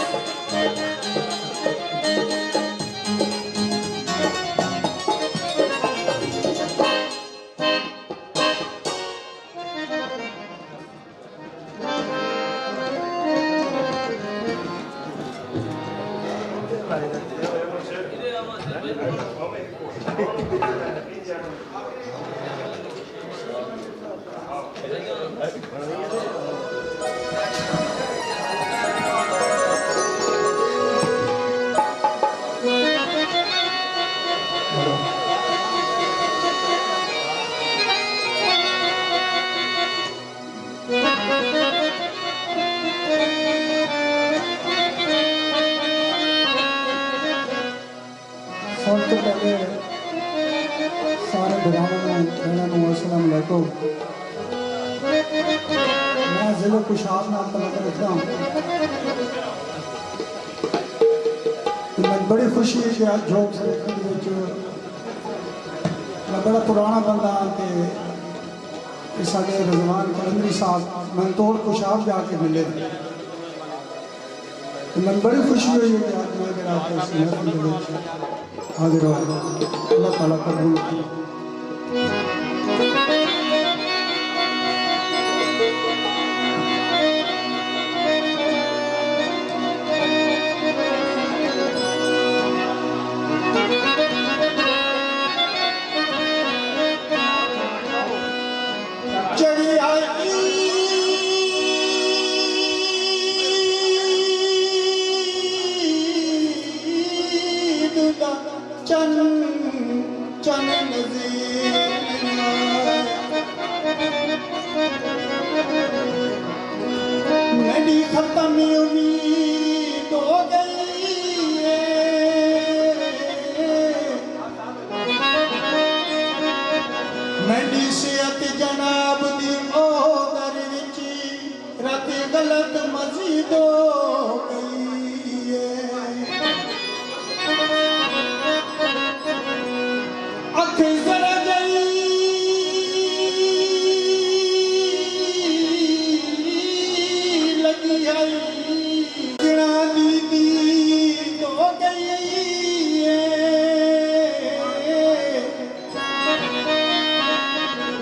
सब तो पहले सारे बुजुर्गों अस्सलाम वालेकुम मैं जिले कुशाब नाम तलक रखता हूँ मैं बड़ी खुशी है कि आज जोक से मैं बड़ा पुराना बंदा कि साढ़े रिजवान कलंदरी साहब मैं तोड़ कुशाब जाके मिले मैं बड़ी खुशी हुई है कि आज मैं हाजिर हो अल्लाह ताला कबूल करे मेरी खत्म उम्मीद हो गई है मेरी सेहत जनाब दी ओदर विच रात गलत मजीद हो गई है अख जरा गई लगी आई गिरा दीदी हो गई है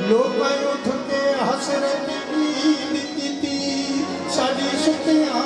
लोग उठ के हसरत ईद की साड़ी सुतियां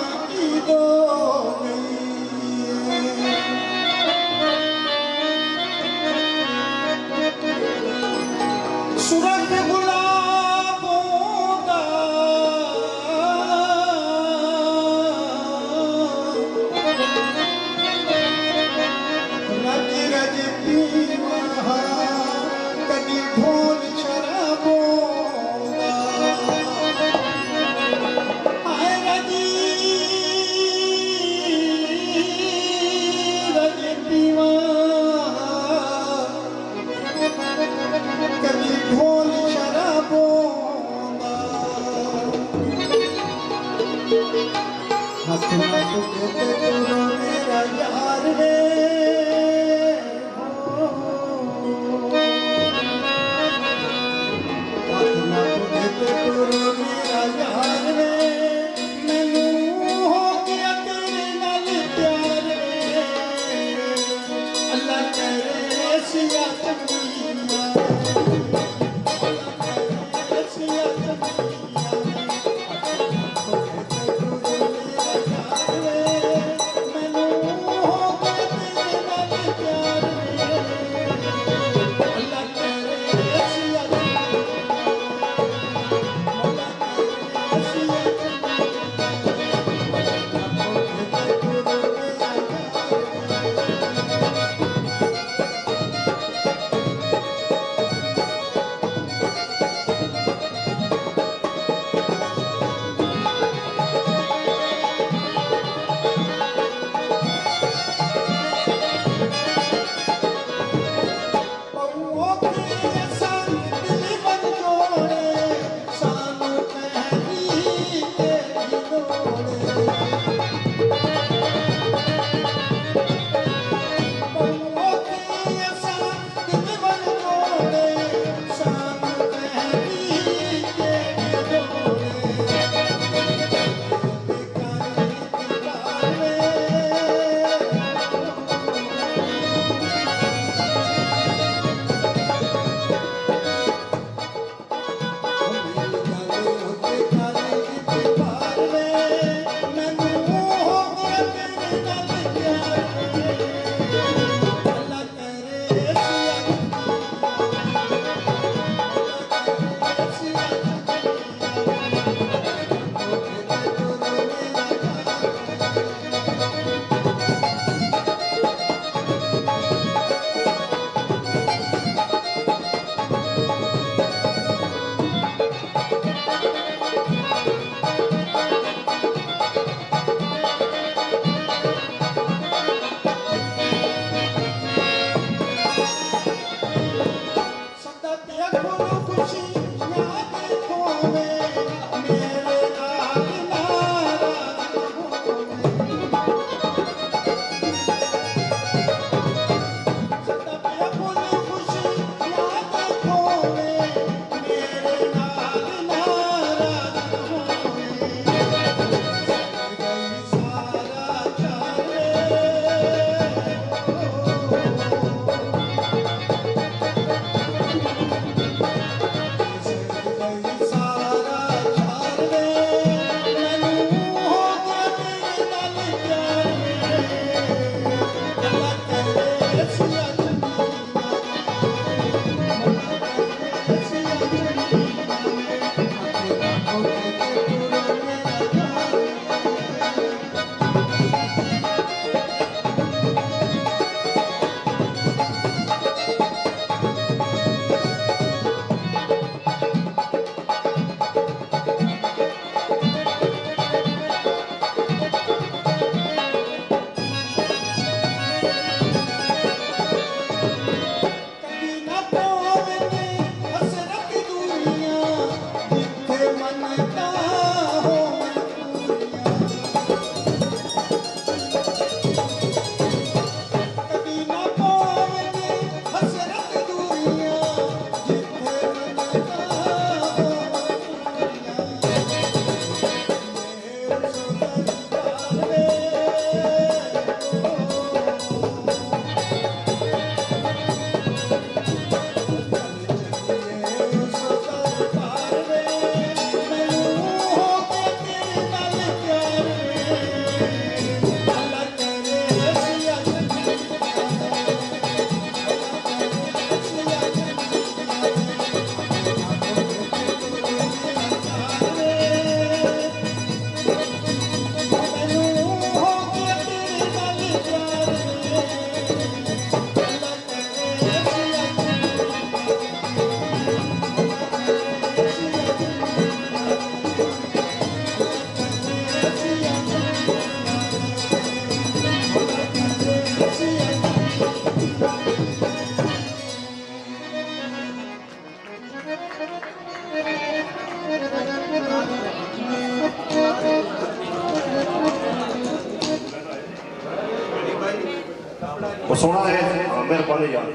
सोना है मेहरबानी यार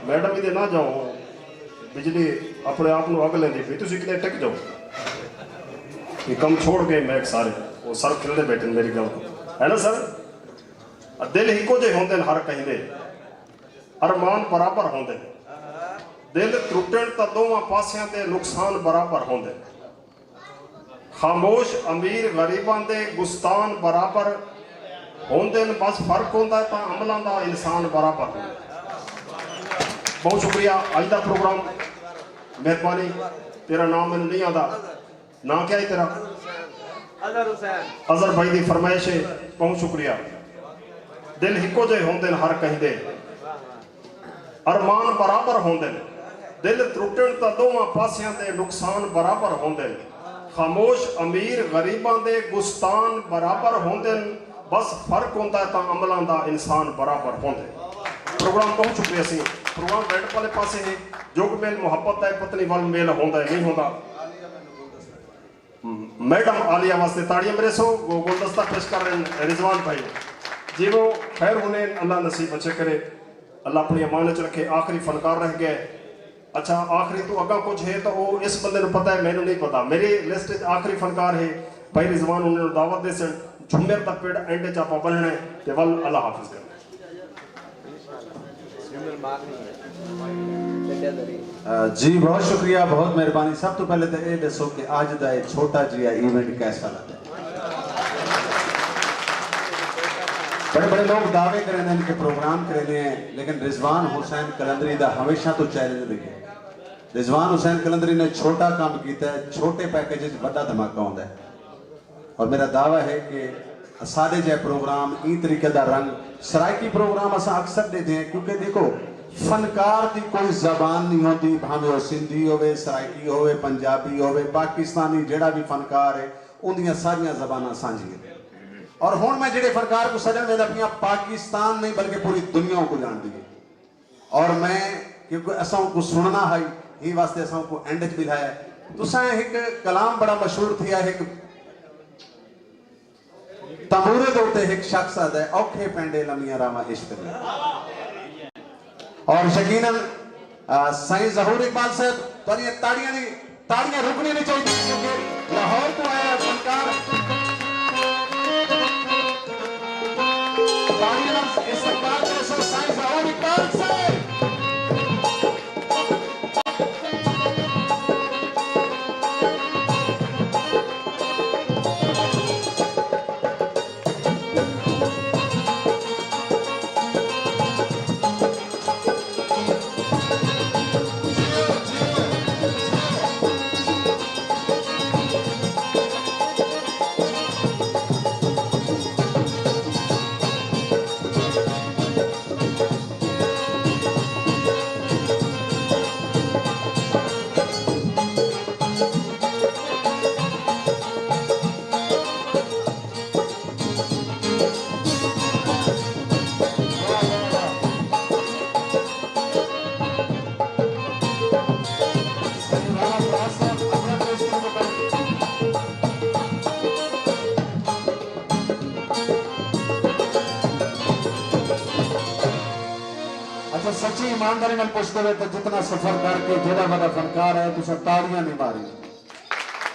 मैडम इधर ना जाओ बिजली अपने आप को अग लेंदी भी तुम कितने टिक जाओ ये कम छोड़ के मैं सारे वो सर खिलते बैठे मेरी गल है ना सर दिल इको जे होंगे हर कहीं दे अरमान बराबर होंगे दिल त्रुटन तो दोवां पासियां ते नुकसान बराबर होंगे खामोश अमीर गरीबां दे गुस्तान बराबर होंगे बस फर्क होंदा है तो अमलों का इंसान बराबर होंगे। बहुत शुक्रिया अज का प्रोग्राम मेहरबानी तेरा नाम मैंने नहीं आता ना क्या है तेरा अजहर भाई की फरमाइश है बहुत शुक्रिया दिल इको जे होंगे हर कहीं दे अरमान बराबर होंगे दिल त्रुटन तो दोवां पासियां ते नुकसान बराबर होंगे खामोश अमीर गरीबां दे गुस्तान बराबर होंगे बस फर्क होंदा है तो अमलों का इंसान बराबर होंगे। प्रोग्राम बहुत शुक्रिया सी प्रोग्राम रेड वाले पासे है जोग मेल मुहब्बत है पत्नी वाल मेल होंदा है नहीं होंदा। मैडम आलिया वास्ते ताड़ियां मेरे सो गुलदस्ता पेश कर रहे हैं रिजवान भाई जी वो खैर होने अल्लाह नसीब अच्छे करे अल्लाह अपनी अमानत रखे आखिरी फनकार रह गए। अच्छा आखिरी तो अगा कुछ है तो वो इस बंदे को पता है मैंने नहीं पता मेरी लिस्ट आखिरी फनकार है भाई रिजवान उन्होंने दावत दे सन झुमेर का पेड़ एंड चापा बनना है ते वल अल्लाह हाफिज करना जी बहुत शुक्रिया बहुत मेहरबानी। सब तो पहले तो ये दसो कि अज का छोटा जिहा इवेंट कैसा लगा। बड़े बड़े लोग दावे करें हैं कि प्रोग्राम करें हैं लेकिन रिजवान हुसैन कलंदरी का हमेशा तो चैलेंज रही है। रिजवान हुसैन कलंदरी ने छोटा काम किया है छोटे पैकेज बड़ा धमाका होता है और मेरा दावा है कि सारे जै प्रोग्राम ई तरीके का रंग सराइकी प्रोग्राम असा अक्सर देते हैं क्योंकि देखो फनकार की कोई जबान नहीं होती भावे वो सिंधी होवे सराइकी होवे पंजाबी होवे पाकिस्तानी जेड़ा भी फनकार है उनदियां सारियां जबाना सांझियां और हुण मैं जेड़े फनकार को सजन में अपनी पाकिस्तान नहीं बल्कि पूरी दुनिया को जान दी और मैं क्योंकि असा को सुनना है ये वास्ते असा को एंड च मिलाया तुसा एक कलाम बड़ा मशहूर थी एक तमूरे दे उत्ते एक शख्स आता है औखे पेंडे लमिया रामा इश्क और यकीनन साईं ज़हूर इकबाल साहब तो ये ताड़ियां रुकनी नहीं चाहिए क्योंकि लाहौर तो आया फनकार ताड़ियां इस्तेमाल कर साईं ज़हूर इकबाल साहब सच्ची ईमानदारी में पूछते हुए तो जितना सफर करके जेड़ा बड़ा फनकार है तुम ताड़ियां नहीं मारी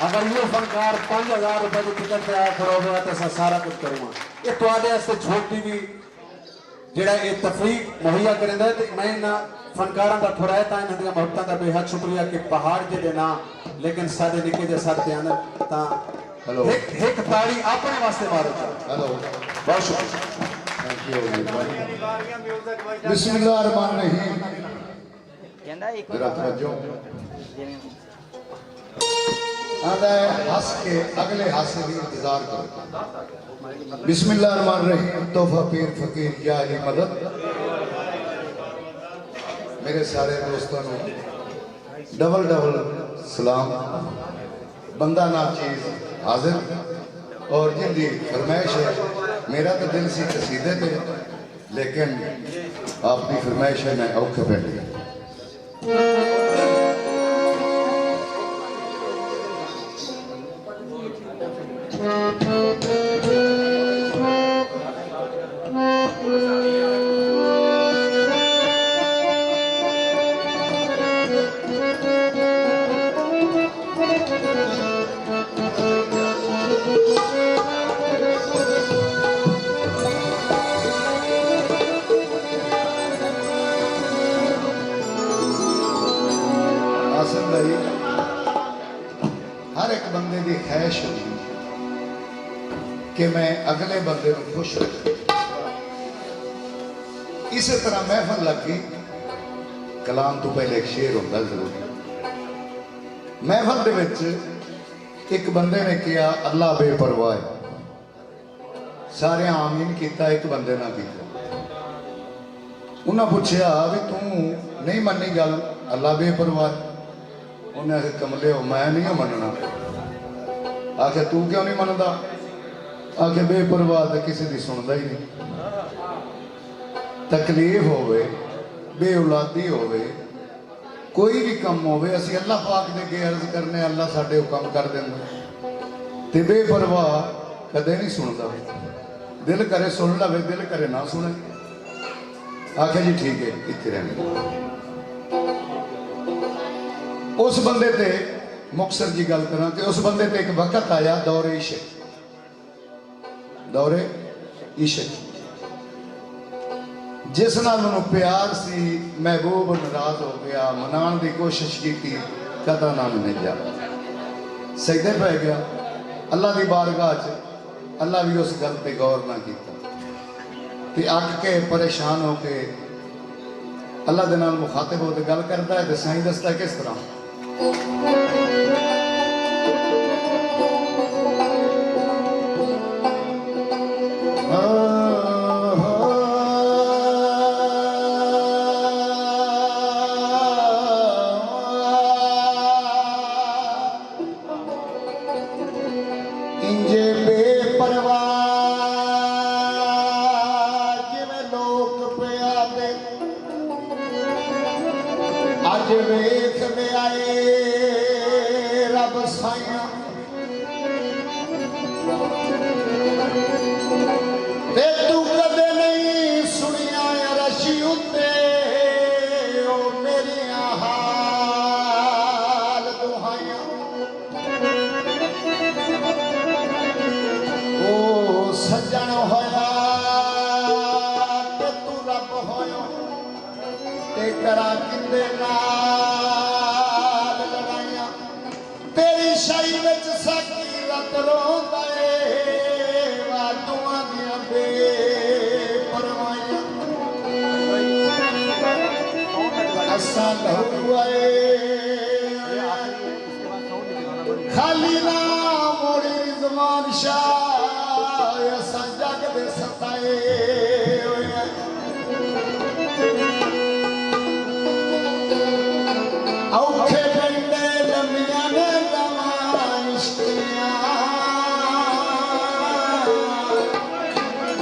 अगर ये फनकार 5000 रुपए की टिकट पे आया खड़ो हुआ तो सारा कुछ करूँगा ये थोड़े वास्ते छोटी भी जेड़ा ये तफरीक मुहैया करेंदा है मैं ना फनकारां दा थोड़ा ता इन्हां दी मोहब्बतां दा बेहद शुक्रिया कि पहाड़ जे देना लेकिन साडे निके जे सर ते आंदा ता हेलो एक ताड़ी अपने वास्ते मारो हेलो बहुत शुक्रिया बिस्मिल्लाहिर्रहमानिर्रहीम हंस के अगले हासे भी इंतजार करो। बिस्मिल्लाहिर्रहमानिर्रहीम तोहफा पीर फकीर या अली मदद मेरे सारे दोस्तों को डबल सलाम बंदा ना चीज हाजिर और जिंदी फरमाइश है मेरा तो दिल सी कसीदे पे लेकिन आपकी फरमाइश है मैं औखे पे ਹੁੰਦਾ ਜੀ हर एक बंदे की ख्वाहिश होती कि मैं अगले बंदे को खुश रखूं। इस तरह महफल लग गई। कलाम तो पहले एक शेर होता जरूर। महफल दे विच एक बंदे ने किया अल्लाह बेपरवाह है। सारे आमीन किया, एक बंदे ना किया। उन्हें पूछया भी तू नहीं मन्नी गल अल्लाह बेपरवाह। उन्हें आखे कमले हो मैं नहीं मनना। आखे तू क्यों नहीं मनता? आखे बेपरवाह तो किसी की सुनता ही नहीं। तकलीफ होवे, बेऔलादी होवे, कोई भी कम होवे, असी अल्लाह पाक दे अगे अर्ज करने अल्लाह साडे हुक्म कर देंदा ते बेपरवाह कदे नहीं सुनता। दिल करे सुन लवे, दिल करे ना सुने। आखे जी ठीक है इत्थे रहने। उस बंदे ते मुक्तसर जी गल करा कि उस बंदे ते एक वक्त आया दौरे इश्क, दौरे इश्क, जिस नाल उन्होंने प्यार सी। महबूब नाराज हो गया, मनाने की कोशिश की, कदा ना मिल जा। सजदे पै गया अल्लाह की बारगाह च। अल्लाह भी उस गल पे गौर ना किया ते अक के परेशान हो के अल्लाह दे नाल मुखातिब होकर गल करता है। तो साईं दसता किस तरह इंजे बेपरवाह जिवें लोक पिया दे अज वेख दे आए रब साइया ते तू कदे नहीं सुनिया रशी उत्ते ओ मेरिया हाल दुहाइया। ओ सज्जन होया ते तू रब होया ते करा किंदे नाल लड़ाइया। तेरी शाही विच सकीरत रोंदा ए वादुआं दियां बेपरवाहियां। असां लहू आए खाली ना मोड़ी रिजवान शाह असां जग दे सताए होए। औखे पिंडे लम्मियां ने लम्मां इश्कियां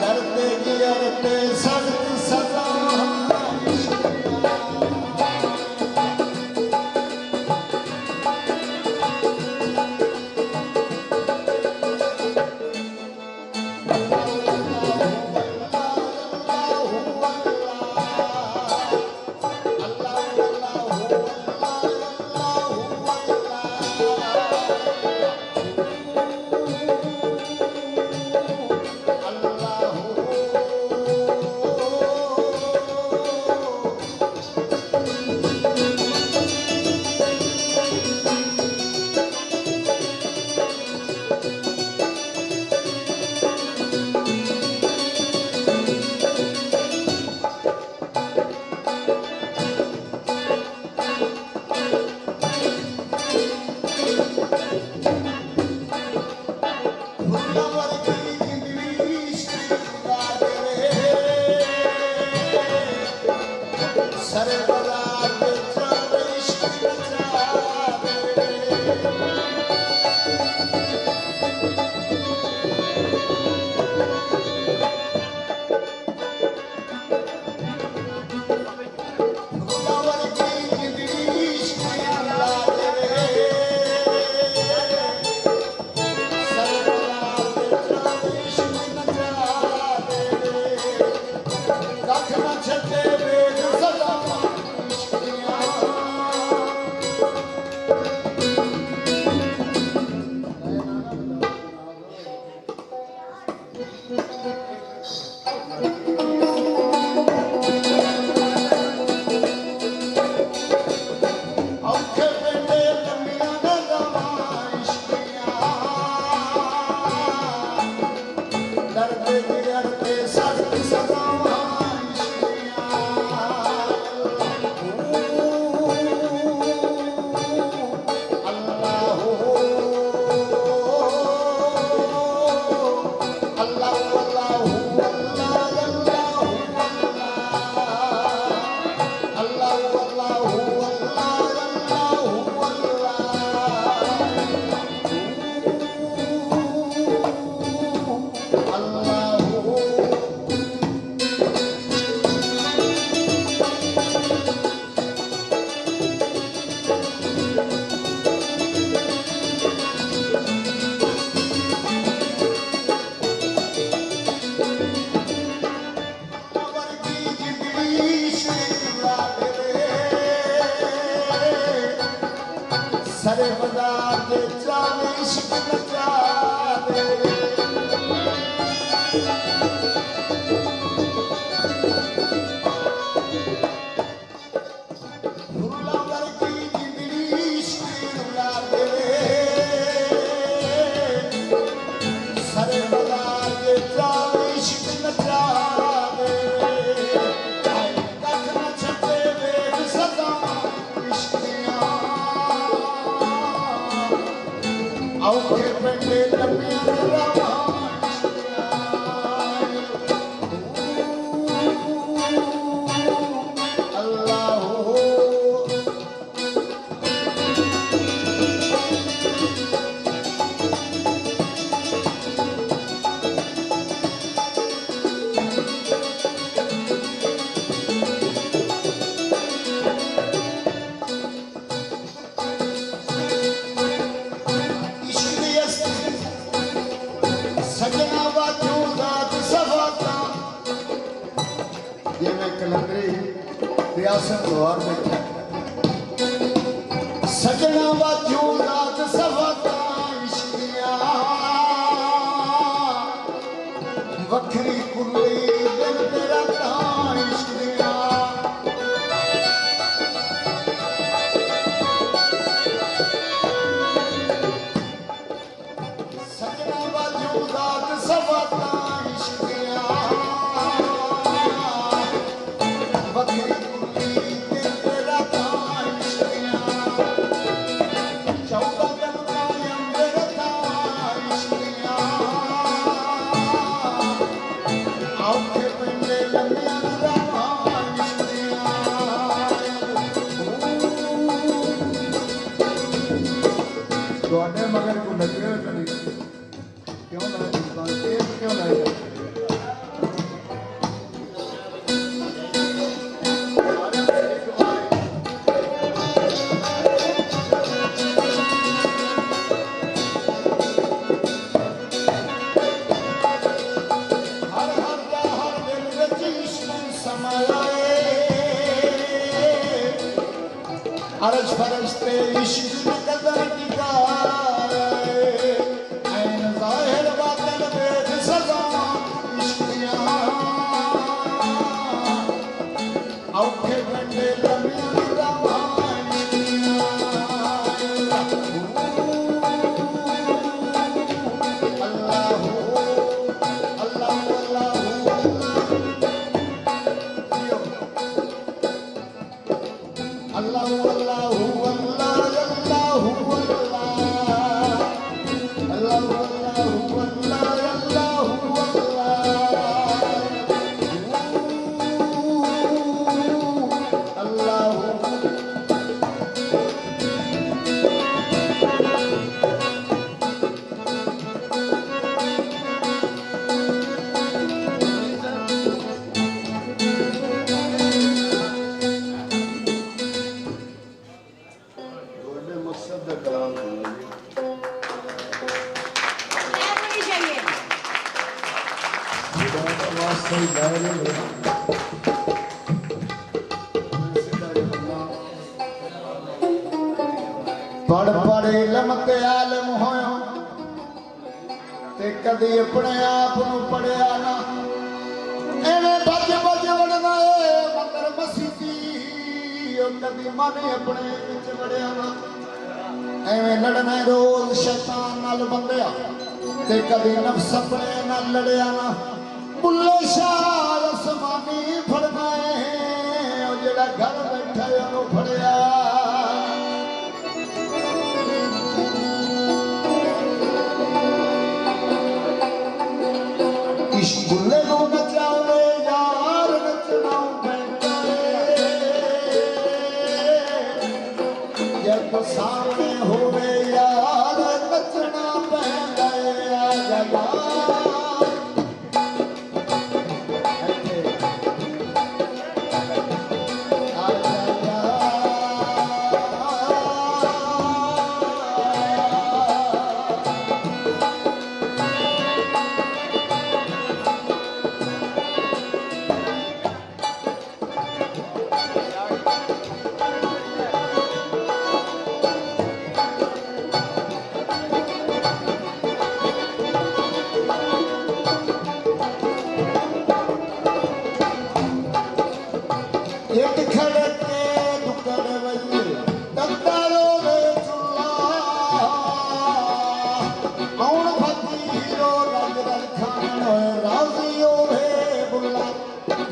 डरते गिरते सख्त सजा। सरे बाजार दे चावे इश्क नचा दे रुला वर्गी जिंदड़ी इश्क रुला दे सरे बाजार दे चावे इश्क नचा दे कख न छपे वेद सदा इश्क औखे पेंडे लम्बियां रवा अल्लाह सजना वाजू रात सवाता ये मैं कलंदरी रियासत द्वार बैठा सजना वाजू रात सवाता इश्किया वखरी कुली दिल तेरा तां इश्किया सजना वाजू रात सवाता इश्किया वखरी कुली दिल तेरा तां इश्किया चौका जब कायम मेरा तां इश्किया औखे पेंडे लम्बियां रवा इश्किया ਤੁਹਾਡੇ ਮਗਰ ਕੋ ਲੱਗੇ ਕਦੀ क्यों ना इंसान एक क्यों ना हर हर दा हर दिल विच इश्क समाए अरश फरिश्ते इश्क दी कदर टिकाए ऐन ज़ाहिर बातिन वेद सदा इश्किया औखे पेंडे लम्बियां रवा इश्किया अल्लाह अल्लाह अल्लाह मकसद का कलाम सुनना पढ़ पढ़ इलम ते आलम होयो ते कदी अपने आप नू पढ़िया ना एवें भज भज वड़ना ए मंदर मसीती कदी मन अपने विच वड़िया ना एवें लड़ना रोज शैतान नाल बंदिया ते कदी नफ्स अपने नाल लड़िया ना बुल्ले शाह आसमानी फड़ना है ओ जेड़ा घर बैठा ओनू फड़िया इश्क बुल्ले नू नचावे यार नचना बैठा जब सामने होवे यार नचना पैंदा आ जा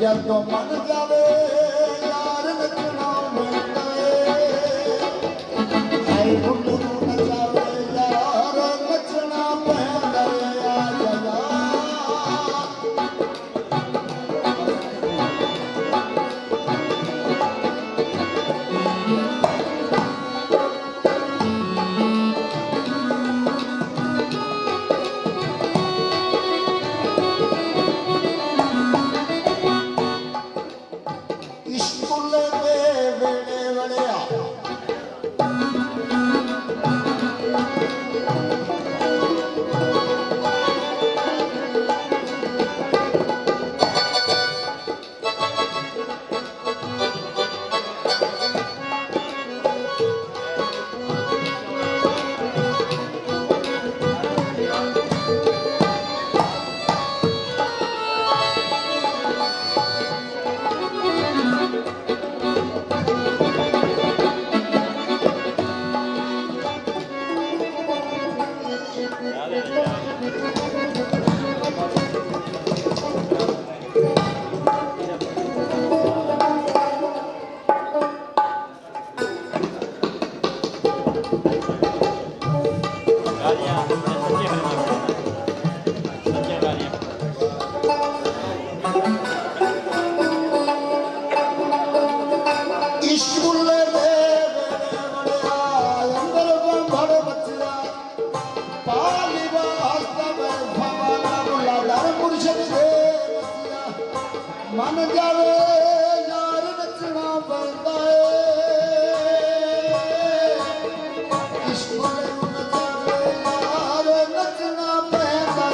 जब तो मन जावे यार नचना मिलता है बुल्लू नचावे यार नचना पैंदा मन जावे यार नचना पैंदा इश्क नचावे यार नचना पैंदा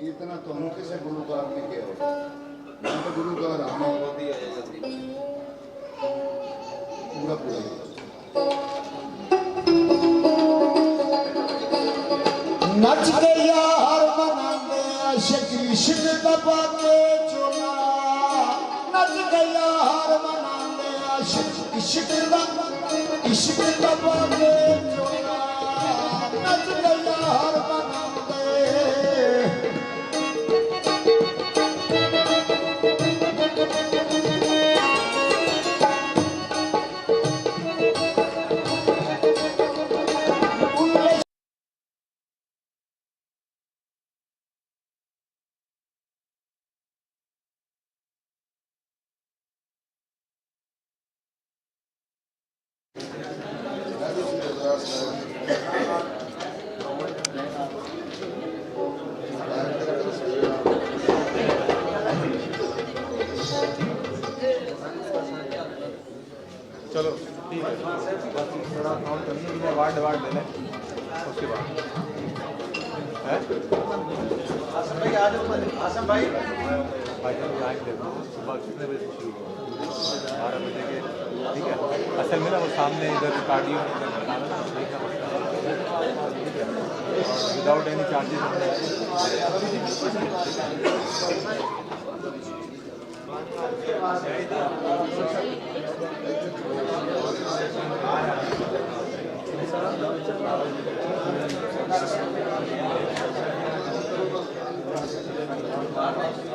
इतना ਤੁਹਾਨੂੰ ਕਿਸੇ ਗੁਰੂਕਾਰ ਨੇ ਕਿਹਾ ਮੈਂ ਤਾਂ ਗੁਰੂਕਾਰ ਹਾਂ ਬੋਦੀ ਆਇਆ ਜਲਦੀ ਪੂਰਾ ਪੂਰਾ ਨੱਚ ਕੇ ਯਾਰ ਮਨਾਉਂਦੇ ਆਸ਼ਿਕ ਇਸ਼ਕ ਦਾ ਪਾਕੇ ਚੋਲਾ ਨੱਚ ਕੇ ਯਾਰ ਮਨਾਉਂਦੇ ਆਸ਼ਿਕ ਇਸ਼ਕ ਦਾ ਪਾਕੇ ਚੋਲਾ ਨੱਚ ਕੇ ਯਾਰ ਮਨਾਉਂਦੇ चलो ठीक है थोड़ा काउंट करके वार्ड वार्ड ले लें उसके बाद आसम भाई सुबह कितने बजे शुरू हो 12 बजे के ठीक है असल में ना वो सामने इधर कार्डियो इधर बनाना देखना पड़ता है without any charges. Thank you.